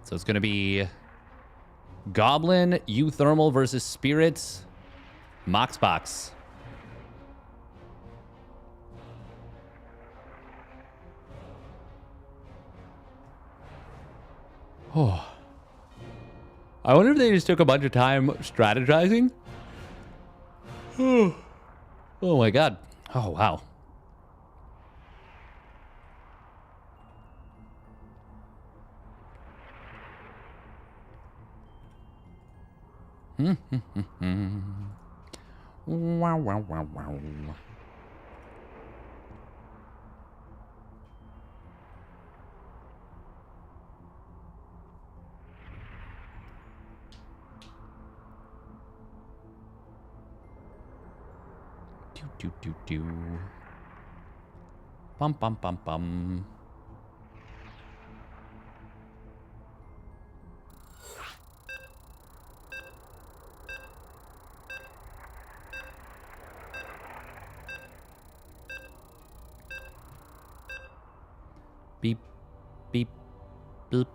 So it's going to be Goblin, uThermal versus Spirits, Moxbox. Oh. I wonder if they just took a bunch of time strategizing. Oh my god. Oh, wow. Wow, wow, wow, wow. Do. Bum, bum, bum, bum. Beep, beep, boop,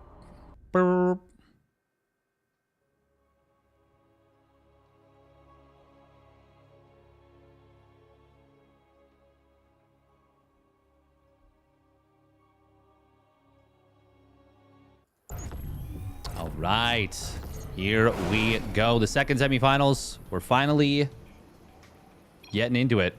burp. All right, here we go. The second semifinals. We're finally getting into it.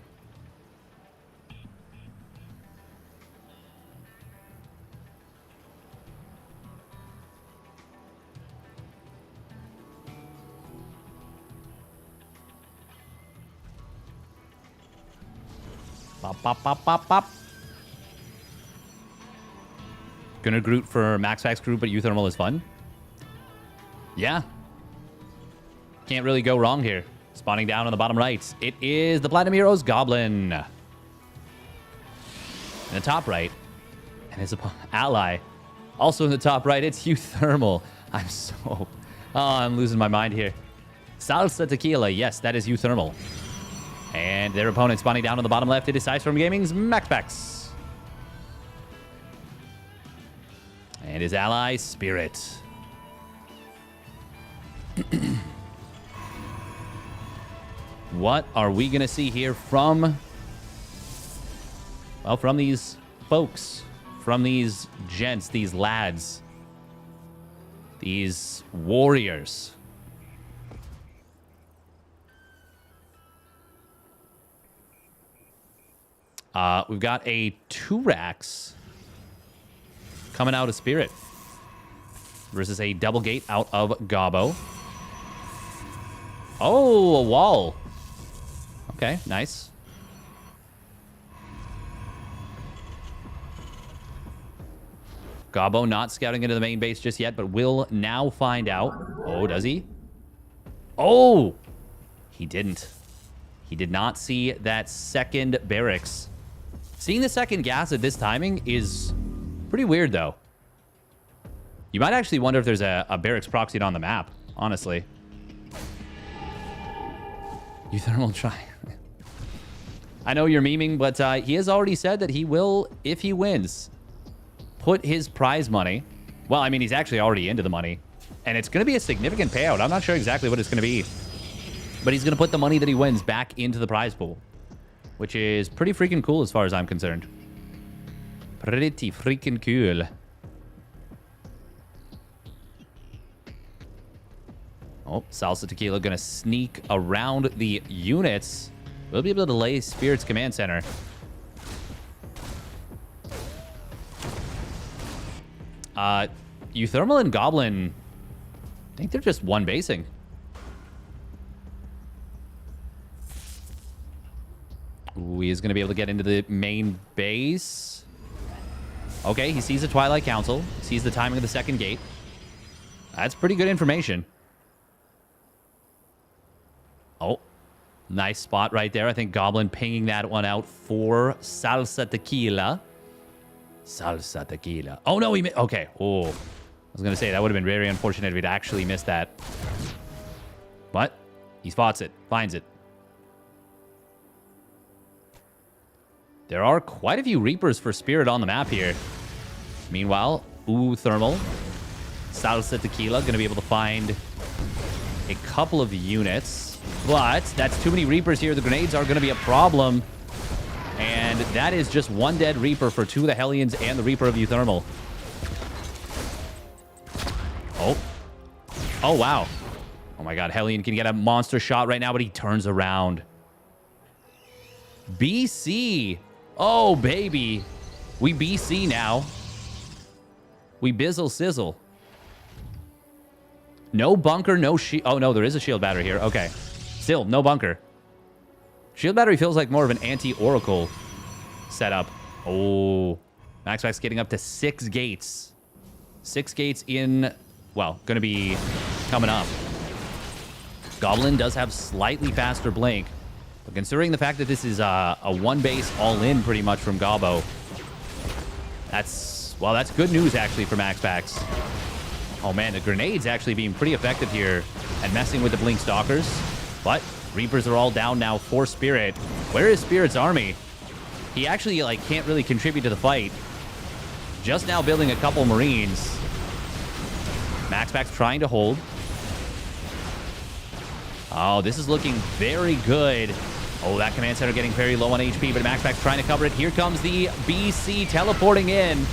Pop, pop, pop, pop, pop. Gonna root for Max Fax group, but uThermal is fun. Yeah. Can't really go wrong here. Spawning down on the bottom right. It is the Platinum Heroes Goblin. In the top right. And his ally. Also in the top right, it's uThermal. I'm losing my mind here. Salsa Tequila. Yes, that is uThermal. And their opponent spawning down on the bottom left, it is Storm Gaming's MacBax. And his ally, Spirit. What are we going to see here from... Well, from these folks. From these gents, these lads. These warriors. We've got a 2-Rax coming out of Spirit versus a double gate out of Gobbo. Oh, a wall. Okay, nice. Gobbo not scouting into the main base just yet, but will now find out. Oh, does he? Oh! He didn't. He did not see that second barracks. Seeing the second gas at this timing is pretty weird, though. You might actually wonder if there's a barracks proxied on the map, honestly. uThermal try. I know you're memeing, but he has already said that he will, if he wins, put his prize money. Well, I mean, he's actually already into the money. And it's going to be a significant payout. I'm not sure exactly what it's going to be. But he's going to put the money that he wins back into the prize pool. Which is pretty freaking cool as far as I'm concerned. Pretty freaking cool. Oh, Salsa Tequila going to sneak around the units. We'll be able to delay Spirit's command center. uThermal and Goblin, I think they're just one basing. Ooh, he is going to be able to get into the main base. Okay, he sees the Twilight Council. Sees the timing of the second gate. That's pretty good information. Oh, nice spot right there. I think Goblin pinging that one out for Salsa Tequila. Salsa Tequila. Oh, no, he missed. Okay. Oh, I was going to say that would have been very unfortunate if he'd actually missed that. But he spots it, finds it. There are quite a few Reapers for Spirit on the map here. Meanwhile, uThermal, Salsa Tequila going to be able to find a couple of units. But that's too many Reapers here. The grenades are going to be a problem. And that is just one dead Reaper for two of the Hellions and the Reaper of uThermal. Oh. Oh, wow. Oh, my God. Hellion can get a monster shot right now, but he turns around. BC. Oh, baby. We BC now. We bizzle sizzle. No bunker, no shield. Oh, no, there is a shield battery here. Okay. Still, no bunker. Shield battery feels like more of an anti-Oracle setup. Oh. Max getting up to 6 gates. 6 gates in, well, going to be coming up. Goblin does have slightly faster blink. But considering the fact that this is a one base all-in pretty much from Gabo, that's good news actually for MaxPax. Oh man, the grenades actually being pretty effective here and messing with the Blink Stalkers. But Reapers are all down now for Spirit. Where is Spirit's army? He actually like can't really contribute to the fight. Just now building a couple Marines. MaxPax trying to hold. Oh, this is looking very good. Oh, that command center getting very low on HP, but MaxPax trying to cover it. Here comes the BC teleporting in.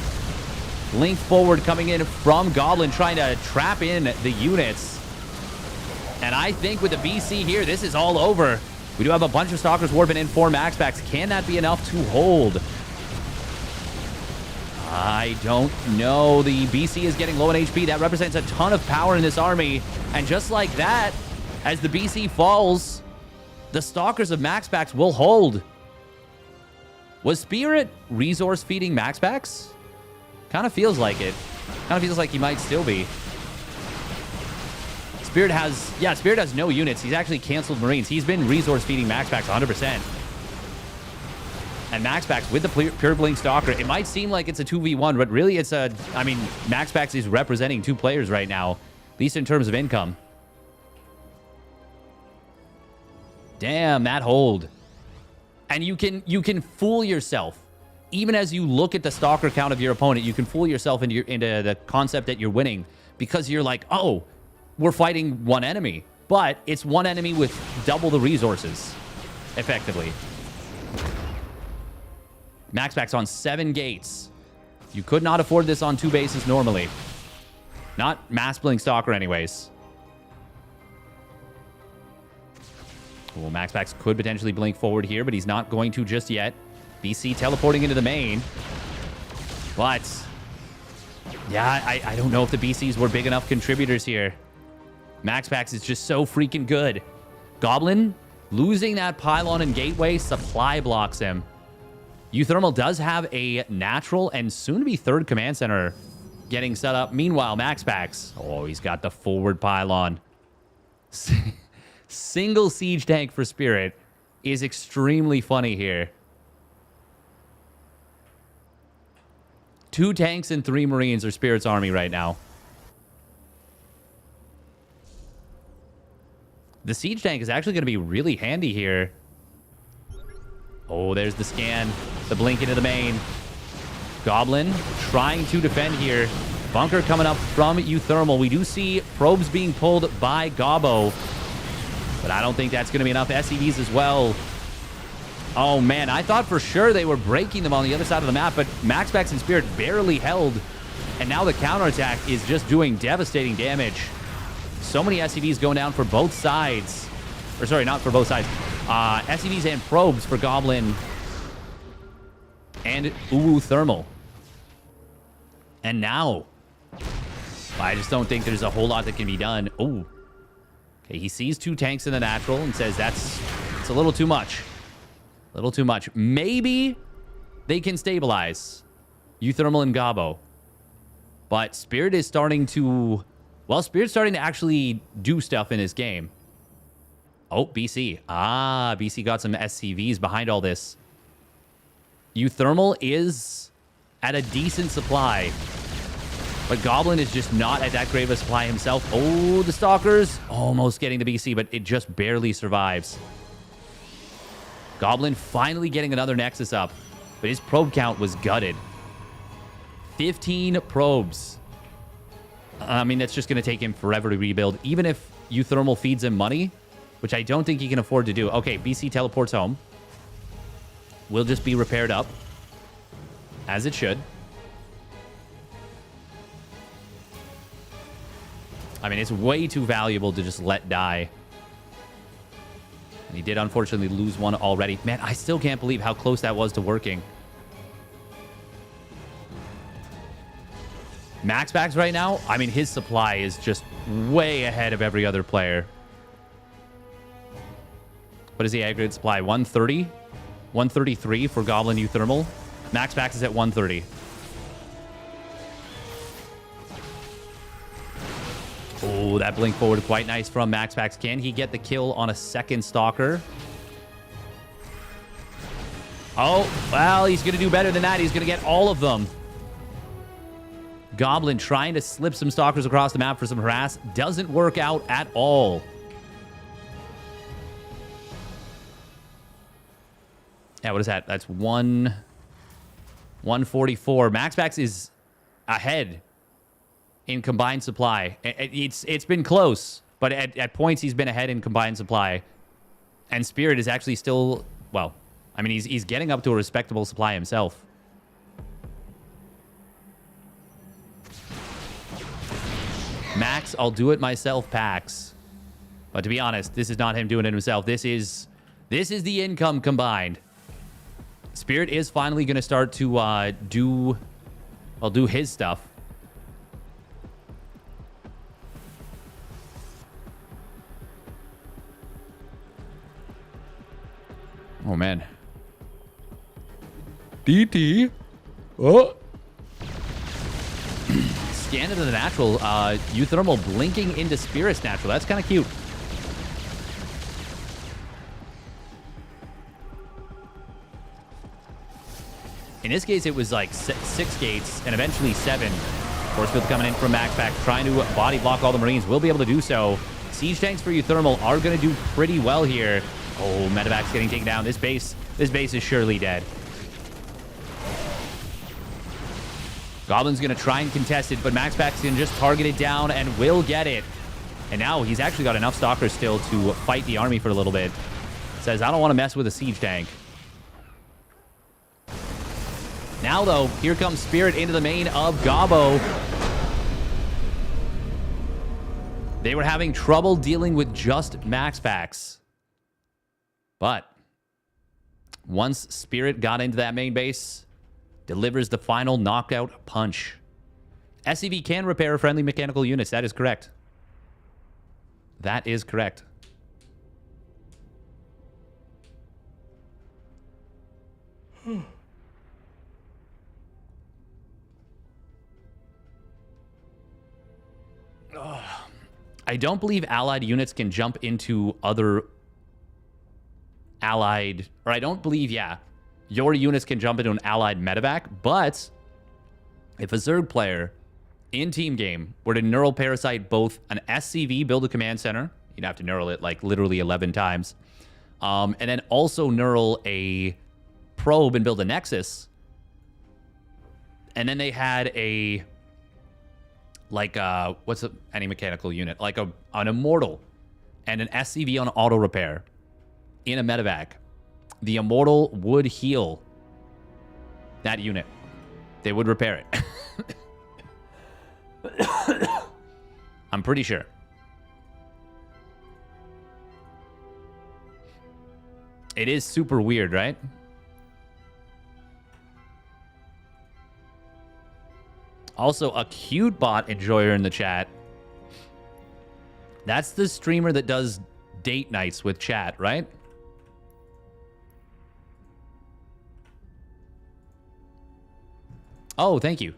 Link forward coming in from Goblin, trying to trap in the units. And I think with the BC here, this is all over. We do have a bunch of Stalkers warping in for MaxPax. Can that be enough to hold? I don't know. The BC is getting low on HP. That represents a ton of power in this army. And just like that, as the BC falls, the Stalkers of MaxPax will hold. Was Spirit resource feeding MaxPax? Kind of feels like it. Kind of feels like he might still be. Spirit has no units. He's actually canceled Marines. He's been resource feeding MaxPax 100%. And MaxPax with the Pure Blink Stalker, it might seem like it's a 2v1, but really it's MaxPax is representing two players right now, at least in terms of income. Damn, that hold. And you can fool yourself. Even as you look at the Stalker count of your opponent, you can fool yourself into the concept that you're winning because you're like, oh, we're fighting one enemy. But it's one enemy with double the resources, effectively. MaxPax on 7 gates. You could not afford this on 2 bases normally. Not Mass Blink Stalker anyways. Well, MaxPax could potentially blink forward here, but he's not going to just yet. BC teleporting into the main. But, yeah, I don't know if the BCs were big enough contributors here. MaxPax is just so freaking good. Goblin, losing that pylon and gateway, supply blocks him. uThermal does have a natural and soon-to-be 3rd command center getting set up. Meanwhile, MaxPax, oh, he's got the forward pylon. Single siege tank for Spirit is extremely funny here. 2 tanks and 3 Marines are Spirit's army right now. The siege tank is actually going to be really handy here. Oh, there's the scan. The blink into the main. Goblin trying to defend here. Bunker coming up from uThermal. We do see probes being pulled by Gabo. But I don't think that's going to be enough. SCVs as well. Oh, man. I thought for sure they were breaking them on the other side of the map, but MaxPax and Spirit barely held. And now the counterattack is just doing devastating damage. So many SCVs going down for both sides. Or sorry, not for both sides. SCVs and probes for Goblin and uThermal. And now, I just don't think there's a whole lot that can be done. Oh, okay. He sees 2 tanks in the natural and says it's a little too much. A little too much. Maybe they can stabilize uThermal and Gabo. But Spirit is starting to... Well, Spirit's starting to actually do stuff in his game. Oh, BC. Ah, BC got some SCVs behind all this. uThermal is at a decent supply. But Goblin is just not at that great of a supply himself. Oh, the Stalkers almost getting the BC, but it just barely survives. Goblin finally getting another Nexus up. But his probe count was gutted. 15 probes. I mean, that's just going to take him forever to rebuild. Even if uThermal feeds him money, which I don't think he can afford to do. Okay, BC teleports home. Will just be repaired up. As it should. I mean, it's way too valuable to just let die. And he did unfortunately lose one already. Man, I still can't believe how close that was to working. MaxPax right now, I mean, his supply is just way ahead of every other player. What is the aggregate supply? 130? 133 for Goblin uThermal. MaxPax is at 130. Oh, that blink forward quite nice from MaxPax. Can he get the kill on a second Stalker? Oh, well, he's going to do better than that. He's going to get all of them. Goblin trying to slip some stalkers across the map for some harass. Doesn't work out at all. Yeah, what is that? That's 144. Maxpax is ahead in combined supply. It's been close, but at points he's been ahead in combined supply. And Spirit is actually still, well, I mean, he's getting up to a respectable supply himself. Max, I'll do it myself packs. But to be honest, this is not him doing it himself. This is the income combined. Spirit is finally going to start to do his stuff. Oh, man. DT. Oh. Scan into the natural. uThermal blinking into Spirit's natural. That's kind of cute. In this case, it was like 6 gates and eventually 7. Force field coming in from Maxpack, trying to body block all the Marines. Will be able to do so. Siege tanks for uThermal are going to do pretty well here. Oh, Medevac's getting taken down. This base is surely dead. Goblin's going to try and contest it, but Maxpack's going to just target it down and will get it. And now he's actually got enough stalkers still to fight the army for a little bit. Says, I don't want to mess with a siege tank. Now, though, here comes Spirit into the main of Gobbo. They were having trouble dealing with just Maxpax. But once Spirit got into that main base, delivers the final knockout punch. SCV can repair friendly mechanical units. That is correct. That is correct. I don't believe allied units can jump into other allied, or I don't believe, yeah, your units can jump into an allied medevac, but if a Zerg player in team game were to neural parasite both an SCV, build a command center, you'd have to neural it like literally 11 times, and then also neural a probe and build a nexus, and then they had a, like, what's any mechanical unit? Like an Immortal and an SCV on auto repair in a medevac. The Immortal would heal that unit. They would repair it. I'm pretty sure. It is super weird, right? Also, a cute bot enjoyer in the chat. That's the streamer that does date nights with chat, right? Oh, thank you.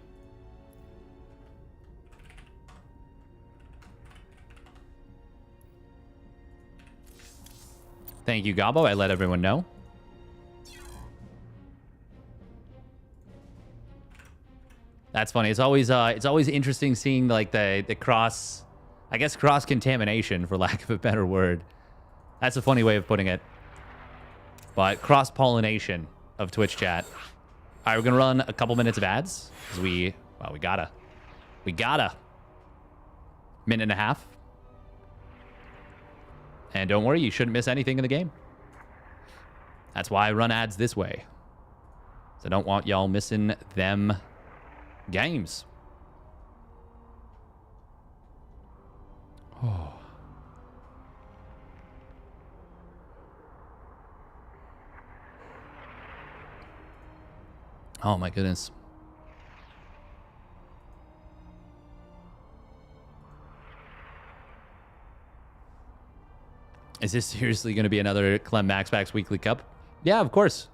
Thank you, Gobbo. I let everyone know. That's funny. It's always interesting seeing like the cross, I guess cross contamination for lack of a better word. That's a funny way of putting it. But cross pollination of Twitch chat. All right, we're gonna run a couple minutes of ads because we gotta minute and a half. And don't worry, you shouldn't miss anything in the game. That's why I run ads this way. So I don't want y'all missing them games. Oh. Oh my goodness. Is this seriously going to be another Clem Maxpax Weekly Cup? Yeah, of course.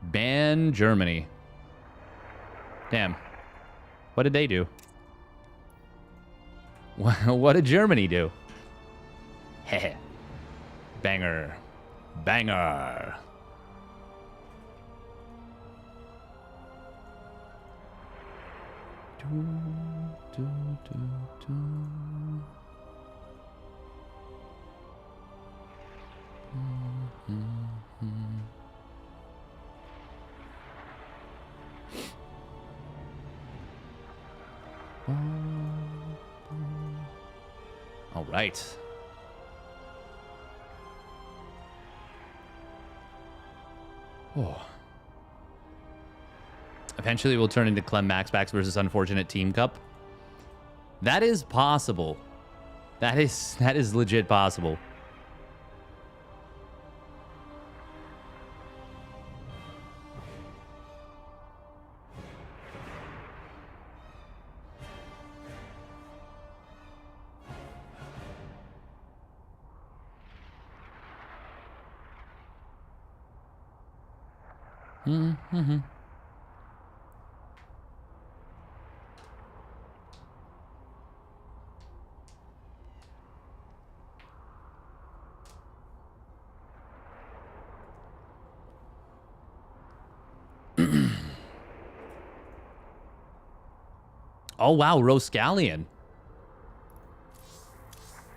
Ban Germany. Damn. What did they do? What did Germany do? Banger. Banger. All right. Oh. Eventually, we'll turn into Clem Maxbacks versus Unfortunate Team Cup. That is possible. That is legit possible. Mm-hmm. Oh, wow, Roscallion.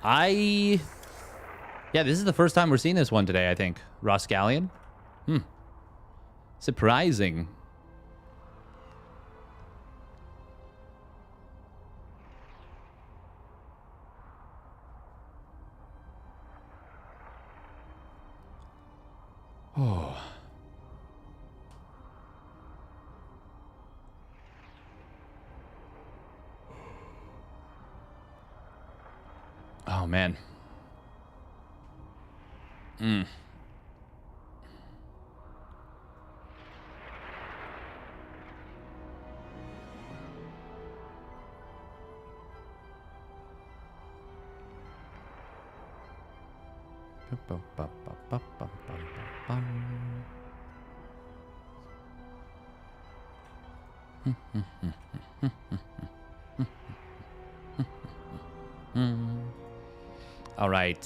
Yeah, this is the first time we're seeing this one today, I think. Roscallion. Surprising. Oh. Oh, man. All right.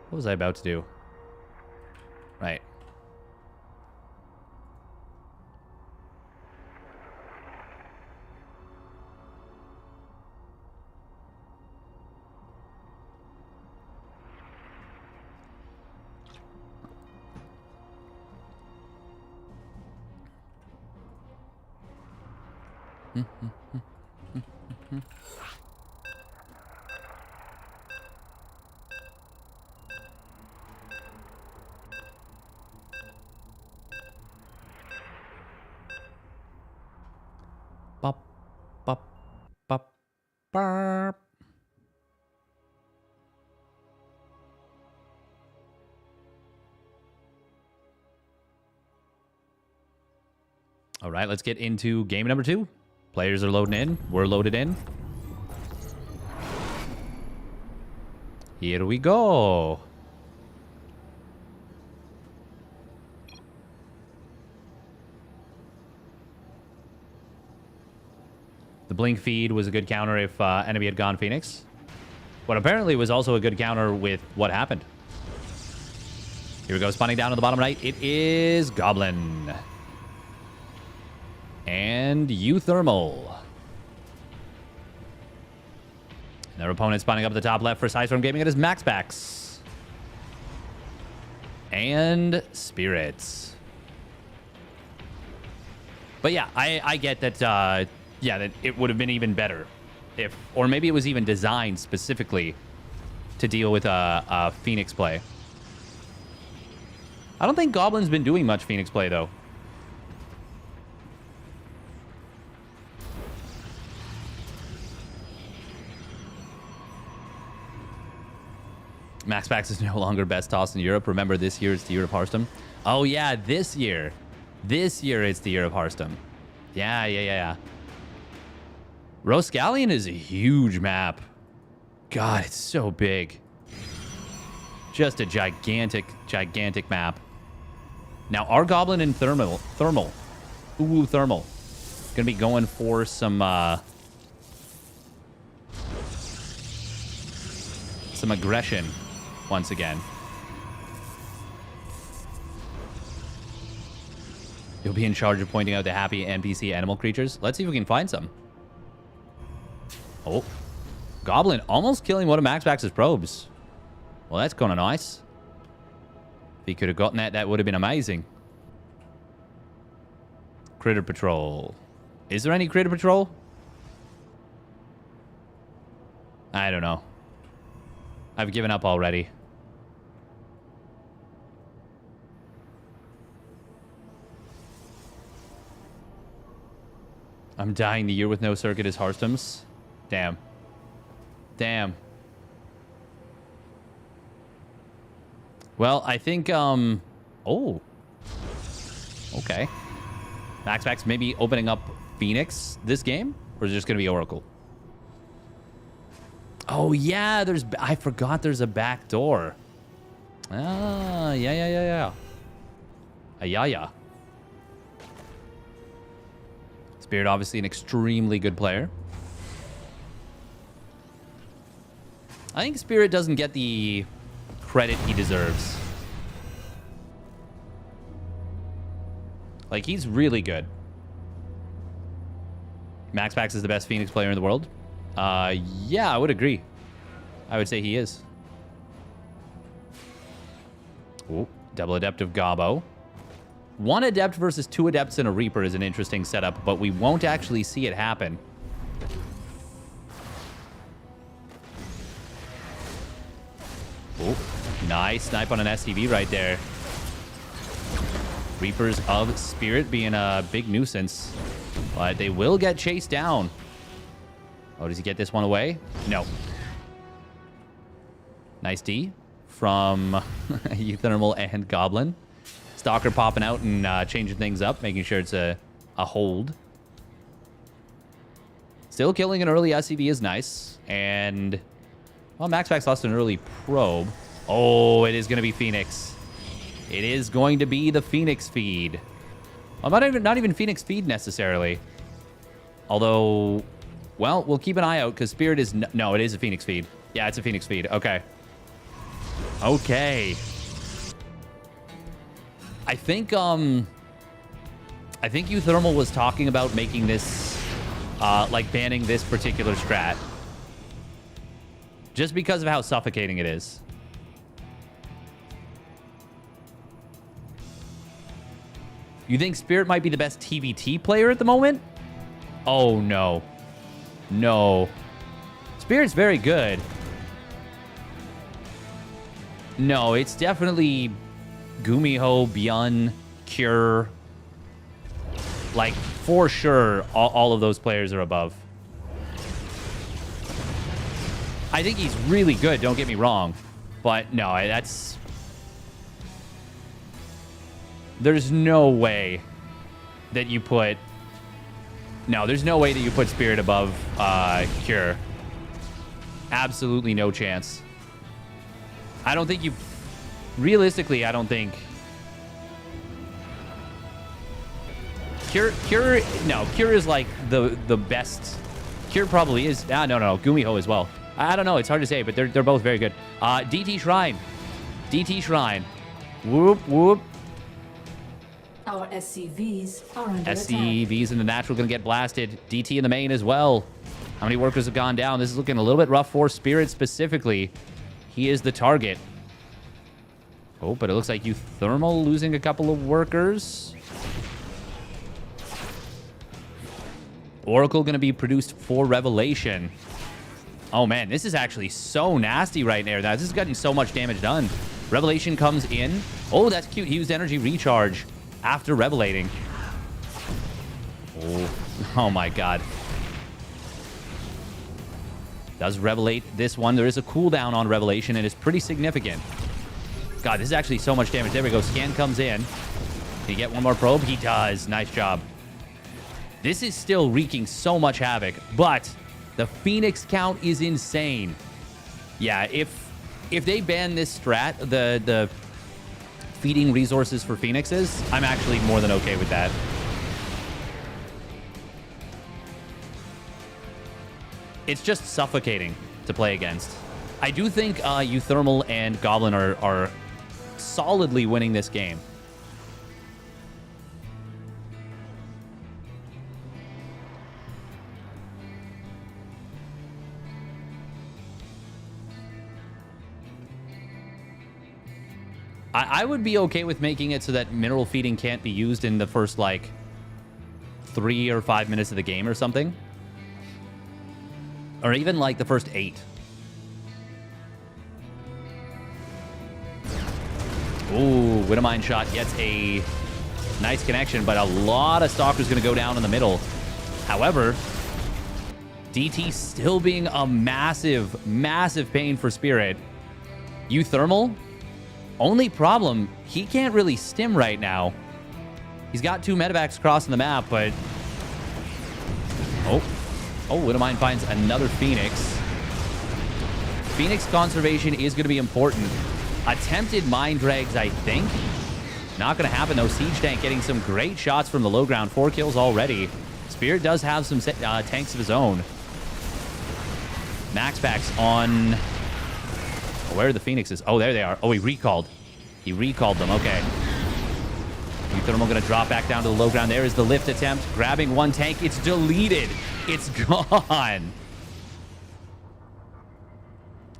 What was I about to do? Right. Bop, bop, bop, burp. All right, let's get into game number 2. Players are loading in. We're loaded in. Here we go. The blink feed was a good counter if enemy had gone Phoenix. What apparently was also a good counter with what happened. Here we go, spawning down to the bottom right. It is Goblin. And uThermal. And their opponent spawning up at the top left for Sidestorm Gaming. It is Maxbacks. And Spirits. But yeah, I get that, yeah, that it would have been even better if, or maybe it was even designed specifically to deal with a Phoenix play. I don't think Goblin's been doing much Phoenix play, though. Maxbacks is no longer best toss in Europe. Remember, this year it's the year of Hearthstone. Oh, yeah, this year. This year it's the year of Hearthstone. Yeah. Roscallion is a huge map. God, it's so big. Just a gigantic map. Now, our Goblin and Thermal. Ooh, Thermal. Gonna be going for some, some aggression once again. You'll be in charge of pointing out the happy NPC animal creatures. Let's see if we can find some. Oh. Goblin almost killing one of MaxPax's probes. Well, that's kind of nice. If he could have gotten that, that would have been amazing. Critter Patrol. Is there any Critter Patrol? I don't know. I've given up already. I'm dying. The year with no circuit is Hearthstone's. Damn. Damn. Well, I think, oh. Okay. MaxPax maybe opening up Phoenix this game? Or is it just going to be Oracle? Oh, yeah, I forgot there's a back door. Ah, yeah. Yeah. Spirit, obviously an extremely good player. I think Spirit doesn't get the credit he deserves. Like, he's really good. MaxPax is the best Phoenix player in the world. Yeah, I would agree. I would say he is. Oh, double adept of Gobbo. 1 adept versus 2 adepts and a Reaper is an interesting setup, but we won't actually see it happen. Oh, nice snipe on an STV right there. Reapers of Spirit being a big nuisance, but they will get chased down. Oh, does he get this one away? No. Nice D from uThermal and Goblin. Stalker popping out and changing things up, making sure it's a hold. Still killing an early SCV is nice. And, well, MaxPax lost an early probe. Oh, it is going to be Phoenix. It is going to be the Phoenix feed. Well, not even Phoenix feed necessarily. Although, well, we'll keep an eye out because Spirit is... No, it is a Phoenix feed. Yeah, it's a Phoenix feed. Okay. Okay. I think uThermal was talking about making this, like banning this particular strat. Just because of how suffocating it is. You think Spirit might be the best TVT player at the moment? Oh, no. No. Spirit's very good. No, it's definitely Gumiho, Byun, Cure. Like, for sure, all of those players are above. I think he's really good, don't get me wrong. But, no, that's... There's no way that you put... No, there's no way that you put Spirit above Cure. Absolutely no chance. I don't think you... Realistically, I don't think... Cure... No, Cure is like the best... Cure probably is... no, Gumiho as well. I don't know, it's hard to say, but they're both very good. DT Shrine. DT Shrine. Whoop, whoop. Our SCVs are under attack. SCVs in the natural going to get blasted. DT in the main as well. How many workers have gone down? This is looking a little bit rough for Spirit specifically. He is the target. Oh, but it looks like uThermal losing a couple of workers. Oracle going to be produced for Revelation. Oh, man, this is actually so nasty right there. This is getting so much damage done. Revelation comes in. Oh, that's cute. He used energy recharge after revelating. Oh my god. Does revelate this one. There is a cooldown on revelation, and it's pretty significant. God, this is actually so much damage. There we go. Scan comes in. Can he get one more probe? He does. Nice job. This is still wreaking so much havoc, but the Phoenix count is insane. Yeah, if they ban this strat, the feeding resources for Phoenixes, I'm actually more than okay with that. It's just suffocating to play against. I do think uThermal and Goblin are solidly winning this game. I would be okay with making it so that mineral feeding can't be used in the first, like, 3 or 5 minutes of the game or something. Or even, like, the first 8. Ooh, Widowmine shot gets a nice connection, but a lot of Stalkers going to go down in the middle. However, DT still being a massive, massive pain for Spirit. uThermal, only problem, he can't really stim right now. He's got 2 medevacs crossing the map, but... Oh, Widowmine finds another Phoenix. Phoenix conservation is going to be important. Attempted mine drags, I think. Not going to happen, though. Siege Tank getting some great shots from the low ground. 4 kills already. Spirit does have some tanks of his own. Max packs on... Where are the Phoenixes? Oh, there they are. Oh, he recalled. He recalled them. Okay. uThermal going to drop back down to the low ground. There is the lift attempt. Grabbing 1 tank. It's deleted. It's gone.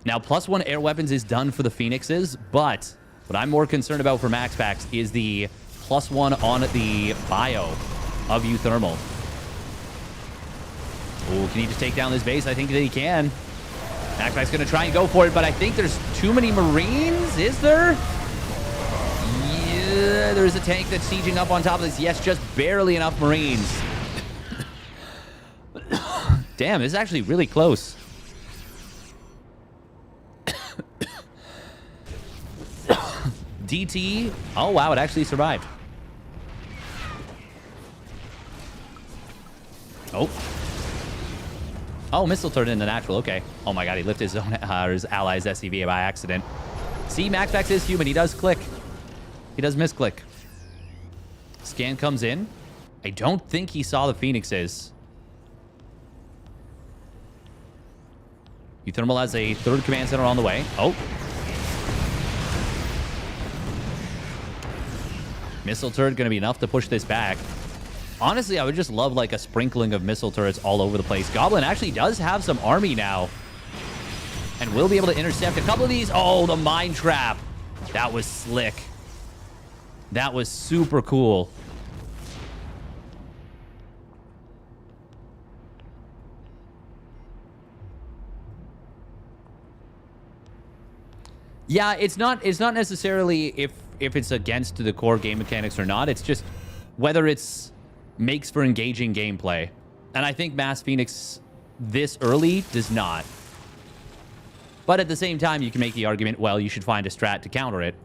Now, +1 air weapons is done for the Phoenixes, but what I'm more concerned about for Max Packs is the +1 on the bio of uThermal. Oh, can he just take down this base? I think that he can. Max Packs going to try and go for it, but I think there's too many Marines. Is there? Yeah, there's a tank that's sieging up on top of this. Yes, just barely enough Marines. Damn, this is actually really close. DT. Oh, wow, it actually survived. Oh, missile turned into natural. Okay. Oh my god, he lifted his own his ally's SCV by accident. See, MaxPax is human. He does click. He does misclick. Scan comes in. I don't think he saw the Phoenixes. uThermal has a 3rd command center on the way. Oh. Missile turret going to be enough to push this back. Honestly, I would just love, like, a sprinkling of missile turrets all over the place. Goblin actually does have some army now. And will be able to intercept a couple of these. Oh, the mine trap. That was slick. That was super cool. Yeah, it's not necessarily if it's against the core game mechanics or not. It's just whether it's makes for engaging gameplay. And I think Mass Phoenix this early does not. But at the same time, you can make the argument, well, you should find a strat to counter it.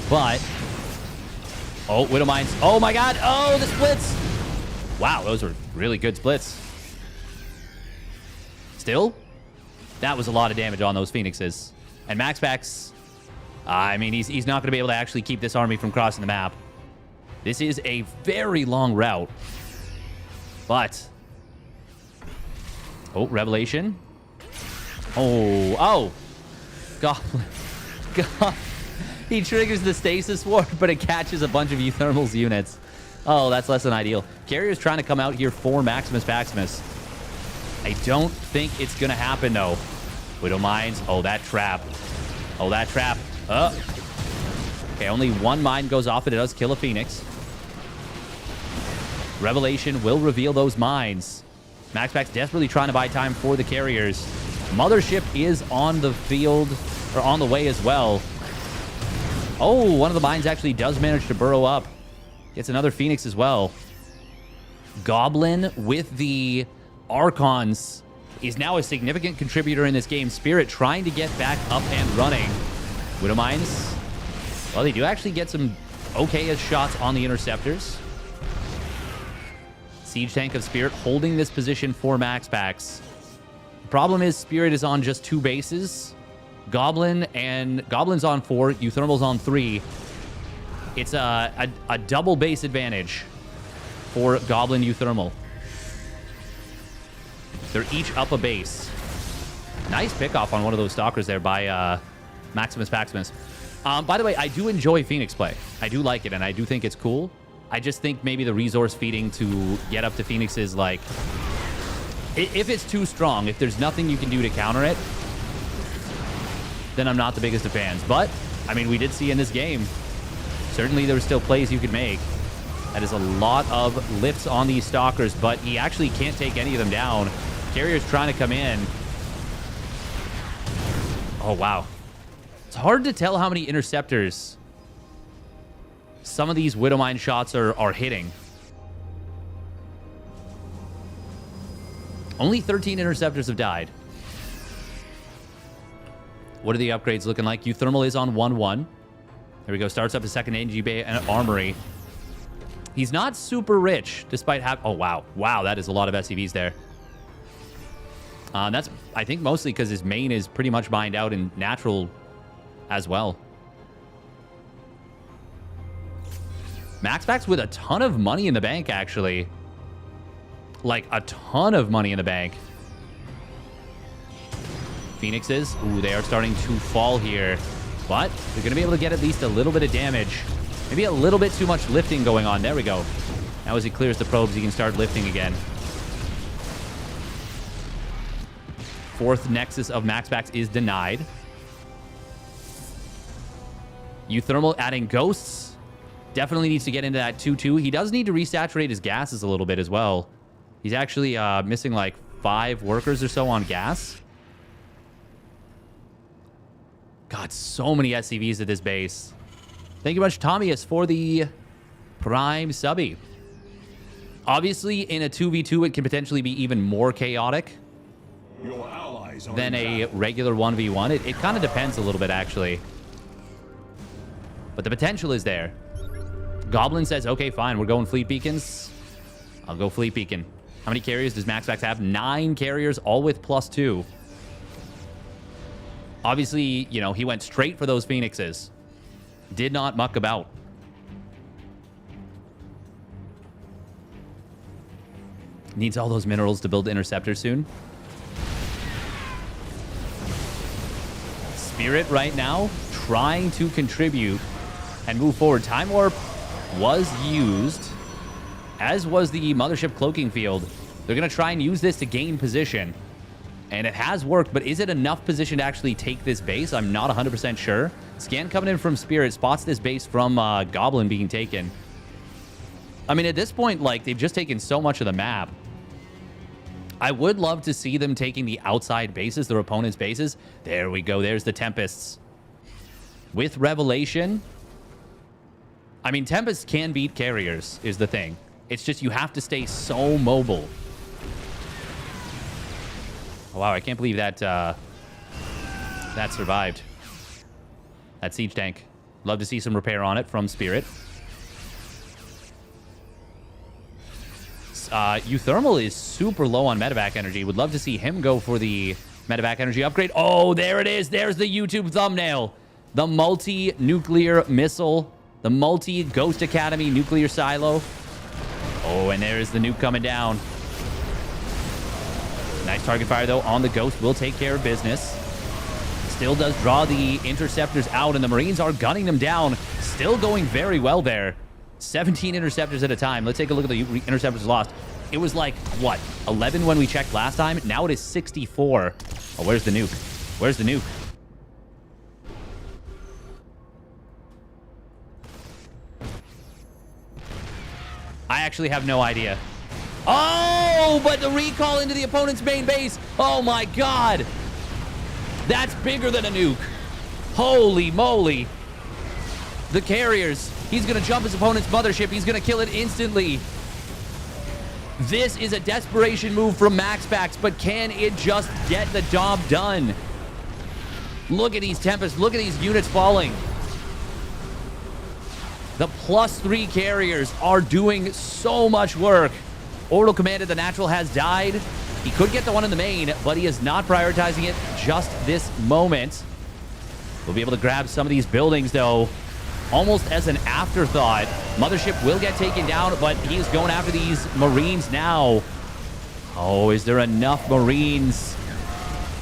But... Oh, Widowmines. Oh my god. Oh, the splits. Wow, those were really good splits. Still, that was a lot of damage on those Phoenixes. And MaxPax, I mean, he's not going to be able to actually keep this army from crossing the map. This is a very long route. But... Oh, Revelation. Oh. Goblin. God. He triggers the Stasis Ward, but it catches a bunch of uThermal's units. Oh, that's less than ideal. Carrier's trying to come out here for Maximus Maximus. I don't think it's going to happen, though. Widow Mines. Oh, that trap. Oh, that trap. Okay, only 1 mine goes off, and it does kill a Phoenix. Revelation will reveal those mines. MaxPax desperately trying to buy time for the carriers. Mothership is on the field, or on the way as well. Oh, one of the mines actually does manage to burrow up. Gets another Phoenix as well. Goblin with the Archons is now a significant contributor in this game. Spirit trying to get back up and running. Widow Mines. Well, they do actually get some okay-ish shots on the interceptors. Siege Tank of Spirit holding this position for MaxPax. The problem is Spirit is on just 2 bases. Goblin's on 4. uThermal's on 3. It's a double base advantage. for Goblin uThermal. They're each up a base. Nice pickoff on one of those stalkers there by Maximus Paximus. By the way, I do enjoy Phoenix play. I do like it, and I do think it's cool. I just think maybe the resource feeding to get up to Phoenix is like... If it's too strong, if there's nothing you can do to counter it, then I'm not the biggest of fans. But, I mean, we did see in this game, certainly there were still plays you could make. That is a lot of lifts on these stalkers, but he actually can't take any of them down. Carrier's trying to come in. Oh, wow. It's hard to tell how many interceptors some of these Widowmine shots are hitting. Only 13 interceptors have died. What are the upgrades looking like? uThermal is on 1-1. There we go. Starts up a second NG Bay and Armory. He's not super rich, despite having... Oh, wow. Wow, that is a lot of SCVs there. That's, I think, mostly because his main is pretty much mined out in natural as well. MaxPax with a ton of money in the bank, actually. Like, a ton of money in the bank. Phoenixes. Ooh, they are starting to fall here. But they're going to be able to get at least a little bit of damage. Maybe a little bit too much lifting going on. There we go. Now as he clears the probes, he can start lifting again. Fourth Nexus of MaxPax is denied. uThermal adding ghosts. Definitely needs to get into that 2-2. He does need to resaturate his gases a little bit as well. He's actually missing like 5 workers or so on gas. God, so many SCVs at this base. Thank you much, Tommyus, for the Prime subby. Obviously, in a 2v2, it can potentially be even more chaotic than a regular 1v1. It kind of depends a little bit, actually. But the potential is there. Goblin says, okay, fine, we're going Fleet Beacons. I'll go Fleet Beacon. How many carriers does MaxPax have? 9 carriers, all with +2. Obviously, you know, he went straight for those Phoenixes. Did not muck about. Needs all those minerals to build interceptors soon. Spirit right now trying to contribute and move forward. Time Warp was used, as was the Mothership Cloaking Field. They're going to try and use this to gain position. And it has worked, but is it enough position to actually take this base? I'm not 100% sure. Scan coming in from Spirit spots this base from Goblin being taken. I mean, at this point, like, they've just taken so much of the map. I would love to see them taking the outside bases, their opponent's bases. There we go. There's the Tempests. With Revelation. I mean, Tempests can beat carriers, is the thing. It's just you have to stay so mobile. Oh, wow, I can't believe that that survived. That siege tank. Love to see some repair on it from Spirit. uThermal is super low on medevac energy. Would love to see him go for the medevac energy upgrade. Oh, there it is. There's the YouTube thumbnail. The multi-nuclear missile. The multi-Ghost Academy nuclear silo. Oh, and there's the nuke coming down. Nice target fire, though, on the Ghost. Will take care of business. Still does draw the interceptors out, and the Marines are gunning them down. Still going very well there. 17 interceptors at a time. Let's take a look at the interceptors lost. It was like, what, 11 when we checked last time? Now it is 64. Oh, where's the nuke? Where's the nuke? I actually have no idea. Oh, but the recall into the opponent's main base. Oh, my God. That's bigger than a nuke. Holy moly. The carriers. He's going to jump his opponent's mothership. He's going to kill it instantly. This is a desperation move from MaxPax, but can it just get the job done? Look at these Tempests. Look at these units falling. The +3 carriers are doing so much work. Orbital Commander, the natural, has died. He could get the one in the main, but he is not prioritizing it just this moment. We'll be able to grab some of these buildings, though. almost as an afterthought. Mothership will get taken down, but he's going after these Marines now. Oh, is there enough Marines?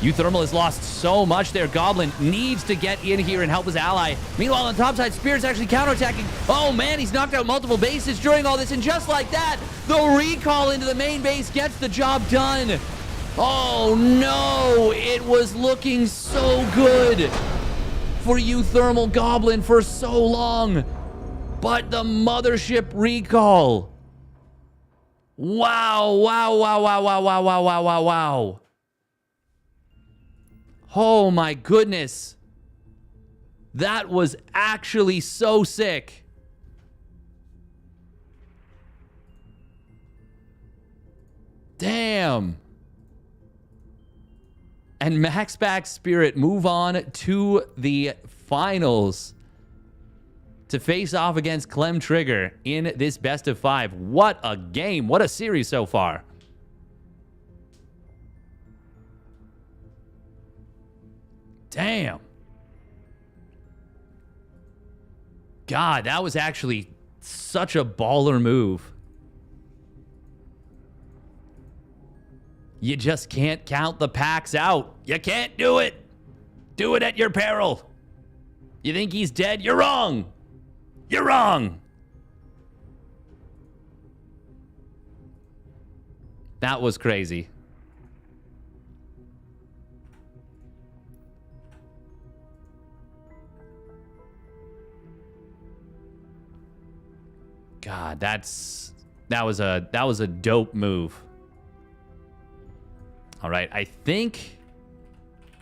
uThermal has lost so much there. Goblin needs to get in here and help his ally. Meanwhile, on the top side, Spirit's actually counterattacking. Oh, man, he's knocked out multiple bases during all this. And just like that, the recall into the main base gets the job done. Oh, no. It was looking so good for uThermal Goblin for so long. But the Mothership recall. Wow, wow, wow, wow, wow, wow, wow, wow, wow, wow. Oh my goodness. That was actually so sick. Damn. And Max Back Spirit move on to the finals to face off against Clem Trigger in this best of 5. What a game. What a series so far. Damn. God, that was actually such a baller move. You just can't count the packs out. You can't do it. Do it at your peril. You think he's dead? You're wrong. You're wrong. That was crazy. God, that was a dope move. All right, I think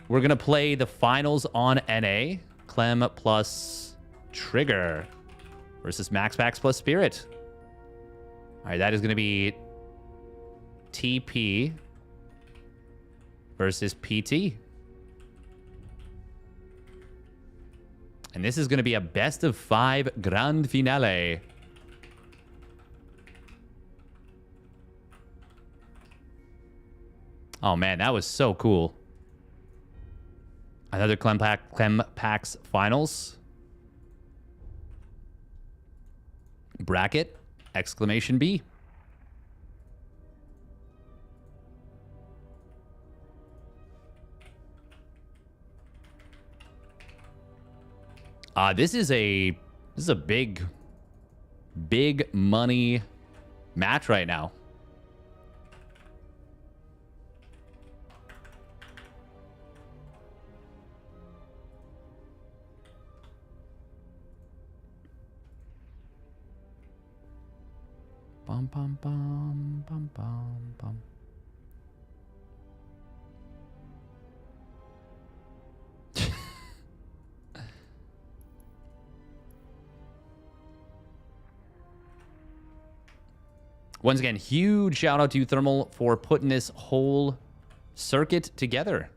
we're gonna play the finals on NA. Clem plus Trigger versus Max Pax plus Spirit. All right, that is gonna be TP versus PT. And this is gonna be a best of 5 grand finale. Oh, man, that was so cool. Another Clem Pax finals. Bracket, exclamation B. This is a big money match right now. Bum, bum, bum, bum, bum, bum. Once again, huge shout out to uThermal for putting this whole circuit together.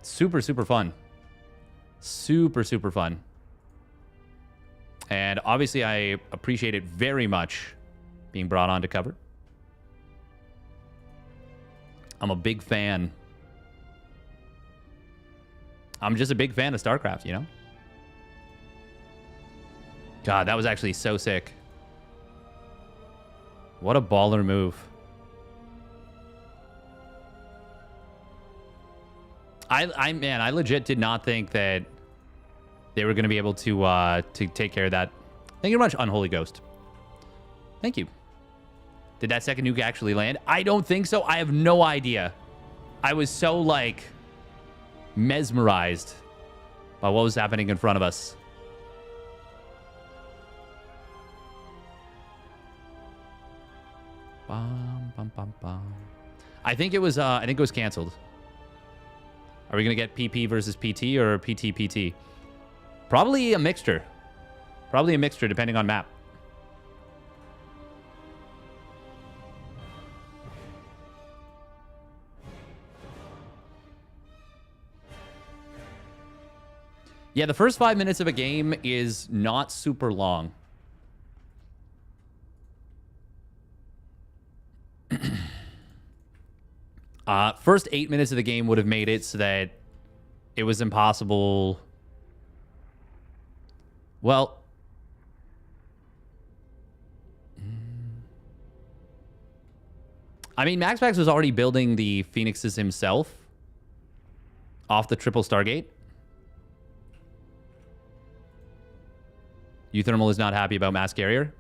Super, super fun. Super, super fun. And obviously, I appreciate it very much being brought on to cover. I'm a big fan. I'm just a big fan of StarCraft, you know? God, that was actually so sick. What a baller move. I legit did not think that they were going to be able to take care of that. Thank you very much, Unholy Ghost. Thank you. Did that second nuke actually land? I don't think so. I have no idea. I was so, like, mesmerized by what was happening in front of us. Bum, bum, bum, bum. I think it was canceled. Are we going to get PP versus PT or PT PT? Probably a mixture. Probably a mixture depending on map. Yeah, the first 5 minutes of a game is not super long. First 8 minutes of the game would have made it so that it was impossible Well, I mean, MaxPax was already building the Phoenixes himself off the triple Stargate. uThermal is not happy about Mass Carrier.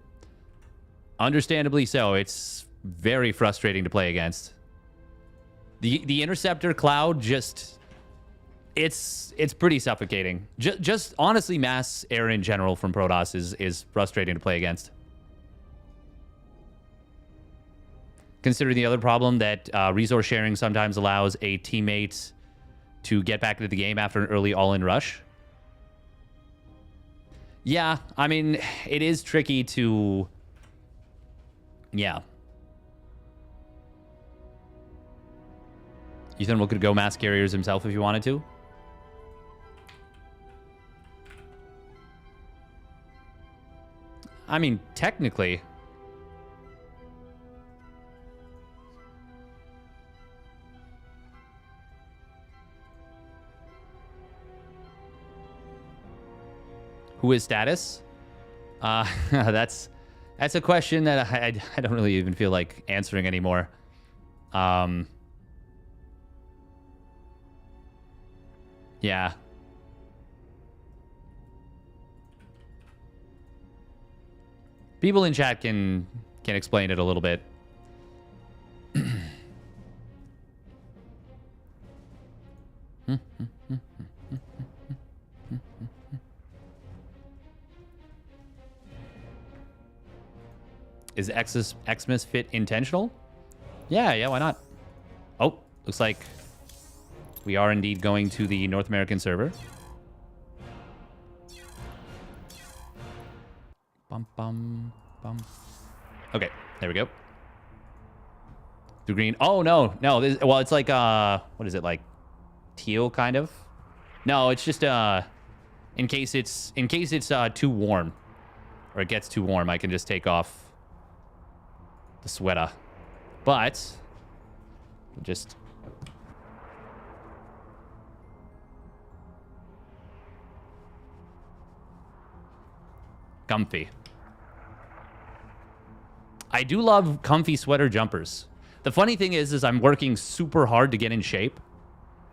Understandably so. It's very frustrating to play against. The Interceptor Cloud just... It's pretty suffocating. Just honestly, Mass Air in general from Protoss is frustrating to play against. Considering the other problem that resource sharing sometimes allows a teammate to get back into the game after an early all-in rush. Yeah, I mean, it is tricky to... Yeah. uThermal could go Mass Carriers himself if he wanted to. I mean, technically... Who is status? That's a question that I don't really even feel like answering anymore. Yeah. People in chat can explain it a little bit. Is Xmas fit intentional? Yeah, why not? Oh, looks like we are indeed going to the North American server. Bum, bum, bum. Okay, there we go. Through green. Oh, no. Well, it's like, what is it, like teal kind of? No, it's just, in case it's too warm or it gets too warm, I can just take off the sweater. But just comfy. I do love comfy sweater jumpers. The funny thing is I'm working super hard to get in shape.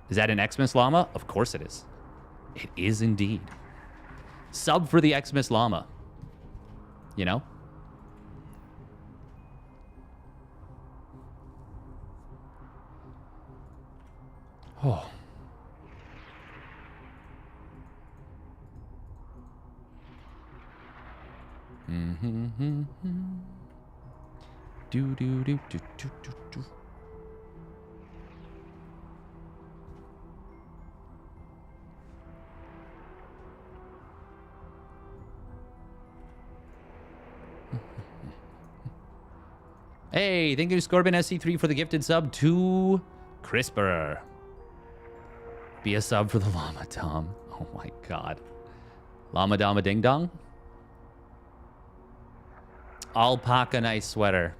Is that an Xmas llama? Of course it is. It is indeed. Sub for the Xmas llama. You know? Oh. Do do do do do do do. Hey, thank you, Scorpion SC3 for the gifted sub to Crisper. Be a sub for the llama, Tom. Oh my god. Llama Dama Ding Dong? Alpaca nice sweater.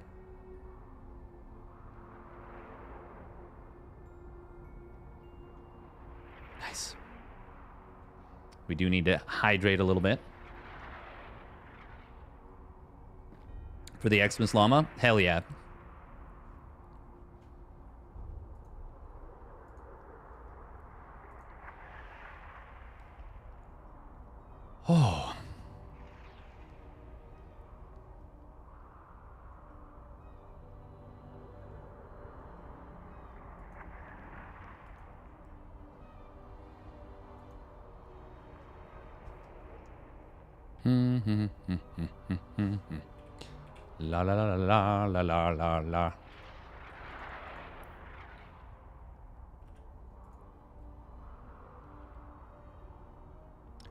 Nice. We do need to hydrate a little bit. For the Xmas llama? Hell yeah. Oh. La la la la la la la la.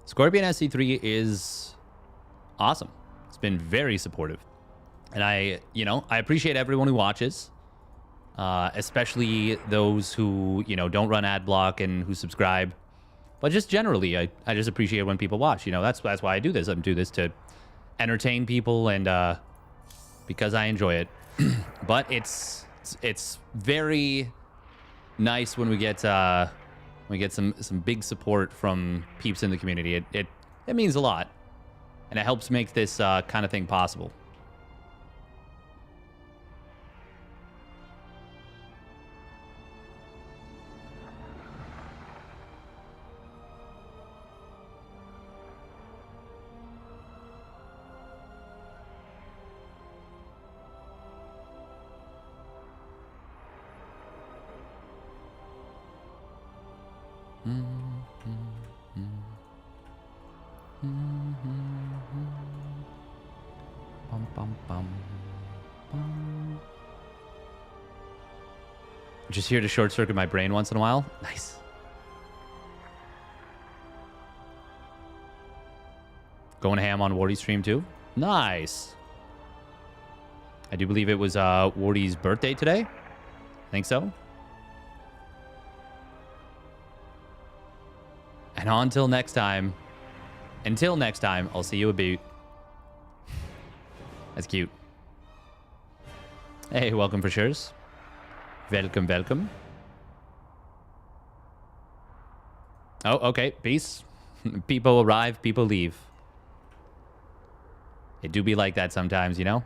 Scorpion SC3 is awesome. It's been very supportive. And I appreciate everyone who watches. Especially those who, don't run ad block and who subscribe. But just generally, I just appreciate when people watch. That's why I do this. I do this to entertain people and because I enjoy it. But it's very nice when we get some big support from peeps in the community. It means a lot. And it helps make this kind of thing possible. Bum, bum, bum, bum. Just here to short circuit my brain once in a while. Nice. Going ham on Wardy's stream too. Nice. I do believe it was Wardy's birthday today. I think so. And until next time, I'll see you a boot. That's cute. Hey, welcome for sure. Welcome, welcome. Oh, okay. Peace. People arrive, people leave. It do be like that sometimes, you know?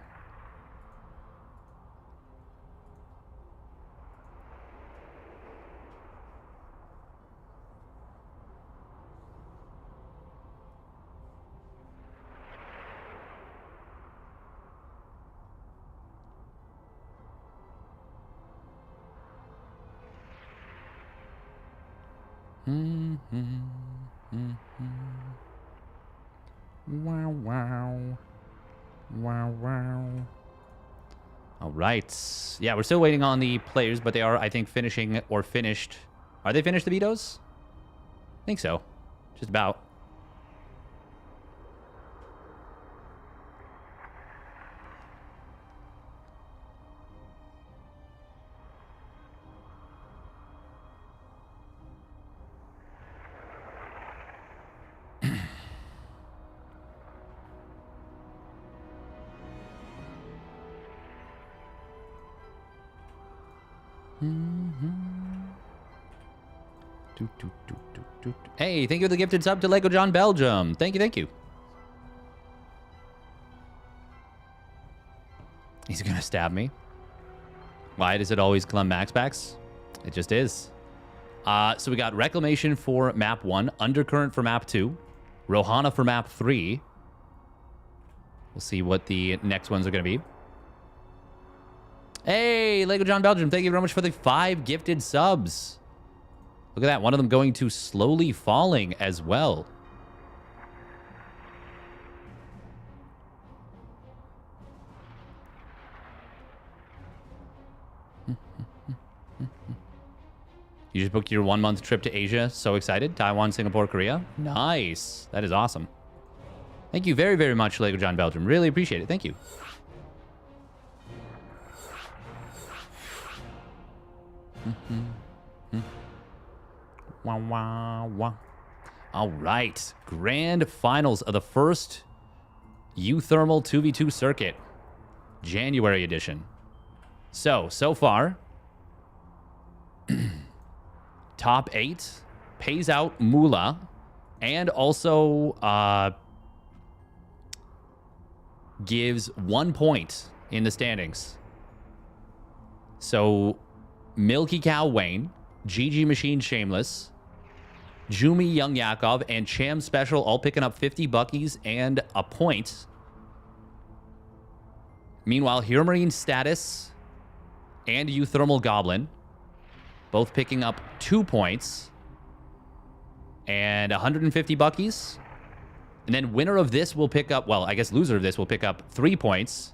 Wow, wow. Wow, wow. All right. Yeah, we're still waiting on the players, but they are, I think, finishing or finished. Are they finished, the Betos? I think so. Just about. Hey, thank you for the gifted sub to Lego John Belgium. Thank you, thank you. He's gonna stab me. Why does it always come max packs? It just is. So we got Reclamation for map 1, Undercurrent for map 2, Rohana for map 3. We'll see what the next ones are gonna be. Hey, Lego John Belgium, thank you very much for the 5 gifted subs. Look at that. One of them going to Slowly Falling as well. You just booked your 1-month trip to Asia. So excited. Taiwan, Singapore, Korea. Nice. That is awesome. Thank you very, very much, Lego John Belgium. Really appreciate it. Thank you. Wah, wah, wah. All right. Grand finals of the first uThermal 2v2 circuit. January edition. So far, top 8 pays out Moolah and also gives 1 point in the standings. So Milky Cow Wayne, GG Machine Shameless, Jumi Young Yakov, and Cham Special all picking up 50 buckies and a point. Meanwhile, Hero Marine Status and uThermal Goblin both picking up 2 points and 150 buckies. And then winner of this will pick up, well, I guess loser of this will pick up 3 points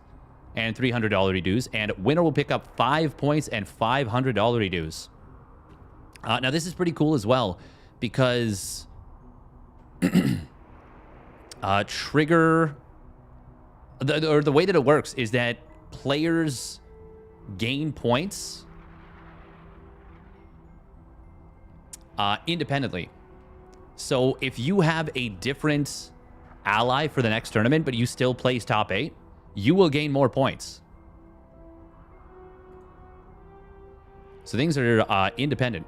and $300 dues, and winner will pick up 5 points and $500 dues. Now, this is pretty cool as well, because trigger... The way that it works is that players gain points independently. So if you have a different ally for the next tournament, but you still place top 8, you will gain more points. So things are independent.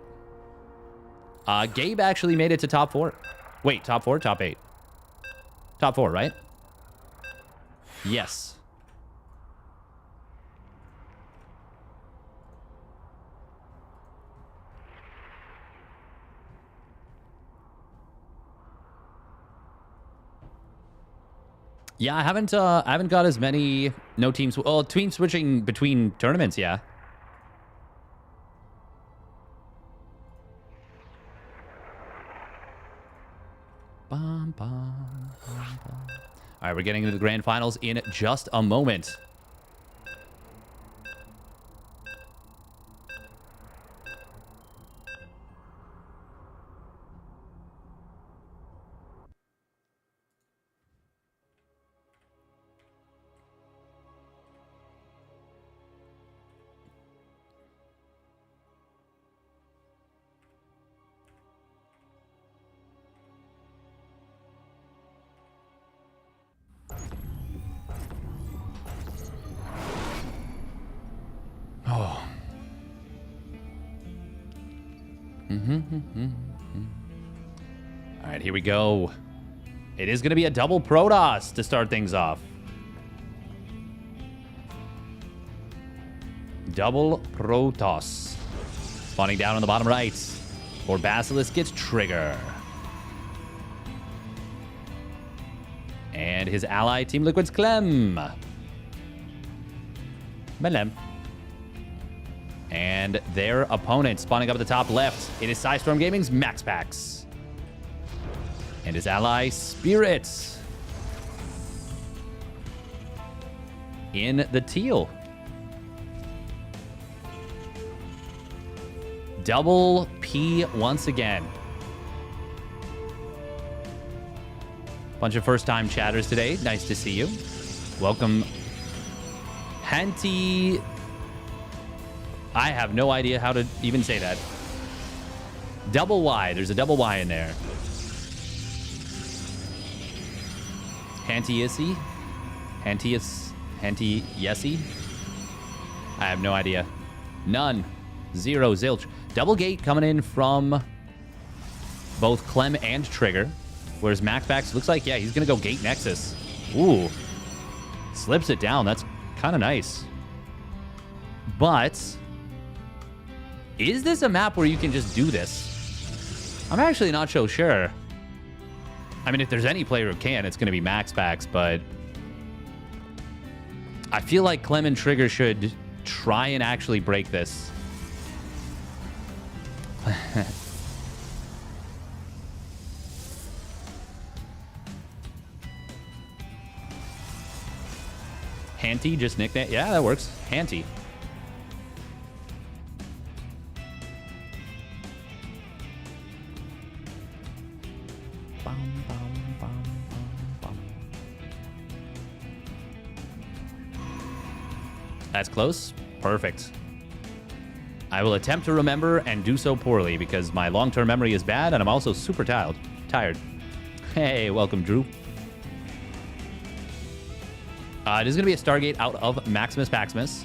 Gabe actually made it to top 4. Wait, top 4? Top 8. Top 4, right? Yes. Yeah, I haven't got as many no teams. Well, team switching between tournaments, yeah. Bum, bum, bum, bum. All right, we're getting into the grand finals in just a moment. Oh. All right, here we go. It is going to be a double Protoss to start things off. Double Protoss. Spawning down on the bottom right. Or Basilisk gets Trigger. And his ally, Team Liquid's Clem. Melem. And their opponent spawning up at the top left. It is Psystorm Gaming's Max Pax. And his ally, Spirit. In the teal. Double P once again. Bunch of first-time chatters today. Nice to see you. Welcome, Hanty. I have no idea how to even say that. Double Y. There's a double Y in there. Hanty-issy? Hanty-yessy? I have no idea. None. Zero. Zilch. Double gate coming in from both Clem and Trigger. Whereas MacBax looks like, yeah, he's going to go gate Nexus. Ooh. Slips it down. That's kind of nice. But is this a map where you can just do this? I'm actually not so sure. I mean, if there's any player who can, it's going to be MaxPax, but I feel like Clem and Trigger should try and actually break this. Hanty, just nickname. Yeah, that works. Hanty. That's close. Perfect. I will attempt to remember and do so poorly because my long-term memory is bad and I'm also super tired. Hey, welcome, Drew. It is going to be a Stargate out of Maximus Paximus.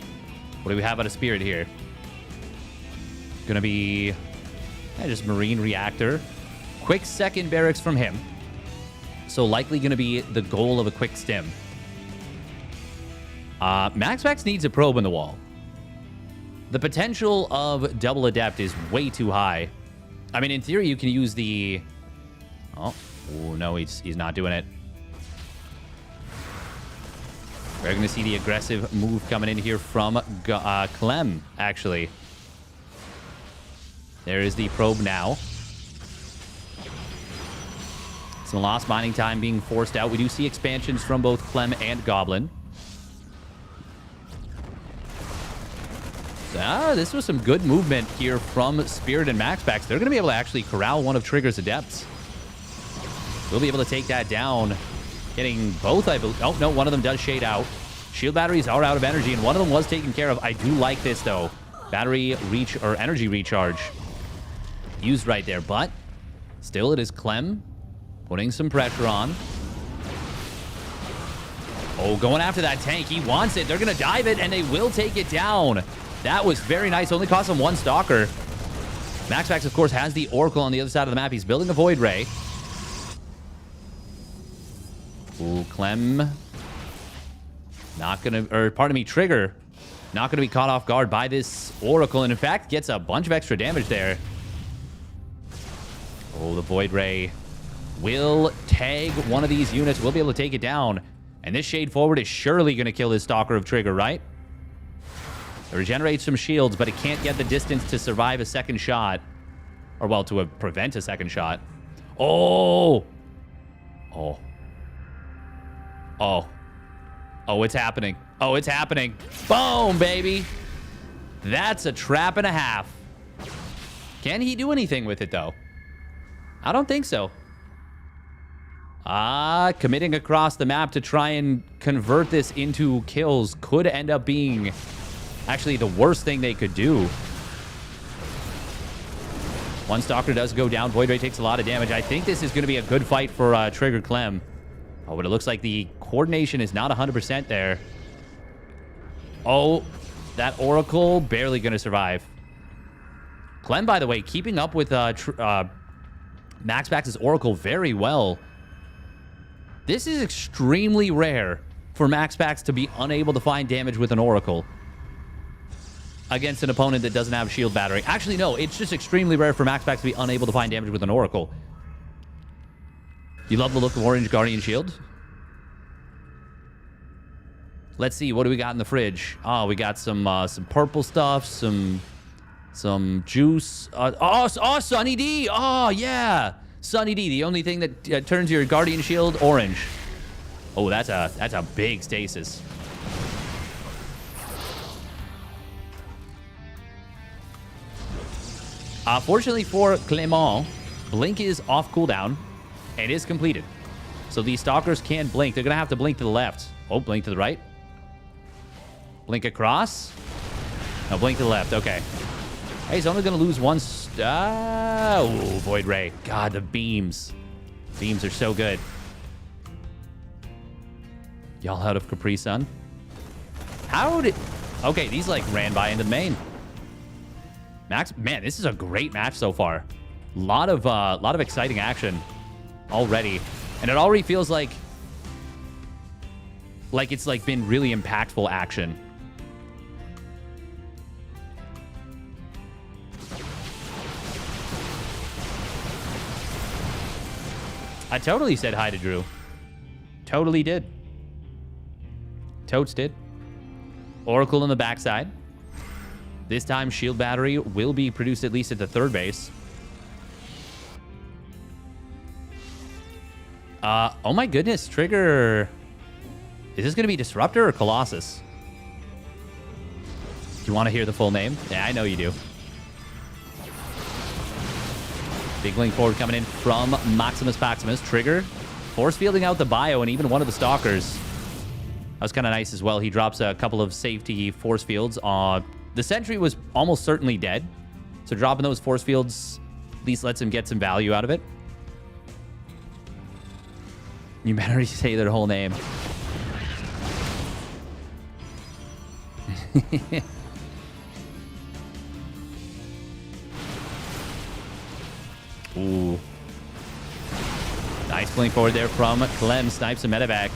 What do we have out of Spirit here? Going to be just Marine Reactor. Quick second barracks from him. So likely going to be the goal of a quick stim. MaxPax needs a probe in the wall. The potential of double adept is way too high. I mean, in theory, you can use the... Oh no, he's not doing it. We're going to see the aggressive move coming in here from Clem, actually. There is the probe now. Some lost mining time being forced out. We do see expansions from both Clem and Goblin. This was some good movement here from Spirit and MaxPax. They're going to be able to actually corral one of Trigger's Adepts. We'll be able to take that down. Getting both, I believe. Oh, no, one of them does shade out. Shield batteries are out of energy, and one of them was taken care of. I do like this, though. Battery reach, or energy recharge used right there, but still it is Clem putting some pressure on. Oh, going after that tank. He wants it. They're going to dive it, and they will take it down. That was very nice. Only cost him one Stalker. MaxPax, of course, has the Oracle on the other side of the map. He's building a Void Ray. Ooh, Clem Not gonna, or pardon me, Trigger. Not gonna be caught off guard by this Oracle, and in fact gets a bunch of extra damage there. Oh, the Void Ray will tag one of these units. We'll be able to take it down. And this Shade Forward is surely gonna kill his Stalker of Trigger, right? It regenerates some shields, but it can't get the distance to survive a second shot. Or, well, to prevent a second shot. Oh! Oh. Oh. Oh, it's happening. Oh, it's happening. Boom, baby. That's a trap and a half. Can he do anything with it, though? I don't think so. Committing across the map to try and convert this into kills could end up being actually the worst thing they could do. One Stalker does go down. Void Ray takes a lot of damage. I think this is going to be a good fight for Trigger Clem. Oh, but it looks like the coordination is not 100% there. Oh, that Oracle barely going to survive. Clem, by the way, keeping up with MaxPax's Oracle very well. This is extremely rare for MaxPax to be unable to find damage with an Oracle against an opponent that doesn't have shield battery. Actually, no, it's just extremely rare for MaxPax to be unable to find damage with an Oracle. You love the look of Orange Guardian Shield? Let's see, what do we got in the fridge? Oh, we got some purple stuff, some juice. Sunny D. Oh, yeah. Sunny D, the only thing that turns your Guardian Shield orange. Oh, that's a big stasis. Fortunately for Clément, Blink is off cooldown and is completed. So these Stalkers can blink. They're going to have to blink to the left. Oh, blink to the right. Blink across. No, blink to the left. Okay. Hey, he's only going to lose one. Oh, Void Ray. God, the beams. Beams are so good. Y'all out of Capri Sun? How did... Okay, these, like, ran by into the main. Max, man, this is a great match so far. Lot of exciting action already. And it already feels like it's, like, been really impactful action. I totally said hi to Drew. Totally did. Totes did. Oracle on the backside. This time, shield battery will be produced at least at the third base. Oh my goodness, Trigger. Is this going to be Disruptor or Colossus? Do you want to hear the full name? Yeah, I know you do. Big link forward coming in from Maximus Paximus. Trigger force fielding out the bio and even one of the Stalkers. That was kind of nice as well. He drops a couple of safety force fields. The Sentry was almost certainly dead. So dropping those force fields at least lets him get some value out of it. You better say their whole name. Ooh. Nice blink forward there from Clem. Snipes a medevac.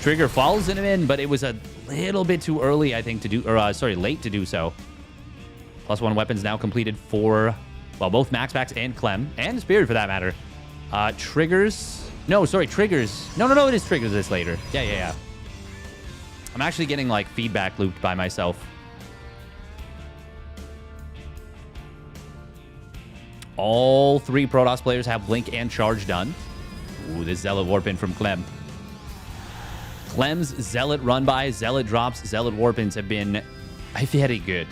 Trigger follows him in, but it was a little bit too early, I think, to do... Or, sorry, late to do so. +1 weapons now completed for... Well, both MaxPax and Clem. And Spirit, for that matter. Triggers... No, sorry, Triggers... No, it is Triggers this later. Yeah. I'm actually getting, like, feedback looped by myself. All three Protoss players have Blink and Charge done. Ooh, this Zealot Warpin from Clem. Clem's Zealot run by, Zealot drops, Zealot Warpins have been very good.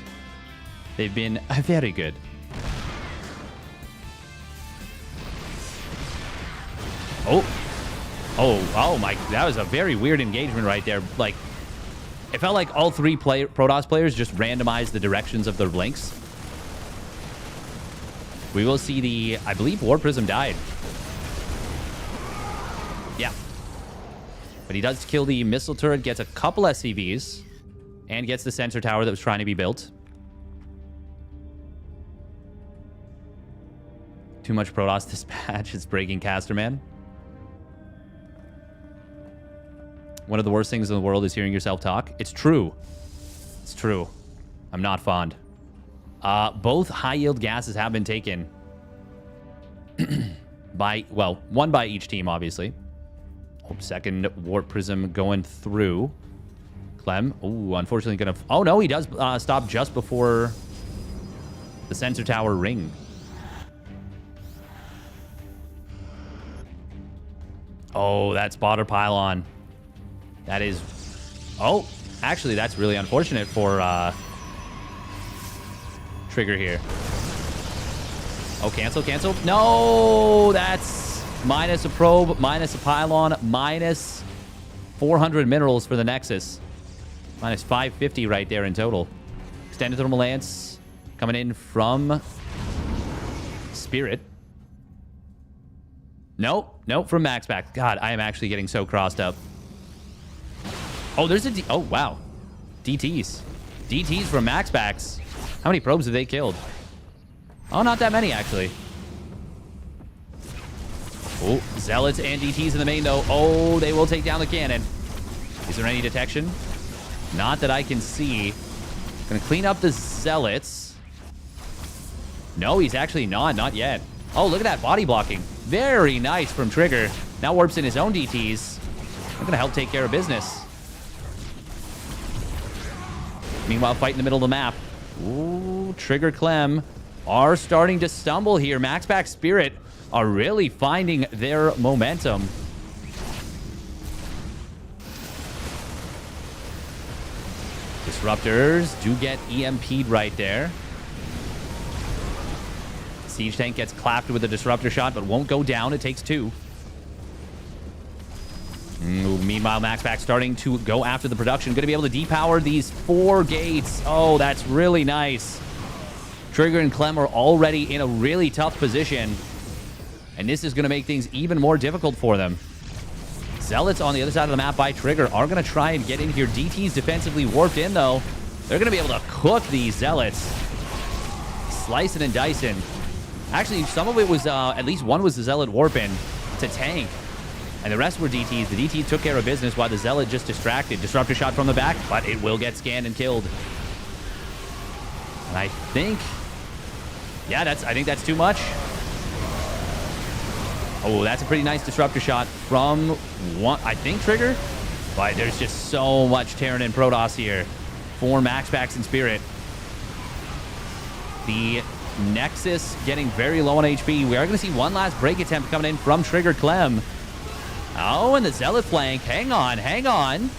They've been very good. Oh my, that was a very weird engagement right there. Like, it felt like all three Protoss players just randomized the directions of their blinks. We will see the, I believe War Prism died. Yeah. But he does kill the missile turret, gets a couple SCVs, and gets the sensor tower that was trying to be built. Too much Protoss dispatch. It's breaking Casterman. One of the worst things in the world is hearing yourself talk. It's true. It's true. I'm not fond. Both high-yield gases have been taken by, well, one by each team, obviously. Oh, second warp prism going through. Clem. Oh, unfortunately gonna... Oh, no, he does stop just before the sensor tower ring. Oh, that spotter pylon. That is... Oh, actually, that's really unfortunate for Trigger here. Oh, cancel, cancel. No, that's minus a probe, minus a pylon, minus 400 minerals for the Nexus. Minus 550 right there in total. Extended thermal lance coming in from Spirit. Nope, nope, from MaxPack. God, I am actually getting so crossed up. Oh, there's a D... Oh, wow. DTs. DTs from MaxPacks. How many probes have they killed? Oh, not that many, actually. Oh, Zealots and DTs in the main, though. Oh, they will take down the cannon. Is there any detection? Not that I can see. Gonna clean up the Zealots. No, he's actually not yet. Oh, look at that body blocking. Very nice from Trigger. Now warps in his own DTs. They're gonna help take care of business. Meanwhile, fight in the middle of the map. Ooh, Trigger Clem are starting to stumble here. MaxPack Spirit are really finding their momentum. Disruptors do get EMP'd right there. Siege Tank gets clapped with a Disruptor shot, but won't go down. It takes two. Meanwhile, MaxPack starting to go after the production. Going to be able to depower these 4 gates. Oh, that's really nice. Trigger and Clem are already in a really tough position. And this is going to make things even more difficult for them. Zealots on the other side of the map by Trigger are going to try and get in here. DT's defensively warped in, though. They're going to be able to cook these Zealots. Slicing and dicing. Actually, some of it was, at least one was the Zealot warping to tank. And the rest were DTs. The DT took care of business while the Zealot just distracted. Disruptor shot from the back, but it will get scanned and killed. And I think... Yeah, I think that's too much. Oh, that's a pretty nice Disruptor shot from one, I think, Trigger. But there's just so much Terran and Protoss here for MaxPax and Spirit. The Nexus getting very low on HP. We are going to see one last break attempt coming in from Trigger Clem. Oh, and the Zealot flank. Hang on, hang on.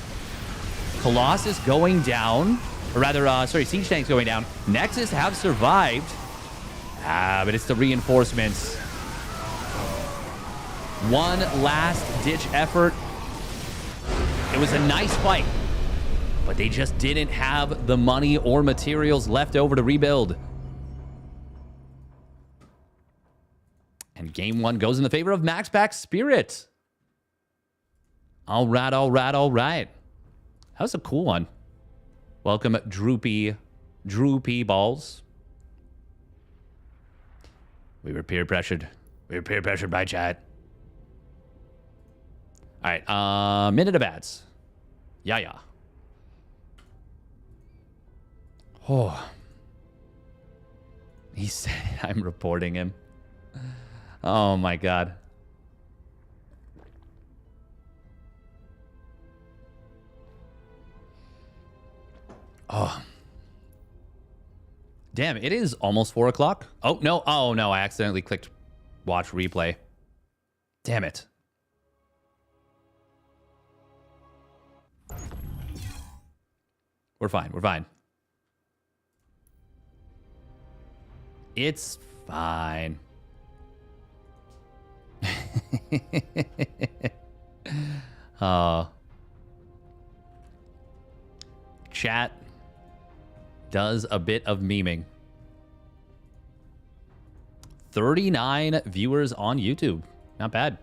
Colossus going down. Or rather, sorry, Siege Tank's going down. Nexus have survived. But it's the reinforcements. One last ditch effort. It was a nice fight. But they just didn't have the money or materials left over to rebuild. And game 1 goes in the favor of MaxPack Spirit. All right, all right, all right. That was a cool one. Welcome, Droopy Balls. We were peer pressured. We were peer pressured by chat. All right, minute of ads. Yeah. Oh. He said I'm reporting him. Oh my God. Oh. Damn, it is almost 4 o'clock. Oh, no. Oh, no. I accidentally clicked watch replay. Damn it. We're fine. We're fine. It's fine. Chat does a bit of memeing. 39 viewers on YouTube. Not bad.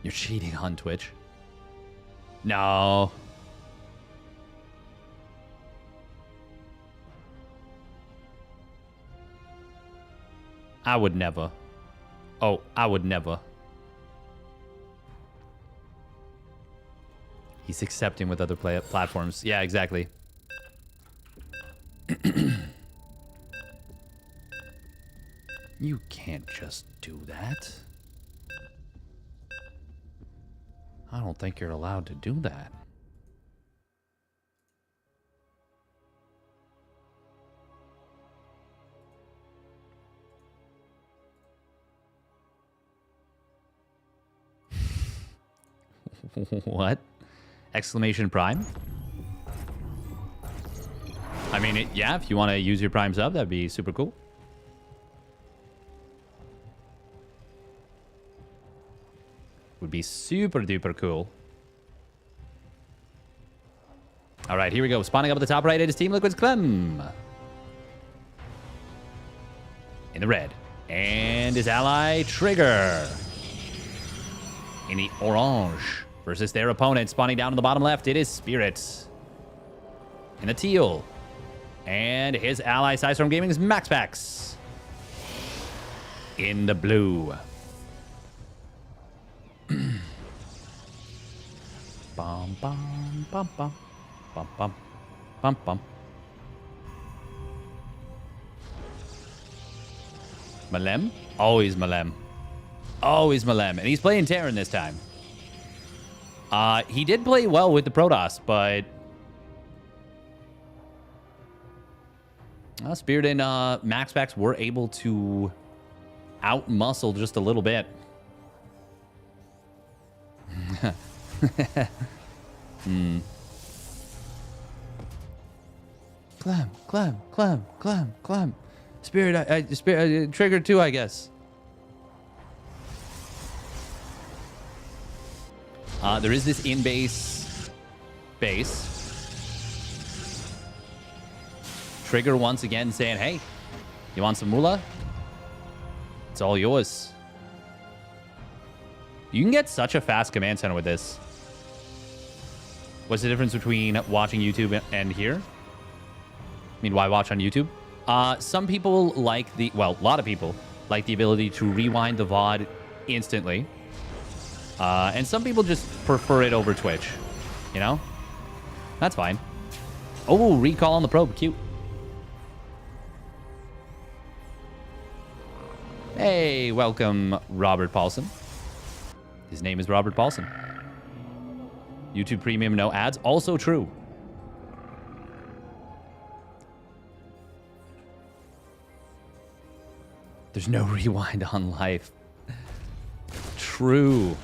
You're cheating on Twitch. No. I would never. Oh, I would never. He's accepting with other platforms. Yeah, exactly. You can't just do that. I don't think you're allowed to do that. What? Exclamation prime? I mean, yeah, if you want to use your prime sub, that'd be super cool. Would be super duper cool. All right, here we go. Spawning up at the top right, it is Team Liquid's Clem. In the red. And his ally, Trigger. In the orange. Versus their opponent. Spawning down in the bottom left, it is Spirit. In the teal. And his ally, Sidestorm Gaming's MaxPax. In the blue. Bum, bum, bum, bum. Bum, bum. Bum, bum. Malem? Always Malem. Always Malem. And he's playing Terran this time. He did play well with the Protoss, but... Spirit and MaxPax were able to out-muscle just a little bit. Clem. Spirit, Spirit, Trigger too, I guess. There is this in-base base. Trigger once again saying, hey, you want some moolah? It's all yours. You can get such a fast command center with this. What's the difference between watching YouTube and here? I mean, why watch on YouTube? Some people like the... Well, a lot of people like the ability to rewind the VOD instantly. And some people just prefer it over Twitch. You know? That's fine. Oh, recall on the probe. Cute. Hey, welcome, Robert Paulson. His name is Robert Paulson. YouTube Premium, no ads. Also true. There's no rewind on life. True.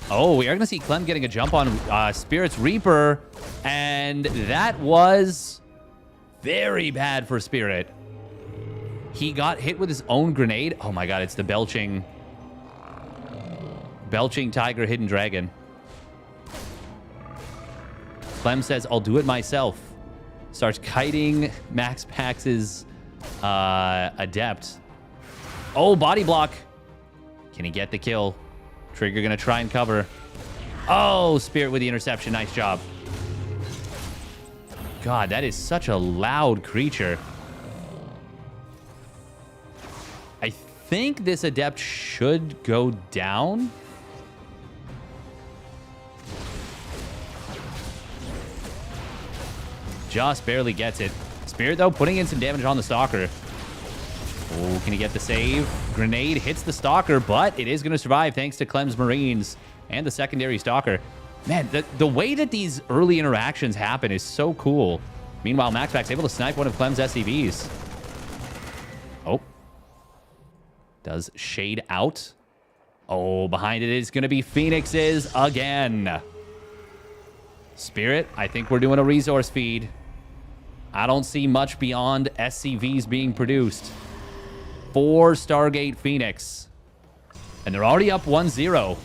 Oh, we are going to see Clem getting a jump on Spirit's Reaper. And that was very bad for Spirit. He got hit with his own grenade. Oh my god, it's the belching Tiger Hidden Dragon. Clem says, I'll do it myself. Starts kiting MaxPax's Adept. Oh, body block. Can he get the kill? Trigger gonna try and cover. Oh, Spirit with the interception. Nice job. God, that is such a loud creature. I think this Adept should go down. Just barely gets it. Spirit, though, putting in some damage on the Stalker. Oh, can he get the save? Grenade hits the Stalker, but it is going to survive thanks to Clem's Marines and the secondary Stalker. Man, the way that these early interactions happen is so cool. Meanwhile, MaxPax able to snipe one of Clem's SCVs. Oh. Does shade out. Oh, behind it is going to be Phoenixes again. Spirit, I think we're doing a resource feed. I don't see much beyond SCVs being produced. 4 Stargate Phoenix. And they're already up 1-0.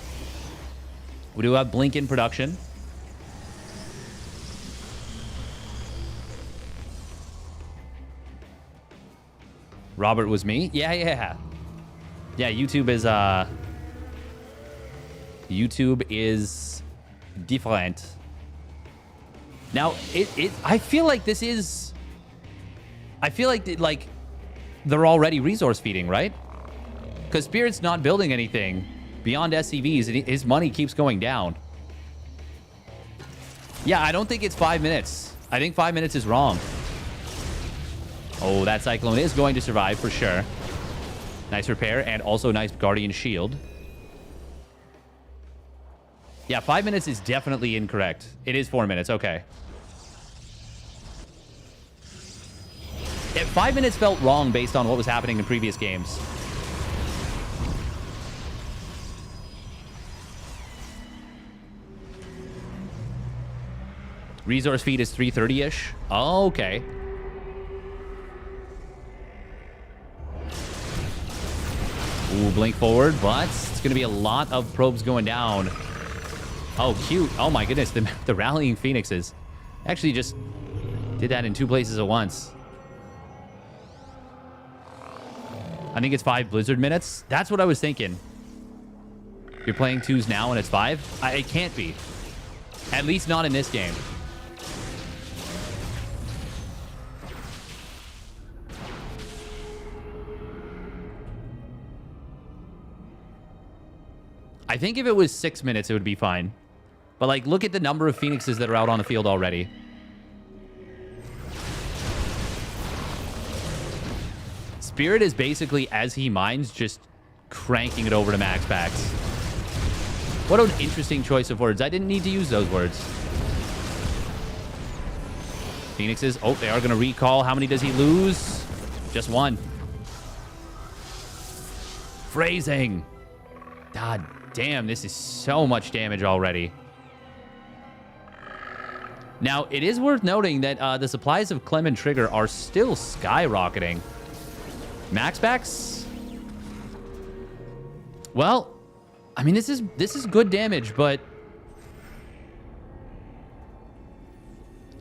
We do have Blink in production. Robert was me? Yeah. Yeah, YouTube is YouTube is different. Now, I feel like this is... I feel like they're already resource feeding, right? Because Spirit's not building anything beyond SCVs, and his money keeps going down. Yeah, I don't think it's 5 minutes. I think 5 minutes is wrong. Oh, that Cyclone is going to survive for sure. Nice repair, and also nice Guardian Shield. Yeah, 5 minutes is definitely incorrect. It is 4 minutes, okay. 5 minutes felt wrong based on what was happening in previous games. Resource feed is 330-ish. Oh, okay. Ooh, blink forward, but it's going to be a lot of probes going down. Oh, cute. Oh, my goodness. The rallying phoenixes. Actually just did that in 2 places at once. I think it's 5 Blizzard minutes. That's what I was thinking. You're playing 2s now and it's 5? It can't be. At least not in this game. I think if it was 6 minutes, it would be fine. But, like, look at the number of phoenixes that are out on the field already. Spirit is basically, as he mines, just cranking it over to max packs. What an interesting choice of words. I didn't need to use those words. Phoenixes. Oh, they are going to recall. How many does he lose? Just 1. Phrasing. God damn, this is so much damage already. Now, it is worth noting that the supplies of Clem and Trigger are still skyrocketing. Max packs? Well, I mean, this is good damage, but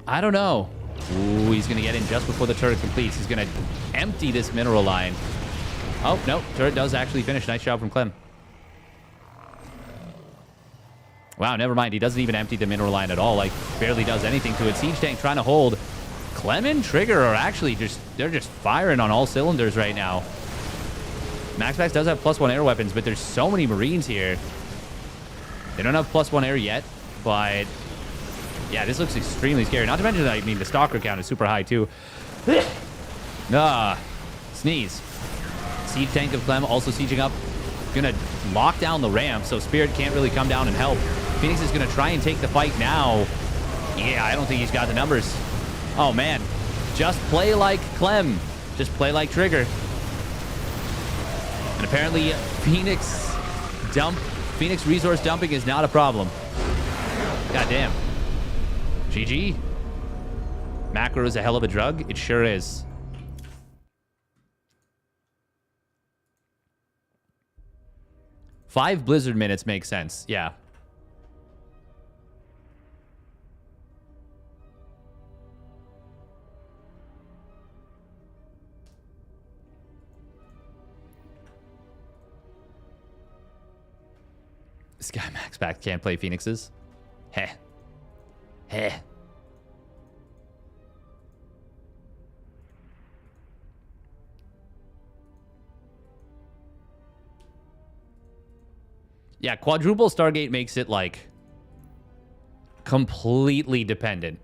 I don't know. Ooh, he's going to get in just before the turret completes. He's going to empty this mineral line. Oh, no, turret does actually finish. Nice job from Clem. Wow, never mind. He doesn't even empty the mineral line at all. Like, barely does anything to it. Siege tank trying to hold. Clem and Trigger are actually they're just firing on all cylinders right now. MaxPax does have +1 air weapons, but there's so many Marines here. They don't have +1 air yet, but yeah, this looks extremely scary. Not to mention that, I mean, the stalker count is super high too. Sneeze. Siege tank of Clem also sieging up. Gonna lock down the ramp, so Spirit can't really come down and help. Phoenix is gonna try and take the fight now. Yeah, I don't think he's got the numbers. Oh man, just play like Clem. Just play like Trigger. And apparently Phoenix resource dumping is not a problem. God damn. GG. Macro is a hell of a drug. It sure is. Five Blizzard minutes makes sense. Yeah. This guy Max Pack can't play Phoenixes. Heh. Heh. Yeah, quadruple Stargate makes it, like, completely dependent.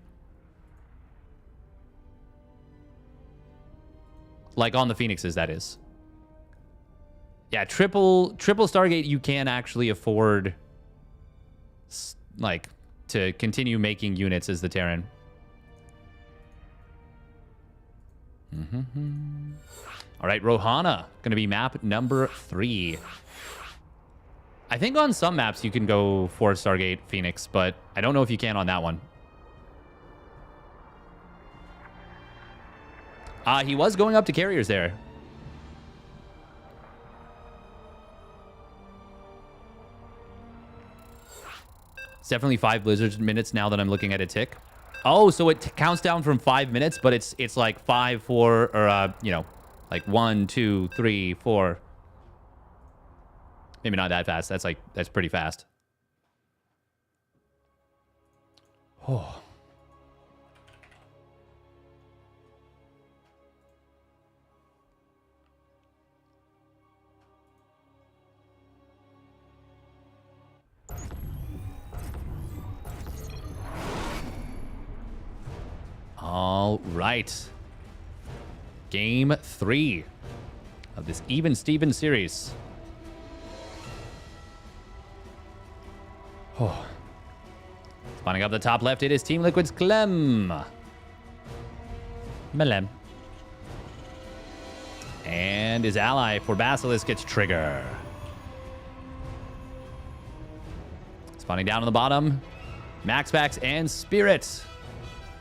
Like, on the Phoenixes, that is. Yeah, triple Stargate, you can actually afford, like, to continue making units as the Terran. All right, Rohana, going to be map number 3. I think on some maps you can go for Stargate Phoenix, but I don't know if you can on that one. He was going up to carriers there. It's definitely 5 Blizzard minutes now that I'm looking at a tick. Oh, so it counts down from 5 minutes, but it's like 5, 4, or, you know, like 1, 2, 3, 4. Maybe not that fast. That's pretty fast. Oh. All right. Game 3 of this Even Steven series. Oh. Spawning up the top left, it is Team Liquid's Clem. Melem. And his ally for Basilisk gets Trigger. Spawning down on the bottom, Maxpax and Spirit.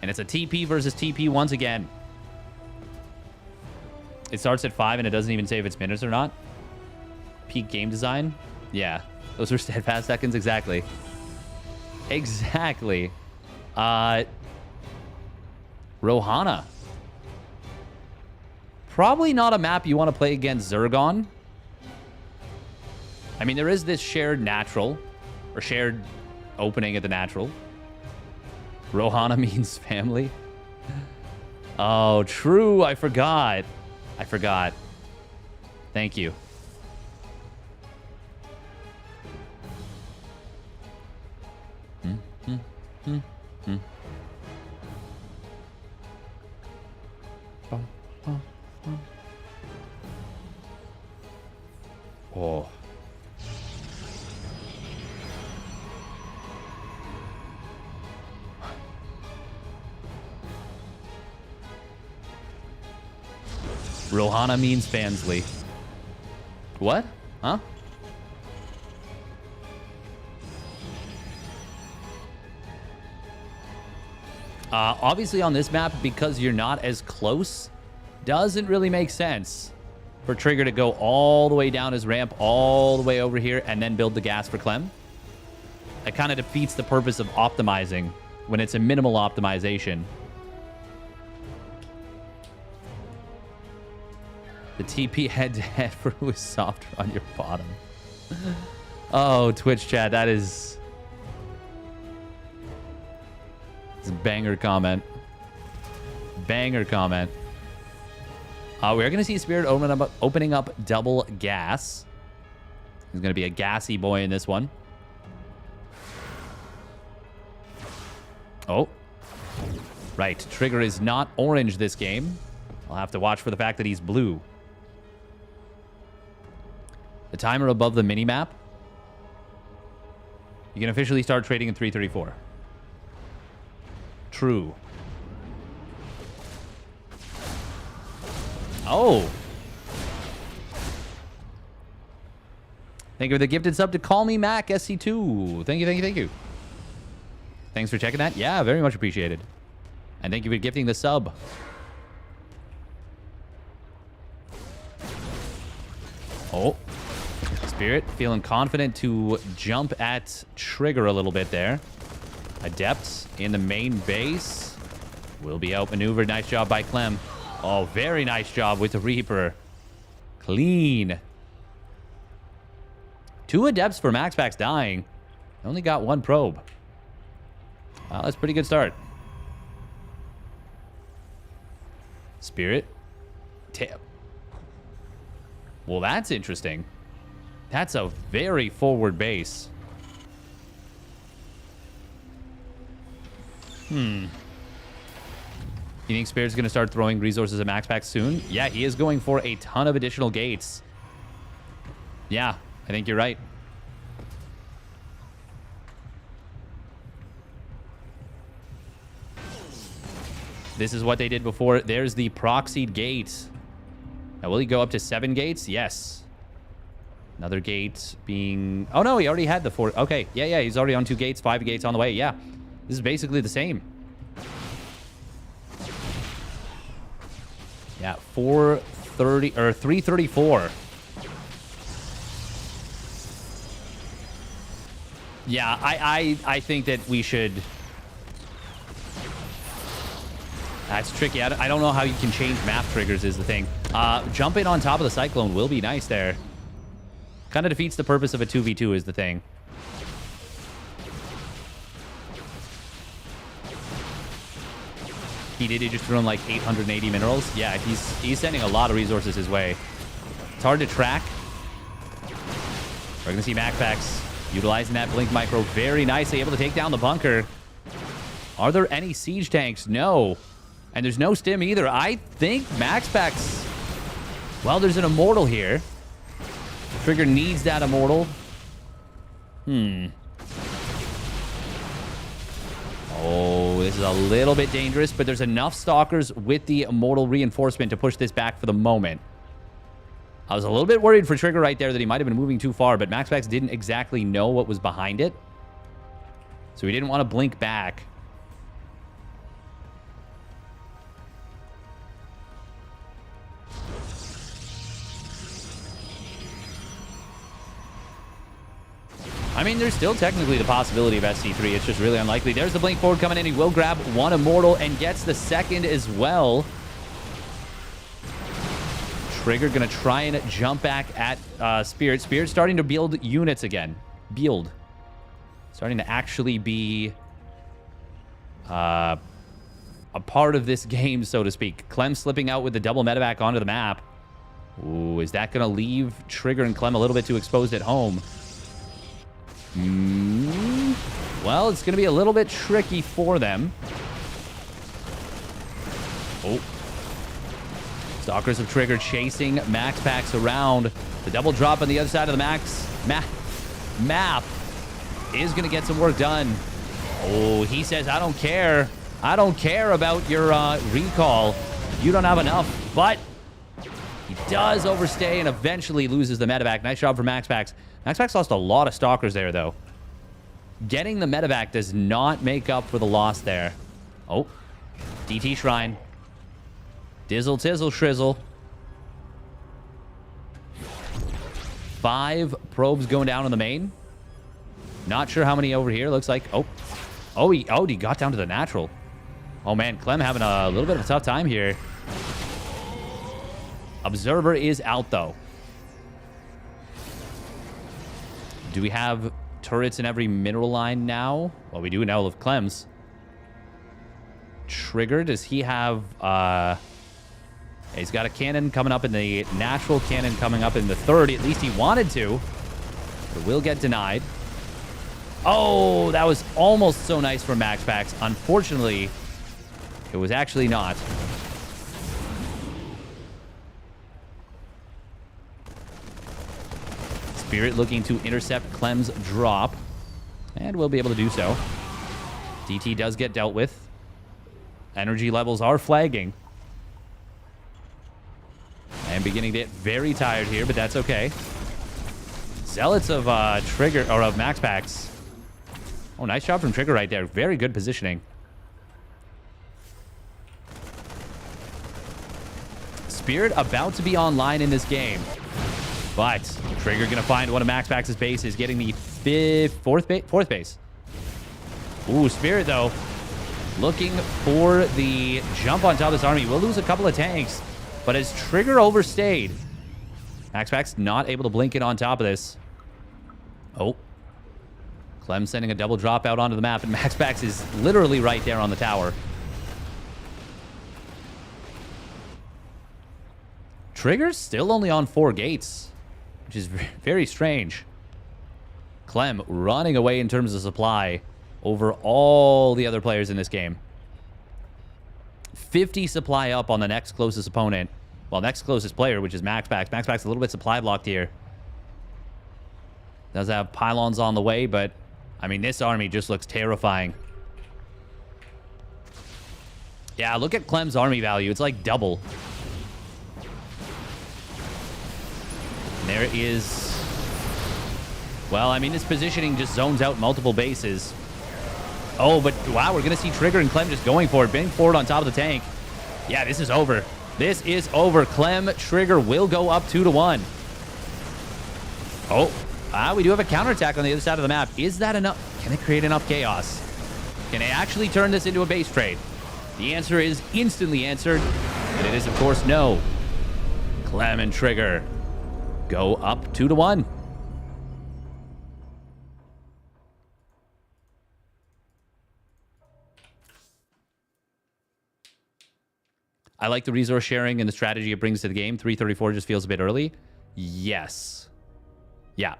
And it's a TP versus TP once again. It starts at 5 and it doesn't even say if it's minutes or not. Peak game design. Yeah, those are steadfast seconds. Exactly. Exactly. Rohana. Probably not a map you want to play against Zergon. I mean, there is this shared natural or shared opening at the natural. Rohana means family. Oh, true. I forgot. Thank you. Oh. Rohana means Fansley. What? Huh? Obviously on this map, because you're not as close, doesn't really make sense for Trigger to go all the way down his ramp, all the way over here, and then build the gas for Clem. It kind of defeats the purpose of optimizing when it's a minimal optimization. The TP head-to-head for who is softer on your bottom. Oh, Twitch chat, that is... It's a banger comment. Banger comment. We're going to see Spirit opening up double gas. He's going to be a gassy boy in this one. Oh. Right, Trigger is not orange this game. I'll have to watch for the fact that he's blue. The timer above the mini-map. You can officially start trading in 334. True. Oh. Thank you for the gifted sub to Call Me Mac SC2. Thank you. Thanks for checking that. Yeah, very much appreciated. And thank you for gifting the sub. Oh. Spirit feeling confident to jump at Trigger a little bit there. Adept in the main base. Will be outmaneuvered. Nice job by Clem. Oh, very nice job with the Reaper. Clean. 2 Adepts for Maxpax dying. Only got 1 probe. Wow, that's a pretty good start. Spirit. Well, that's interesting. That's a very forward base. You think Spirit's going to start throwing resources at Maxpax soon? Yeah, he is going for a ton of additional gates. Yeah, I think you're right. This is what they did before. There's the proxied gate. Now, will he go up to 7 gates? Yes. Another gate being... Oh, no, he already had the 4. Okay, yeah, he's already on 2 gates, 5 gates on the way. Yeah, this is basically the same. Yeah, 430 or 334. Yeah, I think that we should... That's tricky. I don't know how you can change map triggers is the thing. Jumping on top of the Cyclone will be nice there. Kind of defeats the purpose of a 2v2 is the thing. He did. He just threw in like 880 minerals. Yeah, he's sending a lot of resources his way. It's hard to track. We're going to see MacPax utilizing that Blink Micro very nicely, able to take down the bunker. Are there any siege tanks? No. And there's no stim either. I think MaxPax... Well, there's an immortal here. Trigger needs that immortal. Oh, this is a little bit dangerous, but there's enough stalkers with the immortal reinforcement to push this back for the moment. I was a little bit worried for Trigger right there that he might have been moving too far, but MaxPax didn't exactly know what was behind it. So he didn't want to blink back. I mean, there's still technically the possibility of SC3. It's just really unlikely. There's the blink forward coming in. He will grab one immortal and gets the second as well. Trigger going to try and jump back at Spirit. Spirit starting to build units again. Build. Starting to actually be a part of this game, so to speak. Clem slipping out with the double medevac onto the map. Ooh, is that going to leave Trigger and Clem a little bit too exposed at home? Well, it's going to be a little bit tricky for them. Oh. Stalkers of Trigger chasing MaxPax around. The double drop on the other side of the map is going to get some work done. Oh, he says, I don't care. I don't care about your recall. You don't have enough. But he does overstay and eventually loses the medevac. Nice job for MaxPax. MaxPax lost a lot of stalkers there, though. Getting the medevac does not make up for the loss there. Oh, DT Shrine. Dizzle, tizzle, shrizzle. 5 probes going down on the main. Not sure how many over here. Looks like... Oh, he got down to the natural. Oh, man. Clem having a little bit of a tough time here. Observer is out, though. Do we have turrets in every mineral line now? Well, we do now with Clem's. Trigger, does he have... he's got a cannon coming up in the natural, cannon coming up in the third. At least he wanted to. But it will get denied. Oh, that was almost so nice for MaxPax. Unfortunately, it was actually not. Spirit looking to intercept Clem's drop. And we'll be able to do so. DT does get dealt with. Energy levels are flagging. And beginning to get very tired here, but that's okay. Zealots of Trigger, or of MaxPax. Oh, nice job from Trigger right there. Very good positioning. Spirit about to be online in this game. But Trigger going to find one of MaxPax's bases, getting the fourth base. Ooh, Spirit, though, looking for the jump on top of this army. We'll lose a couple of tanks, but as Trigger overstayed, MaxPax not able to blink it on top of this. Oh. Clem sending a double drop out onto the map, and MaxPax is literally right there on the tower. Trigger's still only on 4 gates, which is very strange. Clem running away in terms of supply over all the other players in this game. 50 supply up on the next closest opponent. Well, next closest player, which is MaxPax. MaxPax a little bit supply blocked here. Does have pylons on the way, but I mean, this army just looks terrifying. Yeah, look at Clem's army value. It's like double. And there is... Well, I mean, his positioning just zones out multiple bases. Oh, but wow, we're going to see Trigger and Clem just going for it. Being forward on top of the tank. Yeah, this is over. This is over. Clem, Trigger will go up 2-1. Oh, we do have a counterattack on the other side of the map. Is that enough? Can it create enough chaos? Can it actually turn this into a base trade? The answer is instantly answered. And it is, of course, no. Clem and Trigger go up 2-1. I like the resource sharing and the strategy it brings to the game. 334 just feels a bit early. Yes. Yeah.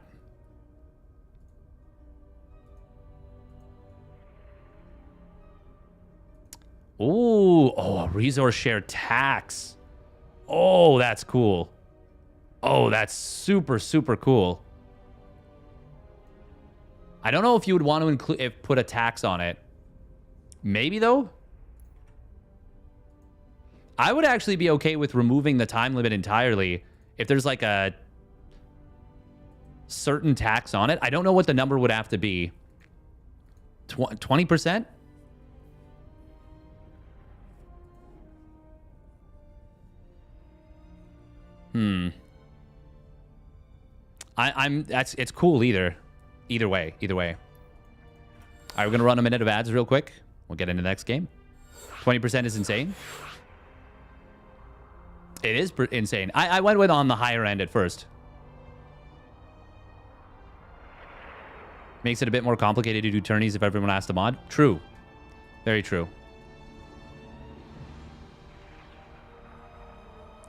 Ooh, oh, a resource share tax. Oh, that's cool. Oh, that's super, super cool. I don't know if you would want to include put a tax on it. Maybe though. I would actually be okay with removing the time limit entirely if there's like a certain tax on it. I don't know what the number would have to be. 20%? It's cool either way. Either way. All right, we're gonna run a minute of ads real quick. We'll get into the next game. 20% is insane. It is insane. I went with on the higher end at first. Makes it a bit more complicated to do tourneys if everyone has to mod. True. Very true.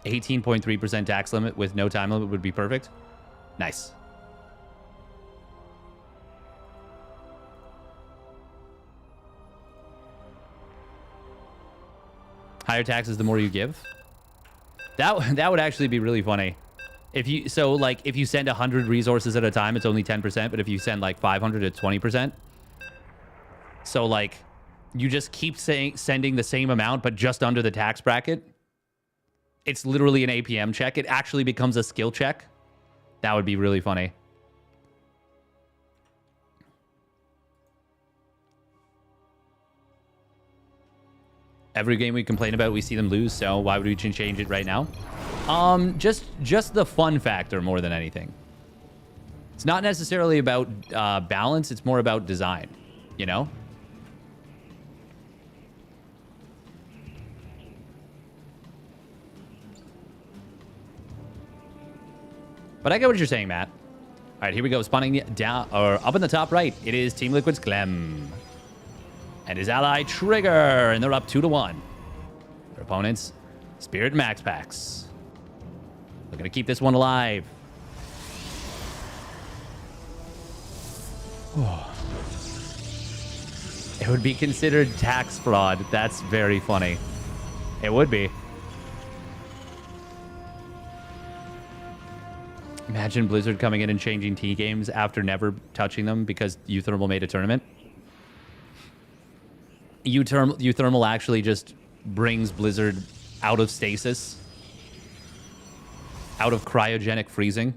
18.3% tax limit with no time limit would be perfect. Nice. Higher taxes the more you give. That would actually be really funny. If you if you send 100 resources at a time, it's only 10%, but if you send like 500, it's 20%. So like you just keep sending the same amount but just under the tax bracket. It's literally an APM check. It actually becomes a skill check. That would be really funny. Every game we complain about, we see them lose, so why would we change it right now? Just the fun factor more than anything. It's not necessarily about balance, it's more about design, you know? But I get what you're saying, Matt. All right, here we go. Spawning down or up in the top right, it is Team Liquid's Clem and his ally Trigger, and they're up 2-1. Their opponents, Spirit and Max Packs. They're gonna keep this one alive. Oh. It would be considered tax fraud. That's very funny. It would be. Imagine Blizzard coming in and changing T games after never touching them because uThermal made a tournament. uThermal actually just brings Blizzard out of stasis, out of cryogenic freezing.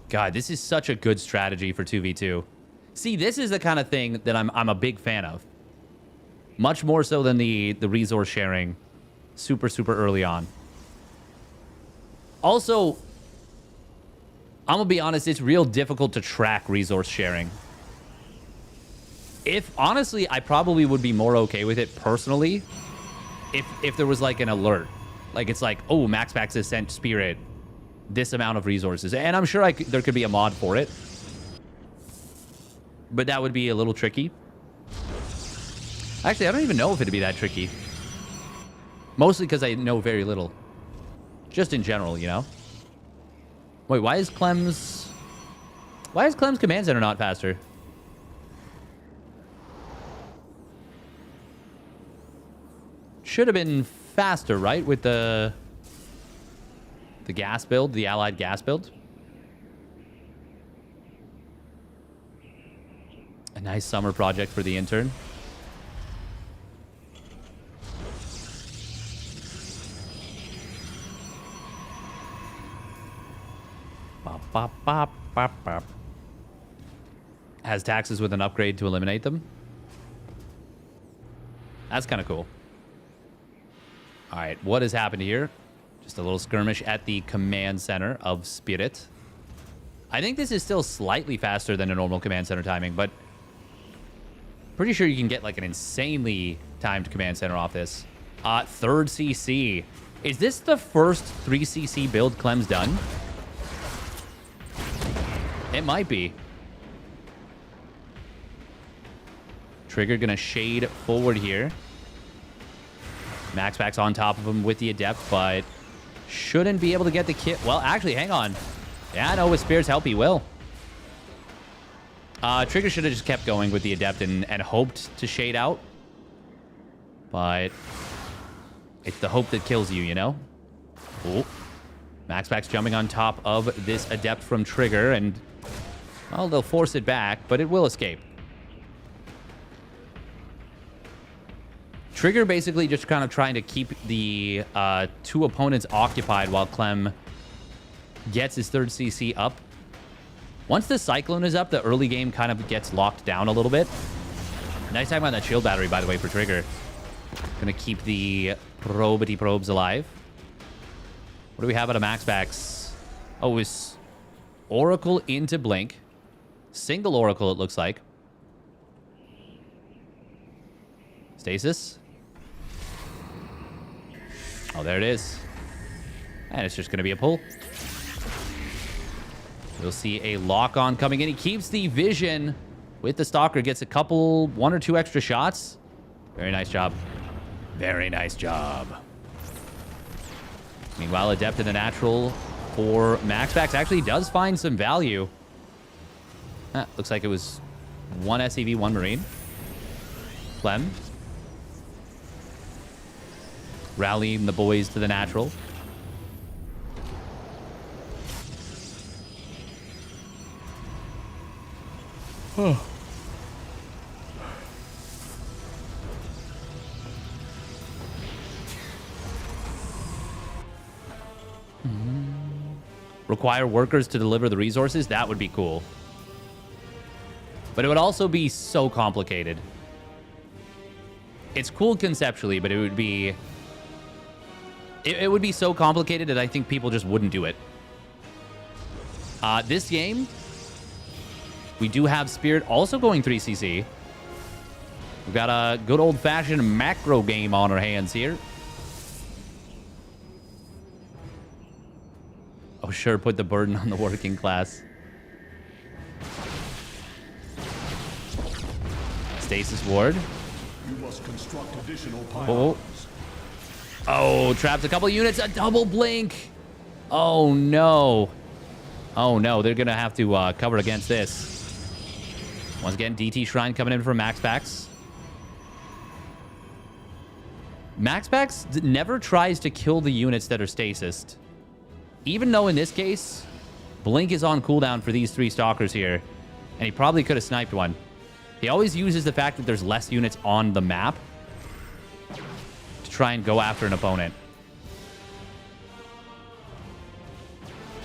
God, this is such a good strategy for 2v2. See, this is the kind of thing that I'm a big fan of. Much more so than the resource sharing super early on. Also, I'm going to be honest, it's real difficult to track resource sharing. Honestly, I probably would be more okay with it personally if there was like an alert. Like it's like, oh, Max Packs has sent Spirit this amount of resources. And I'm sure there could be a mod for it. But that would be a little tricky. Actually, I don't even know if it'd be that tricky. Mostly because I know very little. Just in general, you know? Wait, why is Clem's command center not faster? Should have been faster, right? With the gas build, the allied gas build. A nice summer project for the intern. Bop, bop, bop, bop. Has taxes with an upgrade to eliminate them. That's kind of cool. All right, what has happened here? Just a little skirmish at the command center of Spirit. I think this is still slightly faster than a normal command center timing, but pretty sure you can get like an insanely timed command center off this. Third CC. Is this the first 3cc build Clem's done? It might be. Trigger gonna shade forward here. MaxPax on top of him with the Adept, but shouldn't be able to get the kill. Well, actually, hang on. Yeah, no, with Spirit's help, he will. Trigger should have just kept going with the Adept and hoped to shade out. But it's the hope that kills you, you know? Ooh. MaxPax jumping on top of this Adept from Trigger, and, well, they'll force it back, but it will escape. Trigger basically just kind of trying to keep the two opponents occupied while Clem gets his third CC up. Once the Cyclone is up, the early game kind of gets locked down a little bit. Nice time on that shield battery, by the way, for Trigger. Gonna keep the probity probes alive. What do we have out of MaxPax? Oh, it's Oracle into Blink. Single Oracle, it looks like. Stasis. Oh, there it is. And it's just going to be a pull. We'll see a lock-on coming in. He keeps the vision with the Stalker. Gets a couple, 1 or 2 extra shots. Very nice job. Very nice job. Meanwhile, Adept in a natural for MaxPax actually does find some value. Looks like it was 1 SCV, 1 Marine. Clem. Rallying the boys to the natural. Require workers to deliver the resources? That would be cool. But it would also be so complicated. It's cool conceptually, but it would be... It would be so complicated that I think people just wouldn't do it. This game, we do have Spirit also going 3cc. We've got a good old-fashioned macro game on our hands here. Oh, sure, put the burden on the working class. Stasis Ward. You must construct additional Oh. pylons. Oh, trapped a couple units. A double blink. Oh, no. Oh, no. They're going to have to cover against this. Once again, DT Shrine coming in from MaxPax. MaxPax never tries to kill the units that are stasised. Even though in this case, Blink is on cooldown for these 3 Stalkers here. And he probably could have sniped one. He always uses the fact that there's less units on the map to try and go after an opponent.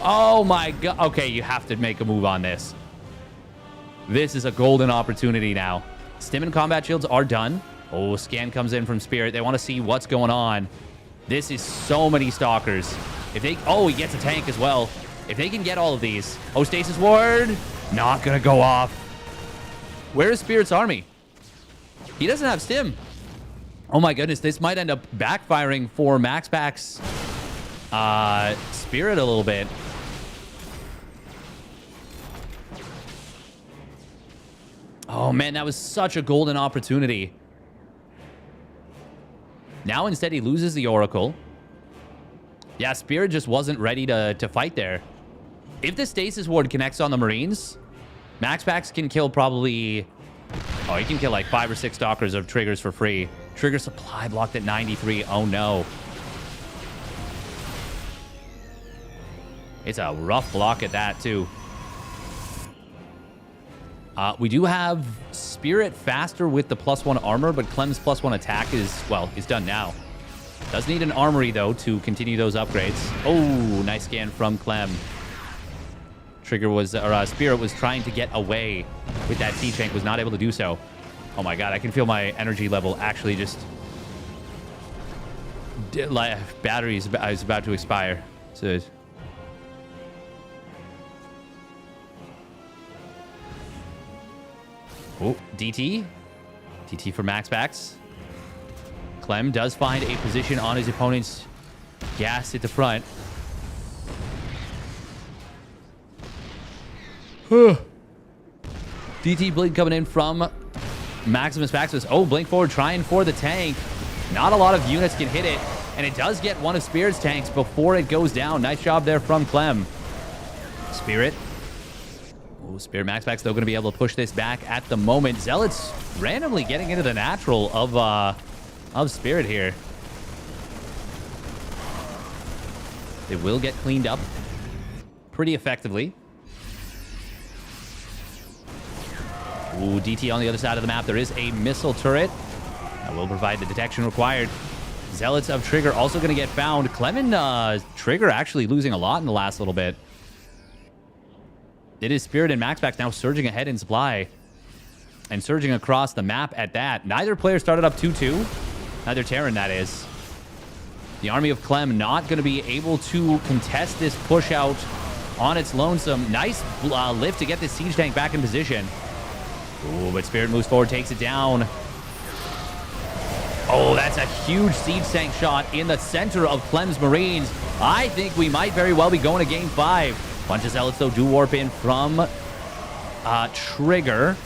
Oh my god. Okay, you have to make a move on this. This is a golden opportunity now. Stim and combat shields are done. Oh, scan comes in from Spirit. They want to see what's going on. This is so many Stalkers. If they... Oh, he gets a tank as well. If they can get all of these... Oh, Stasis Ward. Not going to go off. Where is Spirit's army? He doesn't have Stim. Oh my goodness, this might end up backfiring for MaxPax Spirit a little bit. Oh man, that was such a golden opportunity. Now instead he loses the Oracle. Yeah, Spirit just wasn't ready to fight there. If the Stasis Ward connects on the Marines, MaxPax can kill probably... Oh, he can kill like 5 or 6 Stalkers of Triggers for free. Trigger supply blocked at 93. Oh, no. It's a rough block at that, too. We do have Spirit faster with the +1 armor, but Clem's +1 attack is, well, is done now. Does need an armory, though, to continue those upgrades. Oh, nice scan from Clem. Trigger was, or Spirit was trying to get away with that T-Tank, was not able to do so. Oh my god, I can feel my energy level actually just... Battery is about to expire. So... Oh, DT. DT for MaxPax. Clem does find a position on his opponent's gas at the front. DT Blink coming in from Maximus Maximus. Oh, Blink forward trying for the tank. Not a lot of units can hit it, and it does get one of Spirit's tanks before it goes down. Nice job there from Clem. Spirit. Oh, Spirit Max Pack's still going to be able to push this back at the moment. Zealots randomly getting into the natural of Spirit here. They will get cleaned up pretty effectively. Ooh, DT on the other side of the map. There is a missile turret that will provide the detection required. Zealots of Trigger also going to get found. Clem and Trigger actually losing a lot in the last little bit. It is Spirit and Maxpax now surging ahead in supply and surging across the map at that. Neither player started up 2-2. Neither Terran, that is. The army of Clem not going to be able to contest this push out on its lonesome. Nice lift to get this siege tank back in position. Ooh, but Spirit moves forward, takes it down. Oh, that's a huge siege tank shot in the center of Clem's Marines. I think we might very well be going to game 5. Bunch of Zealots, though, do warp in from Trigger.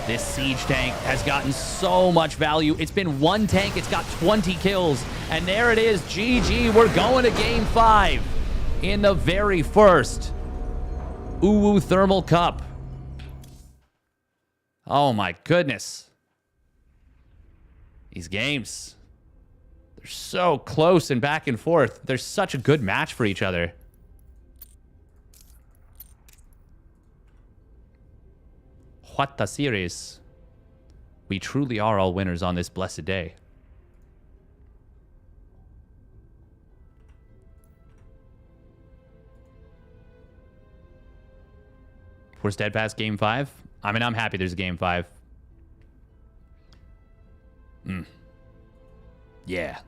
This siege tank has gotten so much value. It's been one tank. It's got 20 kills. And there it is. GG. We're going to game 5 in the very first uThermal Cup. Oh, my goodness. These games, they're so close and back and forth. They're such a good match for each other. What a series. We truly are all winners on this blessed day. We're steadfast game 5. I mean, I'm happy there's a game 5. Yeah.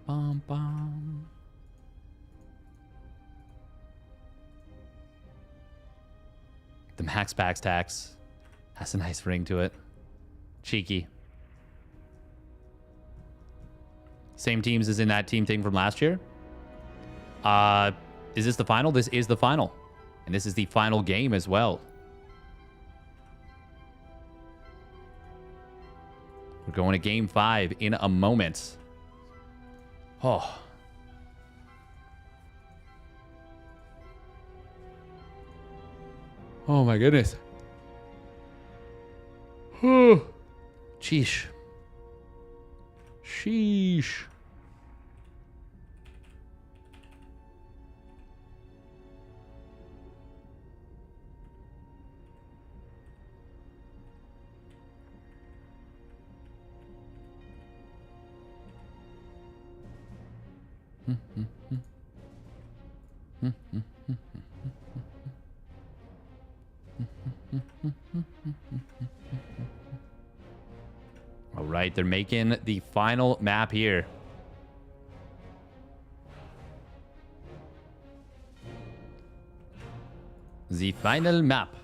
Bum, bum. The Max Pax tax has a nice ring to it. Cheeky. Same teams as in that team thing from last year. Is this the final? This is the final. And this is the final game as well. We're going to game 5 in a moment. Oh. Oh my goodness. Sheesh. Sheesh. All right, they're making the final map here. The final map.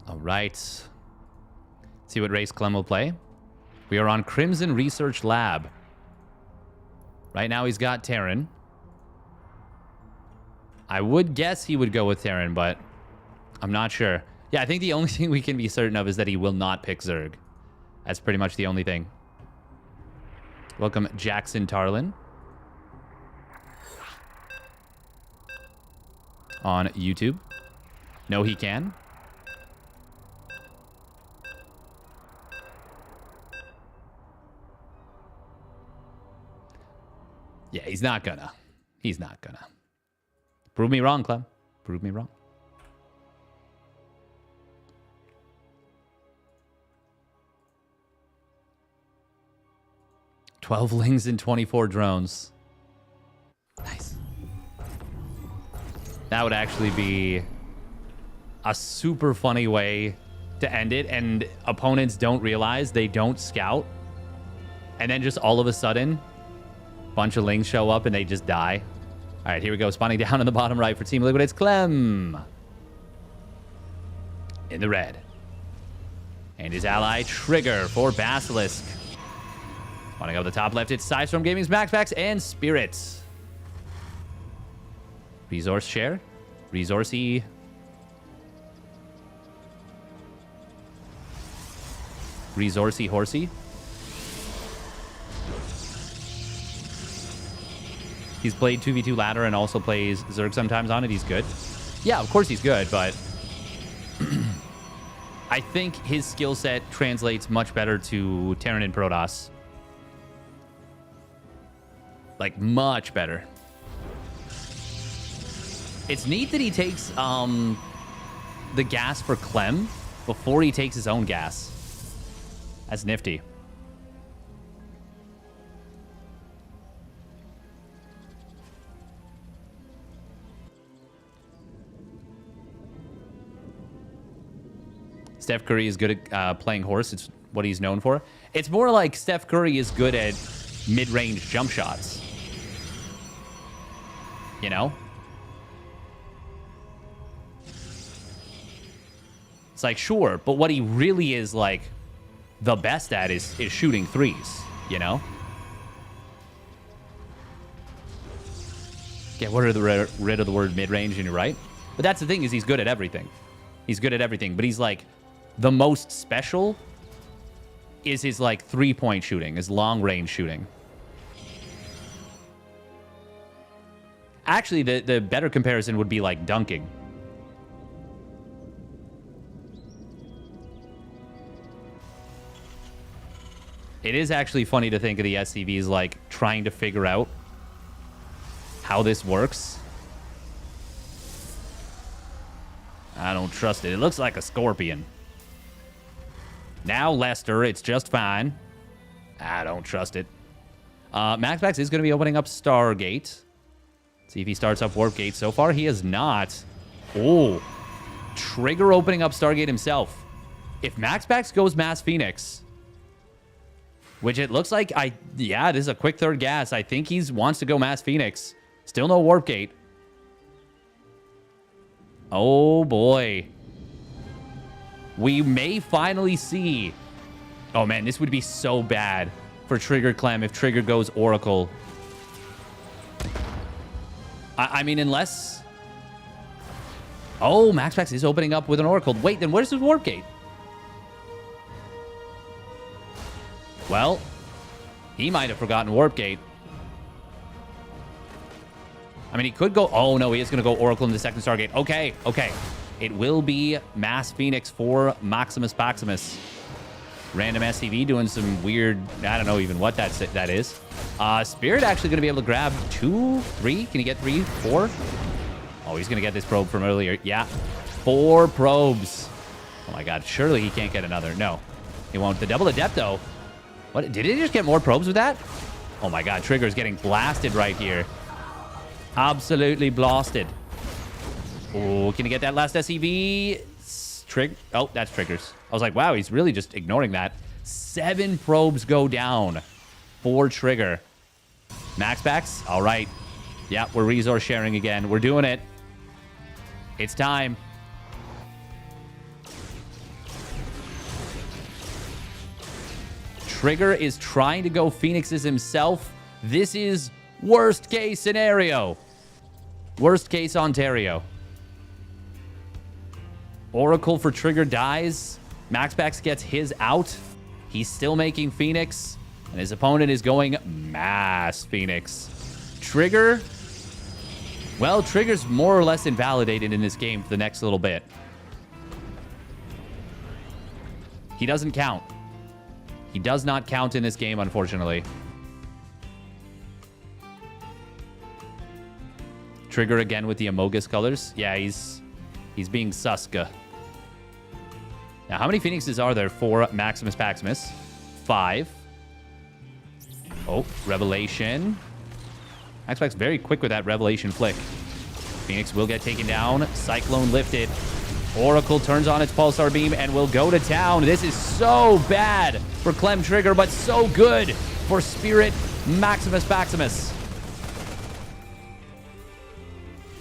All right. See what race Clem will play. We are on Crimson Research Lab. Right now he's got Terran. I would guess he would go with Terran, but I'm not sure. Yeah, I think the only thing we can be certain of is that he will not pick Zerg. That's pretty much the only thing. Welcome, Jackson Tarlin. On YouTube. No, he can. Yeah, he's not gonna. He's not gonna. Prove me wrong, Clem. Prove me wrong. $12 lings and 24 drones. Nice. That would actually be a super funny way to end it, and opponents don't realize, they don't scout, and then just all of a sudden, a bunch of lings show up and they just die. All right, here we go. Spawning down in the bottom right for Team Liquid, it's Clem in the red. And his ally, Trigger, for Basilisk. Spawning up the top left, it's Sidestorm Gaming's Maxpax and Spirits. Resource share. Resourcey. Resourcey horsey. He's played 2v2 ladder and also plays Zerg sometimes on it. He's good. Yeah, of course he's good, but I think his skill set translates much better to Terran and Protoss. Like, much better. It's neat that he takes the gas for Clem before he takes his own gas. That's nifty. Steph Curry is good at playing horse. It's what he's known for. It's more like Steph Curry is good at mid-range jump shots. You know? It's like, sure, but what he really is, like, the best at is shooting threes, you know? Get rid of the word mid-range, and you're right. But that's the thing, is he's good at everything. He's good at everything, but he's, like, the most special is his, like, three-point shooting, his long-range shooting. Actually, the better comparison would be, like, dunking. It is actually funny to think of the SCVs, like, trying to figure out how this works. I don't trust it. It looks like a scorpion. Now, Lester, it's just fine. I don't trust it. Maxpax is going to be opening up Stargate. See if he starts up Warp Gate. So far, he has not. Oh, Trigger opening up Stargate himself. If Maxpax goes Mass Phoenix, which it looks like, yeah, this is a quick third gas. I think he wants to go Mass Phoenix. Still no Warp Gate. Oh, boy. We may finally see... Oh, man, this would be so bad for Trigger Clem if Trigger goes Oracle. I mean, unless... Oh, Maxpax is opening up with an Oracle. Wait, then where's his Warp Gate? Well, he might have forgotten Warp Gate. I mean, he could go... Oh, no, he is going to go Oracle in the second Stargate. Okay, okay. It will be Mass Phoenix for Maximus Paximus. Random SCV doing some weird... I don't know even what that is. Spirit actually going to be able to grab 2, 3. Can he get 3, 4? Oh, he's going to get this probe from earlier. Yeah, 4 probes. Oh, my God. Surely he can't get another. No, he won't. The double Adepto. What? Did he just get more probes with that? Oh, my God. Trigger's getting blasted right here. Absolutely blasted. Oh, can he get that last SCV? Oh, that's Triggers. I was like, wow, he's really just ignoring that. 7 probes go down for Trigger. Maxpax? All right. Yeah, we're resource sharing again. We're doing it. It's time. Trigger is trying to go Phoenixes himself. This is worst case scenario. Worst case Ontario. Oracle for Trigger dies. Maxpax gets his out. He's still making Phoenix. And his opponent is going Mass Phoenix. Trigger. Well, Trigger's more or less invalidated in this game for the next little bit. He doesn't count. He does not count in this game, unfortunately. Trigger again with the Amogus colors. Yeah, he's being Suska. Now, how many Phoenixes are there for Maximus Paximus? 5. Oh, Revelation. Maxpax very quick with that Revelation flick. Phoenix will get taken down. Cyclone lifted. Oracle turns on its pulsar beam and will go to town. This is so bad for Clem Trigger, but so good for Spirit Maximus.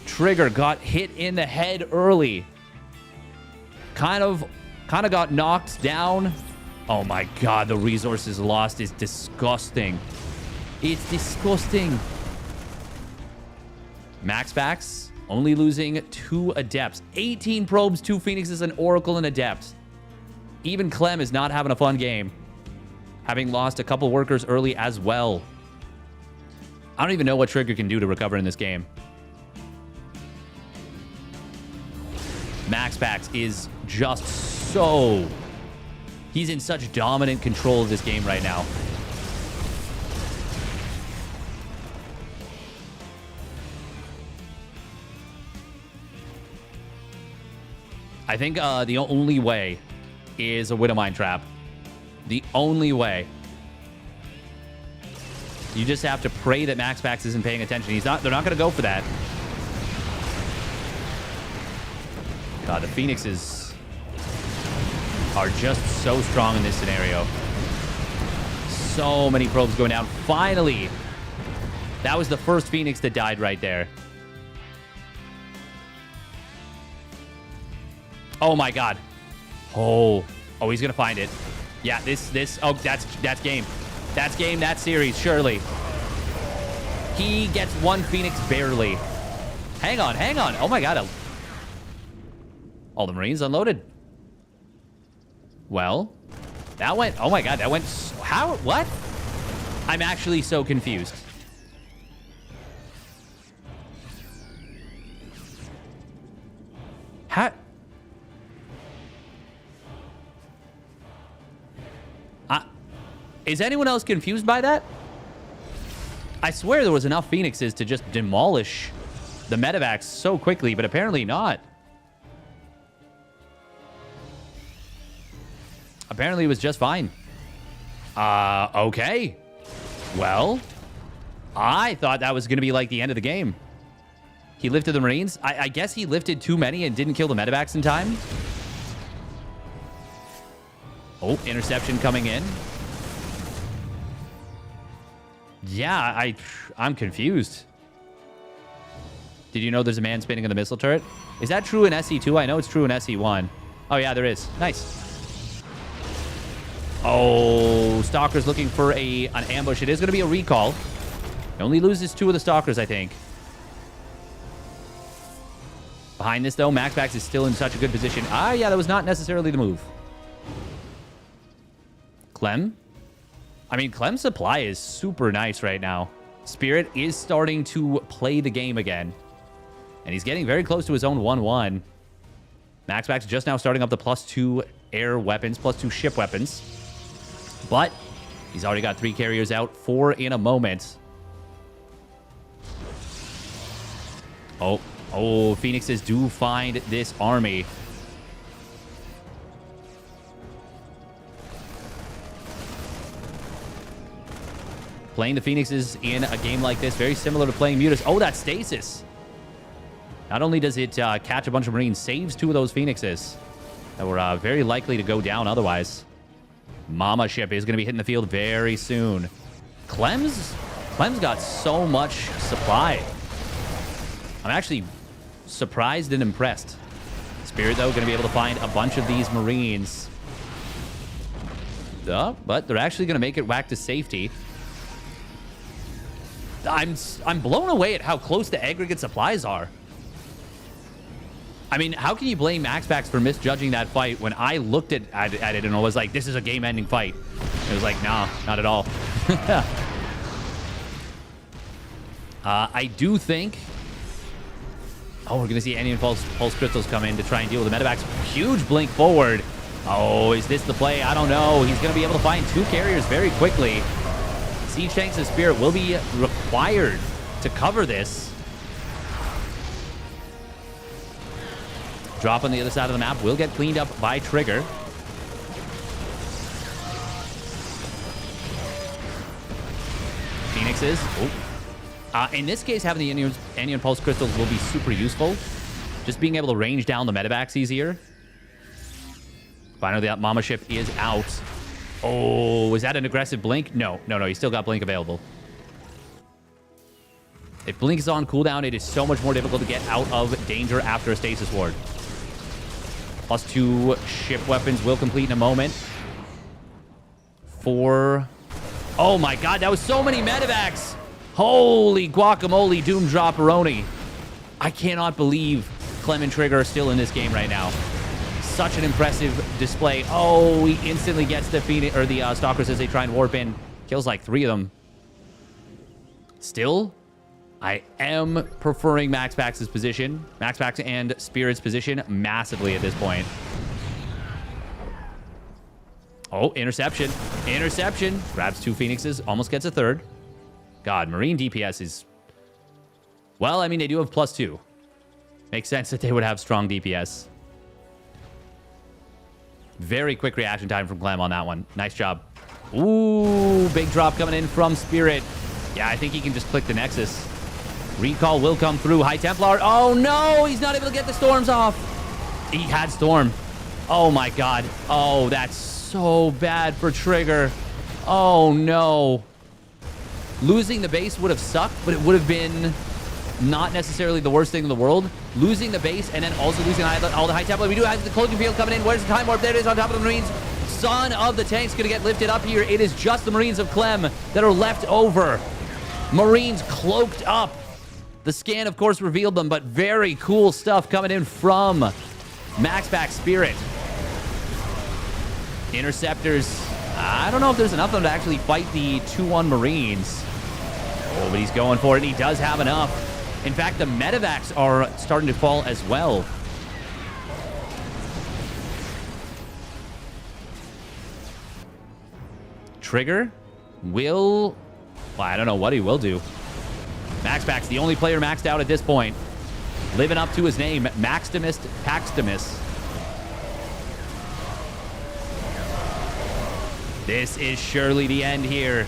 Trigger got hit in the head early. Kind of got knocked down. Oh my god, the resources lost is disgusting. It's disgusting. Maxpax only losing 2 Adepts. 18 Probes, 2 Phoenixes, an Oracle, and Adept. Even Clem is not having a fun game, having lost a couple workers early as well. I don't even know what Trigger can do to recover in this game. Maxpax is just so... He's in such dominant control of this game right now. I think the only way is a Widowmine trap. The only way. You just have to pray that Maxpax isn't paying attention. They're not going to go for that. God, the Phoenixes are just so strong in this scenario. So many probes going down. Finally, that was the first Phoenix that died right there. Oh my god. Oh, he's gonna find it. Yeah, this. Oh, that's game. That's game. That's series. Surely. He gets 1 Phoenix barely. Hang on. Oh my god. All the Marines unloaded. Well, that went... Oh my god, that went... How? What? I'm actually so confused. How... Is anyone else confused by that? I swear there was enough Phoenixes to just demolish the medevacs so quickly, but apparently not. Apparently it was just fine. Okay. Well, I thought that was going to be like the end of the game. He lifted the Marines. I guess he lifted too many and didn't kill the medevacs in time. Oh, interception coming in. Yeah, I'm confused. Did you know there's a man spinning in the missile turret? Is that true in SE2? I know it's true in SE1. Oh, yeah, there is. Nice. Oh, Stalker's looking for an ambush. It is going to be a recall. He only loses 2 of the Stalkers, I think. Behind this, though, Maxpax is still in such a good position. Ah, yeah, that was not necessarily the move. Clem? I mean, Clem's supply is super nice right now. Spirit is starting to play the game again. And he's getting very close to his own 1-1. Maxpax just now starting up the +2 air weapons, +2 ship weapons. But he's already got 3 carriers out, 4 in a moment. Oh, Phoenixes do find this army. Playing the Phoenixes in a game like this, very similar to playing Mutas. Oh, that's Stasis. Not only does it catch a bunch of Marines, saves 2 of those Phoenixes that were very likely to go down otherwise. Mama ship is going to be hitting the field very soon. Clem's got so much supply. I'm actually surprised and impressed. Spirit, though, going to be able to find a bunch of these Marines. But they're actually going to make it back to safety. I'm blown away at how close the aggregate supplies are. I mean, how can you blame Maxpax for misjudging that fight when I looked at it and I was like, this is a game-ending fight? It was like, nah, not at all. I do think... Oh, we're going to see any pulse crystals come in to try and deal with the medevacs. Huge blink forward. Oh, is this the play? I don't know. He's going to be able to find 2 carriers very quickly. Siege tanks and Spirit will be required to cover this. Drop on the other side of the map will get cleaned up by Trigger. Phoenixes. Oh. In this case, having the Onion Pulse Crystals will be super useful. Just being able to range down the medevacs easier. Finally, that Mama Ship is out. Oh, is that an aggressive blink? No, you still got blink available. If blink is on cooldown, it is so much more difficult to get out of danger after a stasis ward. +2 ship weapons will complete in a moment. 4. Oh my god, that was so many medevacs. Holy guacamole, Doom Dropperoni. I cannot believe Clem and Trigger are still in this game right now. Such an impressive display. Oh, he instantly gets the Phoenix or the Stalkers as they try and warp in. Kills like 3 of them. Still, I am preferring MaxPax's position. MaxPax and Spirit's position massively at this point. Oh, interception. Interception. Grabs 2 Phoenixes. Almost gets a 3rd. God, Marine DPS is... Well, I mean, they do have +2. Makes sense that they would have strong DPS. Very quick reaction time from Clem on that one. Nice job. Ooh, big drop coming in from Spirit. Yeah, I think he can just click the Nexus. Recall will come through. High Templar. Oh, no! He's not able to get the Storms off. He had Storm. Oh, my God. Oh, that's so bad for Trigger. Oh, no. Losing the base would have sucked, but it would have been not necessarily the worst thing in the world. Losing the base and then also losing all the High Templar. We do have the cloaking field coming in. Where's the Time Warp? There it is on top of the Marines. Son of the Tank's going to get lifted up here. It is just the Marines of Clem that are left over. Marines cloaked up. The scan, of course, revealed them, but very cool stuff coming in from MaxPax Spirit. Interceptors. I don't know if there's enough of them to actually fight the 2-1 Marines. Oh, but he's going for it, and he does have enough. In fact, the medevacs are starting to fall as well. Trigger will... Well, I don't know what he will do. MaxPax, the only player maxed out at this point. Living up to his name, Maximus Paxtimus. This is surely the end here.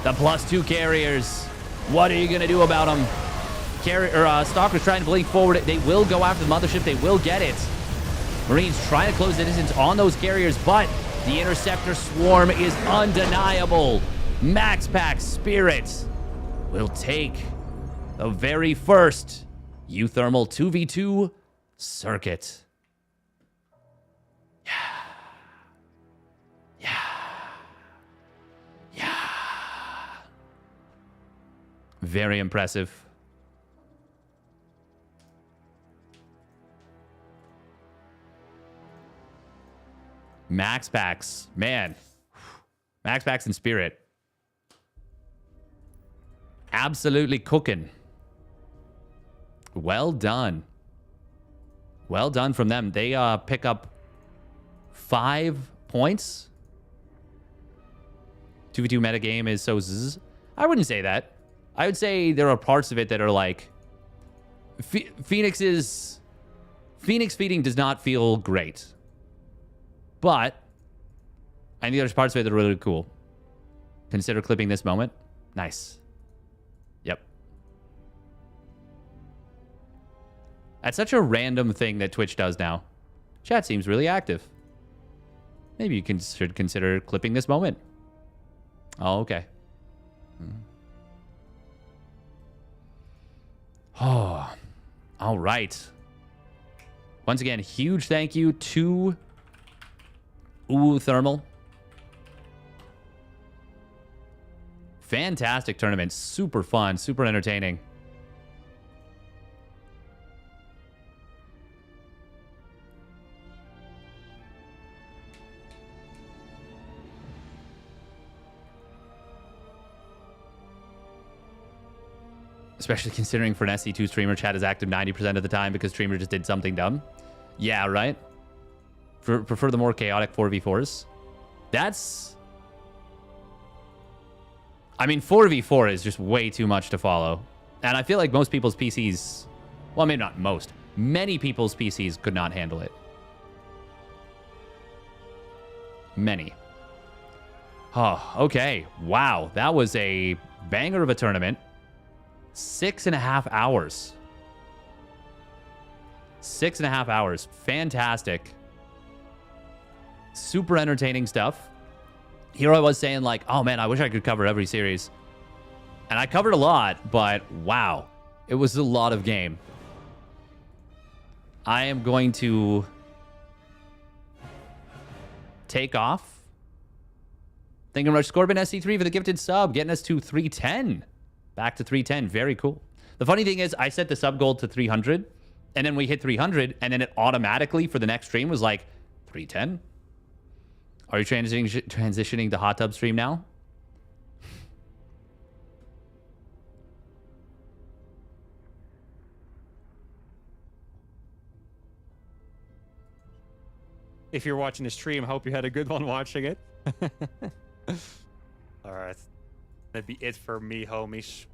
The +2 carriers. What are you going to do about them? Stalker's trying to blink forward. They will go after the mothership. They will get it. Marines trying to close the distance on those carriers, but the Interceptor swarm is undeniable. MaxPax Spirit will take the very first uThermal 2v2 circuit. Very impressive. MaxPax, man. MaxPax and Spirit. Absolutely cooking. Well done. Well done from them. They pick up 5 points. 2v2 metagame is so zzz. I wouldn't say that. I would say there are parts of it that are like... Phoenix feeding does not feel great. But I think there's parts of it that are really cool. Consider clipping this moment. Nice. Yep. That's such a random thing that Twitch does now. Chat seems really active. Maybe you should consider clipping this moment. Oh, okay. Oh, all right. Once again, huge thank you to uThermal. Fantastic tournament. Super fun. Super entertaining. Especially considering for an SC2 streamer, chat is active 90% of the time because streamer just did something dumb. Yeah, right? Prefer the more chaotic 4v4s. That's... I mean, 4v4 is just way too much to follow. And I feel like most people's PCs... Well, maybe not most. Many people's PCs could not handle it. Many. Oh, okay. Wow. That was a banger of a tournament. 6.5 hours. 6.5 hours. Fantastic. Super entertaining stuff. Here I was saying like, oh man, I wish I could cover every series. And I covered a lot, but wow. It was a lot of game. I am going to take off. Thank you very much, Scorpion SC3 for the gifted sub, getting us to 310. Back to 310. Very cool. The funny thing is, I set the sub goal to 300, and then we hit 300, and then it automatically for the next stream was like 310. Are you transitioning to hot tub stream now? If you're watching the stream, hope you had a good one watching it. All right, that'd be it for me, homies.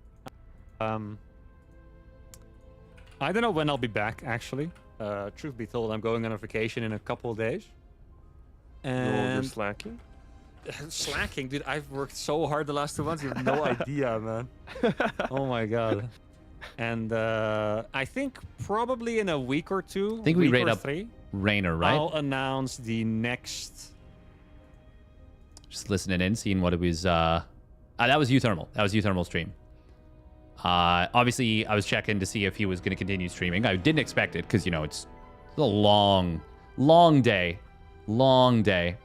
I don't know when I'll be back. Actually, truth be told, I'm going on a vacation in a couple of days. And you're slacking. Slacking, dude. I've worked so hard the last 2 months. You have no idea, man. Oh my god. And I think probably in a week or two. I think we rate up 3. Rainer, right? I'll announce the next. Just listening in, seeing what it was. That was uThermal. That was uThermal stream. Obviously, I was checking to see if he was going to continue streaming. I didn't expect it because, you know, it's a long, long day. Long day.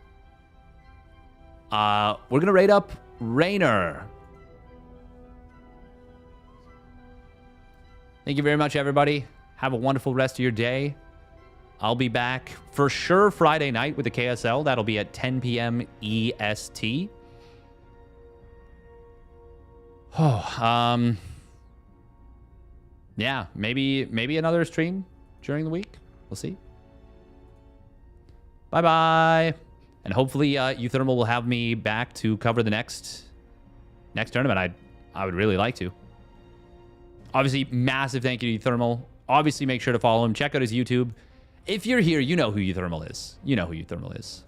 We're going to rate up Rainer. Thank you very much, everybody. Have a wonderful rest of your day. I'll be back for sure Friday night with the KSL. That'll be at 10 p.m. EST. Oh, yeah, maybe another stream during the week. We'll see. Bye-bye. And hopefully uThermal will have me back to cover the next tournament. I would really like to. Obviously, massive thank you to uThermal. Obviously, make sure to follow him. Check out his YouTube. If you're here, you know who uThermal is. You know who uThermal is.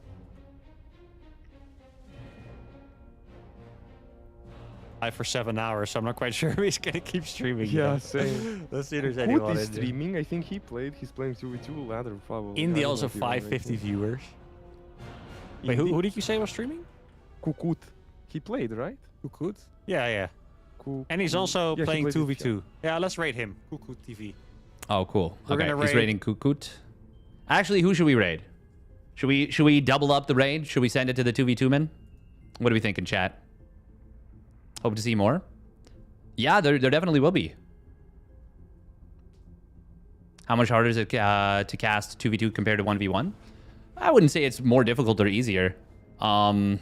For 7 hours, so I'm not quite sure if he's gonna keep streaming. Yeah, same. Let's see if there's Who anyone is in there. streaming? I think he played. He's playing 2v2 ladder probably. Indy I don't also know if he was 550 rating. viewers. Wait, who did you say was streaming? Kukut. He played, right? Kukut? Yeah. Kukut. And he's also Yeah, he playing played it, 2v2. Yeah, let's rate him. Kukut TV. Oh, cool. We're Okay, gonna he's raid- raiding Kukut. Actually, who should we raid? Should we double up the raid? Should we send it to the 2v2 men? What do we think in chat? Hope to see more. Yeah, there definitely will be. How much harder is it to cast 2v2 compared to 1v1? I wouldn't say it's more difficult or easier. 2v2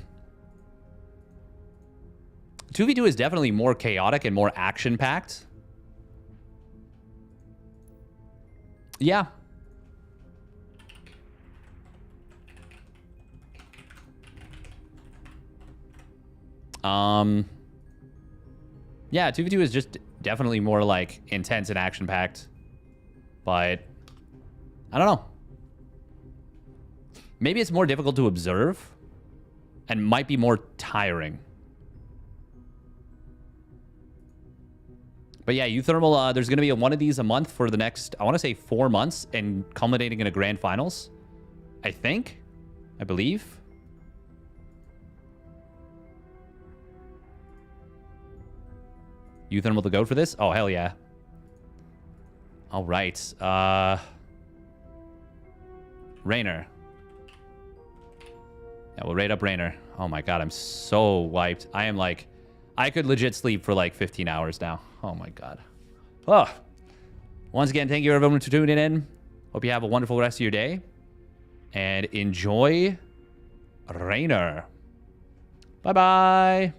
is definitely more chaotic and more action-packed. Yeah. Yeah, 2v2 is just definitely more like intense and action-packed. But I don't know. Maybe it's more difficult to observe and might be more tiring. But yeah, uThermal, there's going to be one of these a month for the next, I want to say 4 months and culminating in a grand finals. I think. I believe. uThermal to go for this? Oh, hell yeah. All right. Rainer. Yeah, we'll rate up Rainer. Oh my god, I'm so wiped. I am like, I could legit sleep for like 15 hours now. Oh my god. Oh. Once again, thank you everyone for tuning in. Hope you have a wonderful rest of your day. And enjoy Rainer. Bye-bye.